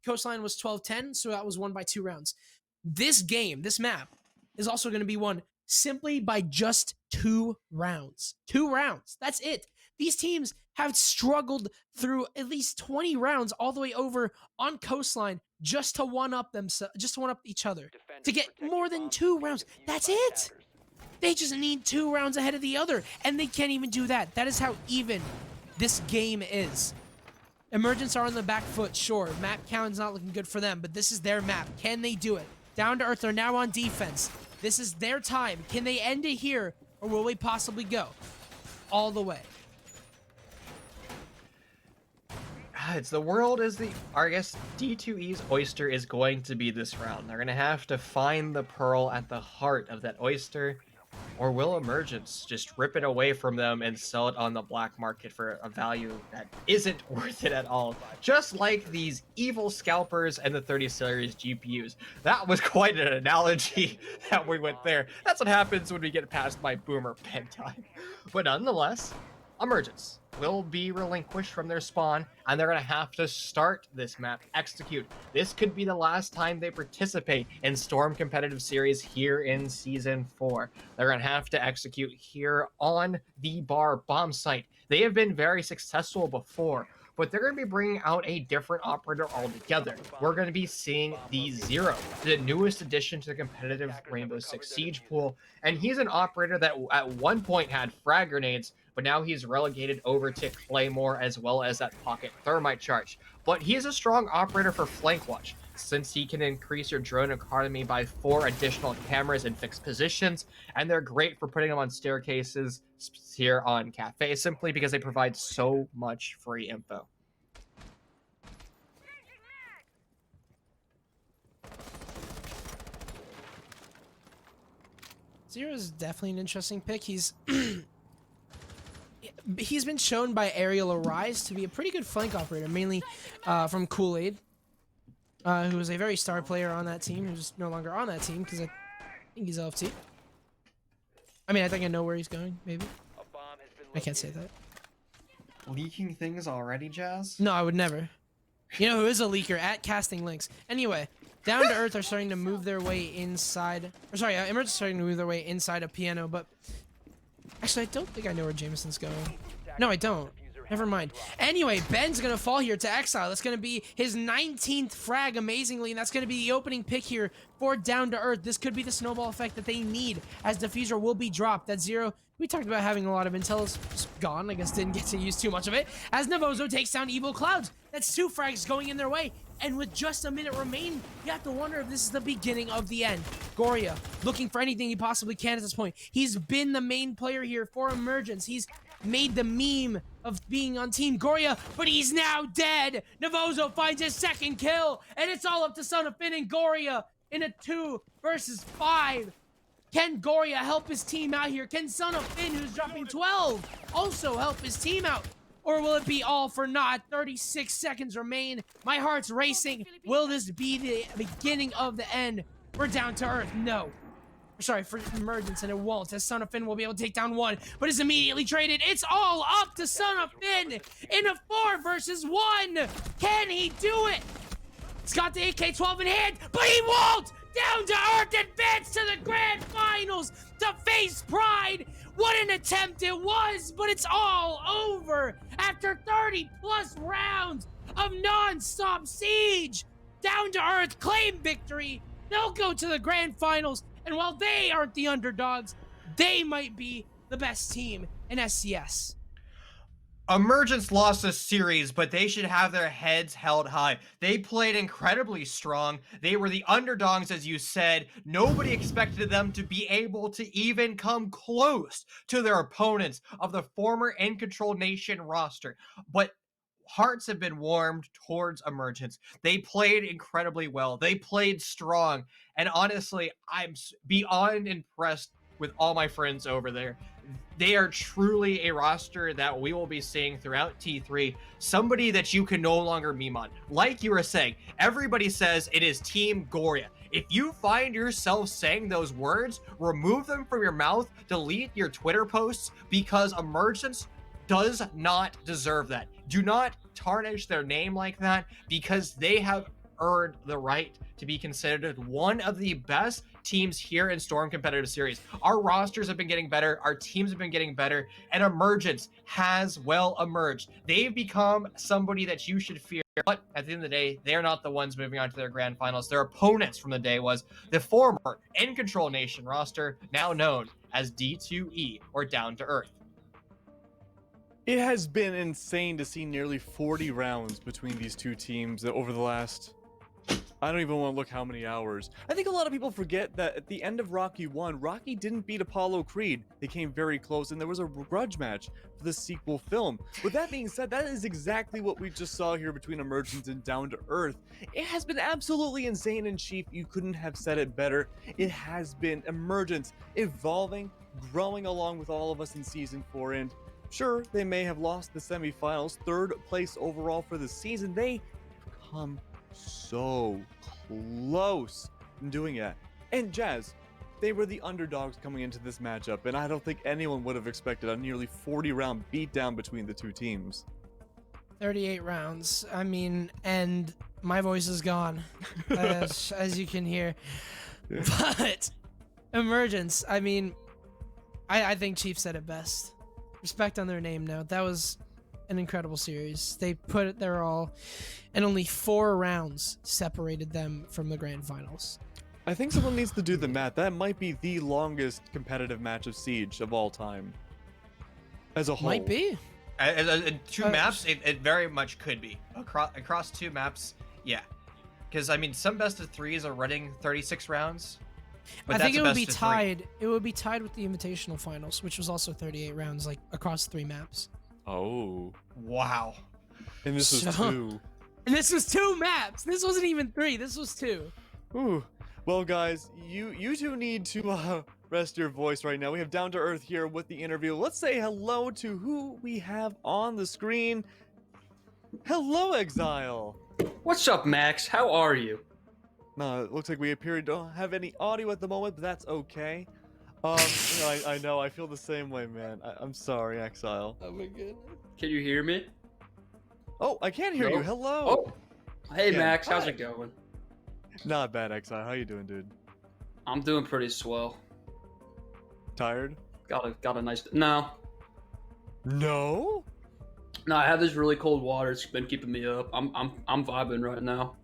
Coastline was 12-10, so that was won by 2 rounds. This game, this map, is also going to be won simply by just 2 rounds. 2 rounds. That's it. These teams have struggled through at least 20 rounds all the way over on Coastline just to one-up themselves, just to one-up each other. To get more than 2 rounds. That's it. They just need 2 rounds ahead of the other, and they can't even do that. That is how even this game is. Emergence are on the back foot, sure. Map count's not looking good for them, but this is their map. Can they do it? Down to Earth are now on defense. This is their time. Can they end it here, or will they possibly go all the way? It's the world is the, I guess D2E's oyster is going to be this round. They're going to have to find the pearl at the heart of that oyster. Or will Emergence just rip it away from them and sell it on the black market for a value that isn't worth it at all? Just like these evil scalpers and the 30 series GPUs. That was quite an analogy that we went there. That's what happens when we get past my boomer pen time. But nonetheless, Emergence will be relinquished from their spawn, and they're going to have to start this map, execute. This could be the last time they participate in Storm Competitive Series here in Season 4. They're going to have to execute here on the bar bomb site. They have been very successful before, but they're going to be bringing out a different operator altogether. We're going to be seeing the Zero, the newest addition to the competitive Rainbow Six Siege pool, and he's an operator that at one point had frag grenades, but now he's relegated over to Claymore as well as that pocket thermite charge. But he's a strong operator for flank watch, since he can increase your drone economy by 4 additional cameras in fixed positions, and they're great for putting them on staircases here on cafes, simply because they provide so much free info. Zero is definitely an interesting pick. He's been shown by Ariel Arise to be a pretty good flank operator, mainly from Kool-Aid, who was a very star player on that team, who's no longer on that team because I think he's LFT. I mean, I think I know where he's going, maybe. I can't say that. Leaking things already, Jazz? No, I would never. You know who is a leaker? At Casting Links. Anyway, Down to Earth are starting to move their way inside. Or sorry, Emergence is starting to move their way inside a piano, but actually, I don't think I know where Jameson's going. No, I don't. Never mind. Anyway, Ben's going to fall here to Exile. That's going to be his 19th frag, amazingly, and that's going to be the opening pick here for Down to Earth. This could be the snowball effect that they need, as Diffuser will be dropped. That Zero, we talked about having a lot of intel, is just gone. I guess didn't get to use too much of it. As Navozo takes down Evil Clouds. That's 2 frags going in their way. And with just a minute remaining, you have to wonder if this is the beginning of the end. Goria, looking for anything he possibly can at this point. He's been the main player here for Emergence. He's made the meme of being on Team Goria, but he's now dead. Navozo finds his 2nd kill, and it's all up to Son of Finn and Goria in a 2 versus 5. Can Goria help his team out here? Can Son of Finn, who's dropping 12, also help his team out? Or will it be all for naught? 36 seconds remain. My heart's racing. Will this be the beginning of the end? We're Down to Earth. No. Sorry, for Emergence, and it won't, as Son of Finn will be able to take down 1, but is immediately traded. It's all up to Son of Finn in a 4 versus 1. Can he do it? He's got the AK-12 in hand, but he won't! Down to Earth advance to the grand finals to face Pride. What an attempt it was, but it's all over after 30 plus rounds of non-stop siege. Down to Earth claim victory. They'll go to the grand finals, and while they aren't the underdogs, they might be the best team in SCS. Emergence lost this series, but they should have their heads held high. They played incredibly strong. They were the underdogs, as you said. Nobody expected them to be able to even come close to their opponents of the former In Control Nation roster. But hearts have been warmed towards Emergence. They played incredibly well. They played strong. And honestly, I'm beyond impressed with all my friends over there. They are truly a roster that we will be seeing throughout T3. Somebody that you can no longer meme on. Like you were saying, everybody says it is Team Goria. If you find yourself saying those words, remove them from your mouth, delete your Twitter posts, because Emergence does not deserve that. Do not tarnish their name like that, because they have earned the right to be considered one of the best teams here in Storm Competitive Series. Our rosters have been getting better, our teams have been getting better, and Emergence has well emerged. They've become somebody that you should fear, but at the end of the day, they're not the ones moving on to their grand finals. Their opponents from the day was the former In Control Nation roster, now known as D2E, or Down to Earth. It has been insane to see nearly 40 rounds between these two teams over the last, I don't even want to look how many hours. I think a lot of people forget that at the end of Rocky 1, Rocky didn't beat Apollo Creed. They came very close, and there was a grudge match for the sequel film. With that being said, that is exactly what we just saw here between Emergence and Down to Earth. It has been absolutely insane, and Chief, you couldn't have said it better. It has been Emergence evolving, growing along with all of us in Season 4, and sure, they may have lost the semifinals, 3rd place overall for the season. They come so close in doing it. And Jazz, they were the underdogs coming into this matchup, and I don't think anyone would have expected a nearly 40-round beatdown between the two teams. 38 rounds. I mean, and my voice is gone, as you can hear. But Emergence, I mean, I think Chief said it best. Respect on their name now. That was an incredible series. They put it their all, and only 4 rounds separated them from the grand finals. I think someone needs to do the math. That might be the longest competitive match of Siege of all time. As a whole. Might be. Two maps, it very much could be. Across 2 maps, yeah. Because, I mean, some best of 3s are running 36 rounds. But I think it would be tied. It would be tied with the Invitational Finals, which was also 38 rounds, like across 3 maps. Oh. Wow. And this was 2. And this was 2 maps. This wasn't even 3. This was 2. Ooh. Well, guys, you two need to rest your voice right now. We have Down to Earth here with the interview. Let's say hello to who we have on the screen. Hello, Exile. What's up, Max? How are you? No, it looks like we appear to don't have any audio at the moment, but that's okay. I know, I feel the same way, man. I'm sorry, Exile. Oh my goodness. Can you hear me? Oh, I can hear you. Hello. Oh, hey, Yeah, Max. How's hi. it going? Not bad, Exile. How you doing, dude? I'm doing pretty swell. Tired? Got a nice. No, No? I have this really cold water. It's been keeping me up. I'm vibing right now.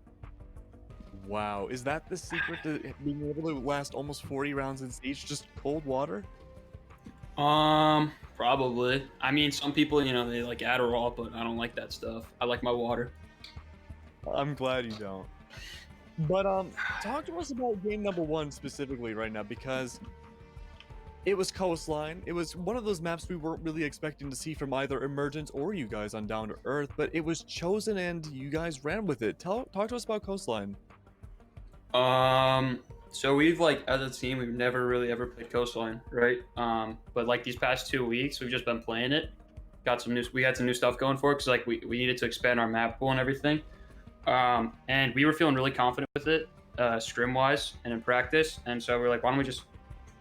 Wow, is that the secret to being able to last almost 40 rounds in Siege? Just cold water? Probably. I mean, some people, they like Adderall, but I don't like that stuff. I like my water. I'm glad you don't. But talk to us about game number 1 specifically right now, because it was Coastline. It was one of those maps we weren't really expecting to see from either Emergence or you guys on Down to Earth, but it was chosen and you guys ran with it. Talk to us about Coastline. So we've as a team, we've never really ever played Coastline, right? But like these past 2 weeks, we've just been playing it. We had some new stuff going for it, because we needed to expand our map pool and everything. And we were feeling really confident with it, scrim wise and in practice. And so we're like, why don't we just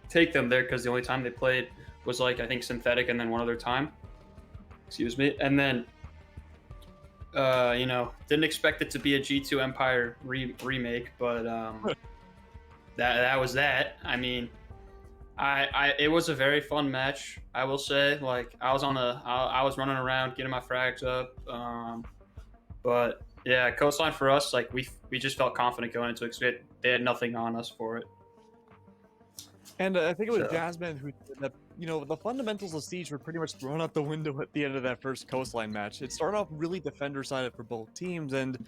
take them there? Because the only time they played was I think synthetic and then one other time. Excuse me. And then didn't expect it to be a G2 Empire remake, but that was that. I mean, it was a very fun match. I will say, like I was running around getting my frags up, but yeah, coastline for us, like we just felt confident going into it. They had nothing on us for it. And I think it was So. Jasmine who said that, the fundamentals of Siege were pretty much thrown out the window at the end of that first coastline match. It started off really defender-sided for both teams, and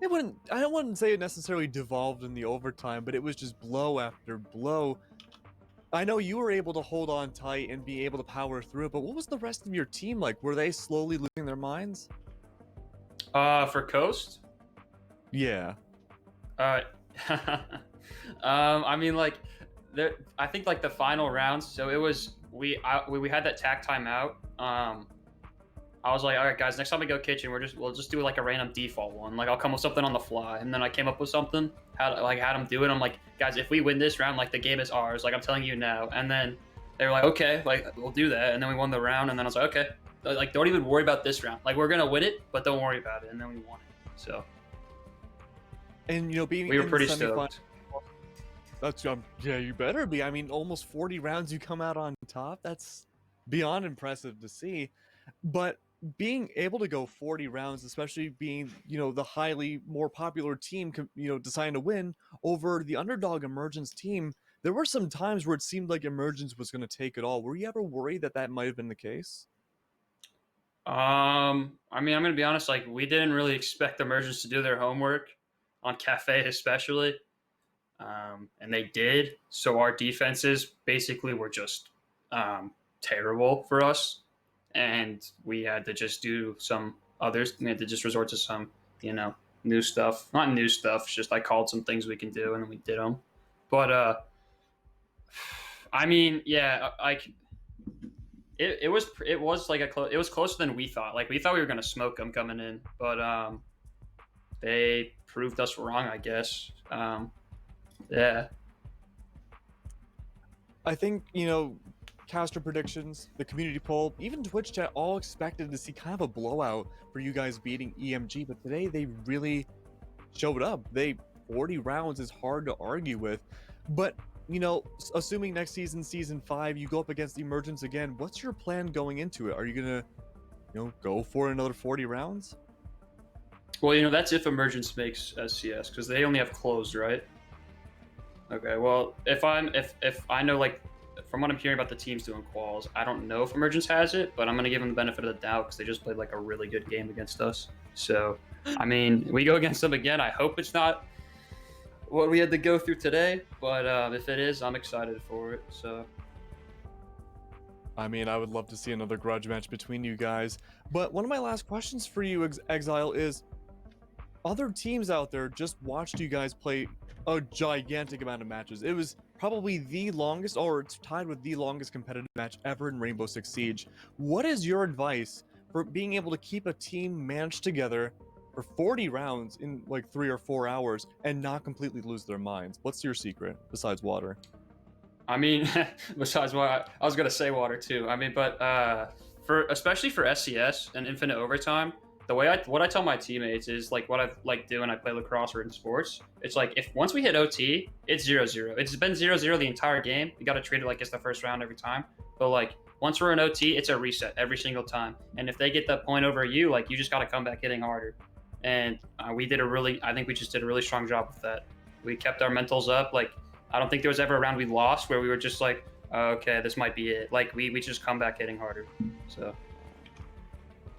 I wouldn't say it necessarily devolved in the overtime, but it was just blow after blow. I know you were able to hold on tight and be able to power through it, but what was the rest of your team like? Were they slowly losing their minds? For Coast, Yeah. I mean, like, I think like the final rounds. So it was we had that tack timeout. I was like, all right, guys, next time we go kitchen, we'll just do like a random default one. Like I'll come with something on the fly, and then I came up with something. Had them do it. I'm like, guys, if we win this round, like the game is ours. Like I'm telling you now. And then they were like, okay, like we'll do that. And then we won the round. And then I was like, okay, like don't even worry about this round. Like we're gonna win it, but don't worry about it. And then we won it. So. And being we were in pretty the semifinals, stoked. that's yeah, you better be. I mean, almost 40 rounds you come out on top. That's beyond impressive to see. But being able to go 40 rounds, especially being, the highly more popular team, deciding to win over the underdog Emergence team, there were some times where it seemed like Emergence was going to take it all. Were you ever worried that might have been the case? I mean, I'm gonna be honest. Like, we didn't really expect Emergence to do their homework on Cafe, especially, and they did. So our defenses basically were just terrible for us, and we had to just do some others. We had to just resort to some, new stuff. Not new stuff. Just I called some things we can do, and then we did them. But I mean, yeah, It was like it was closer than we thought. Like we thought we were gonna smoke them coming in, but they proved us wrong, I guess. Yeah. I think, caster predictions, the community poll, even Twitch chat all expected to see kind of a blowout for you guys beating EMG, but today they really showed up. 40 rounds is hard to argue with. But, assuming next season 5, you go up against Emergence again, what's your plan going into it? Are you gonna, go for another 40 rounds? Well, that's if Emergence makes SCS, because they only have closed, right? Okay. Well, if I know, like, from what I'm hearing about the teams doing quals, I don't know if Emergence has it, but I'm gonna give them the benefit of the doubt because they just played like a really good game against us. So, I mean, we go against them again. I hope it's not what we had to go through today, but if it is, I'm excited for it. So. I mean, I would love to see another grudge match between you guys. But one of my last questions for you, Exile, is other teams out there just watched you guys play a gigantic amount of matches. It was probably the longest, or it's tied with the longest competitive match ever in Rainbow Six Siege. What is your advice for being able to keep a team managed together for 40 rounds in like 3 or 4 hours and not completely lose their minds? What's your secret besides water? I mean, besides water, I was gonna say water too. I mean, but especially for SCS and Infinite Overtime, what I tell my teammates is like what I like do when I play lacrosse or in sports. It's like if once we hit OT, it's 0-0. It's been 0-0 the entire game. You got to treat it like it's the first round every time. But like once we're in OT, it's a reset every single time. And if they get that point over you, like you just got to come back hitting harder. And I think we just did a really strong job with that. We kept our mentals up. Like I don't think there was ever a round we lost where we were just like, oh, okay, this might be it. Like we just come back hitting harder. So.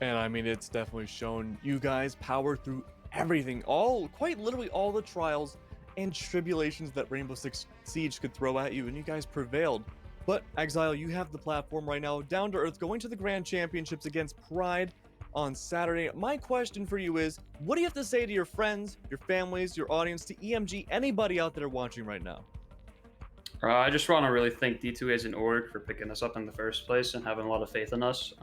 And I mean, it's definitely shown you guys power through everything, quite literally all the trials and tribulations that Rainbow Six Siege could throw at you, and you guys prevailed. But Exile, you have the platform right now. Down2Earth going to the Grand Championships against Pride on Saturday. My question for you is, what do you have to say to your friends, your families, your audience, to EMG, anybody out there watching right now? I just want to really thank D2 as an org for picking us up in the first place and having a lot of faith in us.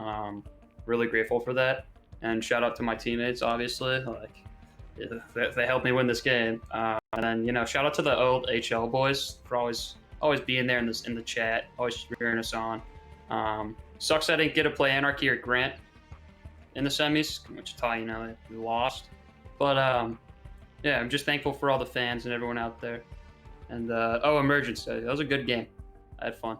Really grateful for that, and shout out to my teammates. Obviously, like they helped me win this game, and then shout out to the old HL boys for always being there in the chat, always cheering us on. Sucks I didn't get to play Anarchy or Grant, in the semis. Wichita, we lost. But yeah, I'm just thankful for all the fans and everyone out there. And Emergence, that was a good game. I had fun.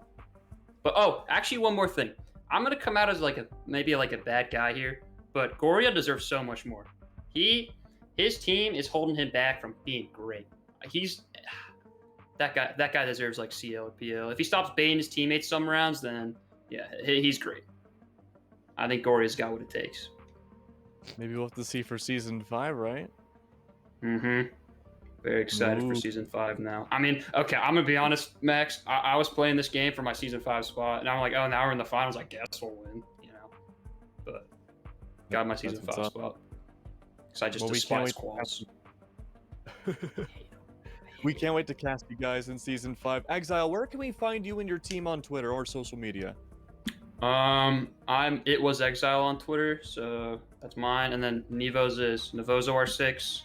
But actually, one more thing. I'm gonna come out as maybe a bad guy here, but Goria deserves so much more. His team is holding him back from being great. That guy deserves CL or PL. If he stops baiting his teammates some rounds, then yeah, he's great. I think Goria's got what it takes. Maybe we'll have to see for season 5, right? Mm-hmm. Very excited for season 5 now. I mean, okay, I'm gonna be honest, Max. I was playing this game for my season 5 spot, and I'm like, oh, now we're in the finals. I guess we'll win, But got my season 5 spot because I just despise squads. We can't wait to cast you guys in season 5. Exile, where can we find you and your team on Twitter or social media? It was Exile on Twitter, so that's mine, and then Nevo's is Nevozo R6.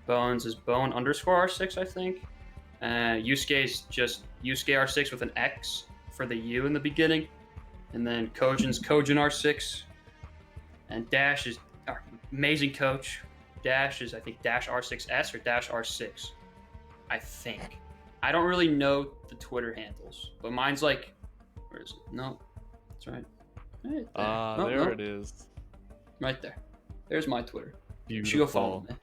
Bones is Bone_R6, I think. Yusuke's just Yusuke R6 with an X for the U in the beginning. And then Kojin's Kojin R6. And Dash is our amazing coach. Dash is, I think, Dash R6S or Dash R6. I think. I don't really know the Twitter handles, but mine's where is it? No, that's right. Right there. There it is. Right there. There's my Twitter. Beautiful. You should go follow me.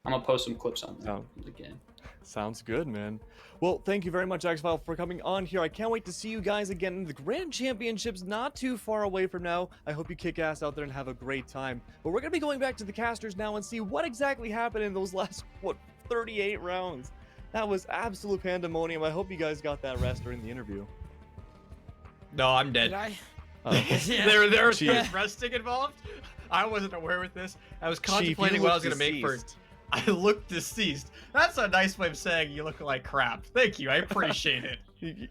I'm gonna post some clips on that from the game. Sounds good, man. Well, thank you very much, X-File, for coming on here. I can't wait to see you guys again in the Grand Championships not too far away from now. I hope you kick ass out there and have a great time. But we're gonna be going back to the casters now and see what exactly happened in those last, 38 rounds. That was absolute pandemonium. I hope you guys got that rest during the interview. No, I'm dead. Did I? There was Chief. resting involved. I wasn't aware with this. I was Chief, contemplating you what I look was gonna make for. deceased. I look deceased. That's a nice way of saying you look like crap. Thank you. I appreciate it.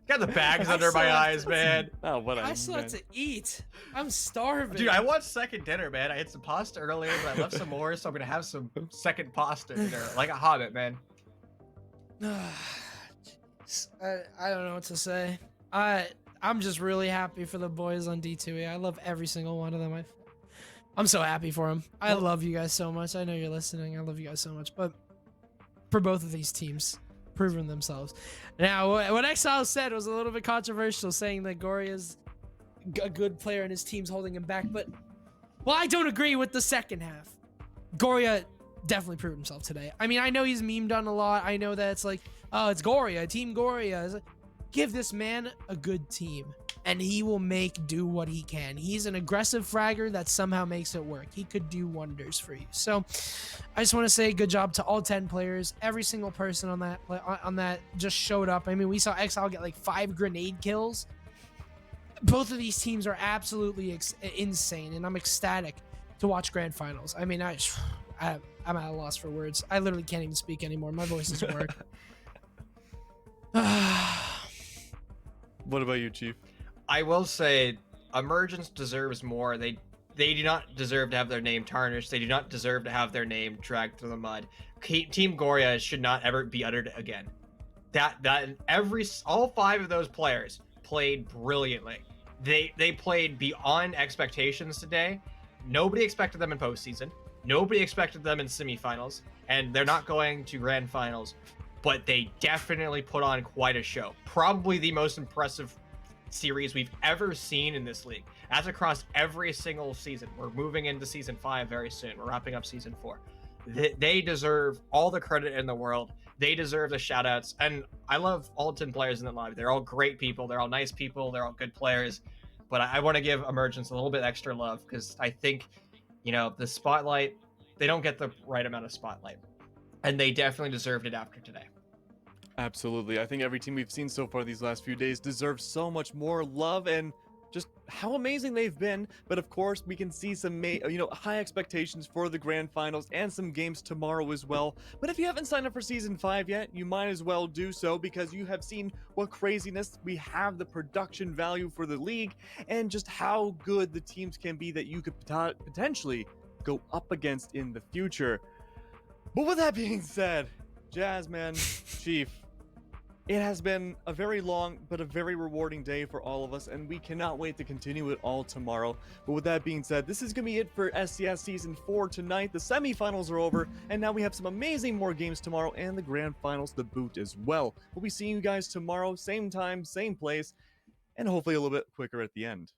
Got the bags under my eyes, man. Oh, what I still have to eat. I'm starving. Dude, I want second dinner, man. I had some pasta earlier, but I left some more, so I'm gonna have some second pasta dinner, like a hobbit, man. I don't know what to say. I'm just really happy for the boys on D2E. I love every single one of them. I'm so happy for them. I love you guys so much. I know you're listening. I love you guys so much. But for both of these teams, proving themselves. Now, what Exile said was a little bit controversial, saying that Goria's a good player and his team's holding him back. But, well, I don't agree with the second half. Goria definitely proved himself today. I mean, I know he's memed on a lot. I know that it's oh, it's Goria, Team Goria. Give this man a good team, and he will do what he can. He's an aggressive fragger that somehow makes it work. He could do wonders for you. So I just want to say good job to all 10 players. Every single person on that just showed up. I mean, we saw Exile get 5 grenade kills. Both of these teams are absolutely insane, and I'm ecstatic to watch grand finals. I mean, I'm at a loss for words. I literally can't even speak anymore. My voice doesn't work. What about you, Chief? I will say, Emergence deserves more. They do not deserve to have their name tarnished. They do not deserve to have their name dragged through the mud. Team Goria should not ever be uttered again. All 5 of those players played brilliantly. They played beyond expectations today. Nobody expected them in postseason. Nobody expected them in semifinals, and they're not going to grand finals. But they definitely put on quite a show. Probably the most impressive series we've ever seen in this league. That's across every single season. We're moving into season 5 very soon. We're wrapping up season 4. They deserve all the credit in the world. They deserve the shout outs. And I love all 10 players in the lobby. They're all great people. They're all nice people. They're all good players. But I want to give Emergence a little bit extra love because I think, the spotlight, they don't get the right amount of spotlight. And they definitely deserved it after today. Absolutely. I think every team we've seen so far these last few days deserves so much more love and just how amazing they've been. But of course, we can see some high expectations for the grand finals and some games tomorrow as well. But if you haven't signed up for season 5 yet, you might as well do so because you have seen what craziness we have, the production value for the league, and just how good the teams can be that you could potentially go up against in the future. But with that being said, Jazzman, Chief, It has been a very long but a very rewarding day for all of us, and we cannot wait to continue it all tomorrow. But with that being said, this is going to be it for SCS Season 4 tonight. The semifinals are over, and now we have some amazing more games tomorrow and the grand finals to boot as well. We'll be seeing you guys tomorrow, same time, same place, and hopefully a little bit quicker at the end.